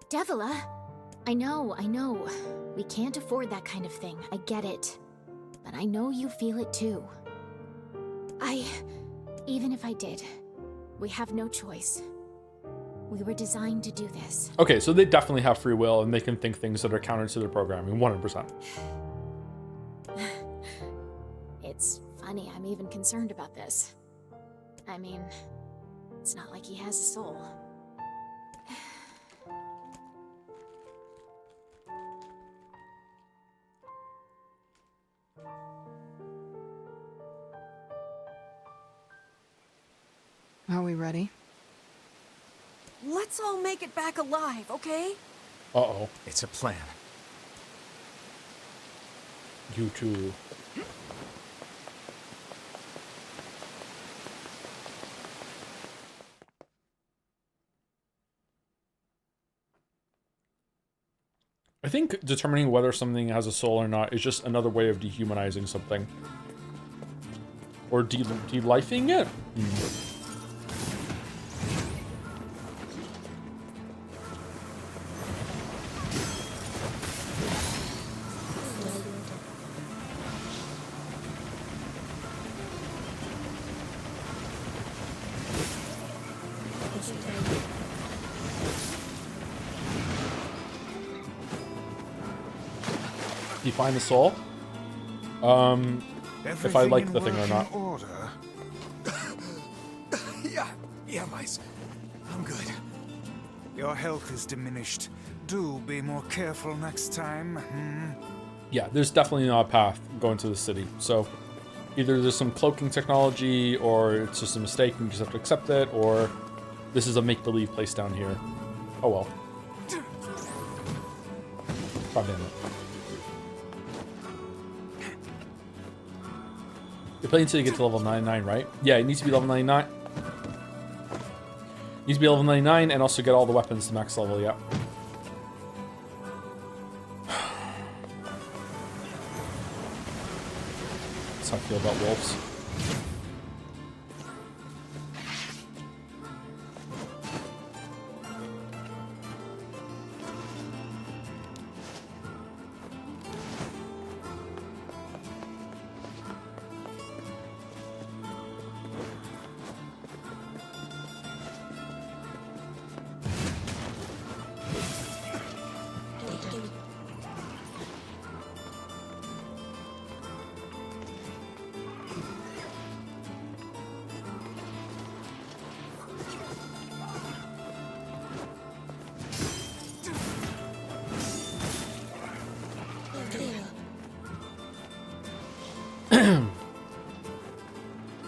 Devila! I know. We can't afford that kind of thing, I get it. But I know you feel it too. Even if I did, we have no choice. We were designed to do this. Okay, so they definitely have free will, and they can think things that are counter to their programming, 100%. It's funny, I'm even concerned about this. I mean, it's not like he has a soul. Are we ready? Let's all make it back alive, okay? Uh-oh. It's a plan. You too. I think determining whether something has a soul or not is just another way of dehumanizing something. Or de-lifing it? Define the soul? If I like the thing or not. Yeah, Mice. I'm good. Your health is diminished. Do be more careful next time. Yeah, there's definitely not a path going to the city. So either there's some cloaking technology, or it's just a mistake and you just have to accept it, or this is a make-believe place down here. Oh well. God damn it. You're playing until you get to level 99, right? Yeah, it needs to be level 99. Needs to be level 99 and also get all the weapons to max level, yeah. That's how I feel about wolves.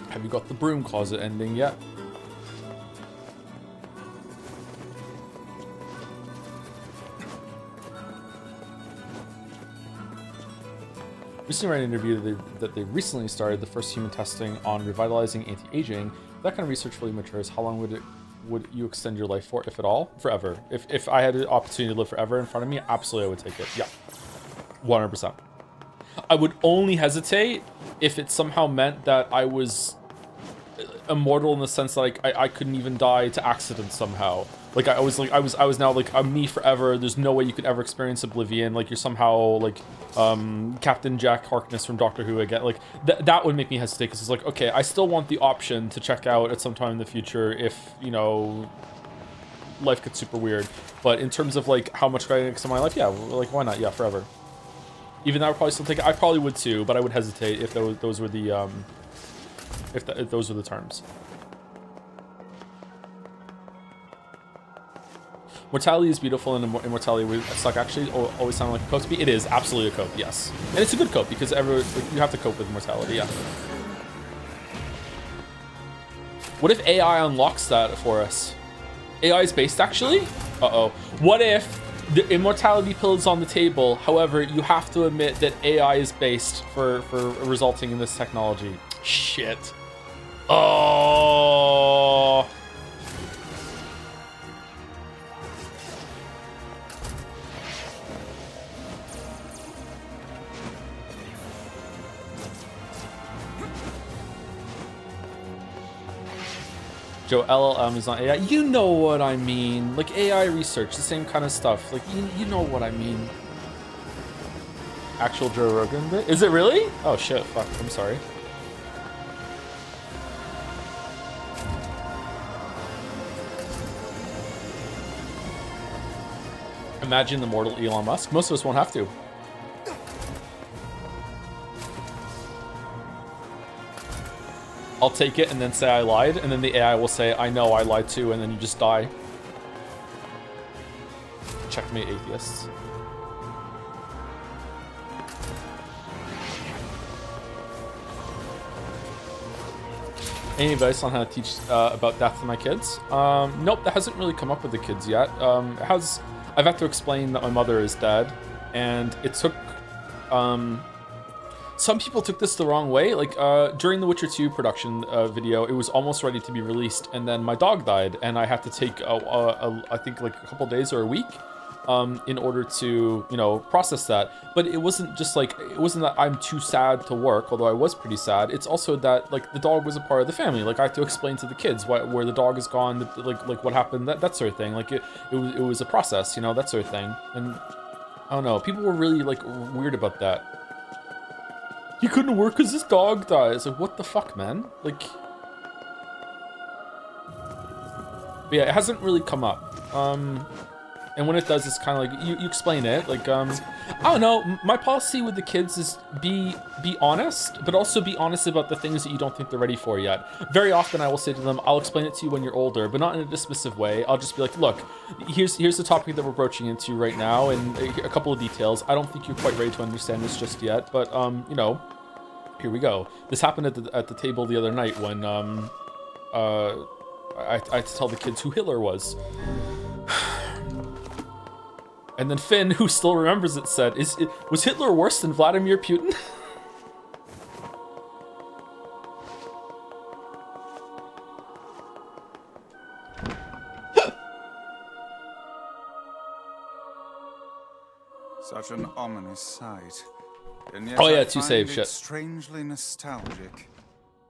Have you got the broom closet ending yet? Recently read an interview that they recently started the first human testing on revitalizing anti-aging. If that kind of research fully matures, how long would you extend your life for, if at all? Forever. If I had the opportunity to live forever in front of me, absolutely I would take it. Yeah. 100%. I would only hesitate if it somehow meant that I was immortal in the sense that like I couldn't even die to accident somehow. Like I was now like I'm me forever. There's no way you could ever experience oblivion. Like you're somehow like Captain Jack Harkness from Doctor Who again. Like that would make me hesitate because it's like, okay, I still want the option to check out at some time in the future if, you know, life gets super weird. But in terms of like how much could I extend my life, yeah, like why not? Yeah, forever. Even though I would probably still take it. I probably would too, but I would hesitate if those were the if those were the terms. Mortality is beautiful, and immortality would suck. Actually, always sound like a cope to me. It is absolutely a cope, yes, and it's a good cope because you have to cope with mortality. Yeah. What if AI unlocks that for us? AI is based actually. Uh-oh. What if the immortality pill is on the table? However, you have to admit that AI is based for resulting in this technology. Shit. Oh. Joe, LLM is not AI. You know what I mean. Like AI research, the same kind of stuff. Like you know what I mean. Actual Joe Rogan bit? Is it really? Oh shit, fuck, I'm sorry. Imagine the mortal Elon Musk. Most of us won't have to. I'll take it and then say I lied, and then the AI will say, I know I lied too, and then you just die. Checkmate atheists. Any advice on how to teach about death to my kids? Nope, that hasn't really come up with the kids yet. I've had to explain that my mother is dead, and it took, some people took this the wrong way. Like, during the Witcher 2 production video, it was almost ready to be released, and then my dog died, and I had to take, I think, like a couple days or a week in order to, you know, process that. But it wasn't just like, it wasn't that I'm too sad to work, although I was pretty sad. It's also that, like, the dog was a part of the family. Like, I had to explain to the kids where the dog is gone, like what happened, that sort of thing. Like, it was a process, you know, that sort of thing. And I don't know, people were really, like, weird about that. He couldn't work because his dog died. It's like, what the fuck, man? Like, but yeah, it hasn't really come up. And when it does, it's kind of like, you explain it. Like, I don't know, my policy with the kids is be honest, but also be honest about the things that you don't think they're ready for yet. Very often I will say to them, I'll explain it to you when you're older, but not in a dismissive way. I'll just be like, look, here's the topic that we're broaching into right now, and a couple of details. I don't think you're quite ready to understand this just yet, but, you know, here we go. This happened at the table the other night when, I had to tell the kids who Hitler was. And then Finn, who still remembers it, said, was Hitler worse than Vladimir Putin? Such an ominous sight. And yet Oh yeah, I to find save it shit. strangely nostalgic.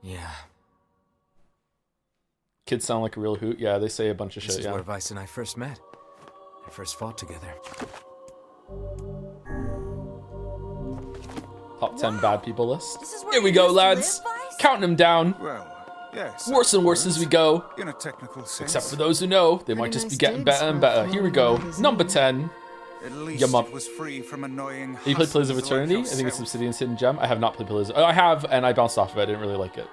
Yeah. Kids sound like a real hoot. Yeah, they say a bunch of This shit, is yeah. where Vice and I first met. And first fought together. Top 10 bad people list. This is where Here we you go, used to lads. live, Vice? Counting them down. Well, yes. Worse and worse as we go. In a technical sense. Except for those who know, they might just be getting better and better. Here we go. Number 10. At least Yum up. it was free from annoying. Have you played Pillars of hustles like Eternity? I think it's yourself. Obsidian's Hidden Gem. I have not played Pillars. I have, and I bounced off of it. I didn't really like it.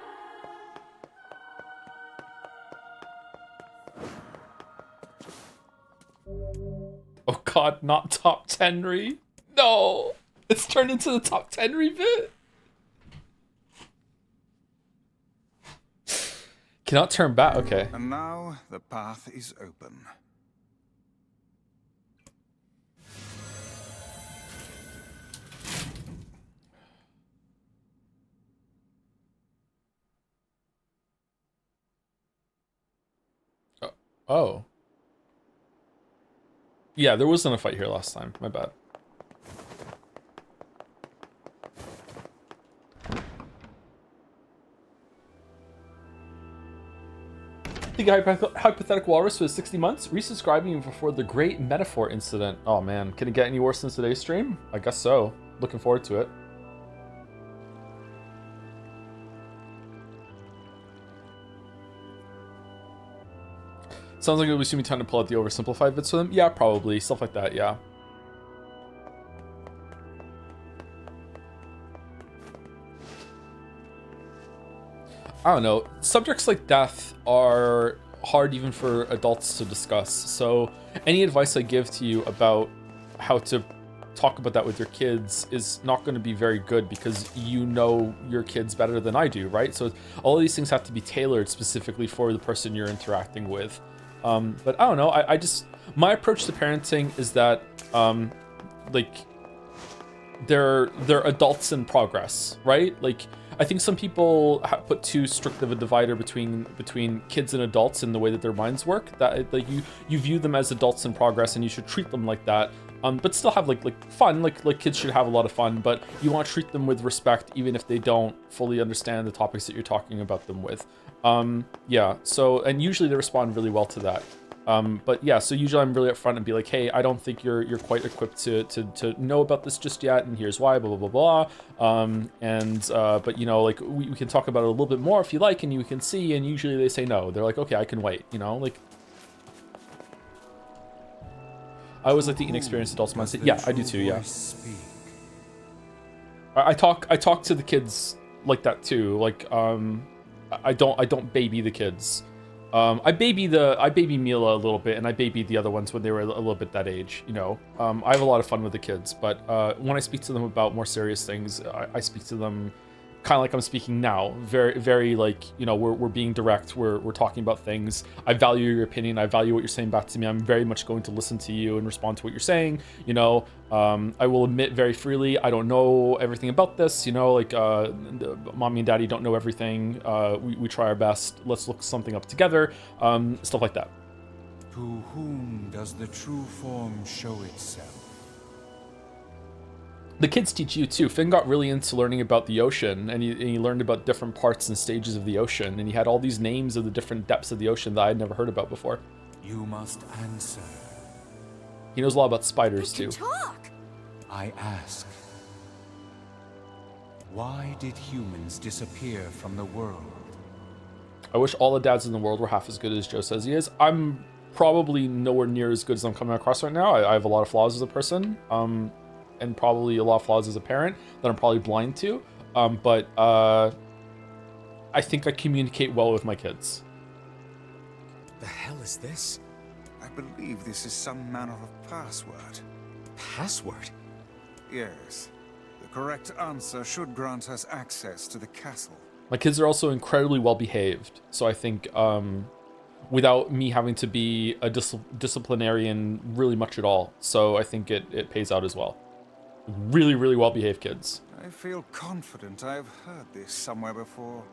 Oh god, not top 10 re. No! It's turned into the top 10 re bit. Cannot turn back. Okay. And now the path is open. Oh. Yeah, there wasn't a fight here last time. My bad. The hypothetical walrus was 60 months, resubscribing before the great metaphor incident. Oh man, can it get any worse than today's stream? I guess so. Looking forward to it. Sounds like it'll be soon time to pull out the oversimplified bits for them. Yeah, probably. Stuff like that, yeah. I don't know. Subjects like death are hard even for adults to discuss. So any advice I give to you about how to talk about that with your kids is not going to be very good because you know your kids better than I do, right? So all of these things have to be tailored specifically for the person you're interacting with. But I don't know. I just, my approach to parenting is that like they're adults in progress, right? Like I think some people put too strict of a divider between kids and adults in the way that their minds work. That like you view them as adults in progress and you should treat them like that. But still have like fun. Like kids should have a lot of fun, but you want to treat them with respect even if they don't fully understand the topics that you're talking about them with. Yeah. So and usually they respond really well to that. But yeah, so usually I'm really upfront and be like, hey, I don't think you're quite equipped to know about this just yet, and here's why, blah, blah, blah, blah. But you know, like we can talk about it a little bit more if you like, and you can see, and usually they say no. They're like, okay, I can wait, you know, like. I always like the inexperienced adults mindset. Yeah, I do too, yeah. I talk to the kids like that too. Like, I don't baby the kids. I baby Mila a little bit, and I baby the other ones when they were a little bit that age, you know. I have a lot of fun with the kids, but when I speak to them about more serious things, I speak to them kind of like I'm speaking now. Very, very like, you know, we're being direct. We're talking about things. I value your opinion. I value what you're saying back to me. I'm very much going to listen to you and respond to what you're saying. You know, I will admit very freely, I don't know everything about this. You know, like mommy and daddy don't know everything. We try our best. Let's look something up together. Stuff like that. To whom does the true form show itself? The kids teach you too. Finn got really into learning about the ocean, and he learned about different parts and stages of the ocean, and he had all these names of the different depths of the ocean that I had never heard about before. You must answer. He knows a lot about spiders too. Talk. I ask, why did humans disappear from the world? I wish all the dads in the world were half as good as Joe says he is. I'm probably nowhere near as good as I'm coming across right now. I have a lot of flaws as a person. And probably a lot of flaws as a parent that I'm probably blind to. But I think I communicate well with my kids. The hell is this? I believe this is some manner of password. Password? Yes. The correct answer should grant us access to the castle. My kids are also incredibly well behaved. So I think without me having to be a disciplinarian really much at all. So I think it pays out as well. Really, really well-behaved kids. I feel confident I've heard this somewhere before.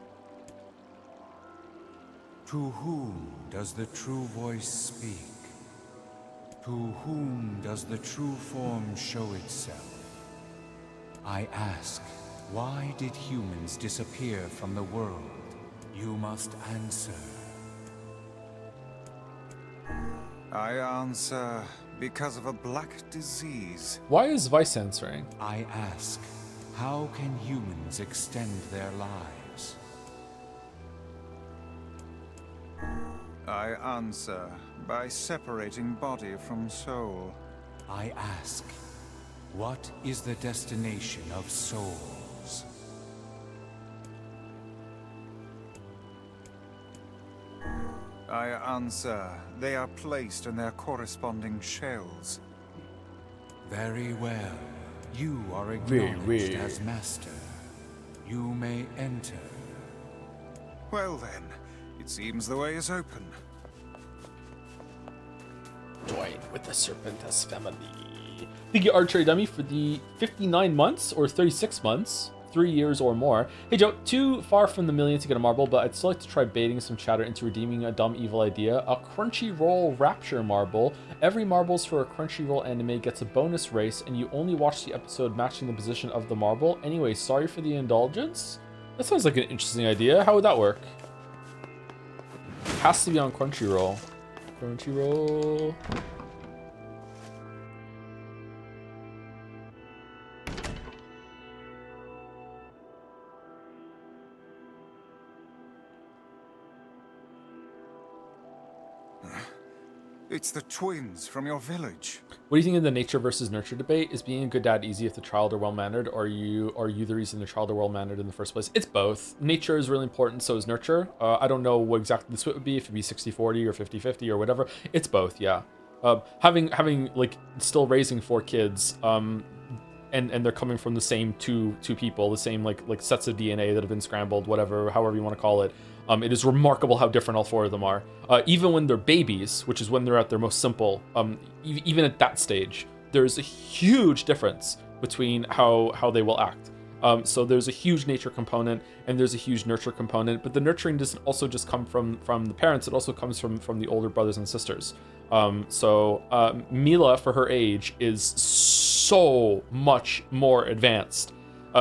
To whom does the true voice speak? To whom does the true form show itself? I ask, why did humans disappear from the world? You must answer. I answer because of a black disease. Why is Vice answering? I ask, how can humans extend their lives? I answer by separating body from soul. I ask, what is the destination of souls? I answer, they are placed in their corresponding shells. Very well. You are acknowledged as master. You may enter. Well then, It seems the way is open. Join with the Serpentis family. Thank you, Archery Dummy, for the 59 months or 36 months, 3 years or more. Hey Joe, too far from the million to get a marble, but I'd still like to try baiting some chatter into redeeming a dumb evil idea. A Crunchyroll Rapture marble. Every marbles for a Crunchyroll anime gets a bonus race, and you only watch the episode matching the position of the marble. Anyway, sorry for the indulgence. That sounds like an interesting idea. How would that work? Has to be on Crunchyroll. Crunchyroll. It's the twins from your village. What do you think of the nature versus nurture debate? Is being a good dad easy if the child are well-mannered, or are you the reason the child are well-mannered in the first place? It's both. Nature is really important, so is nurture. I don't know what exactly the split would be, if it'd be 60-40 or 50-50 or whatever. It's both, yeah. Having like still raising 4 kids, and they're coming from the same two people, the same like sets of DNA that have been scrambled, whatever, however you want to call it. It is remarkable how different all 4 of them are. Even when they're babies, which is when they're at their most simple, even at that stage, there's a huge difference between how they will act. So there's a huge nature component and there's a huge nurture component, but the nurturing doesn't also just come from the parents, it also comes from the older brothers and sisters. So Mila, for her age, is so much more advanced.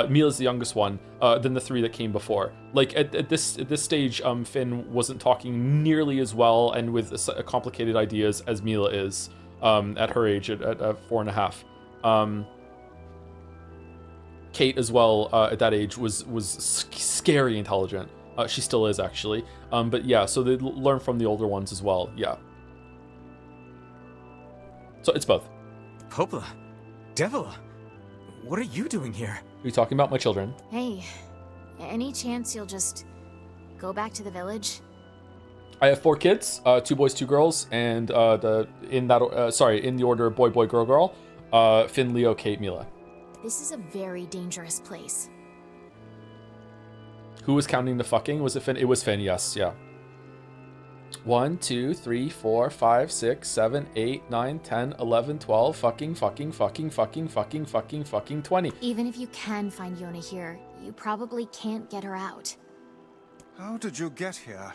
Mila's the youngest one than the 3 that came before. Like at this stage, Finn wasn't talking nearly as well and with complicated ideas as Mila is at her age at 4.5. Kate as well at that age was scary intelligent. She still is actually. But yeah, so they learn from the older ones as well. Yeah. So it's both. Popla, Devila, what are you doing here? Are you talking about my children? Hey, any chance you'll just go back to the village? I have 4 kids, 2 boys, 2 girls, and in the order boy, boy, girl, girl. Finn, Leo, Kate, Mila. This is a very dangerous place. Who was counting the fucking? Was it Finn? It was Finn, yes, yeah. 1, 2, 3, 4, 5, 6, 7, 8, 9, 10, 11, 12, fucking 20. Even if you can find Yona here, you probably can't get her out. How did you get here?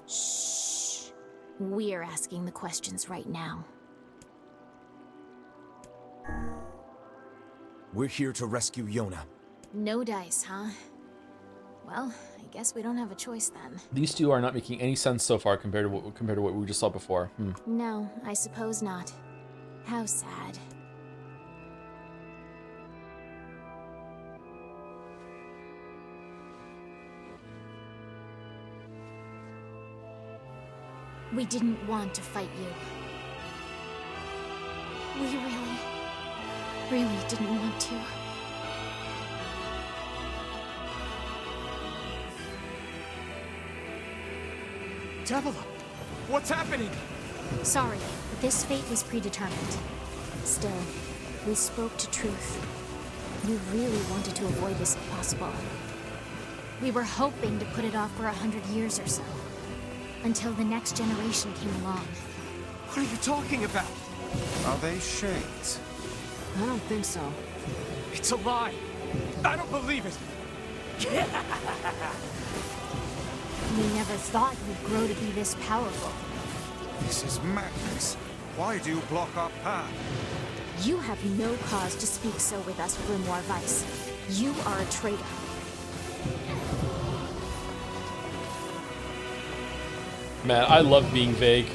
Shh. We're asking the questions right now. We're here to rescue Yona. No dice, huh? Well, I guess we don't have a choice then. These 2 are not making any sense so far compared to what we just saw before. No, I suppose not. How sad. We didn't want to fight you. We really didn't want to. Devila, what's happening? Sorry, this fate was predetermined. Still, we spoke to truth. We really wanted to avoid this if possible. We were hoping to put it off for 100 years or so. Until the next generation came along. What are you talking about? Are they shades? I don't think so. It's a lie. I don't believe it. We never thought you'd grow to be this powerful. This is madness. Why do you block our path? You have no cause to speak so with us, Grimoire Weiss. You are a traitor. Man, I love being vague.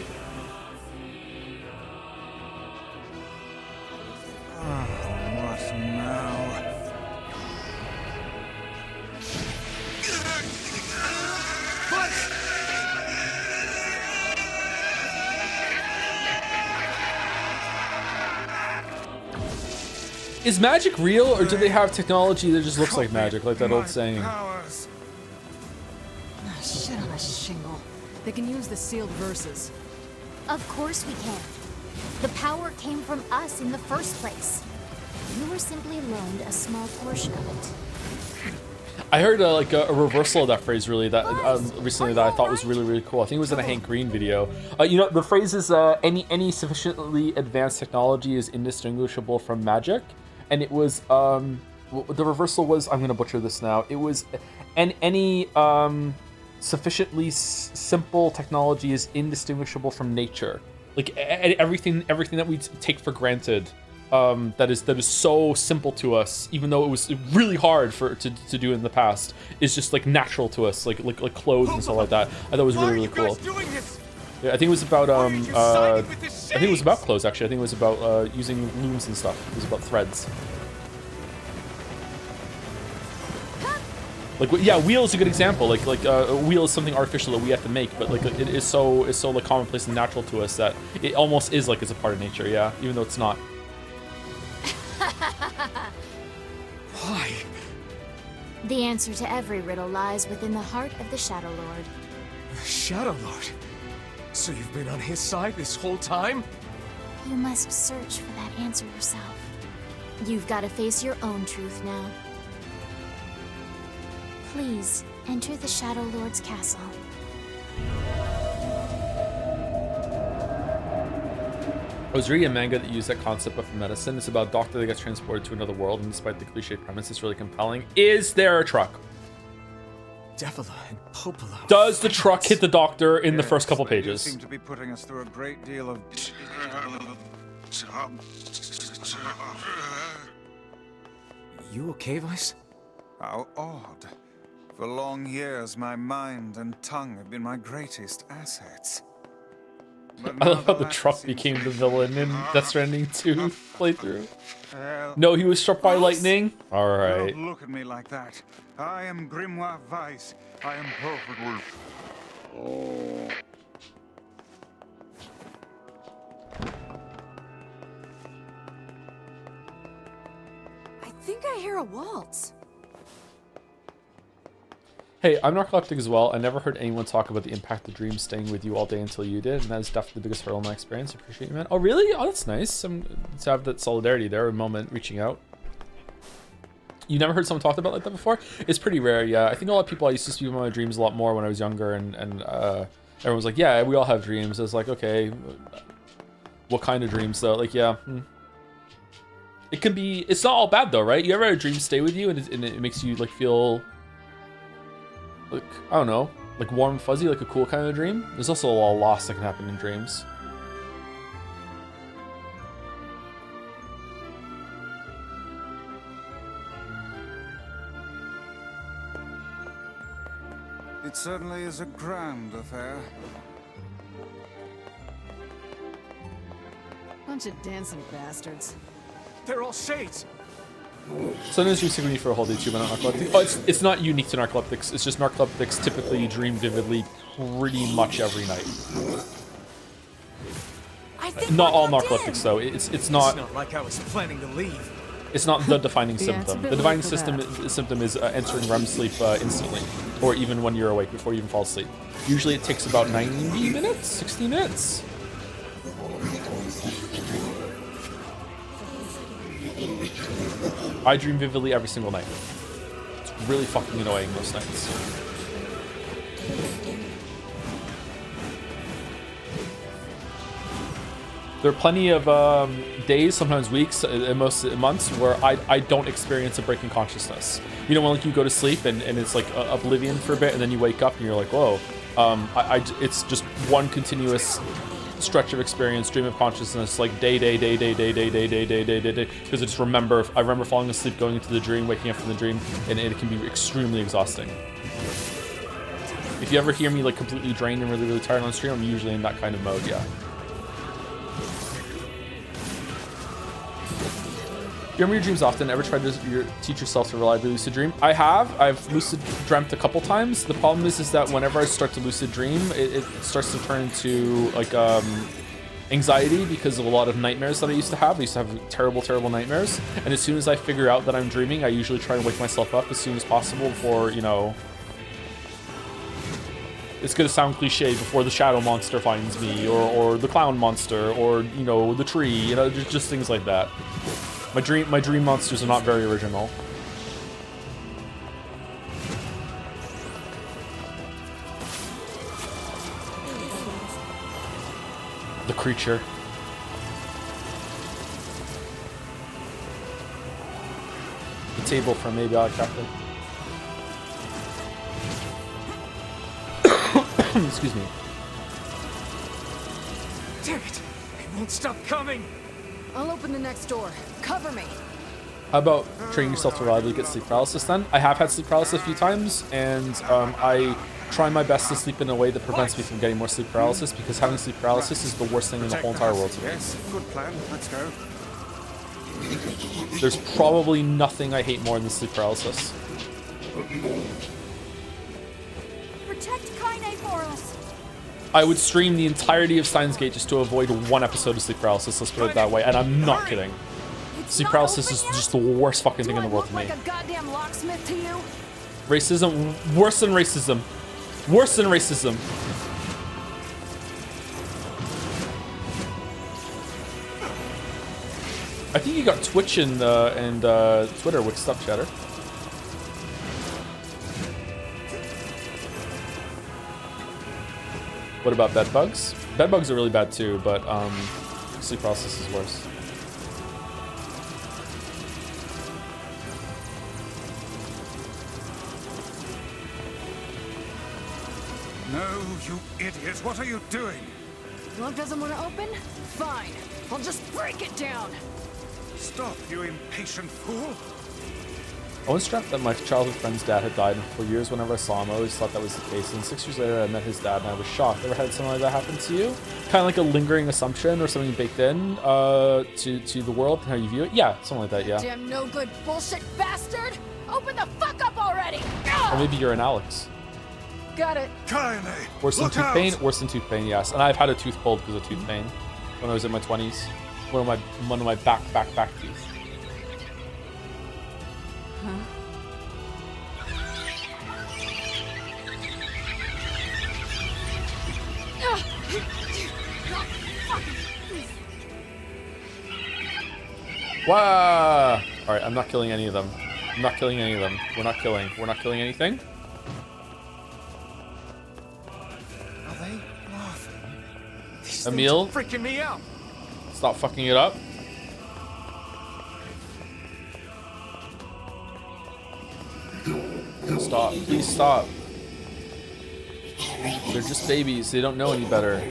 What now? Is magic real, or do they have technology that just looks like magic, like that old saying? Shit on a shingle. They can use the sealed verses. Of course we can. The power came from us in the first place. You were simply loaned a small portion of it. I heard like a reversal of that phrase recently that I thought was really cool. I think it was in a Hank Green video. You know, the phrase is any sufficiently advanced technology is indistinguishable from magic, and it was the reversal was, I'm gonna butcher this now. It was any sufficiently simple technology is indistinguishable from nature. Like everything that we take for granted. That is so simple to us, even though it was really hard to do in the past, is just like natural to us, like clothes and stuff like that. I thought it was really cool. Yeah, I think it was about I think it was about clothes actually. I think it was about using looms and stuff. It was about threads. Like yeah, wheel is a good example. Like a wheel is something artificial that we have to make, but like it is so like commonplace and natural to us that it almost is like it's a part of nature. Yeah, even though it's not. Why? The answer to every riddle lies within the heart of the Shadow Lord. The Shadow Lord? So you've been on his side this whole time? You must search for that answer yourself. You've got to face your own truth now. Please, enter the Shadow Lord's castle. I was reading a manga that used that concept of medicine. It's about a doctor that gets transported to another world, and despite the cliche premise, it's really compelling. Is there a truck? Devila and Popolo. Does the truck hit the doctor in the first couple They pages? seem to be putting us through a great deal of... You okay, Vice? How odd. For long years, my mind and tongue have been my greatest assets. I love how the truck became the villain in Death Stranding 2 playthrough. No, he was struck by lightning? Alright. Don't look at me like that. I am Grimoire Weiss. I am perfectly... Oh. I think I hear a waltz. Hey, I'm narcoleptic as well. I never heard anyone talk about the impact of dreams staying with you all day until you did, and that is definitely the biggest hurdle in my experience. I appreciate you, man. Oh, really? Oh, that's nice. To have that solidarity there, a moment reaching out. You never heard someone talk about like that before? It's pretty rare, yeah. I think a lot of people, I used to speak about my dreams a lot more when I was younger, and everyone was like, yeah, we all have dreams. I was like, okay, what kind of dreams though? Like, yeah. It can be, it's not all bad though, right? You ever had a dream stay with you and it makes you like feel... like, I don't know, like warm and fuzzy, like a cool kind of dream. There's also a lot of loss that can happen in dreams. It certainly is a grand affair. Bunch of dancing bastards. They're all shades. Sometimes dreams stick with me for a whole day too, but not narcoleptic. Oh, it's not unique to narcoleptics. It's just narcoleptics typically dream vividly pretty much every night. Not all narcoleptics though. It's not. It's not like I was planning to leave. It's not the defining Yeah, it's a symptom. bit The defining late for symptom is entering REM sleep instantly, or even when you're awake before you even fall asleep. Usually it takes about 90 minutes, 60 minutes. I dream vividly every single night. It's really fucking annoying most nights. There are plenty of days, sometimes weeks, and most months where I don't experience a break in consciousness. You know, when like you go to sleep and it's like oblivion for a bit, and then you wake up and you're like, whoa. It's just one continuous stretch of experience, stream of consciousness, like day, because I remember falling asleep, going into the dream, waking up from the dream, and it can be extremely exhausting. If you ever hear me like completely drained and really tired on stream, I'm usually in that kind of mode, yeah. You remember your dreams often? Ever tried to teach yourself to reliably lucid dream? I have. I've lucid dreamt a couple times. The problem is that whenever I start to lucid dream, it starts to turn into like anxiety because of a lot of nightmares that I used to have. I used to have terrible nightmares. And as soon as I figure out that I'm dreaming, I usually try and wake myself up as soon as possible before, you know... It's gonna sound cliche, before the shadow monster finds me, or the clown monster, or, you know, the tree, you know, just things like that. My dream monsters are not very original. The creature. The table from maybe I Captain. Excuse me. Damn it! It won't stop coming! I'll open the next door. Cover me. How about training yourself to reliably get sleep paralysis then? I have had sleep paralysis a few times, and I try my best to sleep in a way that prevents me from getting more sleep paralysis, because having sleep paralysis is the worst thing in the whole entire world to me. Yes, good plan. Let's go. There's probably nothing I hate more than sleep paralysis. Protect Kaine for us. I would stream the entirety of Steins Gate just to avoid one episode of sleep paralysis, let's put it that way, and I'm not kidding. Sleep paralysis is just the worst fucking thing in the world to me. Like a goddamn locksmith to you? Racism, worse than racism. Worse than racism. I think you got Twitch and Twitter with stuff, Chatter. What about bed bugs? Bed bugs are really bad too, but sleep paralysis is worse. No, you idiot! What are you doing? Lock doesn't want to open? Fine. I'll just break it down. Stop, you impatient fool! I once dreamt that my childhood friend's dad had died, and for years whenever I saw him, I always thought that was the case. And 6 years later, I met his dad, and I was shocked. Ever had something like that happen to you? Kind of like a lingering assumption or something baked in to the world and how you view it? Yeah, something like that, yeah. Damn no good bullshit bastard! Open the fuck up already! Or maybe you're an Alex. Got it. Kaine! Worse than tooth pain? Worse than tooth pain, yes. And I've had a tooth pulled because of tooth pain when I was in my 20s. One of my back teeth. Huh? Wow! Alright, I'm not killing any of them. I'm not killing any of them. We're not killing anything. Are they laughing? These Emil, things are freaking me out. Stop fucking it up. Stop. Please stop. They're just babies. They don't know any better.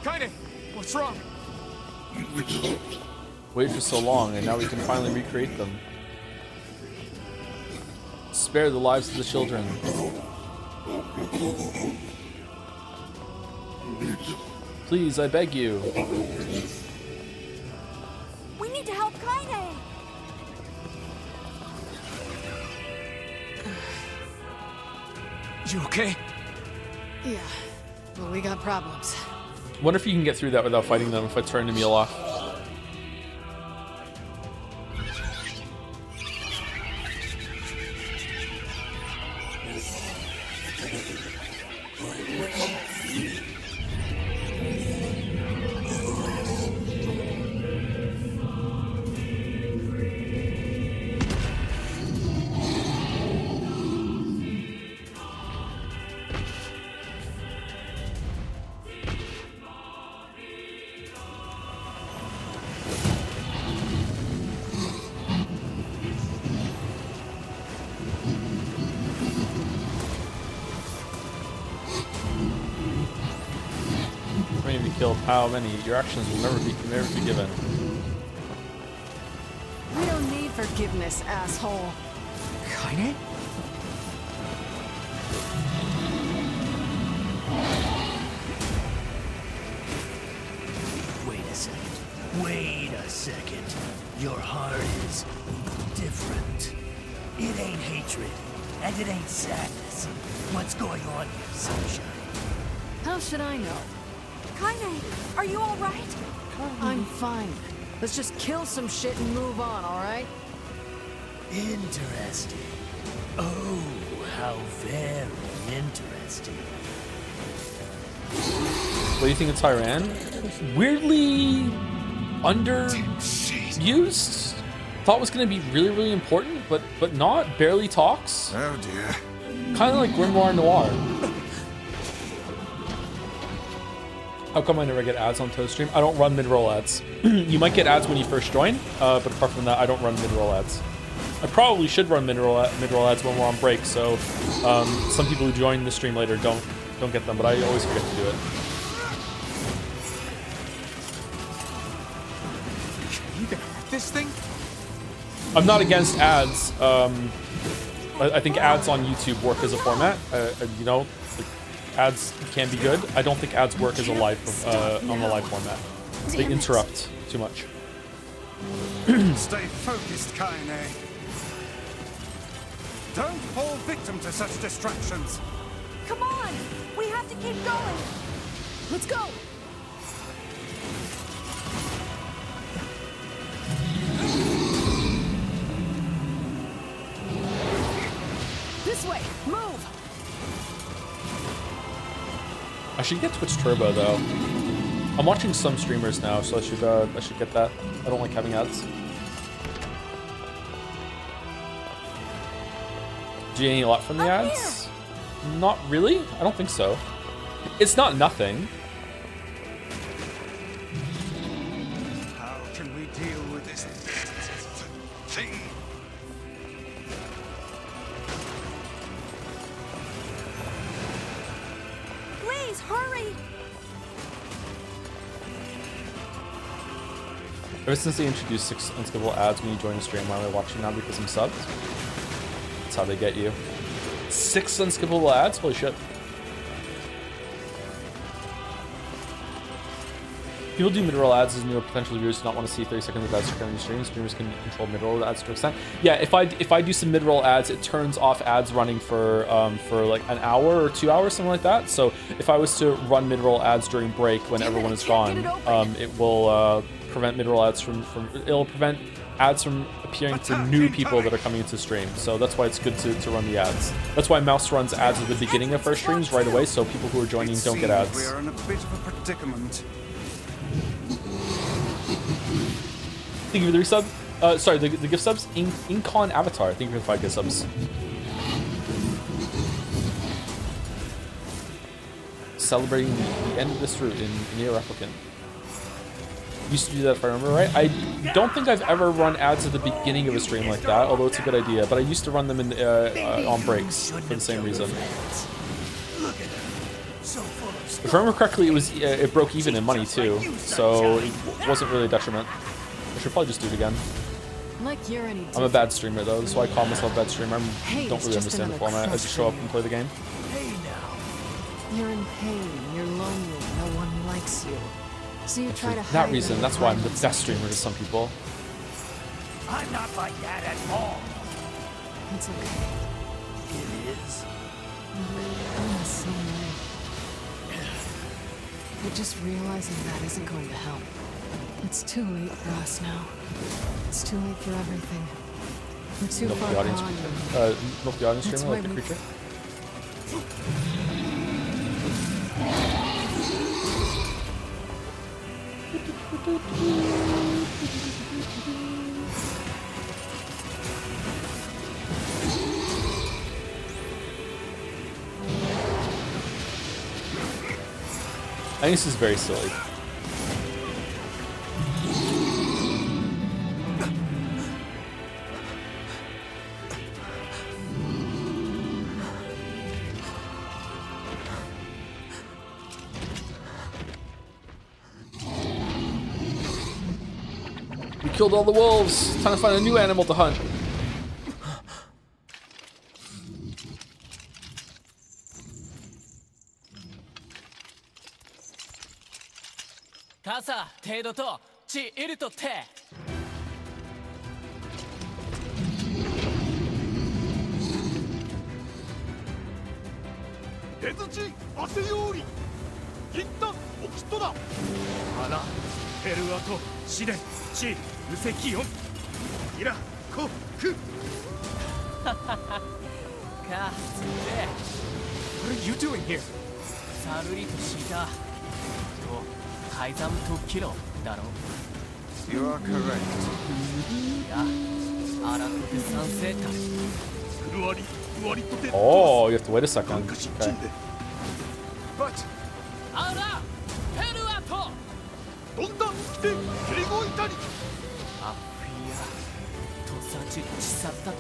Kaine, what's wrong? Waited for so long, and now we can finally recreate them. Spare the lives of the children. Please, I beg you. We need to help Kaine. You okay? Yeah. Well, we got problems. Wonder if you can get through that without fighting them if I turn Emil off. How many? Your actions will never be forgiven. We don't need forgiveness, asshole. Kaine? Wait a second. Wait a second. Your heart is different. It ain't hatred, and it ain't sadness. What's going on here, Sunshine? How should I know? Kaine, are you all right? I'm fine. Let's just kill some shit and move on, all right? Interesting. Oh, how very interesting. What do you think of Tyran? Weirdly underused. Thought was going to be really, really important, but not. Barely talks. Oh dear. Kind of like Grimoire Noir. How come I never get ads on Toad stream? I don't run mid-roll ads. You might get ads when you first join, but apart from that, I don't run mid-roll ads. I probably should run mid-roll ads when we're on break, so some people who join the stream later don't get them, but I always forget to do it. Can you even have this thing? I'm not against ads. I think ads on YouTube work as a format. You know, like, ads can be good. I don't think ads work as a live on the live format. They interrupt too much. Stay focused, Kaine. Don't fall victim to such distractions. Come on! We have to keep going! Let's go! This way! Move! I should get Twitch Turbo though. I'm watching some streamers now, so I should get that. I don't like having ads. Do you gain a lot from the ads? Not really. I don't think so. It's not nothing. How can we deal with this thing? Please, hurry! Ever since they introduced 6 unskippable ads when you join a stream, why am I watching now? Because I'm subbed. That's how they get you. 6 unskippable ads? Holy shit. People do mid-roll ads as new potential viewers do not want to see 30 seconds of ads on your stream. Streamers can control mid-roll ads to an extent. Yeah, if I do some mid-roll ads, it turns off ads running for like an hour or 2 hours, something like that. So if I was to run mid-roll ads during break when everyone is gone, it will prevent mid-roll ads it'll prevent ads from appearing for new people that are coming into stream. So that's why it's good to run the ads. That's why Mouse runs ads at the beginning of first streams right away, so people who are joining don't get ads. We are in a bit of a predicament. Thank you for the resub. Sorry, the gift subs. Incon Avatar. Thank you for the 5 gift subs. Celebrating the end of this route in Nier Replicant. Used to do that if I remember right. I don't think I've ever run ads at the beginning of a stream like that, although it's a good idea. But I used to run them in on breaks for the same reason. If I remember correctly, it broke even in money too, so it wasn't really a detriment. I should probably just do it again. Like you're any I'm a bad streamer though, so I call myself a bad streamer. I don't really understand the format. I just show up and play the game. You're in pain, you're lonely, no one likes you. So you try to For that reason, that's why I'm the best streamer to some people. I'm not like that at all. It's okay. It is. I'm the same way. But just realizing that isn't going to help. It's too late for us now. It's too late for everything. We're too far gone. Milk the audience streamer like the creature. I think this is very silly. We killed all the wolves. Time to find a new animal to hunt. Kasa, Tedo to, Chi Iruto te. Tezuchi, Aseyori! Ginta, Okito da! Hana, Peruato, Shiden, Chi, Usekion! Ira, Ko, Ku! What are you doing here? Saruri to Shita. To, Kaizam to Kiro, daro. You are correct. Yeah. Aratote Sanseta. Oh, you have to wait a second. Okay. But Ara! Peru て蹴りごいたりアフィアとさちちさったと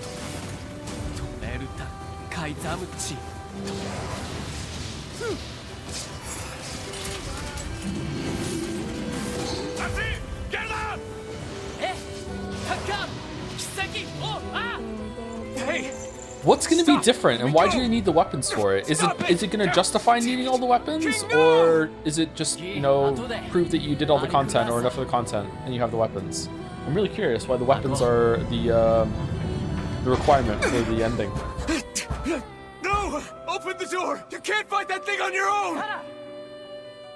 止めるたカイザムチハシゲルだえタッカーキサキおあ Hey What's going to be different, and why do you need the weapons for it? Is it going to justify needing all the weapons, or is it just, you know, prove that you did all the content or enough of the content and you have the weapons? I'm really curious why the weapons are the requirement for the ending. No! Open the door! You can't fight that thing on your own!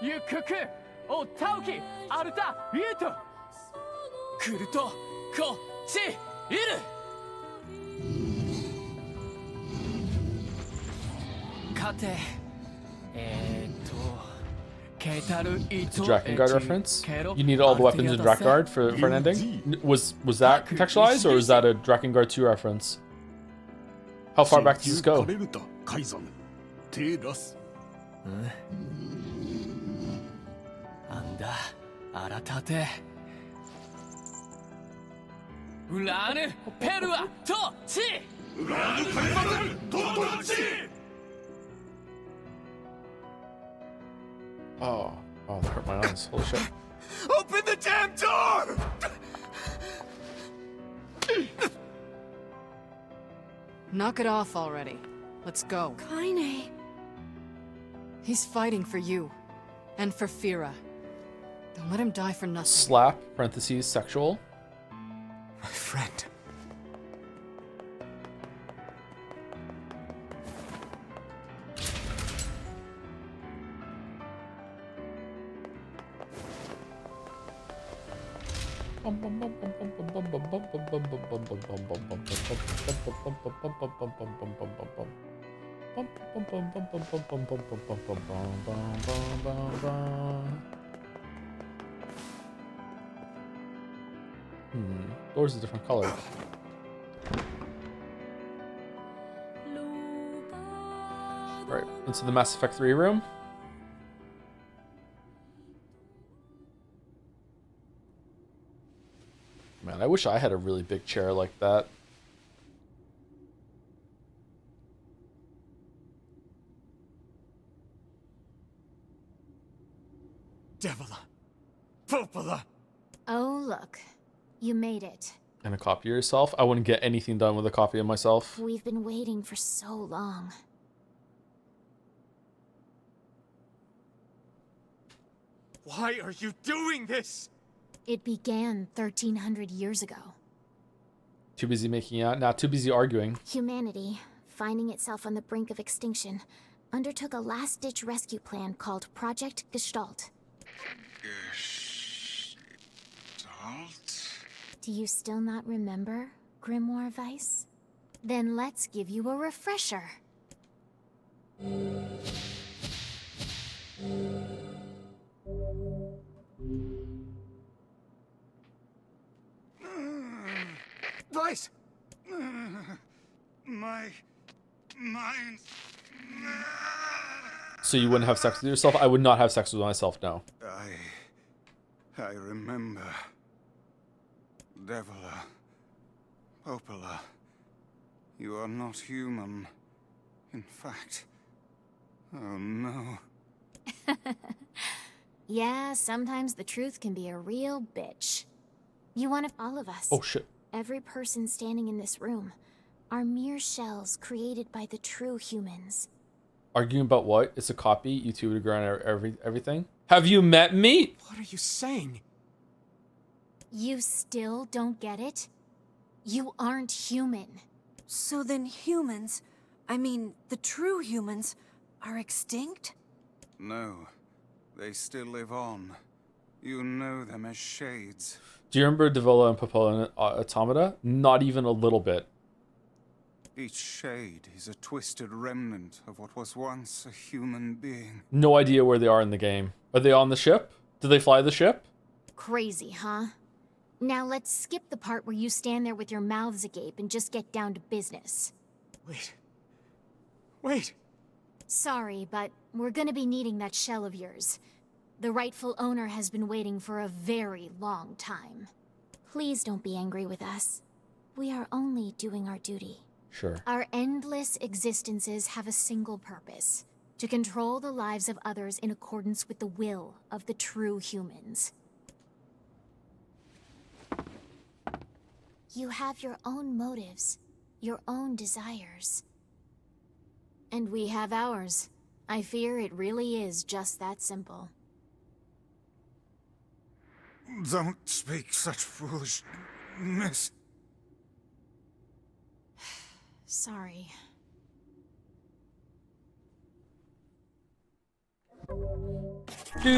ゆくくおたおきアルタユートクルトこっちいる It's a Drakengard reference. You need all the weapons in Drakengard for an ending. Was that contextualized, or was that a Drakengard 2 reference? How far back does this go? なんだ新たてウラーヌペルアトチウラーヌカリバルトトチ Oh, that hurt my eyes. Holy shit. Open the damn door! Knock it off already. Let's go. Kaine. He's fighting for you. And for Fira. Don't let him die for nothing. Slap, parentheses, sexual. My friend. Door's a different color. Right, into the Mass Effect 3 room. Man, I wish I had a really big chair like that. Devila. Popola. Oh, look. You made it. And a copy of yourself? I wouldn't get anything done with a copy of myself. We've been waiting for so long. Why are you doing this? It began 1300 years ago. Too busy making out? Nah, too busy arguing. Humanity, finding itself on the brink of extinction, undertook a last-ditch rescue plan called Project Gestalt. Gestalt? Do you still not remember, Grimoire Weiss? Then let's give you a refresher. Weiss! My mind. So you wouldn't have sex with yourself? I would not have sex with myself, no. I remember. Devila. Popola. You are not human. In fact. Oh no. Yeah, sometimes the truth can be a real bitch. You want all of us. Oh shit. Every person standing in this room are mere shells created by the true humans. Arguing about what? It's a copy. You two would agree on everything. Have you met me? What are you saying? You still don't get it? You aren't human. So then humans, I mean the true humans, are extinct? No. They still live on. You know them as shades. Do you remember Devila and Popola and Automata? Not even a little bit. Each shade is a twisted remnant of what was once a human being. No idea where they are in the game. Are they on the ship? Do they fly the ship? Crazy, huh? Now let's skip the part where you stand there with your mouths agape and just get down to business. Wait. Sorry, but we're gonna be needing that shell of yours. The rightful owner has been waiting for a very long time. Please don't be angry with us. We are only doing our duty. Sure. Our endless existences have a single purpose: to control the lives of others in accordance with the will of the true humans. You have your own motives, your own desires. And we have ours. I fear it really is just that simple. Don't speak such foolishness. Sorry. Do.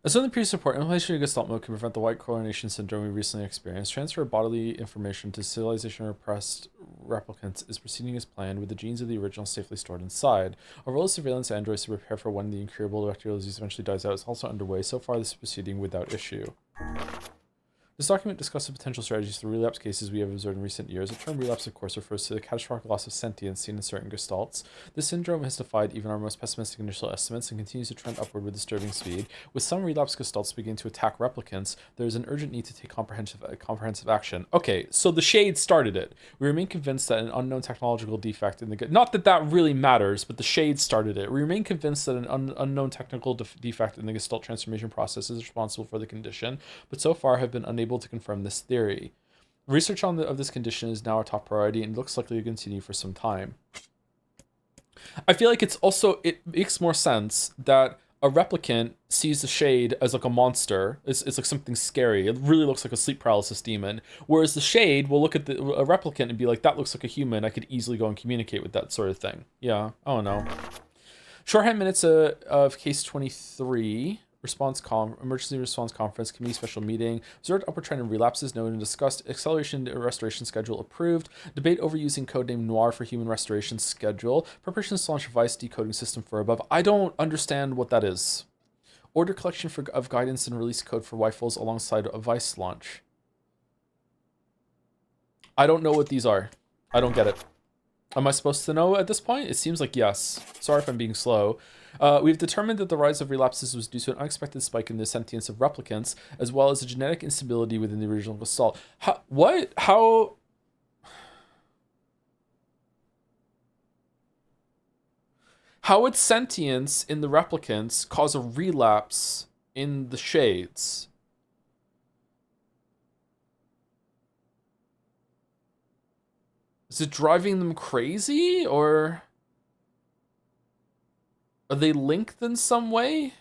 As in the previous report, implementation of Gestalt mode can prevent the white coronation syndrome we recently experienced. Transfer of bodily information to civilization repressed replicants is proceeding as planned, with the genes of the original safely stored inside. A role of surveillance androids to prepare for when the incurable bacterial disease eventually dies out is also underway. So far, this is proceeding without issue. This document discusses potential strategies for relapse cases we have observed in recent years. The term relapse, of course, refers to the catastrophic loss of sentience seen in certain gestalts. This syndrome has defied even our most pessimistic initial estimates and continues to trend upward with disturbing speed. With some relapse gestalts beginning to attack replicants, there is an urgent need to take comprehensive action. Okay, so the Shade started it. We remain convinced that an unknown technological defect in the... Not that that really matters, but the Shade started it. We remain convinced that an unknown technical defect in the gestalt transformation process is responsible for the condition, but so far have been unable to confirm this theory. Research of this condition is now a top priority and looks likely to continue for some time. I feel like it makes more sense that a replicant sees the Shade as like a monster. It's like something scary. It really looks like a sleep paralysis demon. Whereas the Shade will look at a replicant and be like, that looks like a human. I could easily go and communicate with that sort of thing. Yeah, I don't know. Shorthand minutes of case 23. Emergency response conference, committee special meeting, observed upward trend in relapses noted and discussed, acceleration restoration schedule approved, debate over using codename Noir for human restoration schedule, preparations to launch Vice decoding system for above. I don't understand what that is. Order collection of guidance and release code for Wi-Fi's alongside a Vice launch. I don't know what these are. I don't get it. Am I supposed to know at this point? It seems like yes. Sorry if I'm being slow. We've determined that the rise of relapses was due to an unexpected spike in the sentience of replicants, as well as a genetic instability within the original gestalt. How would sentience in the replicants cause a relapse in the Shades? Is it driving them crazy, or are they linked in some way?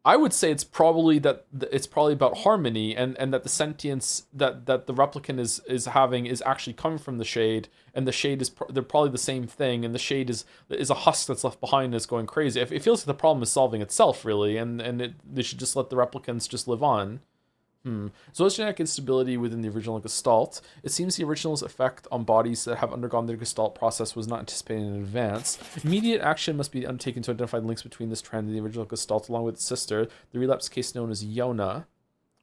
I would say it's probably about harmony, and that the sentience that the replicant is having is actually coming from the Shade, and the Shade they're probably the same thing, and the Shade is a husk that's left behind that's going crazy. It feels like the problem is solving itself really, and they should just let the replicants just live on. So as genetic instability within the original Gestalt, it seems the original's effect on bodies that have undergone their Gestalt process was not anticipated in advance. Immediate action must be undertaken to identify links between this trend and the original Gestalt, along with its sister, the relapse case known as Yona.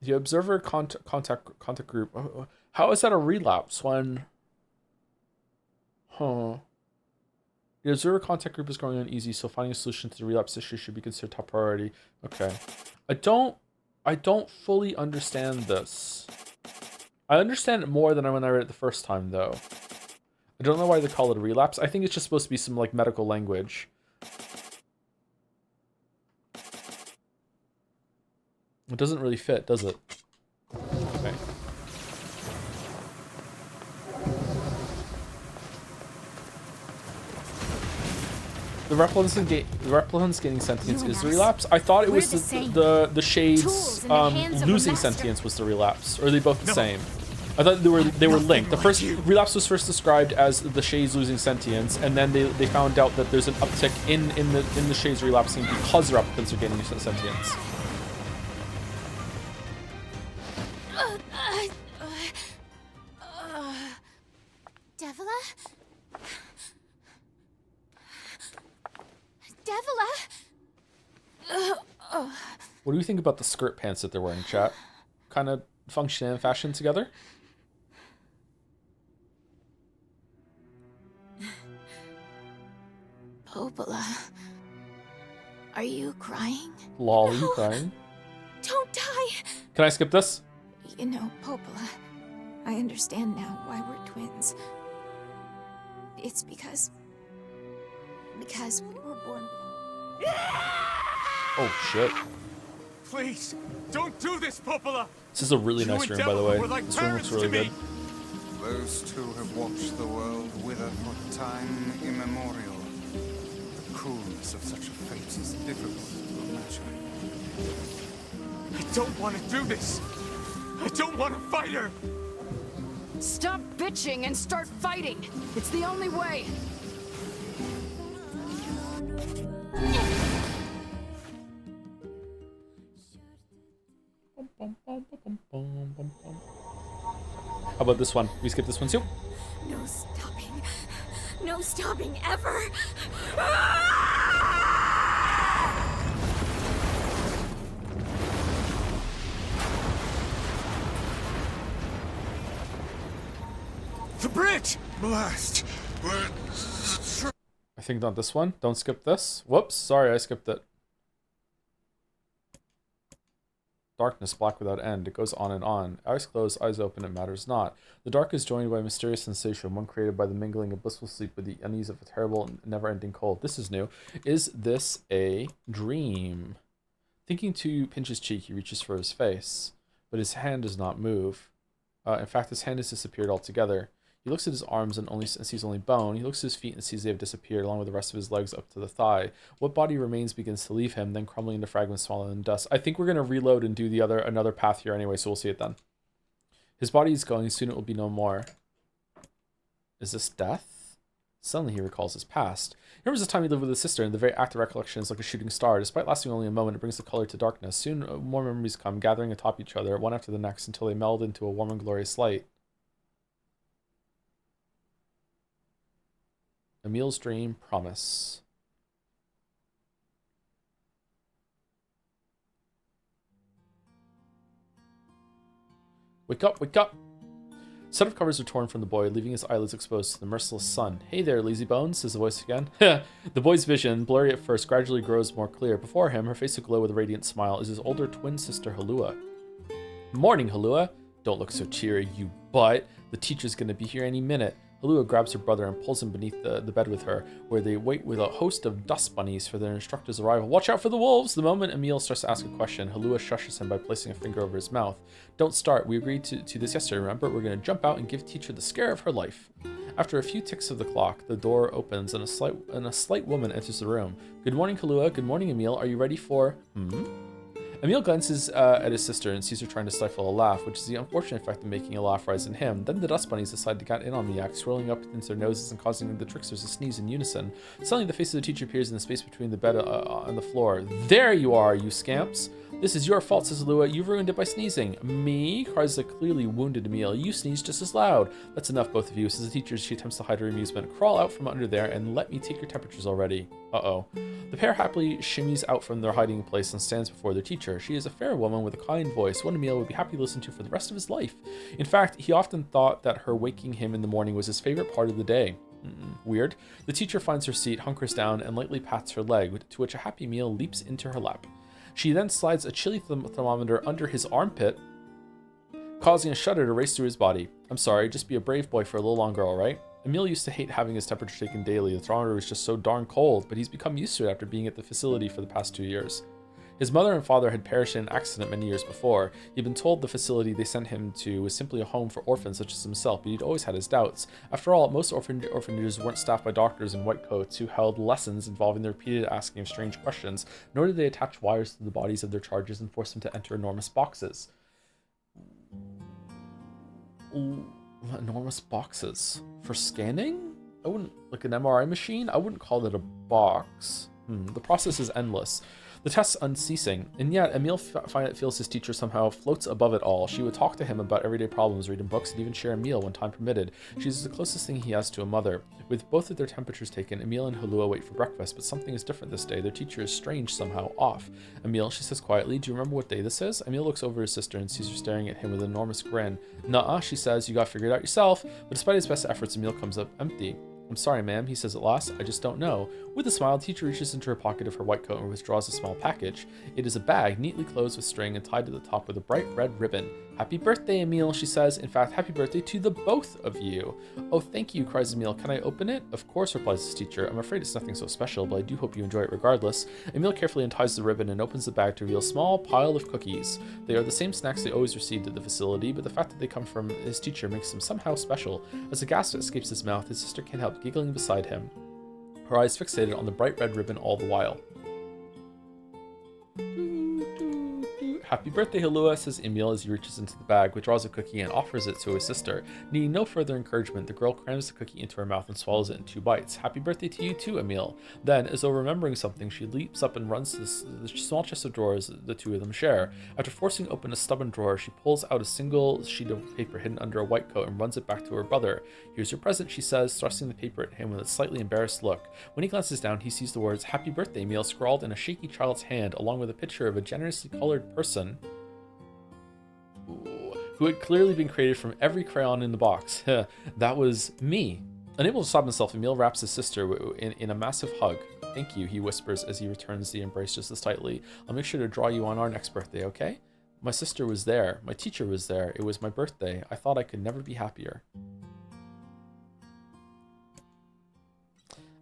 The observer contact group. How is that a relapse when? The observer contact group is going uneasy, so finding a solution to the relapse issue should be considered top priority. Okay, I don't fully understand this. I understand it more than when I read it the first time, though. I don't know why they call it a relapse. I think it's just supposed to be some, like, medical language. It doesn't really fit, does it? Okay. The replicants gaining sentience is the relapse. I thought it was the Shades losing sentience was the relapse, or are they both the same? I thought they were linked. The first relapse was first described as the Shades losing sentience, and then they found out that there's an uptick in the Shades relapsing because the replicants are gaining sentience. Devila? What do you think about the skirt pants that they're wearing, chat? Kind of function and fashion together? Popola, are you crying? Lol, are you crying? Don't die! Can I skip this? You know, Popola, I understand now why we're twins. It's because we were born. Oh shit. Please, don't do this, Popola! This is a really nice room, by the way. This room looks really good. Those two have watched the world wither for time immemorial. The cruelness of such a fate is difficult to imagine. I don't want to do this! I don't want to fight her! Stop bitching and start fighting! It's the only way! How about this one? We skip this one too? No stopping. No stopping ever. The bridge! Blast! I think not this one. Don't skip this. Whoops, sorry, I skipped it. Darkness, black without end. It goes on and on. Eyes closed, eyes open, it matters not. The dark is joined by a mysterious sensation, one created by the mingling of blissful sleep with the unease of a terrible and never-ending cold. This is new. Is this a dream? Thinking to pinch his cheek, he reaches for his face, but his hand does not move. In fact, his hand has disappeared altogether. He looks at his arms and sees only bone. He looks at his feet and sees they have disappeared, along with the rest of his legs up to the thigh. What body remains begins to leave him, then crumbling into fragments, swallowed in dust. I think we're going to reload and do another path here anyway, so we'll see it then. His body is going, soon it will be no more. Is this death? Suddenly he recalls his past. He remembers the time he lived with his sister, and the very act of recollection is like a shooting star. Despite lasting only a moment, it brings the color to darkness. Soon more memories come, gathering atop each other, one after the next, until they meld into a warm and glorious light. Emil's dream, promise. Wake up, wake up! Set of covers are torn from the boy, leaving his eyelids exposed to the merciless sun. Hey there, lazy bones, says the voice again. The boy's vision, blurry at first, gradually grows more clear. Before him, her face aglow with a radiant smile, is his older twin sister, Halua. Morning, Halua. Don't look so cheery, you butt. The teacher's gonna be here any minute. Halua grabs her brother and pulls him beneath the bed with her, where they wait with a host of dust bunnies for their instructor's arrival. Watch out for the wolves! The moment Emil starts to ask a question, Halua shushes him by placing a finger over his mouth. Don't start. We agreed to this yesterday, remember? We're going to jump out and give teacher the scare of her life. After a few ticks of the clock, the door opens and a slight woman enters the room. Good morning, Halua. Good morning, Emil. Are you ready for... Emil glances at his sister and sees her trying to stifle a laugh, which is the unfortunate effect of making a laugh rise in him. Then the dust bunnies decide to get in on the act, swirling up into their noses and causing the tricksters to sneeze in unison. Suddenly, the face of the teacher appears in the space between the bed and the floor. There you are, you scamps! This is your fault, says Lua. You ruined it by sneezing. Me? Cries the clearly wounded Emil. You sneezed just as loud. That's enough, both of you, says the teacher as she attempts to hide her amusement. Crawl out from under there and let me take your temperatures already. Uh-oh. The pair happily shimmies out from their hiding place and stands before their teacher. She is a fair woman with a kind voice, one Emil would be happy to listen to for the rest of his life. In fact, he often thought that her waking him in the morning was his favorite part of the day. Weird. The teacher finds her seat, hunkers down, and lightly pats her leg, to which a happy Emil leaps into her lap. She then slides a chilly thermometer under his armpit, causing a shudder to race through his body. I'm sorry, just be a brave boy for a little longer, alright? Emil used to hate having his temperature taken daily. The thermometer was just so darn cold, but he's become used to it after being at the facility for the past 2 years. His mother and father had perished in an accident many years before. He'd been told the facility they sent him to was simply a home for orphans such as himself, but he'd always had his doubts. After all, most orphanages weren't staffed by doctors in white coats who held lessons involving the repeated asking of strange questions, nor did they attach wires to the bodies of their charges and force them to enter enormous boxes. Enormous boxes? For scanning? I wouldn't, like an MRI machine? I wouldn't call it a box. The process is endless. The tests unceasing, and yet Emil feels his teacher somehow floats above it all. She would talk to him about everyday problems, read him books, and even share a meal when time permitted. She's the closest thing he has to a mother. With both of their temperatures taken, Emil and Halua wait for breakfast, but something is different this day. Their teacher is strange, somehow off. Emil, she says quietly, do you remember what day this is? Emil looks over his sister and sees her staring at him with an enormous grin. Nuh-uh, she says, you got figured out yourself. But despite his best efforts, Emil comes up empty. I'm sorry, ma'am, he says at last. I just don't know. With a smile, the teacher reaches into her pocket of her white coat and withdraws a small package. It is a bag, neatly closed with string and tied to the top with a bright red ribbon. Happy birthday, Emile, she says. In fact, happy birthday to the both of you. Oh, thank you, cries Emile. Can I open it? Of course, replies his teacher. I'm afraid it's nothing so special, but I do hope you enjoy it regardless. Emile carefully unties the ribbon and opens the bag to reveal a small pile of cookies. They are the same snacks they always received at the facility, but the fact that they come from his teacher makes them somehow special. As a gasp escapes his mouth, his sister can't help giggling beside him, her eyes fixated on the bright red ribbon all the while. Happy birthday, Halua, says Emile as he reaches into the bag, withdraws a cookie, and offers it to his sister. Needing no further encouragement, the girl crams the cookie into her mouth and swallows it in 2 bites. Happy birthday to you too, Emile. Then, as though remembering something, she leaps up and runs to the small chest of drawers the two of them share. After forcing open a stubborn drawer, she pulls out a single sheet of paper hidden under a white coat and runs it back to her brother. Here's your present, she says, thrusting the paper at him with a slightly embarrassed look. When he glances down, he sees the words, Happy birthday, Emile, scrawled in a shaky child's hand, along with a picture of a generously colored person who had clearly been created from every crayon in the box. That was me. Unable to stop himself, Emile wraps his sister in a massive hug. Thank you, he whispers as he returns the embrace just as tightly. I'll make sure to draw you on our next birthday, okay? My sister was there. My teacher was there. It was my birthday. I thought I could never be happier.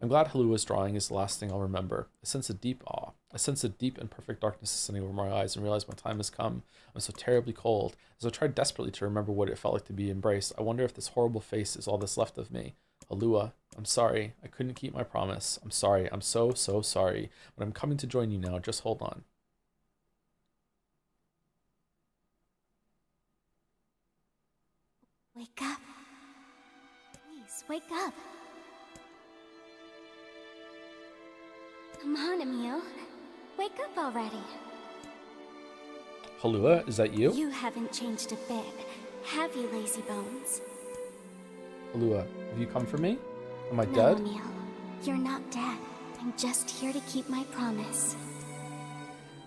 I'm glad Halua's drawing is the last thing I'll remember. I sense a deep awe. I sense a deep and perfect darkness descending over my eyes and realize my time has come. I'm so terribly cold. As I try desperately to remember what it felt like to be embraced, I wonder if this horrible face is all that's left of me. Halua, I'm sorry. I couldn't keep my promise. I'm sorry. I'm so, so sorry. But I'm coming to join you now. Just hold on. Wake up. Please, wake up. Come on, Emile. Wake up already. Halua, is that you? You haven't changed a bit, have you, lazy bones? Halua, have you come for me? Am I No, dead? Emile. You're not dead. I'm just here to keep my promise.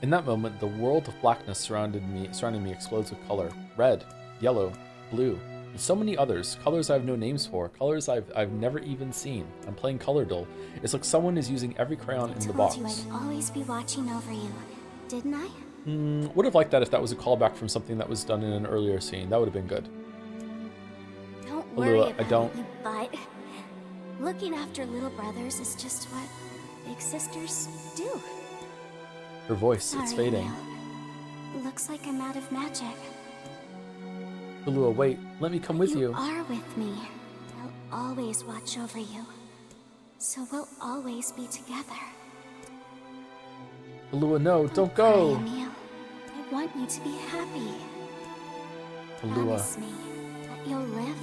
In that moment, the world of blackness surrounding me explodes with color. Red, yellow, blue, and so many others. Colors I have no names for. Colors I've never even seen. I'm playing Color Dull. It's like someone is using every crayon in the box. I told you I'd always be watching over you, didn't I? Would have liked that if that was a callback from something that was done in an earlier scene. That would have been good. Don't worry Halua, about it, you butt. Looking after little brothers is just what big sisters do. Her voice, Sorry, it's fading. Emile. Looks like I'm out of magic. Halua, wait. Let me come with you. You are with me. I'll always watch over you. So we'll always be together. Halua, no, don't go. Cry, Emile. I want you to be happy. Halua. Promise me that you'll live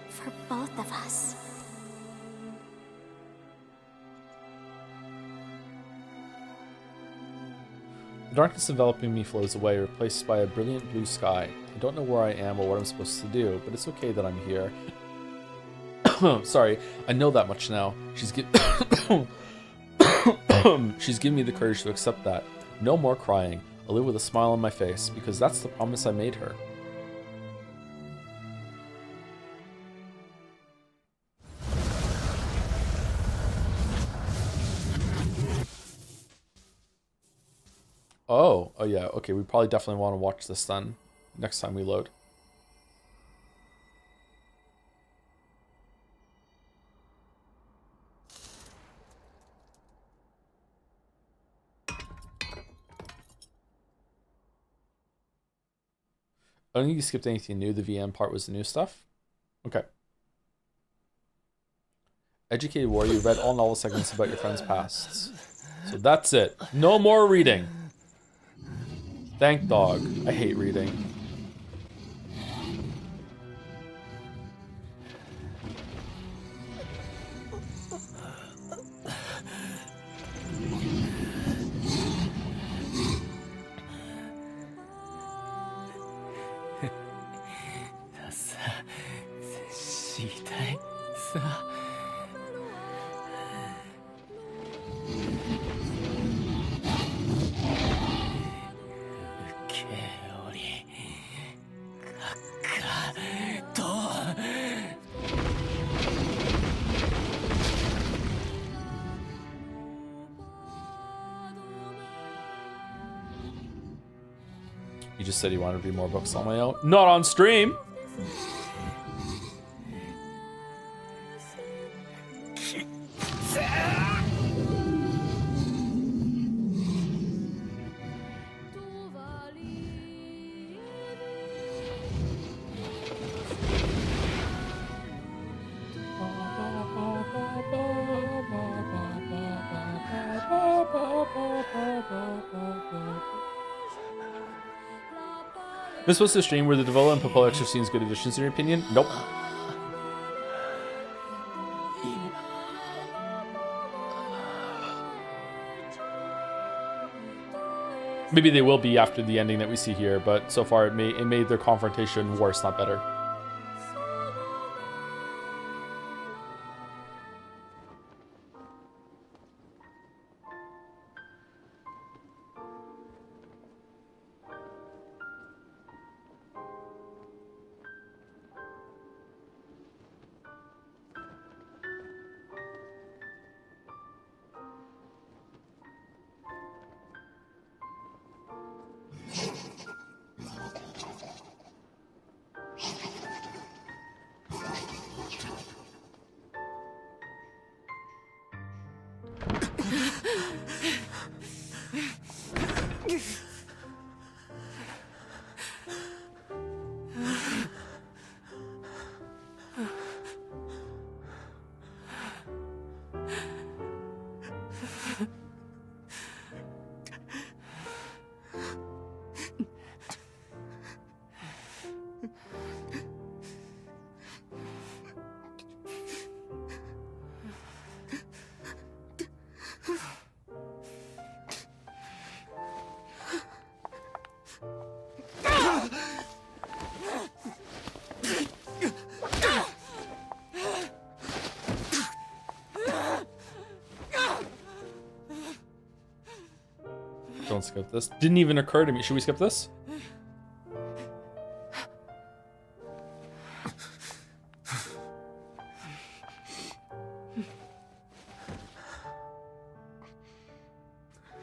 for both of us. The darkness enveloping me flows away, replaced by a brilliant blue sky. I don't know where I am or what I'm supposed to do, but it's okay that I'm here. Sorry, I know that much now. She's given me the courage to accept that. No more crying. I'll live with a smile on my face, because that's the promise I made her. Oh yeah, okay, we probably definitely want to watch this then, next time we load. I don't think you skipped anything new. The VM part was the new stuff. Okay. Educated warrior, you read all novel segments about your friend's pasts. So that's it. No more reading. Thank dog. I hate reading. just said he wanted to read more books on my own. Not on stream. Am I supposed to stream where the Devola and Popola extra scenes good additions in your opinion? Nope. Maybe they will be after the ending that we see here, but so far it made their confrontation worse, not better. Don't skip this. Didn't even occur to me. Should we skip this?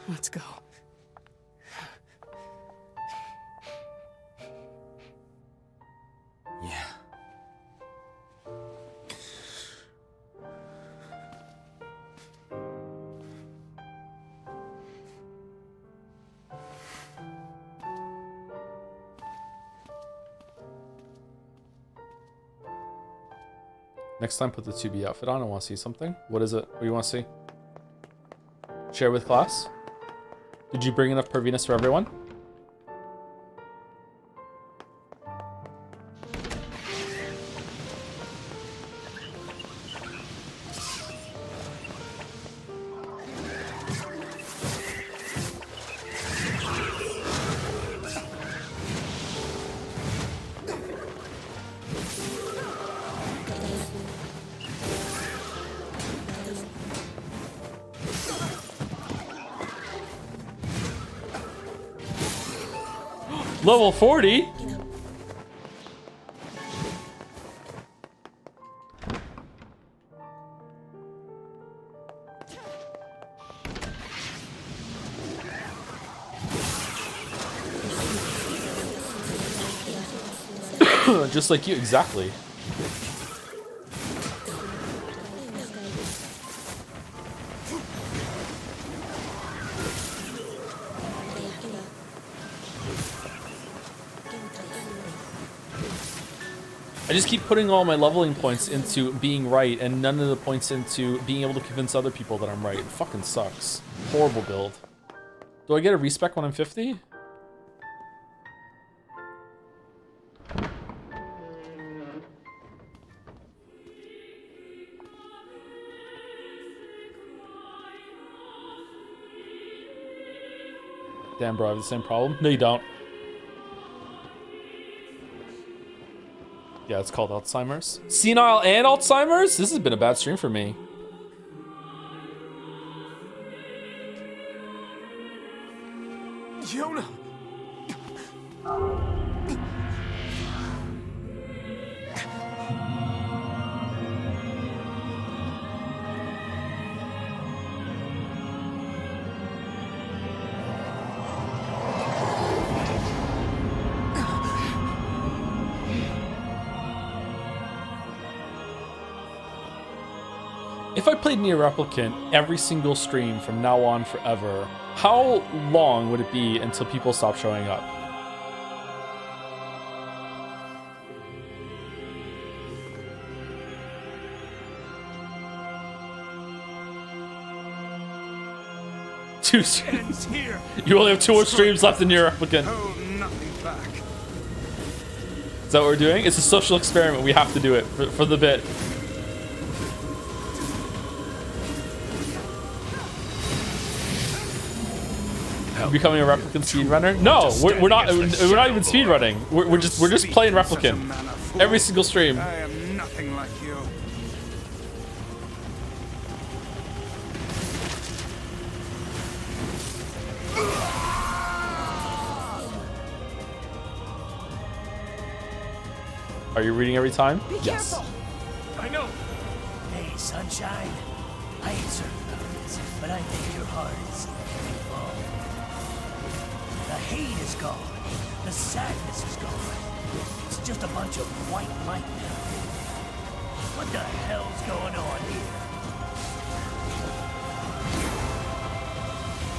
Let's go. Yeah. Next time, put the 2B outfit on. I want to see something. What is it? What do you want to see? Share with class? Did you bring enough per Venus for everyone? Level 40? Just like you, exactly. I just keep putting all my leveling points into being right and none of the points into being able to convince other people that I'm right. It fucking sucks. Horrible build. Do I get a respec when I'm 50? Damn, bro, I have the same problem. No, you don't. Yeah, it's called Alzheimer's. Senile and Alzheimer's? This has been a bad stream for me. Yona! If I played Nier Replicant every single stream from now on forever, how long would it be until people stop showing up? Two streams. You only have 2 more streams left in Nier Replicant. Is that what we're doing? It's a social experiment. We have to do it for the bit. Becoming a Replicant speedrunner? No, we're not. We're not even speedrunning. We're just playing Replicant every single stream. I am nothing like you. Are you reading every time? Be Yes. careful. I know. Hey, sunshine. I ain't certain of this, but I think your heart is full. The hate is gone. The sadness is gone. It's just a bunch of white light now. What the hell's going on here?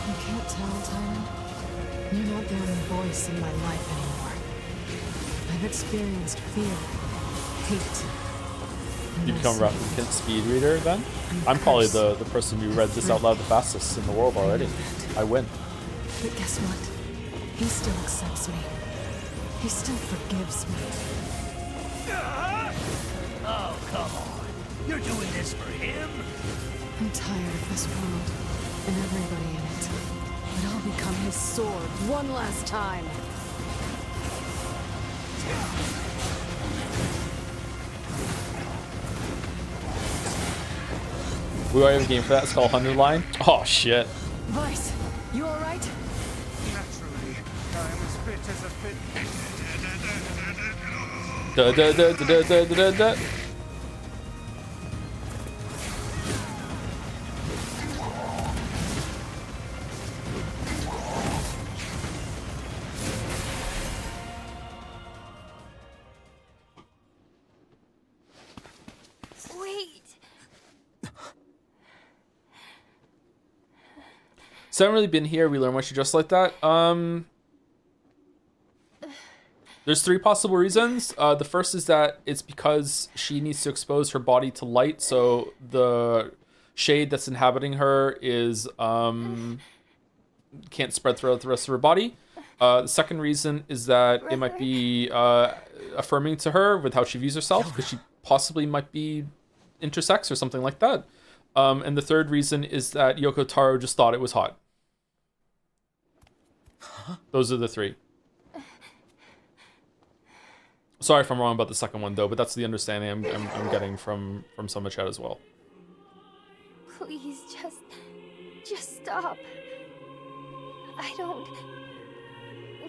You can't tell, Tyrant. You're not the only voice in my life anymore. I've experienced fear, hate. You become a Replicant speed reader then? I'm probably the person who read this out loud the fastest in the world already. I win. But guess what? He still accepts me. He still forgives me. Oh, come on. You're doing this for him? I'm tired of this world and everybody in it. But I'll become his sword one last time. We already have a game for that. It's called Underline. Oh shit. Vice, you alright? Naturally, I am as fit as a fit. Da da da da da da da da. Wait. So I haven't really been here. We learn what you just like that. There's 3 possible reasons. The first is that it's because she needs to expose her body to light, so the shade that's inhabiting her is can't spread throughout the rest of her body. The second reason is that it might be affirming to her with how she views herself, because she possibly might be intersex or something like that. And the third reason is that Yoko Taro just thought it was hot. Those are the 3. Sorry if I'm wrong about the second one though, but that's the understanding I'm getting from some of chat as well. Please, just stop. I don't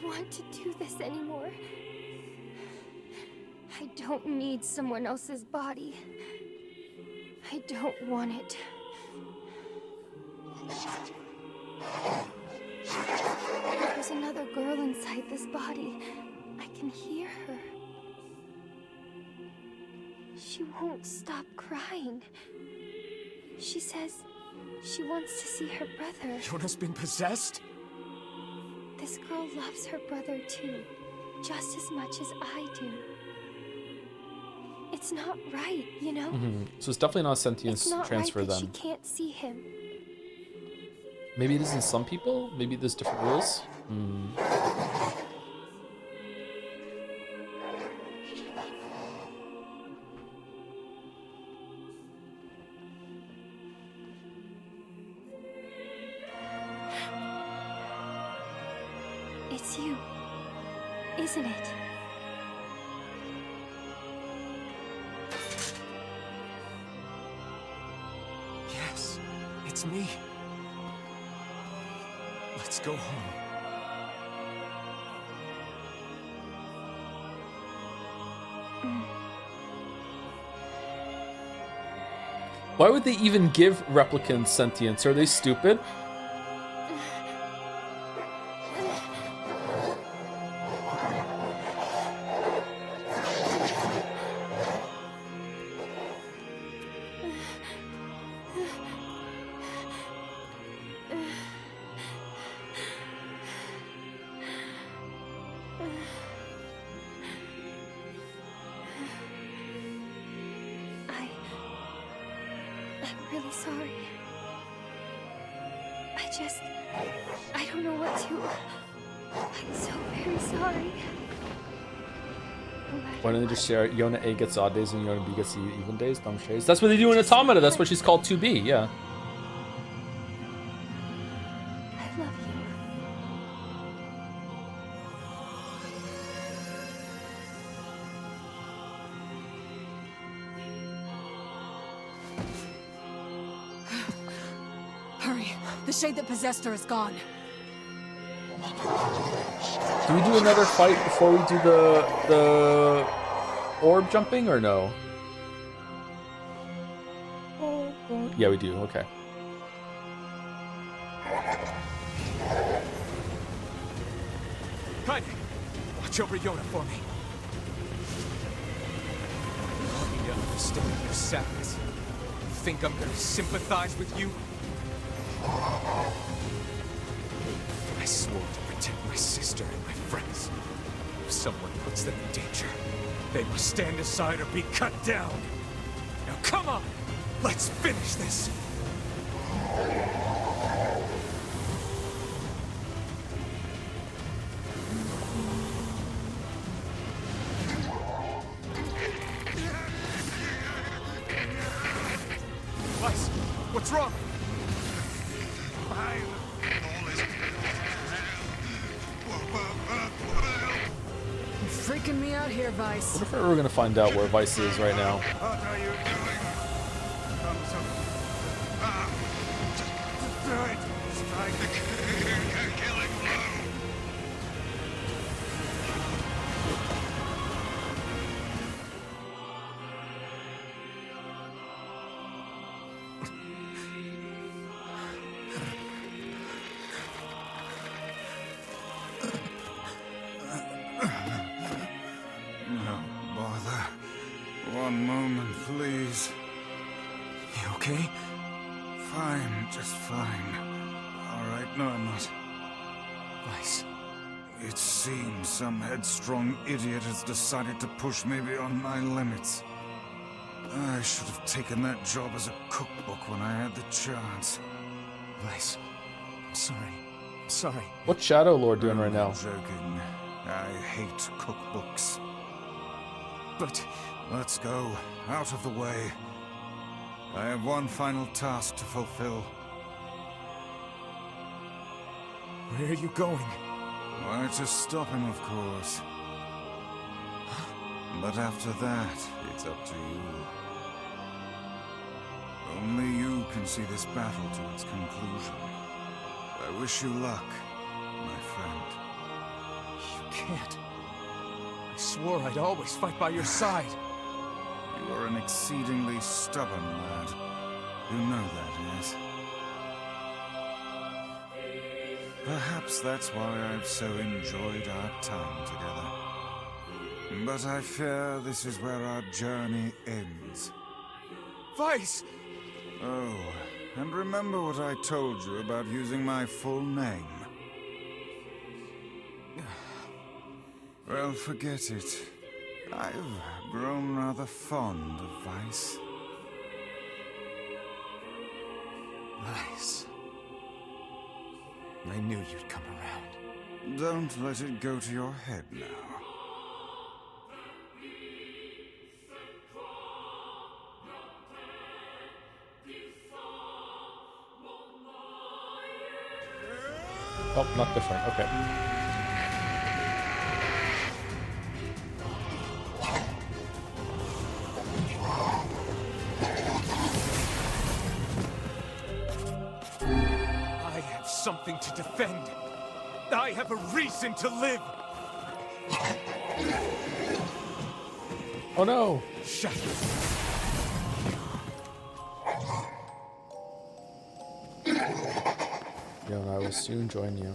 want to do this anymore. I don't need someone else's body. I don't want it. There's another girl inside this body. I can hear her. She won't stop crying. She says she wants to see her brother. Yona's been possessed? This girl loves her brother too, just as much as I do. It's not right, you know? So it's definitely not a sentience It's not transfer right that then. she can't see him. Maybe it is in some people. Maybe there's different rules. It's you, isn't it? Yes, it's me. Let's go home. Why would they even give replicants sentience? Are they stupid? really sorry. I don't know what to... I'm so very sorry. Why don't they just share Yona A gets odd days and Yona B gets even days? Dumb shades. That's what they do in Automata. That's what she's called 2B, yeah. I love you. Hurry. The shade that possessed her is gone. Do we do another fight before we do the orb jumping or no? Yeah, we do. Okay. Kaine, watch over Yona for me. I want you to understand your sadness. You think I'm gonna sympathize with you? I swore to protect my sister and my friends. If someone puts them in danger, they must stand aside or be cut down. Now come on, let's finish this. Weiss, what's wrong? You're freaking me out here, Vice. What if we're gonna find out where Vice is right now? What are you doing? Come so... Just do it! Strike the killing blow! No bother. One moment, please. You okay? Fine, just fine. Alright, no, I'm not. Weiss. It seems some headstrong idiot has decided to push me beyond my limits. I should have taken that job as a cookbook when I had the chance. Weiss, I'm sorry. I'm sorry. What's Shadow Lord doing right I'm now? joking. I hate cookbooks. But... Let's go. Out of the way. I have one final task to fulfill. Where are you going? Why, to stop him, of course. But after that, it's up to you. Only you can see this battle to its conclusion. I wish you luck, my friend. You can't. I swore I'd always fight by your side. You are an exceedingly stubborn lad. You know that, yes? Perhaps that's why I've so enjoyed our time together. But I fear this is where our journey ends. Weiss! Oh, and remember what I told you about using my full name? Well, forget it. I've grown rather fond of Weiss. Weiss. I knew you'd come around. Don't let it go to your head now. Oh, not different. Okay. I have something to defend. I have a reason to live. Oh no! Shut up. Yo, and I will soon join you.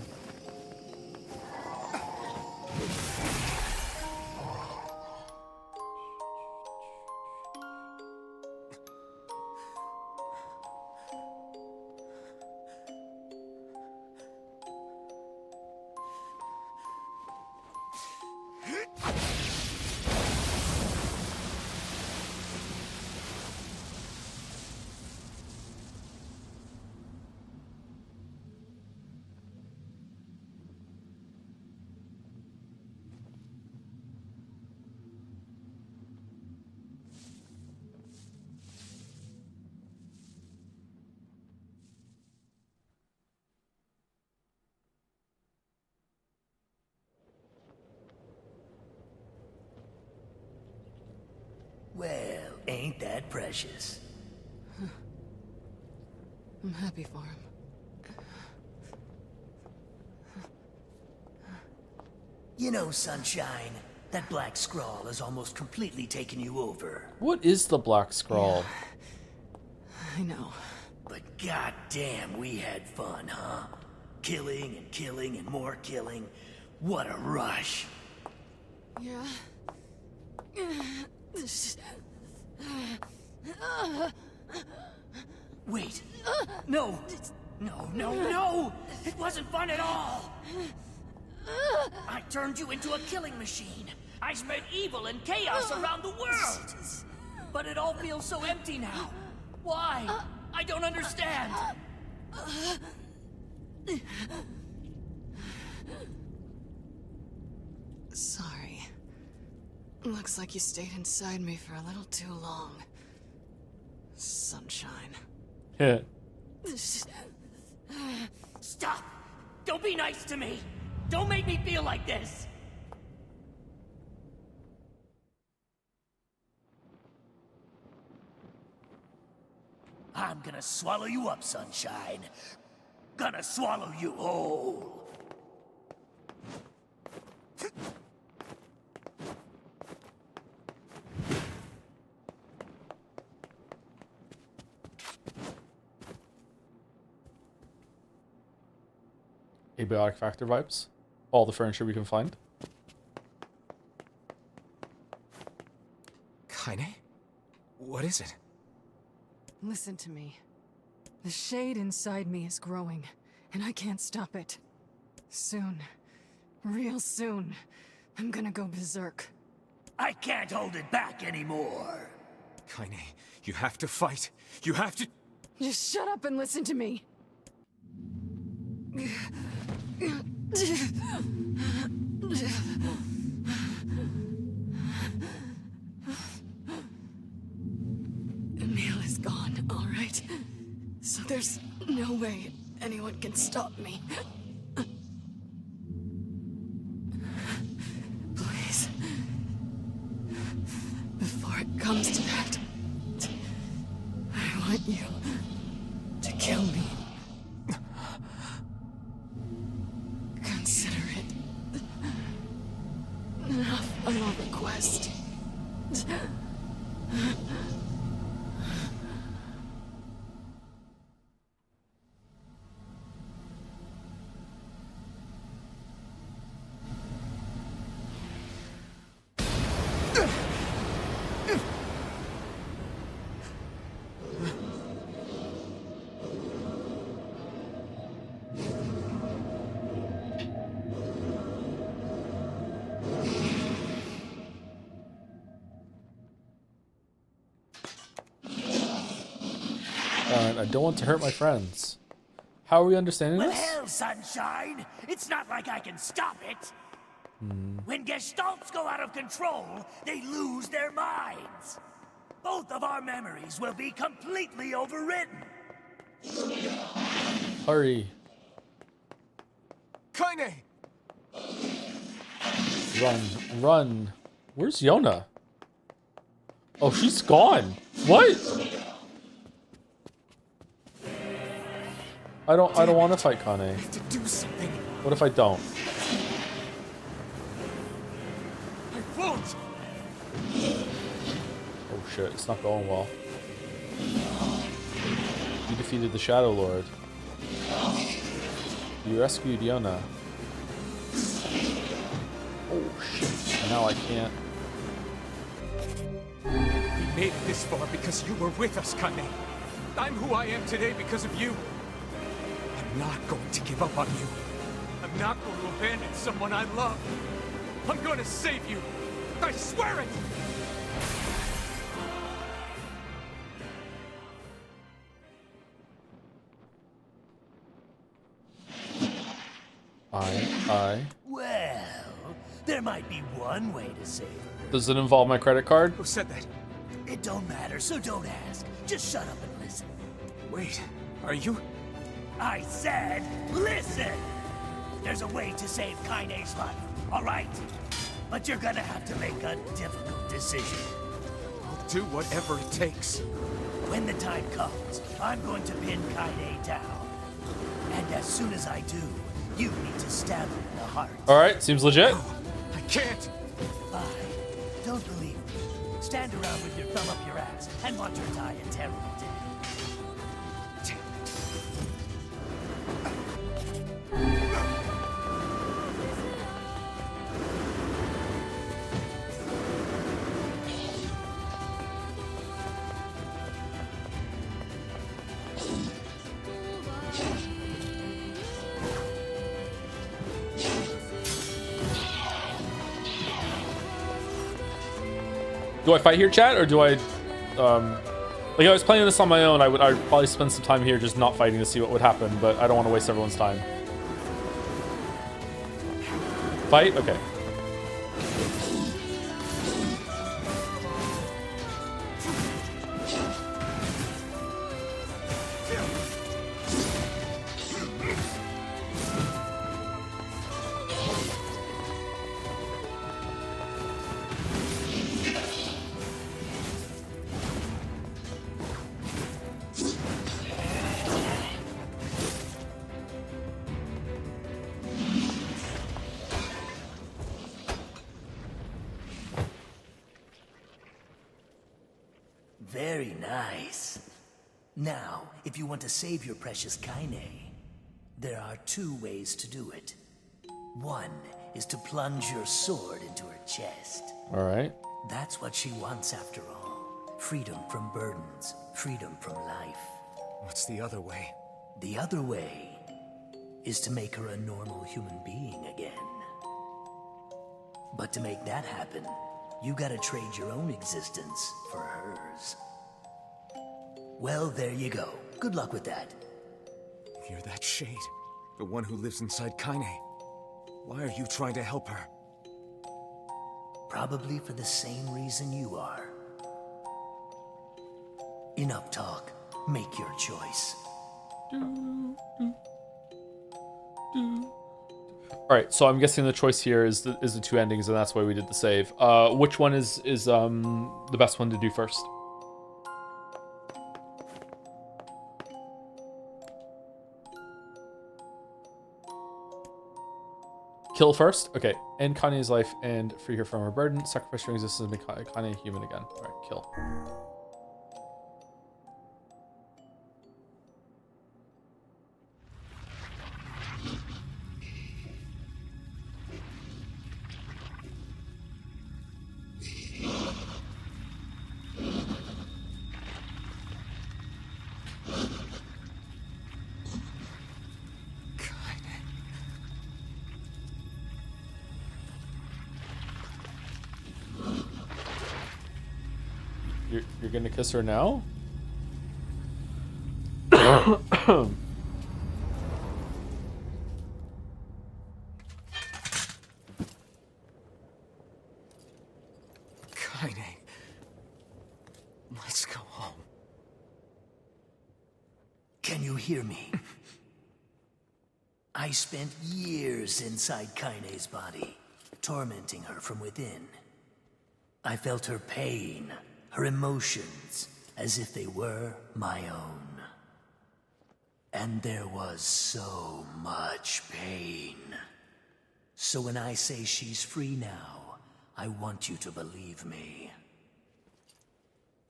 Well, ain't that precious. I'm happy for him. You know, Sunshine, that black scrawl has almost completely taken you over. What is the black scrawl? I know. But goddamn, we had fun, huh? Killing and killing and more killing. What a rush. Yeah. Wait. No. No. It wasn't fun at all. I turned you into a killing machine. I spread evil and chaos around the world. But it all feels so empty now. Why? I don't understand. Sorry. Looks like you stayed inside me for a little too long. Sunshine. Yeah. Stop! Don't be nice to me! Don't make me feel like this! I'm gonna swallow you up, Sunshine. Gonna swallow you whole. Abiotic factor vibes. All the furniture we can find. Kaine? What is it? Listen to me. The shade inside me is growing, and I can't stop it. Soon, real soon, I'm gonna go berserk. I can't hold it back anymore. Kaine, you have to fight. You have to... Just shut up and listen to me. Emil is gone, all right? So there's no way anyone can stop me. Please. Before it comes to that, I want you to kill me. Consider it a final request. I don't want to hurt my friends. How are we understanding Well, this? hell, Sunshine! It's not like I can stop it! When Gestalts go out of control, they lose their minds. Both of our memories will be completely overwritten. Hurry. Kaine! Run. Where's Yona? Oh, she's gone. What? I don't want to fight Kaine. I have to do something. What if I don't? I won't. Oh shit, it's not going well. You defeated the Shadow Lord. You rescued Yona. Oh shit, and now I can't. We made it this far because you were with us, Kaine. I'm who I am today because of you. I'm not going to give up on you. I'm not going to abandon someone I love. I'm going to save you. I swear it! Well, there might be one way to save her. Does it involve my credit card? Who said that? It don't matter, so don't ask. Just shut up and listen. Wait, are you? I said, listen! There's a way to save Kaine's life, all right? But you're gonna have to make a difficult decision. All do whatever it takes. When the time comes, I'm going to pin Kaine down. And as soon as I do, you need to stab him in the heart. Alright, seems legit. I can't! Fine. Don't believe me. Stand around with your thumb up your ass and watch her die a terrible death. Do I fight here, chat, or do I, like, I was playing this on my own, I'd probably spend some time here just not fighting to see what would happen, but I don't want to waste everyone's time. Fight? Okay. Very nice. Now, if you want to save your precious Kaine, there are 2 ways to do it. One is to plunge your sword into her chest. Alright. That's what she wants after all. Freedom from burdens, freedom from life. What's the other way? The other way is to make her a normal human being again. But to make that happen, you gotta trade your own existence for hers. Well, there you go. Good luck with that. You're that shade. The one who lives inside Kaine. Why are you trying to help her? Probably for the same reason you are. Enough talk. Make your choice. Alright, so I'm guessing the choice here is the 2 endings, and that's why we did the save. Which one is the best one to do first? Kill first? Okay. End Kanye's life and free her from her burden. Sacrifice your existence and make Kanye human again. Alright, kill. You're gonna kiss her now? Kaine. Let's go home. Can you hear me? I spent years inside Kaine's body, tormenting her from within. I felt her pain, her emotions, as if they were my own. And there was so much pain. So when I say she's free now, I want you to believe me.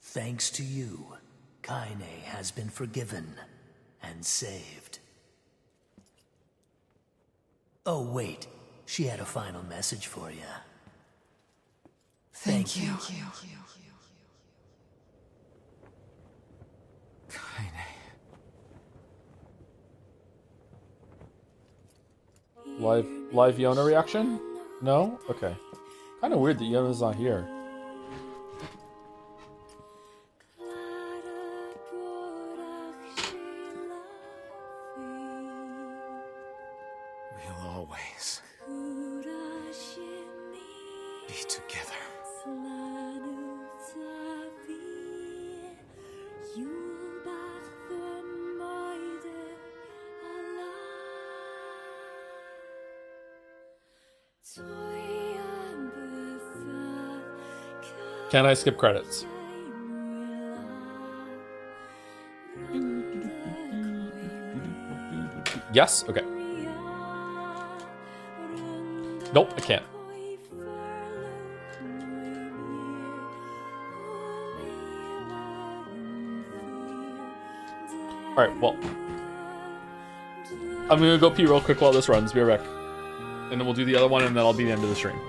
Thanks to you, Kaine has been forgiven and saved. Oh, wait. She had a final message for you. Thank you. Live Yona reaction? No? Okay. Kind of weird that Yona's not here. We'll always be together. Can I skip credits? Yes? Okay. Nope, I can't. Alright, well. I'm gonna go pee real quick while this runs. Be right back. And then we'll do the other one, and then I'll be the end of the stream.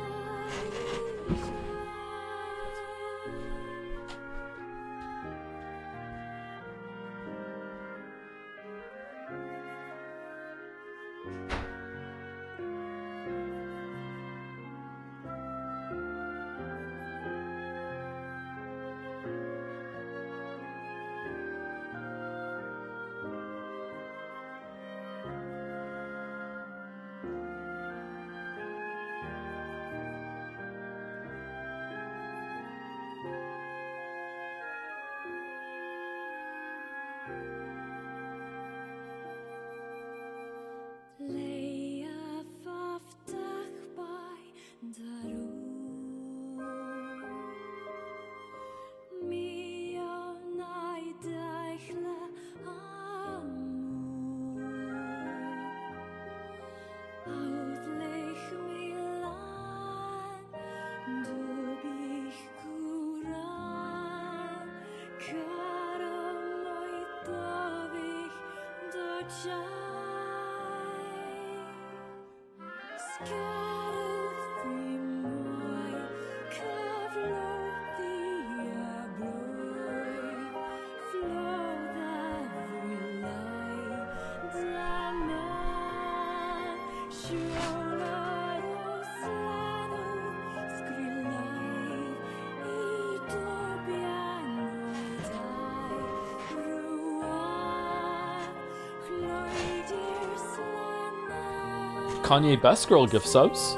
Kanye Best Girl gift subs.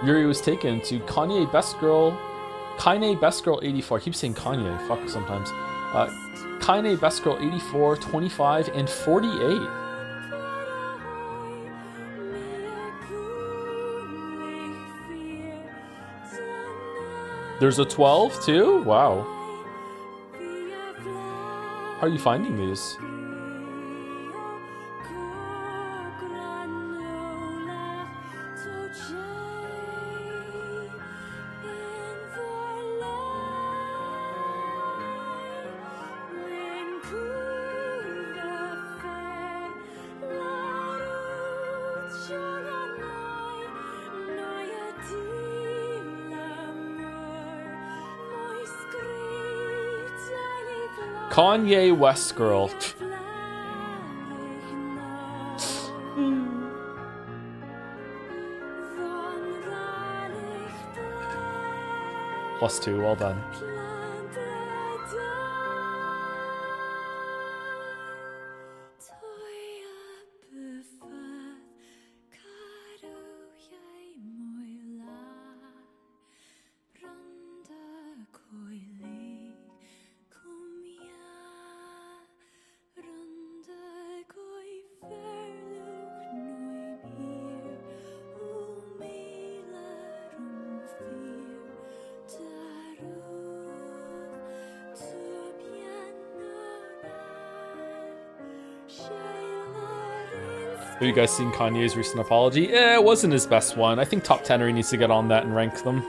Yuri was taken to Kanye Best Girl 84. I keep saying Kanye, fuck sometimes. Kanye Best Girl 84, 25, and 48. There's a 12 too? Wow. How are you finding these? Kanye West Girl. +2, well done. Have you guys seen Kanye's recent apology? It wasn't his best one. I think Top 10er needs to get on that and rank them.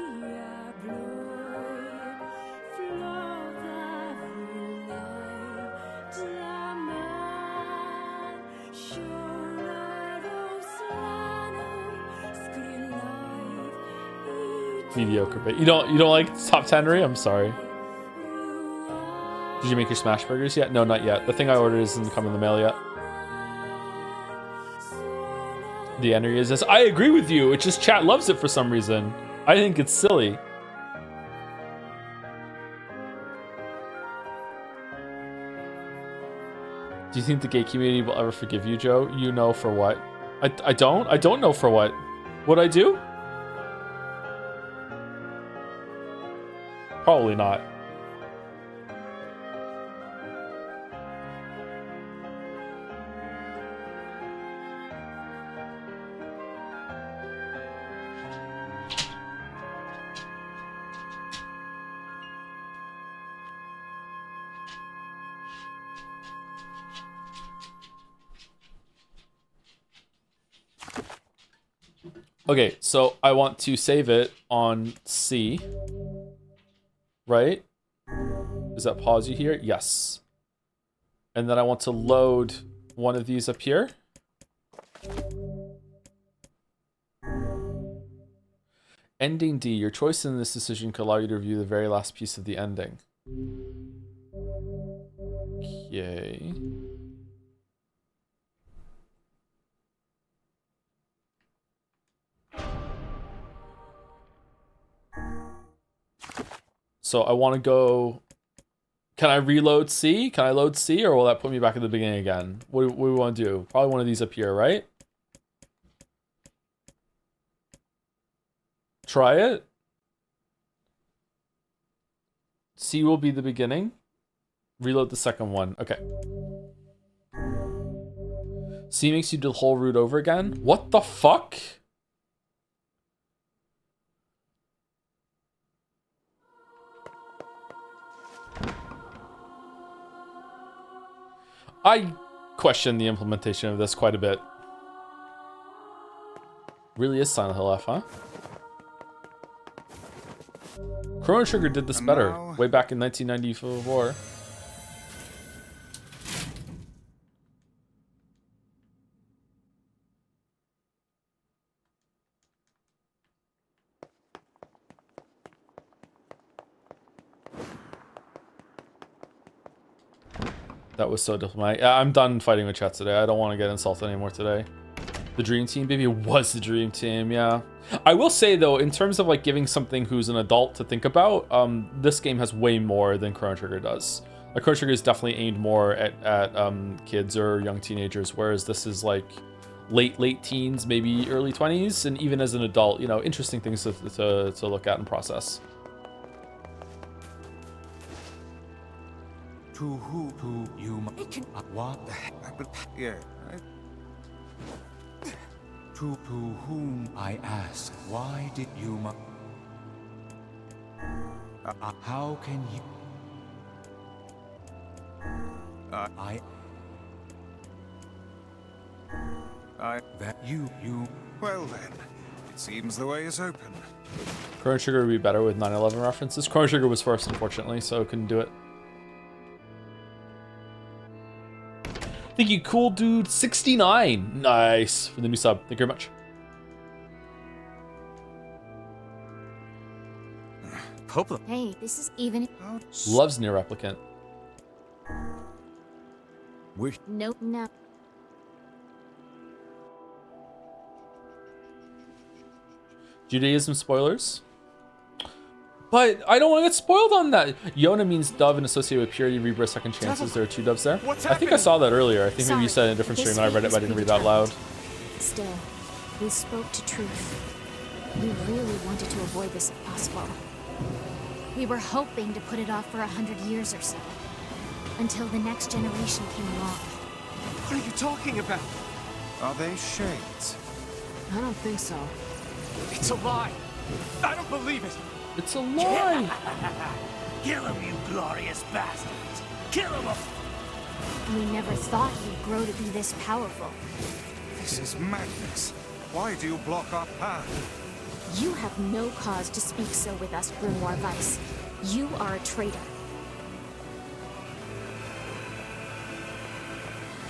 Mediocre, but you don't like Top 10er? I'm sorry. Did you make your smash burgers yet? No, not yet. The thing I ordered isn't come in the mail yet. The entry is this. I agree with you. It's just chat loves it for some reason. I think it's silly. Do you think the gay community will ever forgive you, Joe? You know for what? I don't. I don't know for what. What I do? Probably not. Okay, so I want to save it on C. Right? Does that pause you here? Yes. And then I want to load one of these up here. Ending D. Your choice in this decision could allow you to review the very last piece of the ending. Okay. So I want to go... Can I reload C? Can I load C, or will that put me back at the beginning again? What do we want to do? Probably one of these up here, right? Try it. C will be the beginning. Reload the second one. Okay. C makes you do the whole route over again? What the fuck? I question the implementation of this quite a bit. Really is Silent Hill F, huh? Chrono Trigger did this better way back in 1994. That was so diplomatic. Yeah, I'm done fighting with chat today. I don't want to get insulted anymore today. The Dream Team, baby, it was the Dream Team, yeah. I will say, though, in terms of, like, giving something who's an adult to think about, this game has way more than Chrono Trigger does. Like, Chrono Trigger is definitely aimed more at kids or young teenagers, whereas this is, like, late teens, maybe early 20s, and even as an adult, you know, interesting things to look at and process. To who you what the heck? Yeah. To whom I ask, why did you how can you that you well then, it seems the way is open. Chrono Trigger would be better with 9/11 references. Chrono Trigger was first, unfortunately, so couldn't do it. Thank you, Cool Dude 69. Nice for the new sub. Thank you very much. Hey, this is even. Loves Nier Replicant. Nope, no. Judaism spoilers. But I don't want to get spoiled on that. Yona means dove and associated with purity, rebirth, second chances. There are 2 doves there. I think I saw that earlier. I think maybe you said it in a different stream and I read it, but I didn't read it out loud. Still, we spoke to truth. We really wanted to avoid this if possible. We were hoping to put it off for 100 years or so. Until the next generation came along. What are you talking about? Are they shades? I don't think so. It's a lie. I don't believe it. It's a lie. Kill him, you glorious bastards. Kill him. We never thought you'd grow to be this powerful. This is madness. Why do you block our path? You have no cause to speak so with us, Grimoire Weiss. You are a traitor.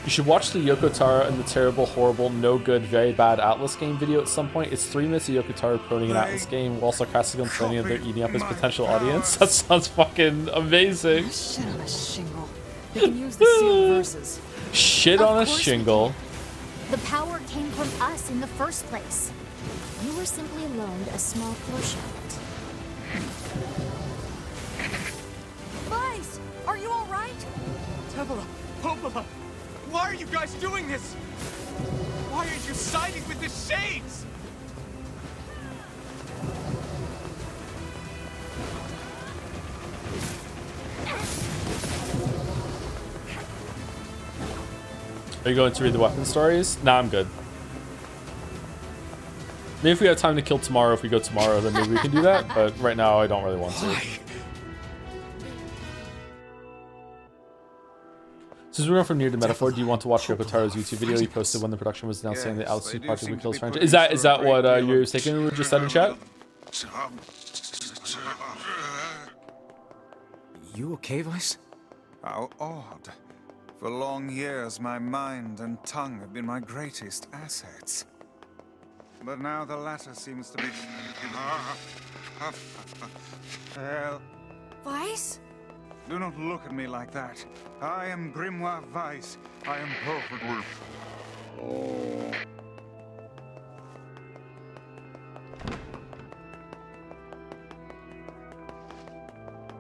You should watch the Yoko Taro and the terrible, horrible, no good, very bad Atlas game video at some point. It's 3 minutes of Yoko Taro promoting an Atlas game while sarcastically complaining that they're eating up his potential audience. That sounds fucking amazing. Shit on a shingle. They can use the sealed verses. Shit on a shingle. The power came from us in the first place. You were simply loaned a small portion of it. Weiss, are you all right? Tevola, Popola, why are you guys doing this? Why are you siding with the Shades? Are you going to read the weapon stories? Nah, I'm good. Maybe if we have time to kill tomorrow, if we go tomorrow, then maybe we can do that. But right now, I don't really want to. Since we're going from Nier to metaphor, do you want to watch Yoko Taro's YouTube video he posted when the production was announced saying the Altitude project would kill his franchise? Is that what you're thinking? We just said in chat. You okay, Vice? How odd. For long years, my mind and tongue have been my greatest assets. But now the latter seems to be... Well... Vice? Do not look at me like that. I am Grimoire Vice. I am perfectly...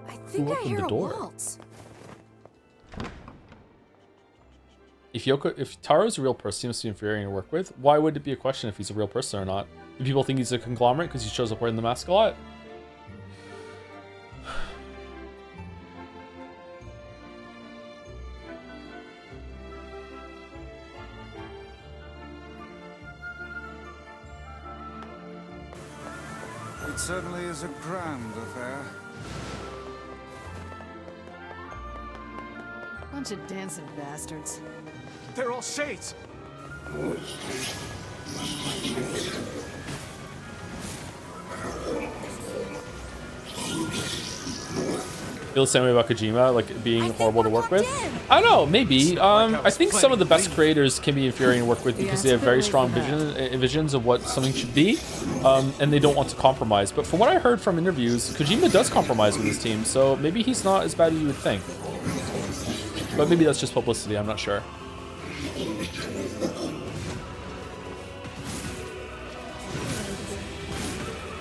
I think I hear a waltz. If Taro's a real person, seems to be infuriating to work with, why would it be a question if he's a real person or not? Do people think he's a conglomerate because he shows up wearing the mask a lot? It certainly is a grand affair. Bunch of dancing bastards. They're all shades. Feel the same way about Kojima, like being horrible to work with? I don't know, maybe. I think some of the best creators can be infuriating to work with because they have very strong visions of what something should be, and they don't want to compromise. But from what I heard from interviews, Kojima does compromise with his team, so maybe he's not as bad as you would think. But maybe that's just publicity, I'm not sure.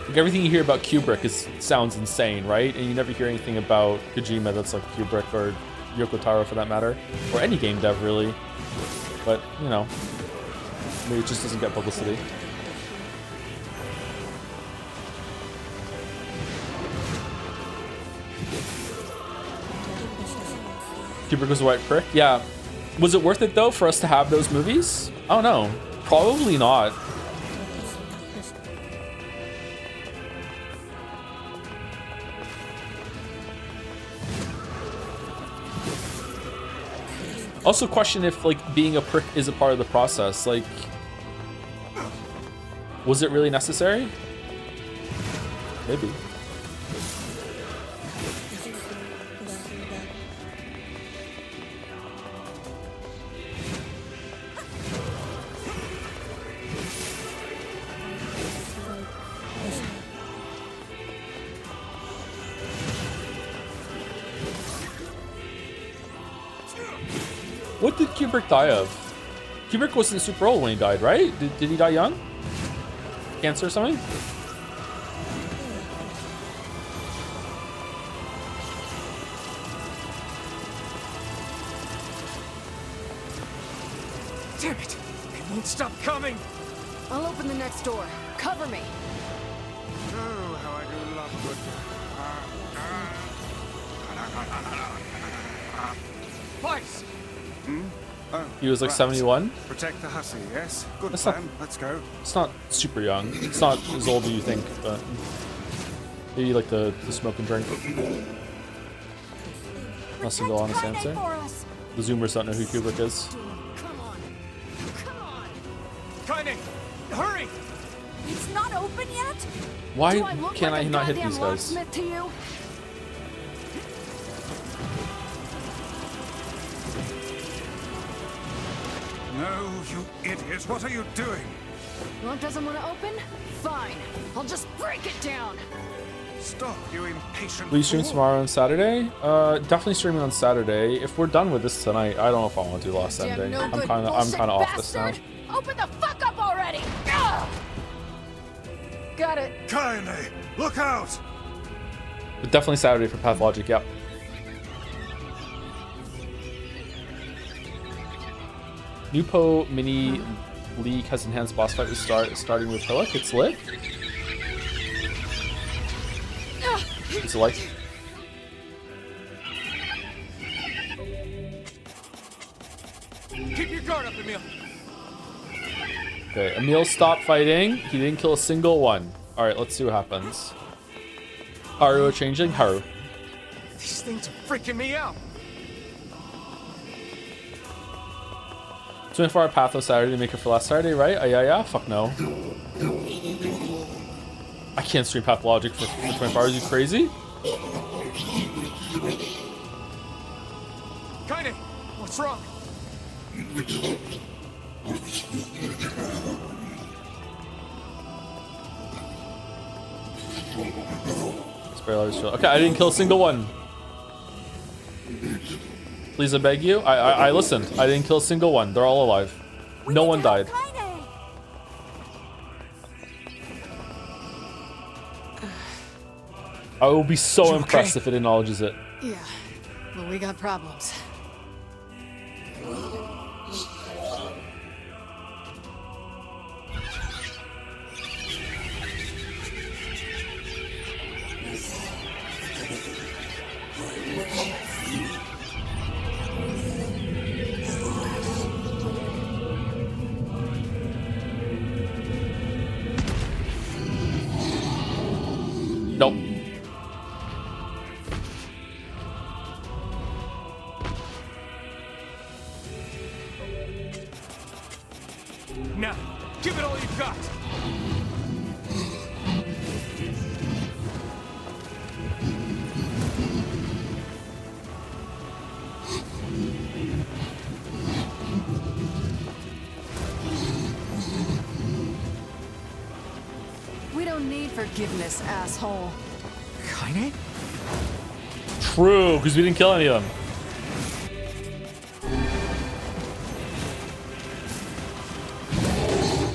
Like everything you hear about Kubrick sounds insane, right? And you never hear anything about Kojima that's like Kubrick or Yoko Taro for that matter, or any game dev really. But, you know, maybe it just doesn't get publicity. Kubrick was a white prick? Yeah. Was it worth it though for us to have those movies? I don't know. Probably not. Also question if like being a prick is a part of the process. Like, was it really necessary? Maybe. What did Kubrick die of? Kubrick wasn't super old when he died, right? Did he die young? Cancer or something? Damn it! They won't stop coming! I'll open the next door. Cover me. Oh, how I do love good. Vice! Oh, He was like right. 71. Protect the hussy, yes? Good That's plan. not- Let's go. It's not super young. It's not as old as you think, but maybe like the smoke and drink. Not single honest answer. The Zoomers don't know who Kubrick is. Kaine! Hurry! It's not open yet? Why Do I look can't like I a not hit goddamn these guys? locksmith to you? No, you idiots. What are you doing? Lock doesn't want to open? Fine. I'll just break it down. Stop, you impatient Will you stream fool. tomorrow on Saturday? Definitely streaming on Saturday. If we're done with this tonight, I don't know if I want to do last Saturday. no I'm good kind of bullshit off this now. bastard! Open the fuck up already! Ugh! Got it. Kaine, look out! But definitely Saturday for Pathologic. Yep. Nupo Mini League has enhanced boss fight starting with Hillock. It's lit. It's like. Keep your guard up, Emil! Okay, Emil stopped fighting. He didn't kill a single one. All right, let's see what happens. Haru a changeling. Haru. These things are freaking me out! 24-hour Pathos Saturday to make it for last Saturday, right? Yeah. Fuck no. I can't stream Pathologic for 24 hours. You crazy? Kaine, what's wrong? Okay, I didn't kill a single one. Please, I beg you. I listened. I didn't kill a single one. They're all alive. No one died. I will be so impressed if it acknowledges it. Yeah, but we got problems. Nope. Now, give it all you've got. We don't need forgiveness, asshole. Kaine? True, because we didn't kill any of them.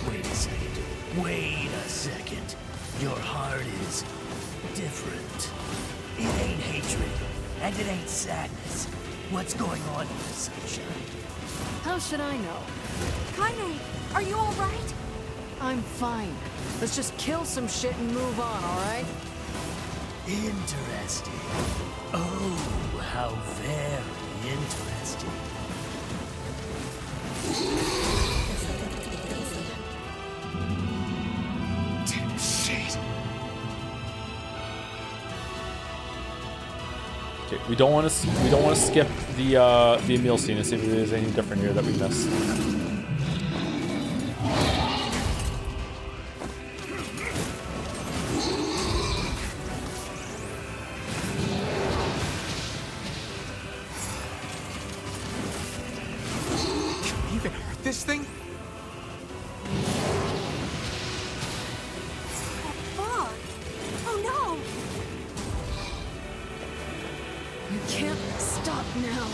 Wait a second. Wait a second. Your heart is different. It ain't hatred, and it ain't sadness. What's going on here, Sunshine? How should I know? Kaine, are you alright? I'm fine. Let's just kill some shit and move on, alright? Interesting. Oh, how very interesting. Damn shit. Okay, we don't want to skip the Emil scene and see if there's anything different here that we missed. Can we even hurt this thing? Fuck! Oh no! You can't stop now.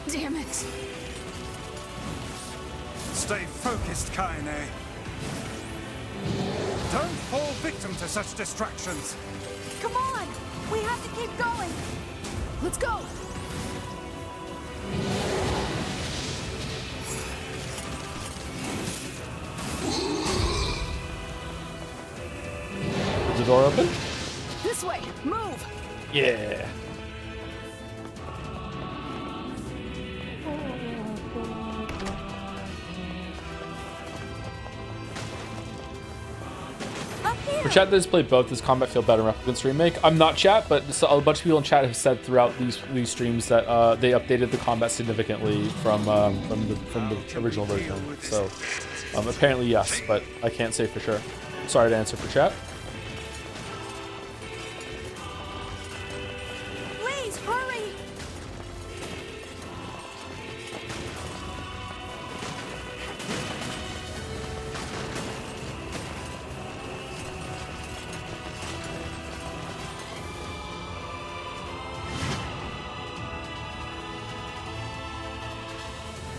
Damn it. Stay focused, Kaine. Don't fall victim to such distractions. Come on! We have to keep going! Let's go! Is the door open? This way! Move! Yeah. For chat that has played both, does combat feel better in Replicant's remake? I'm not chat, but a bunch of people in chat have said throughout these streams that they updated the combat significantly from the original version. So apparently yes, but I can't say for sure. Sorry to answer for chat. Please, hurry!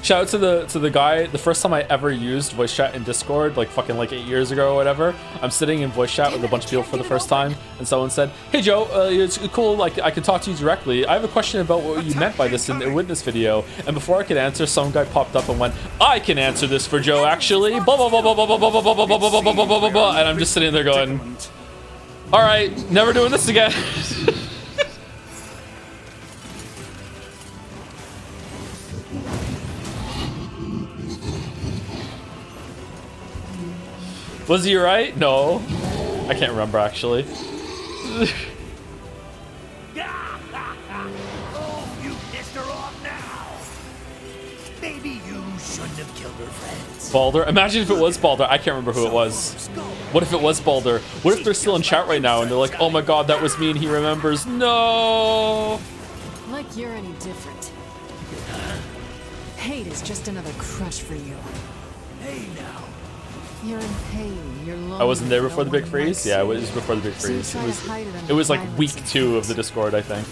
Shout out to the guy. The first time I ever used voice chat in Discord, like fucking like 8 years ago or whatever, I'm sitting in voice chat with a bunch of people for the first time, and someone said, "Hey Joe, it's cool. Like I could talk to you directly. I have a question about what you meant by this in this video." And before I could answer, some guy popped up and went, "I can answer this for Joe actually." Blah blah blah blah blah blah blah blah blah blah blah blah blah blah blah. And I'm just sitting there going, "All right, never doing this again." Was he right? No. I can't remember, actually. Oh, you pissed her off now. Maybe you should shouldn't have killed her friends. Balder? Imagine if it was Balder. I can't remember who it was. What if it was Balder? What if they're still in chat right now and they're like, oh my god, that was me and he remembers. No! Like you're any different. Hate is just another crush for you. Hey now. You're in pain. You're lonely. I wasn't there before the big freeze? Yeah, it was before the big freeze. It was like week 2 of the Discord, I think.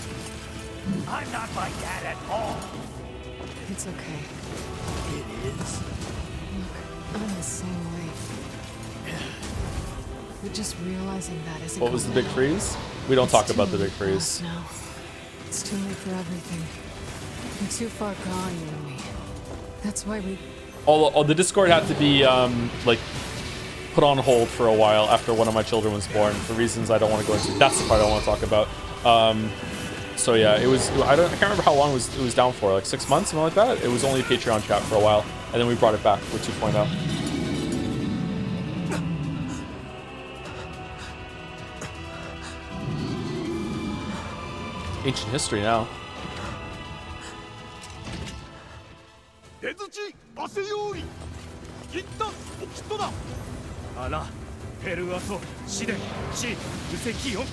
I'm not like that at all. It's okay. It is. Look, I'm the same way. But just realizing that isn't. What was the big freeze? We don't talk about the big freeze. No. It's too late for everything. We're too far gone, you and me. That's why we... Oh, the Discord had to be, like, put on hold for a while after one of my children was born for reasons I don't want to go into. That's the part I want to talk about. So yeah, it was... I can't remember how long it was down for, like 6 months, something like that? It was only a Patreon chat for a while, and then we brought it back with 2.0. Ancient history now. 出土汗より一旦おきとだ穴ペルアトシデシウセキオン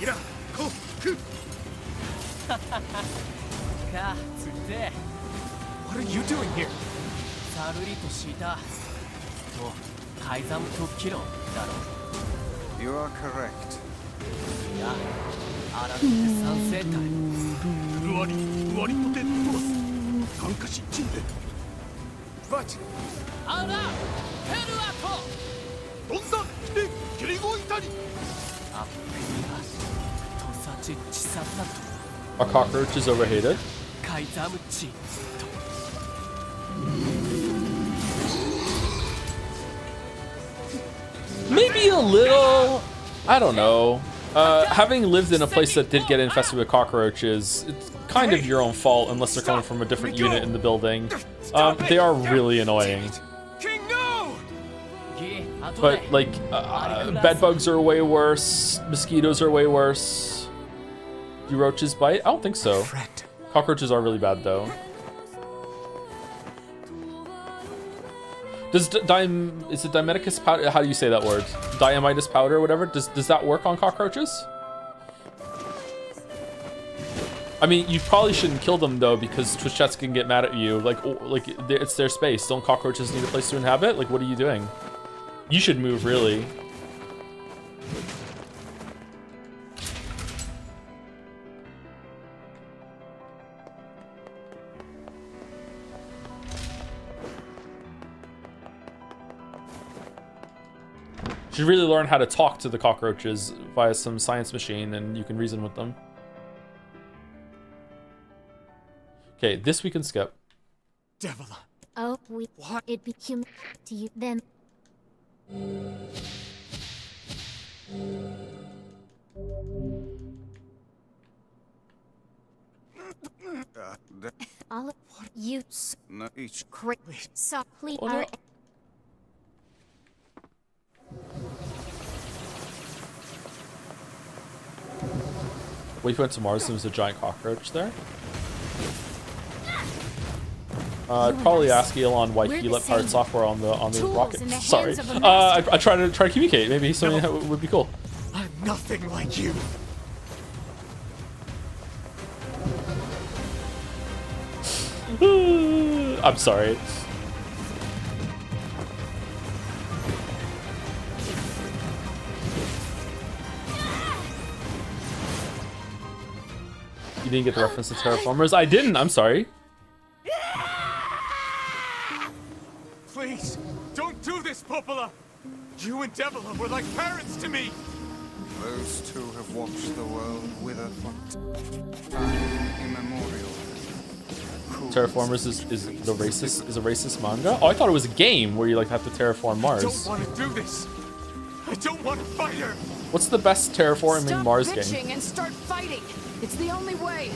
イラコクかつって What are you doing here? さるりとしたと改ざむ特機論だろ You are correct. いやあらって賛成隊うわりとてとす参加しちんで But あらペルアトどんだ来て蹴りごいたりアッペリアとさちちさったと Are cockroaches overhated? 改ざむち Maybe a little. I don't know. Having lived in a place that did get infested with cockroaches, it's kind of your own fault unless they're coming from a different unit in the building. They are really annoying. But like, bed bugs are way worse. Mosquitoes are way worse. Do roaches bite? I don't think so. Cockroaches are really bad though. Does is it Dimeticus powder? How do you say that word? Diamitis powder or whatever? Does that work on cockroaches? I mean, you probably shouldn't kill them though, because Twitch chats can get mad at you. Like it's their space. Don't cockroaches need a place to inhabit? Like, what are you doing? You should move, really. You should really learn how to talk to the cockroaches via some science machine, and you can reason with them. Okay, this we can skip. Devil. Oh, it became to you then. All of you softly are. We went to Mars, there was a giant cockroach there. I'd probably ask Elon why he let pirate software on the rocket. Sorry. I try to communicate. Maybe something would be cool. I'm nothing like you. I'm sorry. You didn't get the reference to Terraformers? I didn't, I'm sorry. Please, don't do this, Popola! You and Devila were like parents to me! Those two have watched the world wither from time immemorial. Terraformers is a racist manga? Oh, I thought it was a game where you like have to terraform Mars. I don't want to do this! I don't want to fight her! What's the best terraforming Mars game? Stop bitching and start fighting! It's the only way!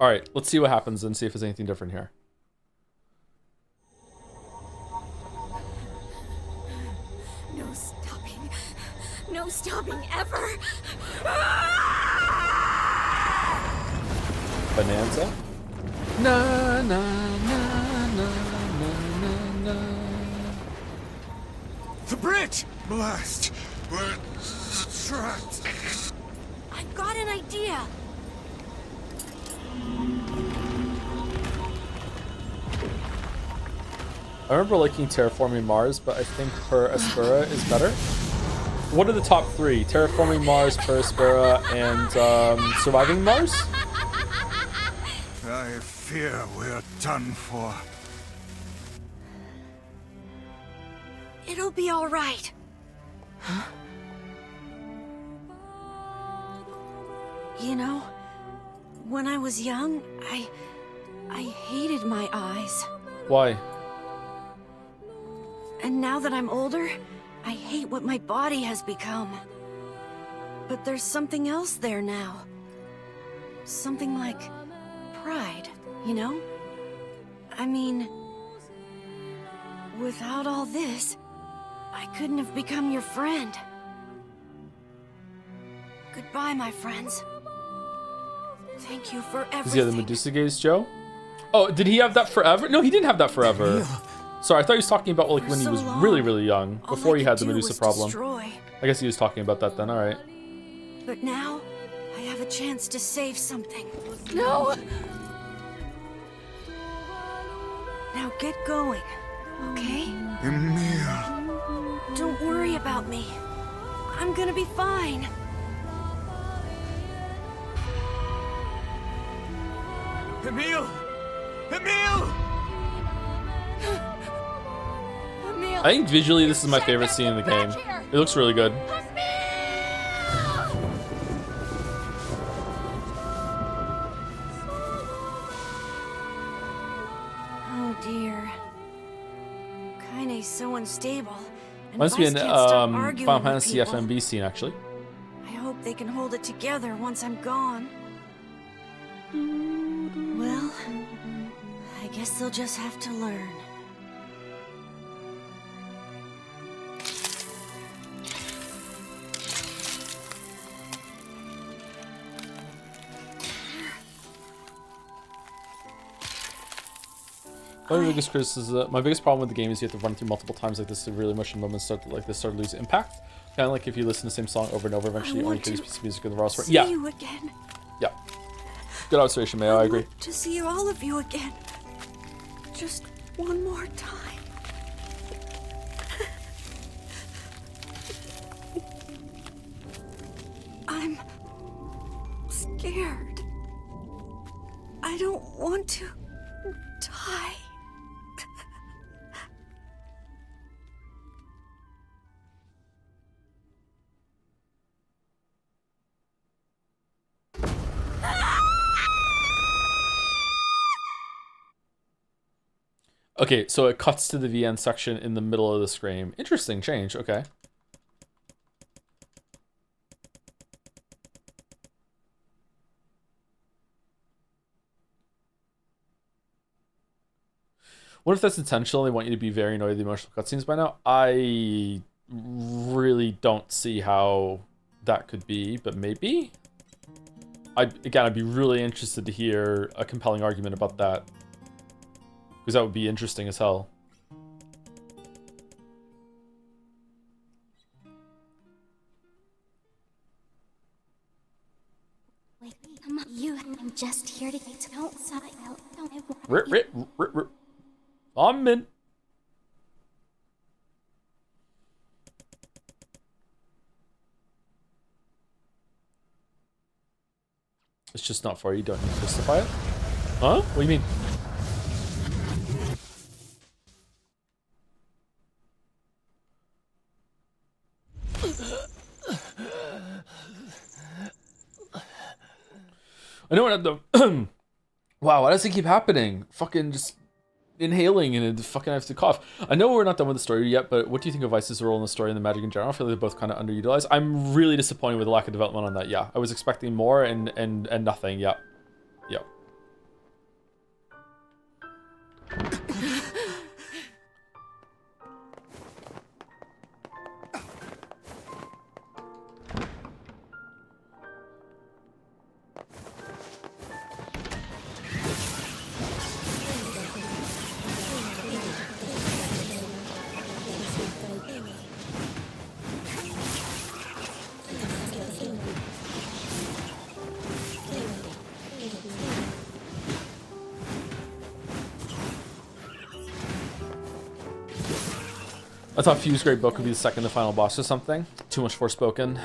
Alright, let's see what happens and see if there's anything different here. No stopping. No stopping ever. bonanza. Na na na na na na. The bridge! Blast! We're trapped. I've got an idea. I remember liking Terraforming Mars, but I think Per Aspera is better. What are the top three? Terraforming Mars, Per Aspera, and Surviving Mars? I fear we're done for. It'll be all right. Huh? You know, when I was young, I hated my eyes. Why? And now that I'm older, I hate what my body has become. But there's something else there now. Something like pride, you know? I mean, without all this, I couldn't have become your friend. Goodbye, my friends. Thank you for everything. Does he have the Medusa gaze, Joe? Oh, did he have that forever? No, he didn't have that forever. Sorry, I thought he was talking about like when he was really, really young, before he had the Medusa problem. I guess he was talking about that then. All right. But now, I have a chance to save something. No! Now get going, okay? Emil. Don't worry about me. I'm gonna be fine. Emil! Emil! I think visually this is my favorite scene in the game. It looks really good. Oh dear. Kaine's so unstable. And Must be Vice an can't stop arguing Final with Fantasy people. FMB scene actually. I hope they can hold it together once I'm gone. Well, I guess they'll just have to learn. My biggest criticism, my biggest problem with the game is you have to run through multiple times like this to really emotional moments start to lose impact. Kind of like if you listen to the same song over and over, eventually you only hear this piece of music in the raw story. Yeah. See you again. Yeah. Good observation, Mayo. I agree. To see all of you again. Just one more time. I'm scared. I don't want to die. Okay, so it cuts to the VN section in the middle of the screen. Interesting change, okay. What if that's intentional? They want you to be very annoyed at the emotional cutscenes by now? I really don't see how that could be, but maybe? I'd be really interested to hear a compelling argument about that. Because that would be interesting as hell. Wait, come on, I'm just here to get don't I'm in. It's just not for you. Don't need to justify it. Huh? What do you mean? I know what the wow, why does it keep happening? Fucking just inhaling and fucking have to cough. I know we're not done with the story yet, but what do you think of Vice's role in the story and the magic in general? I feel like they're both kind of underutilized. I'm really disappointed with the lack of development on that. Yeah, I was expecting more and nothing. Yeah, yeah. I thought Fuse Grade Book would be the second to final boss or something. Too much Forspoken.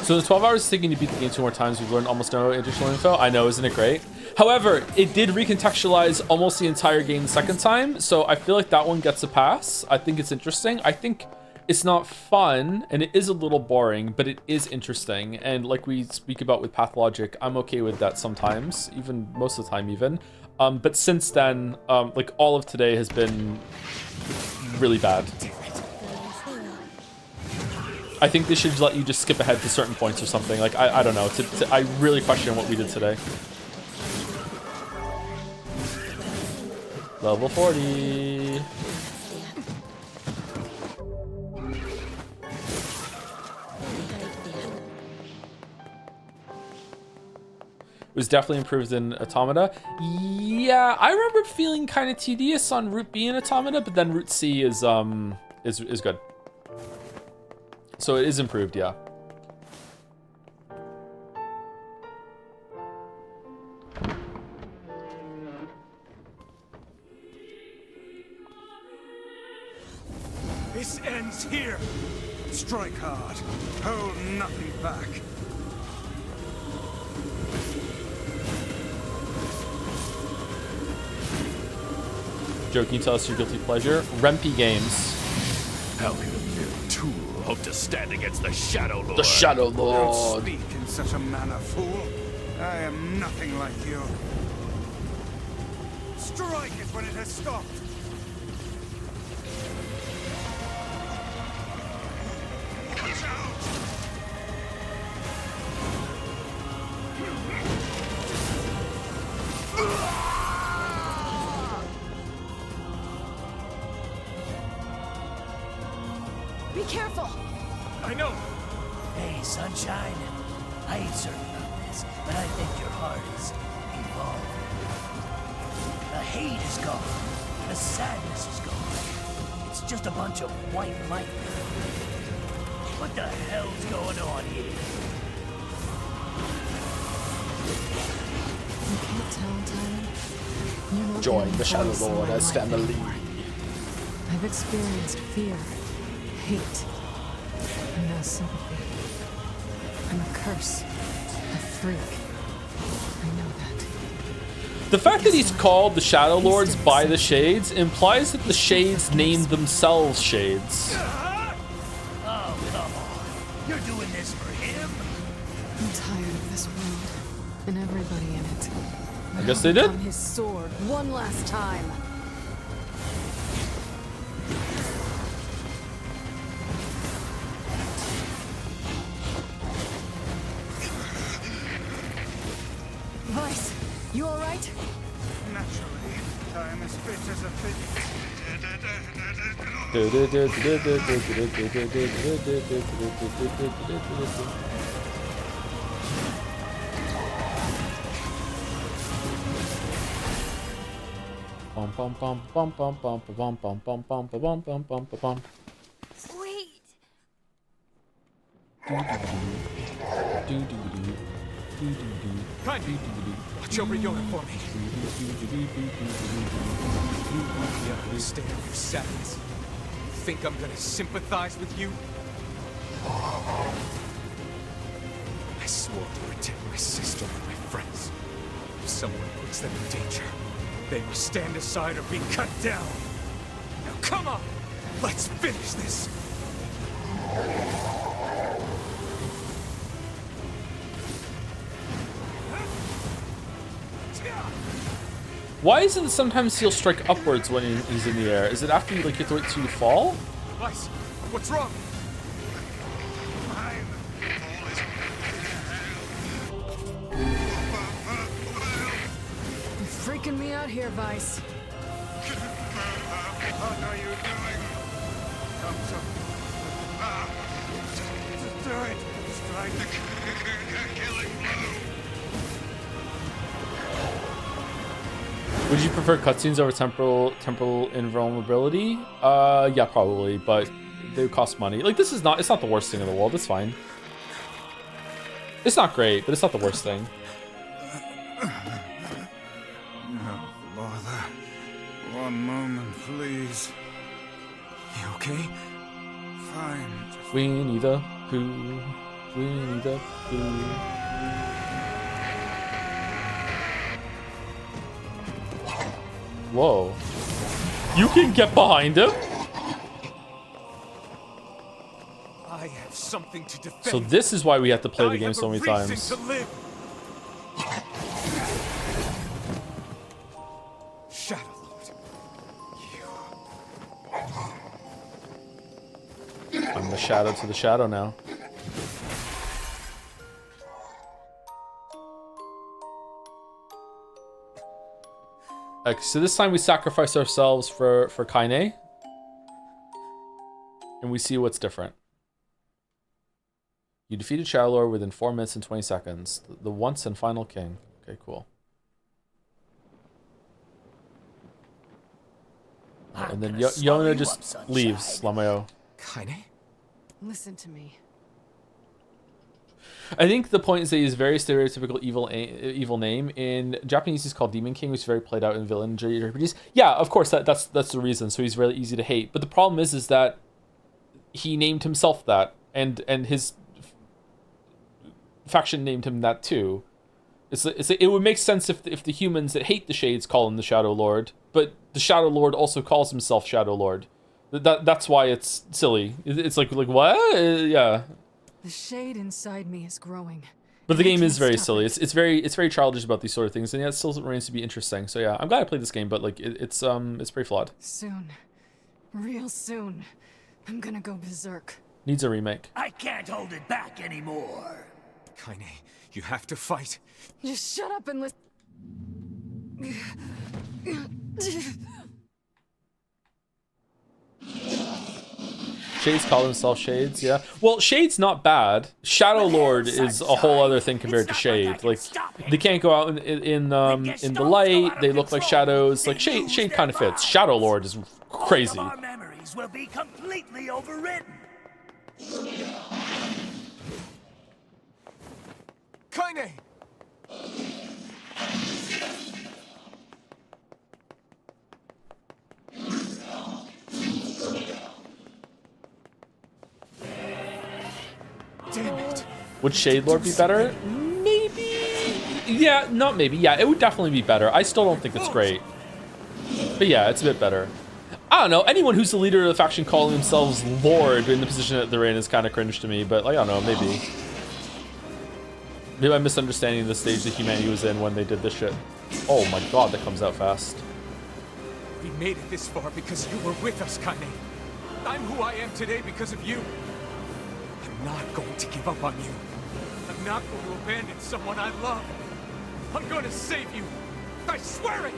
So in the 12 hours taking to beat the game 2 more times, we've learned almost no additional info. I know, isn't it great? However, it did recontextualize almost the entire game the second time, so I feel like that one gets a pass. I think it's interesting. I think it's not fun, and it is a little boring, but it is interesting. And like we speak about with Pathologic, I'm okay with that sometimes, even most of the time even. But since then, like all of today has been really bad. I think they should let you just skip ahead to certain points or something. Like, I don't know. I really question what we did today. Level 40. It was definitely improved in Automata. Yeah, I remember feeling kind of tedious on Route B in Automata, but then Route C is good. So it is improved, yeah. This ends here. Strike hard. Hold nothing back. Joe, can you tell us your guilty pleasure? Rempy games. How can a mere tool hope to stand against the Shadow Lord? The Shadow Lord. Don't speak in such a manner, fool. I am nothing like you. Strike it when it has stopped. Watch out! Be careful! I know! Hey, Sunshine. I ain't certain about this, but I think your heart is evolving. The hate is gone. The sadness is gone. It's just a bunch of white light. What the hell's going on here? You can't tell, Tyler. You're not Join the the Shadow voice in Lord my as life family. anymore. I've experienced fear, hate, and now sympathy. I'm a curse, a freak. I know that. The fact that he's called the Shadow Lords by the Shades implies that the Shades named themselves Shades. Oh, come on. You're doing this for him? I'm tired of this world and everybody in it. I guess they did. On his sword one last time. Vice, you all right? Naturally, I am as fit as a fit. Wait. Kind, watch over Yona for me. You understand your sadness. You think I'm gonna sympathize with you? I swore to protect my sister and my friends. If someone puts them in danger, they must stand aside or be cut down. Now come on, let's finish this. Why is it that sometimes he'll strike upwards when he's in the air? Is it after you like get to wait till you fall? Vice, what's wrong? You're freaking me out here, Vice. What are you doing? Come so. Do it. Strike the killing blow. Would you prefer cutscenes over temporal invulnerability? Yeah, probably, but they cost money. Like, it's not the worst thing in the world. It's fine. It's not great, but it's not the worst thing. No bother. One moment, please. You okay? Fine. Winnie the Pooh. Winnie the Pooh. Whoa. You can get behind him? I have something to defend. So this is why we have to play the game so many times. Shadow Lord. I'm the shadow to the shadow now. Okay, so this time we sacrifice ourselves for Kaine. And we see what's different. You defeated Shadow Lord within 4 minutes and 20 seconds. The once and final king. Okay, cool. And then Yona just leaves, Lamayo. Kaine? Listen to me. I think the point is that he's very stereotypical evil name. In Japanese, he's called Demon King, which is very played out in villain JRPGs. Yeah, of course, that's the reason. So he's really easy to hate. But the problem is that he named himself that, and his faction named him that too. It would make sense if the humans that hate the Shades call him the Shadow Lord, but the Shadow Lord also calls himself Shadow Lord. That's why it's silly. It's like what? Yeah. The shade inside me is growing. But the game is very silly. It's very childish about these sort of things, and yet it still remains to be interesting. So yeah, I'm glad I played this game, but like it's pretty flawed. Soon, real soon, I'm gonna go berserk. Needs a remake. I can't hold it back anymore. Kaine, you have to fight. Just shut up and listen. Shades call themselves Shades, yeah. Well, Shade's not bad. Shadow Lord is a whole other thing compared to Shade. Like, they can't go out in the light. They look like shadows. Like Shade kind of fits. Shadow Lord is crazy. All of our memories will be completely overwritten. Kaine! Damn it. Would Shade Lord be better? Maybe. Yeah, not maybe. Yeah, it would definitely be better. I still don't think it's great. But yeah, it's a bit better. I don't know. Anyone who's the leader of the faction calling themselves Lord in the position that they're in is kind of cringe to me. But like, I don't know, maybe. Maybe I'm misunderstanding the stage that humanity was in when they did this shit. Oh my god, that comes out fast. We made it this far because you were with us, Kaine. I'm who I am today because of you. I'm not going to give up on you. I'm not going to abandon someone I love. I'm going to save you. I swear it!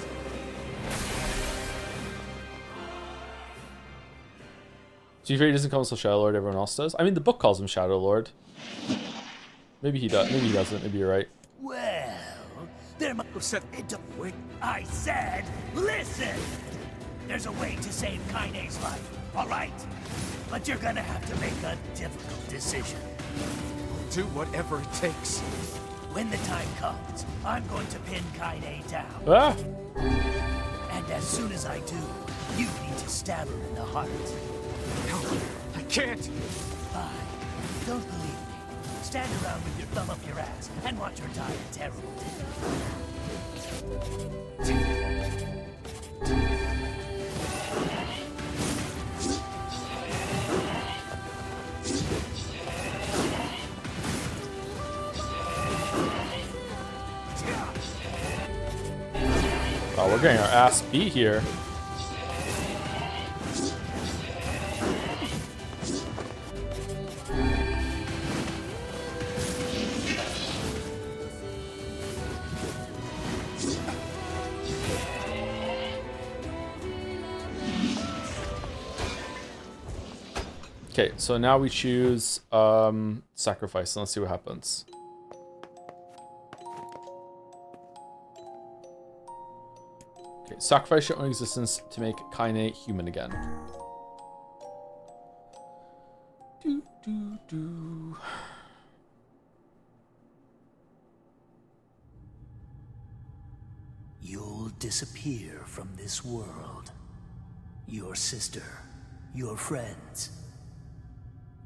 So you figure he doesn't call himself Shadow Lord, everyone else does? I mean, the book calls him Shadow Lord. Maybe he does. Maybe he doesn't. Maybe you're right. Well, there must wait. I said, listen! There's a way to save Kaine's life, all right? But you're gonna have to make a difficult decision. Do whatever it takes. When the time comes, I'm going to pin Kaine down. Ah! And as soon as I do, you need to stab her in the heart. No, I can't. Fine. Don't believe me. Stand around with your thumb up your ass and watch her die a terrible death. Oh, we're getting our ass beat here. Okay, so now we choose sacrifice, and let's see what happens. Okay, sacrifice your own existence to make Kaine human again. you'll disappear from this world. Your sister, your friends,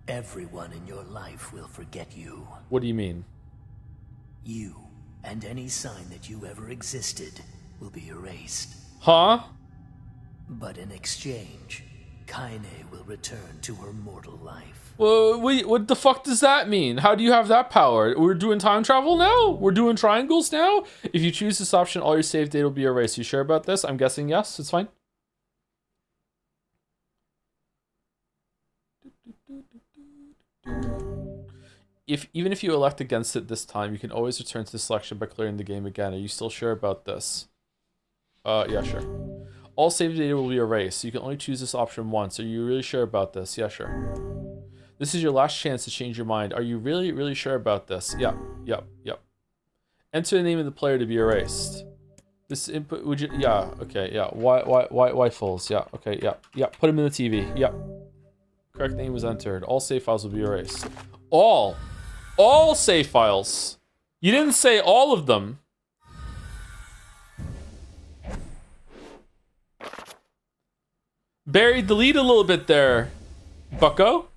everyone in your life will forget you. What do you mean? You and any sign that you ever existed will be erased. Huh? But in exchange, Kaine will return to her mortal life. Well, wait, what the fuck does that mean? How do you have that power? We're doing time travel now? We're doing triangles now? If you choose this option, all your save data will be erased. You sure about this? I'm guessing yes, it's fine. Even if you elect against it this time, you can always return to the selection by clearing the game again. Are you still sure about this? Yeah, sure. All save data will be erased, so you can only choose this option once. Are you really sure about this? Yeah, sure. This is your last chance to change your mind. Are you really, really sure about this? Yep. Enter the name of the player to be erased. This input, would you, yeah, okay, yeah. Why fools? Yeah, okay, yeah. Put him in the TV, yep. Correct name was entered. All save files will be erased. All save files. You didn't say all of them. Buried the lead a little bit there, bucko.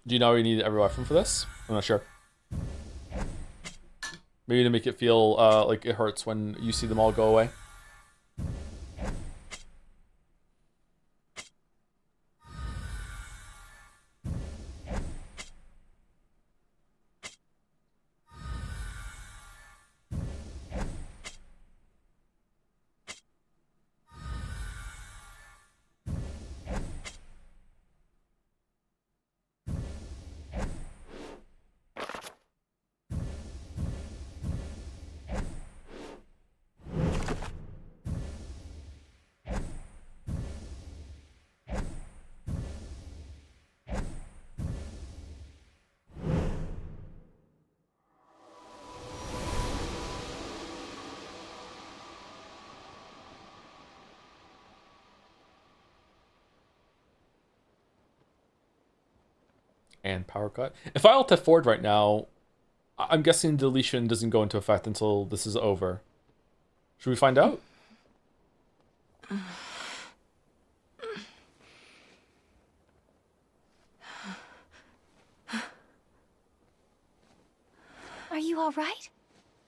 Do you know we need every weapon for this? I'm not sure. Maybe to make it feel like it hurts when you see them all go away. And power cut. If I alt F4 right now, I'm guessing deletion doesn't go into effect until this is over. Should we find out? Are you all right?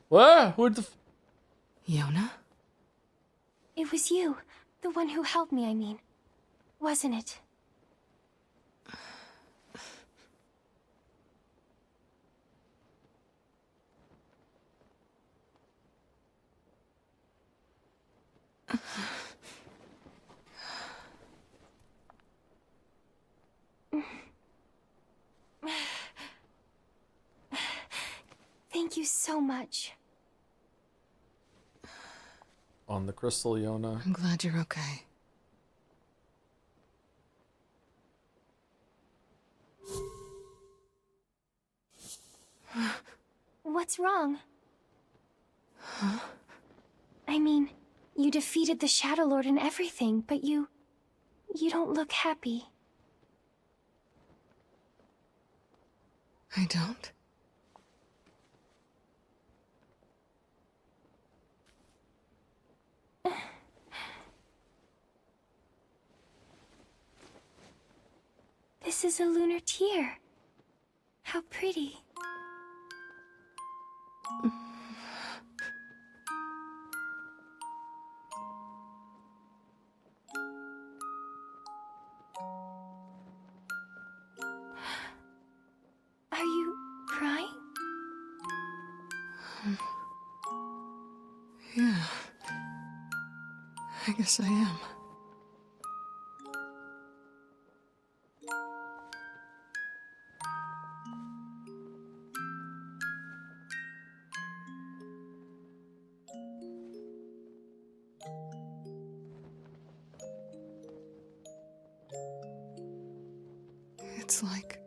What? What the? Yona? It was you, the one who helped me, I mean. Wasn't it? Thank you so much. On the crystal, Yona. I'm glad you're okay. What's wrong? Huh? I mean, you defeated the Shadow Lord and everything, but you don't look happy. I don't? This is a lunar tear. How pretty. Are you crying? Yeah. I guess I am. It's like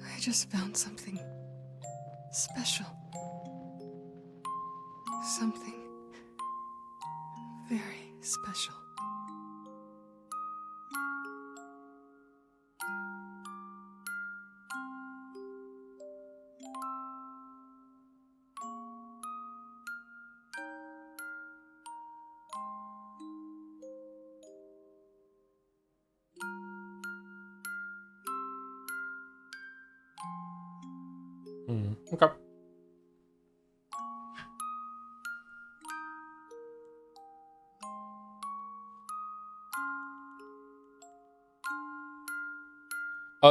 I just found something special. Something very special. Okay.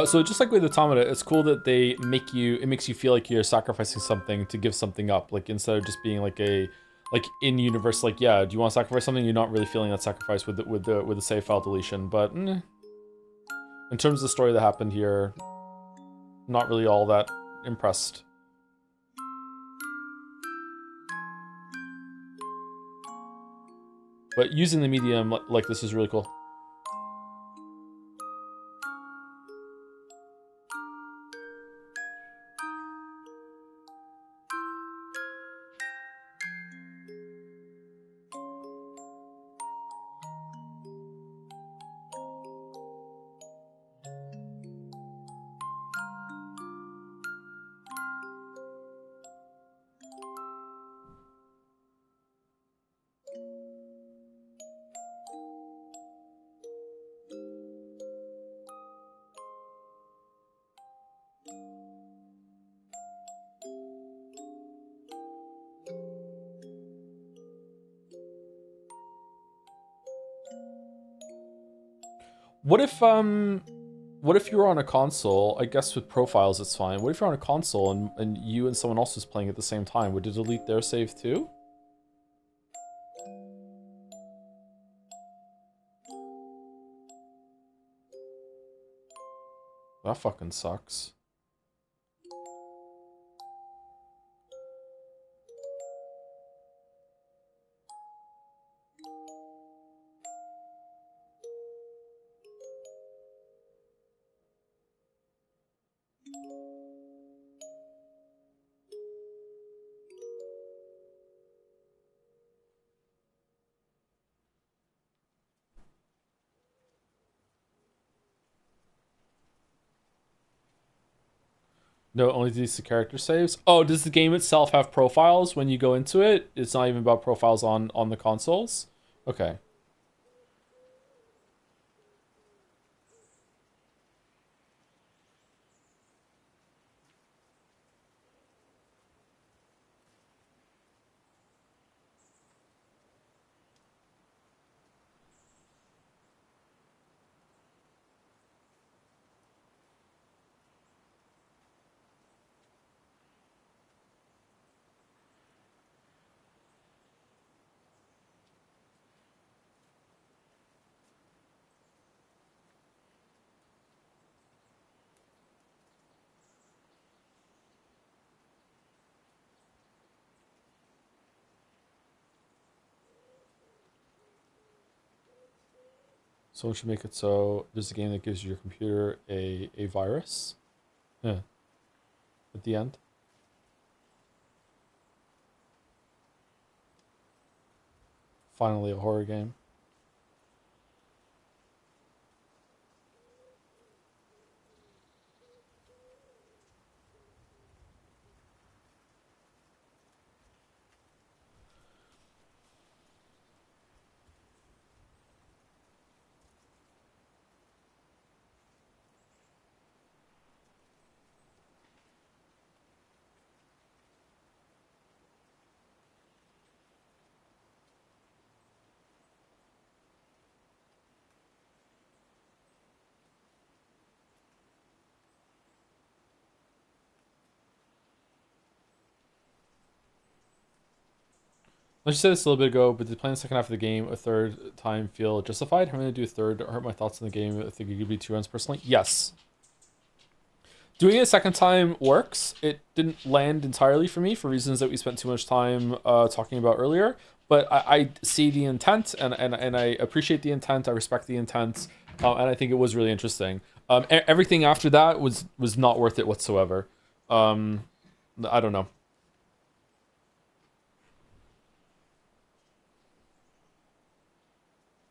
So just like with Automata, it's cool that it makes you feel like you're sacrificing something to give something up. Like instead of just being like in universe, like, yeah, do you want to sacrifice something? You're not really feeling that sacrifice with the save file deletion. But in terms of the story that happened here, not really all that impressed. But using the medium like this is really cool. What if you were on a console? I guess with profiles it's fine. What if you're on a console and you and someone else is playing at the same time? Would it delete their save too? That fucking sucks. No, only deletes the character saves. Oh, does the game itself have profiles when you go into it? It's not even about profiles on the consoles? Okay. Someone should make it so there's a game that gives your computer a virus. Yeah. At the end. Finally a horror game. Like you said this a little bit ago, but did playing the second half of the game a third time feel justified? Having to do a third hurt my thoughts on the game. I think it could be 2 runs personally. Yes. Doing it a second time works. It didn't land entirely for me for reasons that we spent too much time talking about earlier. But I see the intent and I appreciate the intent. I respect the intent. And I think it was really interesting. Everything after that was not worth it whatsoever. I don't know.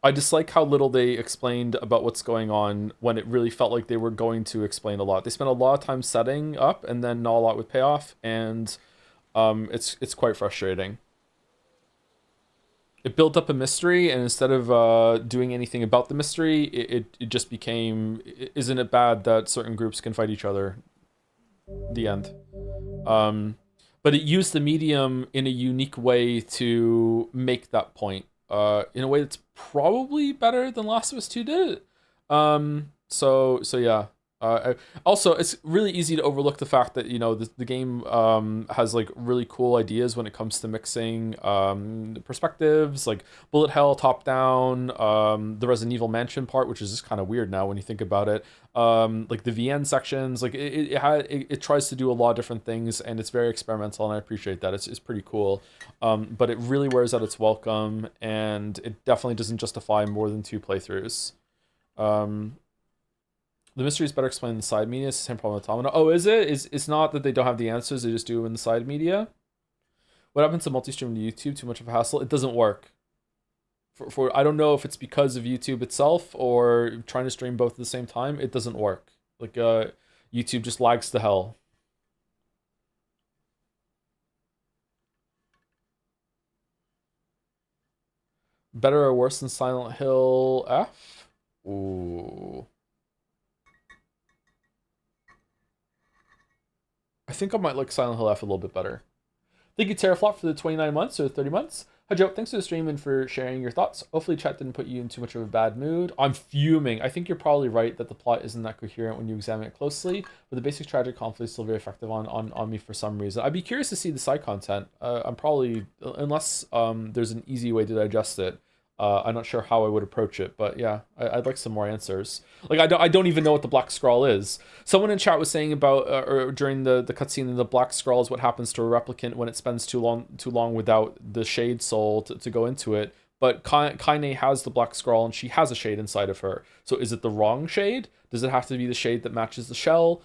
I dislike how little they explained about what's going on when it really felt like they were going to explain a lot. They spent a lot of time setting up and then not a lot with payoff, and it's quite frustrating. It built up a mystery, and instead of doing anything about the mystery, it just became, isn't it bad that certain groups can fight each other? The end. But it used the medium in a unique way to make that point. In a way that's probably better than Last of Us 2 did it. So yeah. Also, it's really easy to overlook the fact that, you know, the game has like really cool ideas when it comes to mixing perspectives, like bullet hell, top down, the Resident Evil Mansion part, which is just kind of weird now when you think about it. Like the VN sections, like it tries to do a lot of different things, and it's very experimental, and I appreciate that. It's pretty cool. But it really wears out its welcome, and it definitely doesn't justify more than 2 playthroughs. The mystery is better explained in the side media. It's the same problem with Automata. Oh, is it? It's not that they don't have the answers, they just do it in the side media? What happens to multi-stream to YouTube? Too much of a hassle? It doesn't work. For I don't know if it's because of YouTube itself or trying to stream both at the same time. It doesn't work. Like, YouTube just lags to hell. Better or worse than Silent Hill F? Ooh. I think I might like Silent Hill F a little bit better. Thank you, Terraflop, for the 29 months or 30 months. Hi, Joe. Thanks for the stream and for sharing your thoughts. Hopefully, chat didn't put you in too much of a bad mood. I'm fuming. I think you're probably right that the plot isn't that coherent when you examine it closely, but the basic tragic conflict is still very effective on me for some reason. I'd be curious to see the side content. I'm probably, unless there's an easy way to digest it, I'm not sure how I would approach it, but yeah, I'd like some more answers. Like, I don't even know what the Black Scroll is. Someone in chat was saying about, or during the cutscene, in the Black Scroll is what happens to a replicant when it spends too long without the Shade Soul to go into it. But Kaine has the Black Scroll, and she has a shade inside of her. So is it the wrong shade? Does it have to be the shade that matches the shell?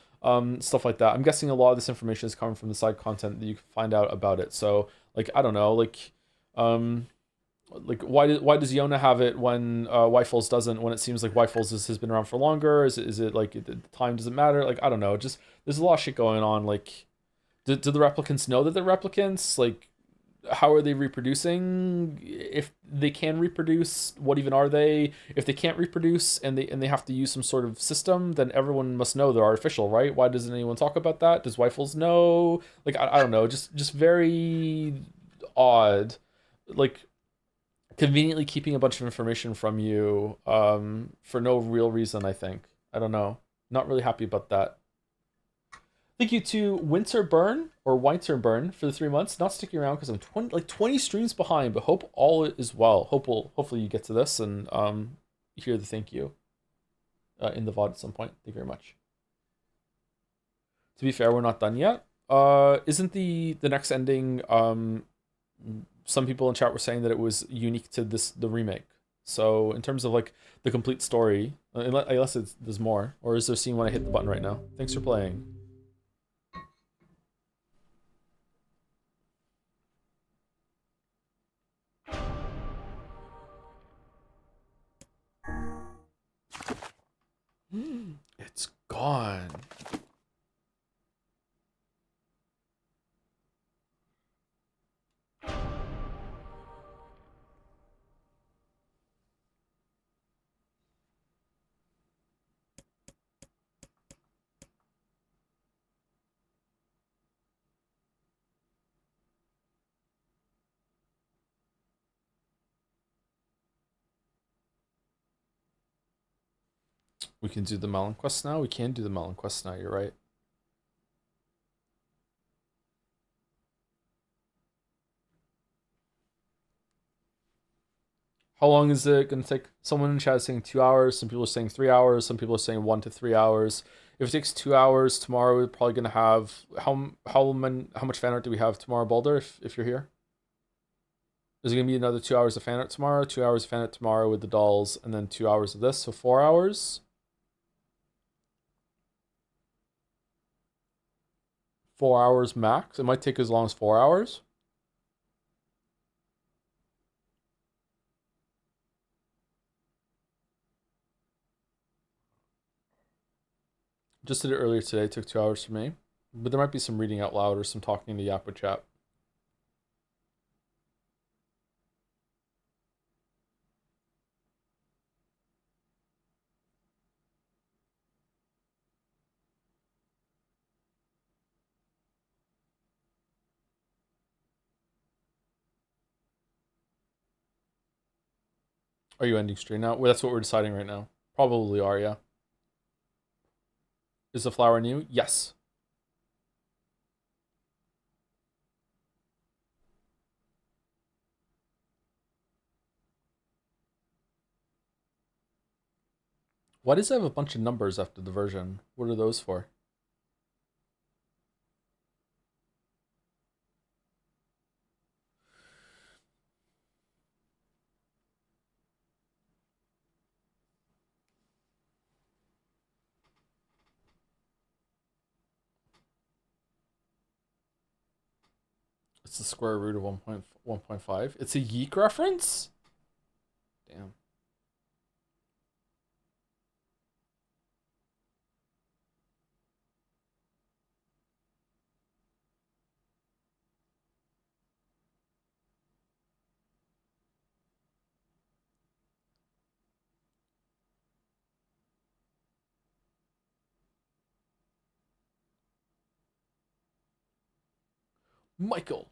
Stuff like that. I'm guessing a lot of this information is coming from the side content that you can find out about it. So, like, I don't know, like why does Yona have it when Wyfels doesn't, when it seems like Wyfels has been around for longer? Is it like the time doesn't matter? Like, I don't know, just there's a lot of shit going on. Like, do the replicants know that they're replicants? Like, how are they reproducing? If they can reproduce, what even are they? If they can't reproduce and they have to use some sort of system, then everyone must know they're artificial, right? Why doesn't anyone talk about that? Does Wyfels know? Like, I don't know, just very odd. Like, conveniently keeping a bunch of information from you for no real reason, I think. I don't know. Not really happy about that. Thank you to Winterburn or Winterburn for the 3 months. Not sticking around because I'm 20 streams behind, but hope all is well. Hopefully you get to this and hear the thank you in the VOD at some point. Thank you very much. To be fair, we're not done yet. Isn't the next ending some people in chat were saying that it was unique to the remake. So in terms of like the complete story, unless there's more, or is there a scene when I hit the button right now? Thanks for playing. It's gone. We can do the melon quest now? We can do the melon quest now, you're right. How long is it going to take? Someone in chat is saying 2 hours. Some people are saying 3 hours. Some people are saying 1 to 3 hours. If it takes 2 hours tomorrow, we're probably going to have how much fan art do we have tomorrow, Balder? If you're here, is it going to be another 2 hours of fan art tomorrow? 2 hours of fan art tomorrow with the dolls, and then 2 hours of this, so 4 hours. 4 hours max. It might take as long as 4 hours. Just did it earlier today. Took 2 hours for me. But there might be some reading out loud or some talking in the Yappa chat. Are you ending stream now? Well, that's what we're deciding right now. Probably are, yeah. Is the flower new? Yes. Why does it have a bunch of numbers after the version? What are those for? It's the square root of 1.1.5. It's a Yeek reference? Damn. Michael.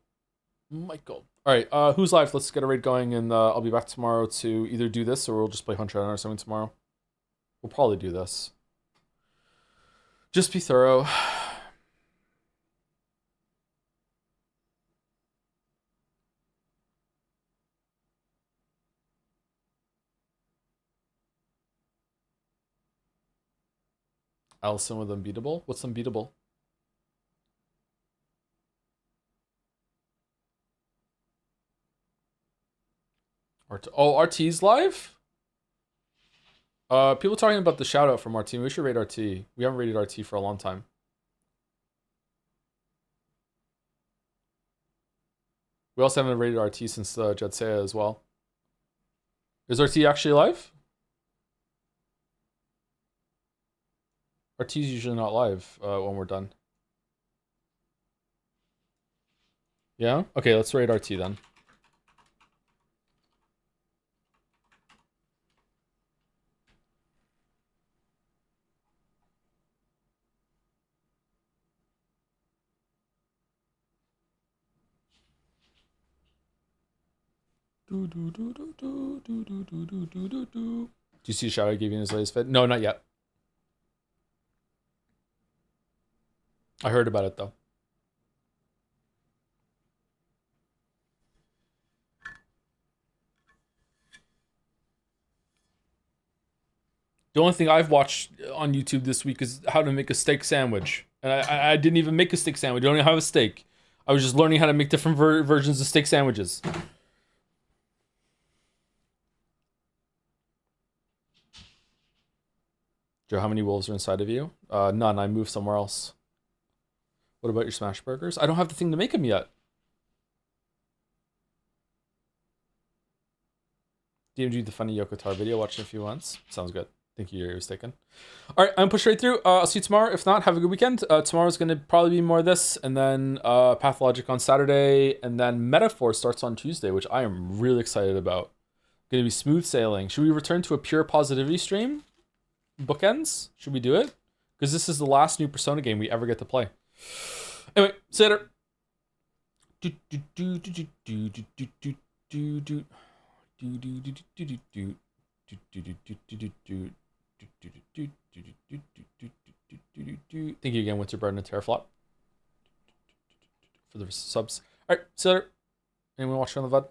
All right, who's live? Let's get a raid going, and I'll be back tomorrow to either do this or we'll just play Hunter or something tomorrow. We'll probably do this. Just be thorough. Allison with Unbeatable? What's Unbeatable? Oh, RT's live? People talking about the shout out from RT. We should raid RT. We haven't raided RT for a long time. We also haven't raided RT since Jetsea as well. Is RT actually live? RT's usually not live when we're done. Yeah? Okay, let's raid RT then. Do you see a shout I gave you in his latest vid? No, not yet. I heard about it though. The only thing I've watched on YouTube this week is how to make a steak sandwich. And I didn't even make a steak sandwich. I don't even have a steak. I was just learning how to make different versions of steak sandwiches. Joe, how many wolves are inside of you? None. I moved somewhere else. What about your smash burgers? I don't have the thing to make them yet. DMG the funny Yokotar video. Watch it if you want. Sounds good. Thank you. Your ear was taken. All right, I'm push right through. I'll see you tomorrow. If not, have a good weekend. Tomorrow's going to probably be more of this, and then Pathologic on Saturday, and then Metaphor starts on Tuesday, which I am really excited about. Going to be smooth sailing. Should we return to a pure positivity stream? Bookends? Should we do it? Because this is the last new Persona game we ever get to play. Anyway, see you later. Thank you again, Winterburn and Terraflop, for the subs. Alright, see you later. Anyone watching on the VOD?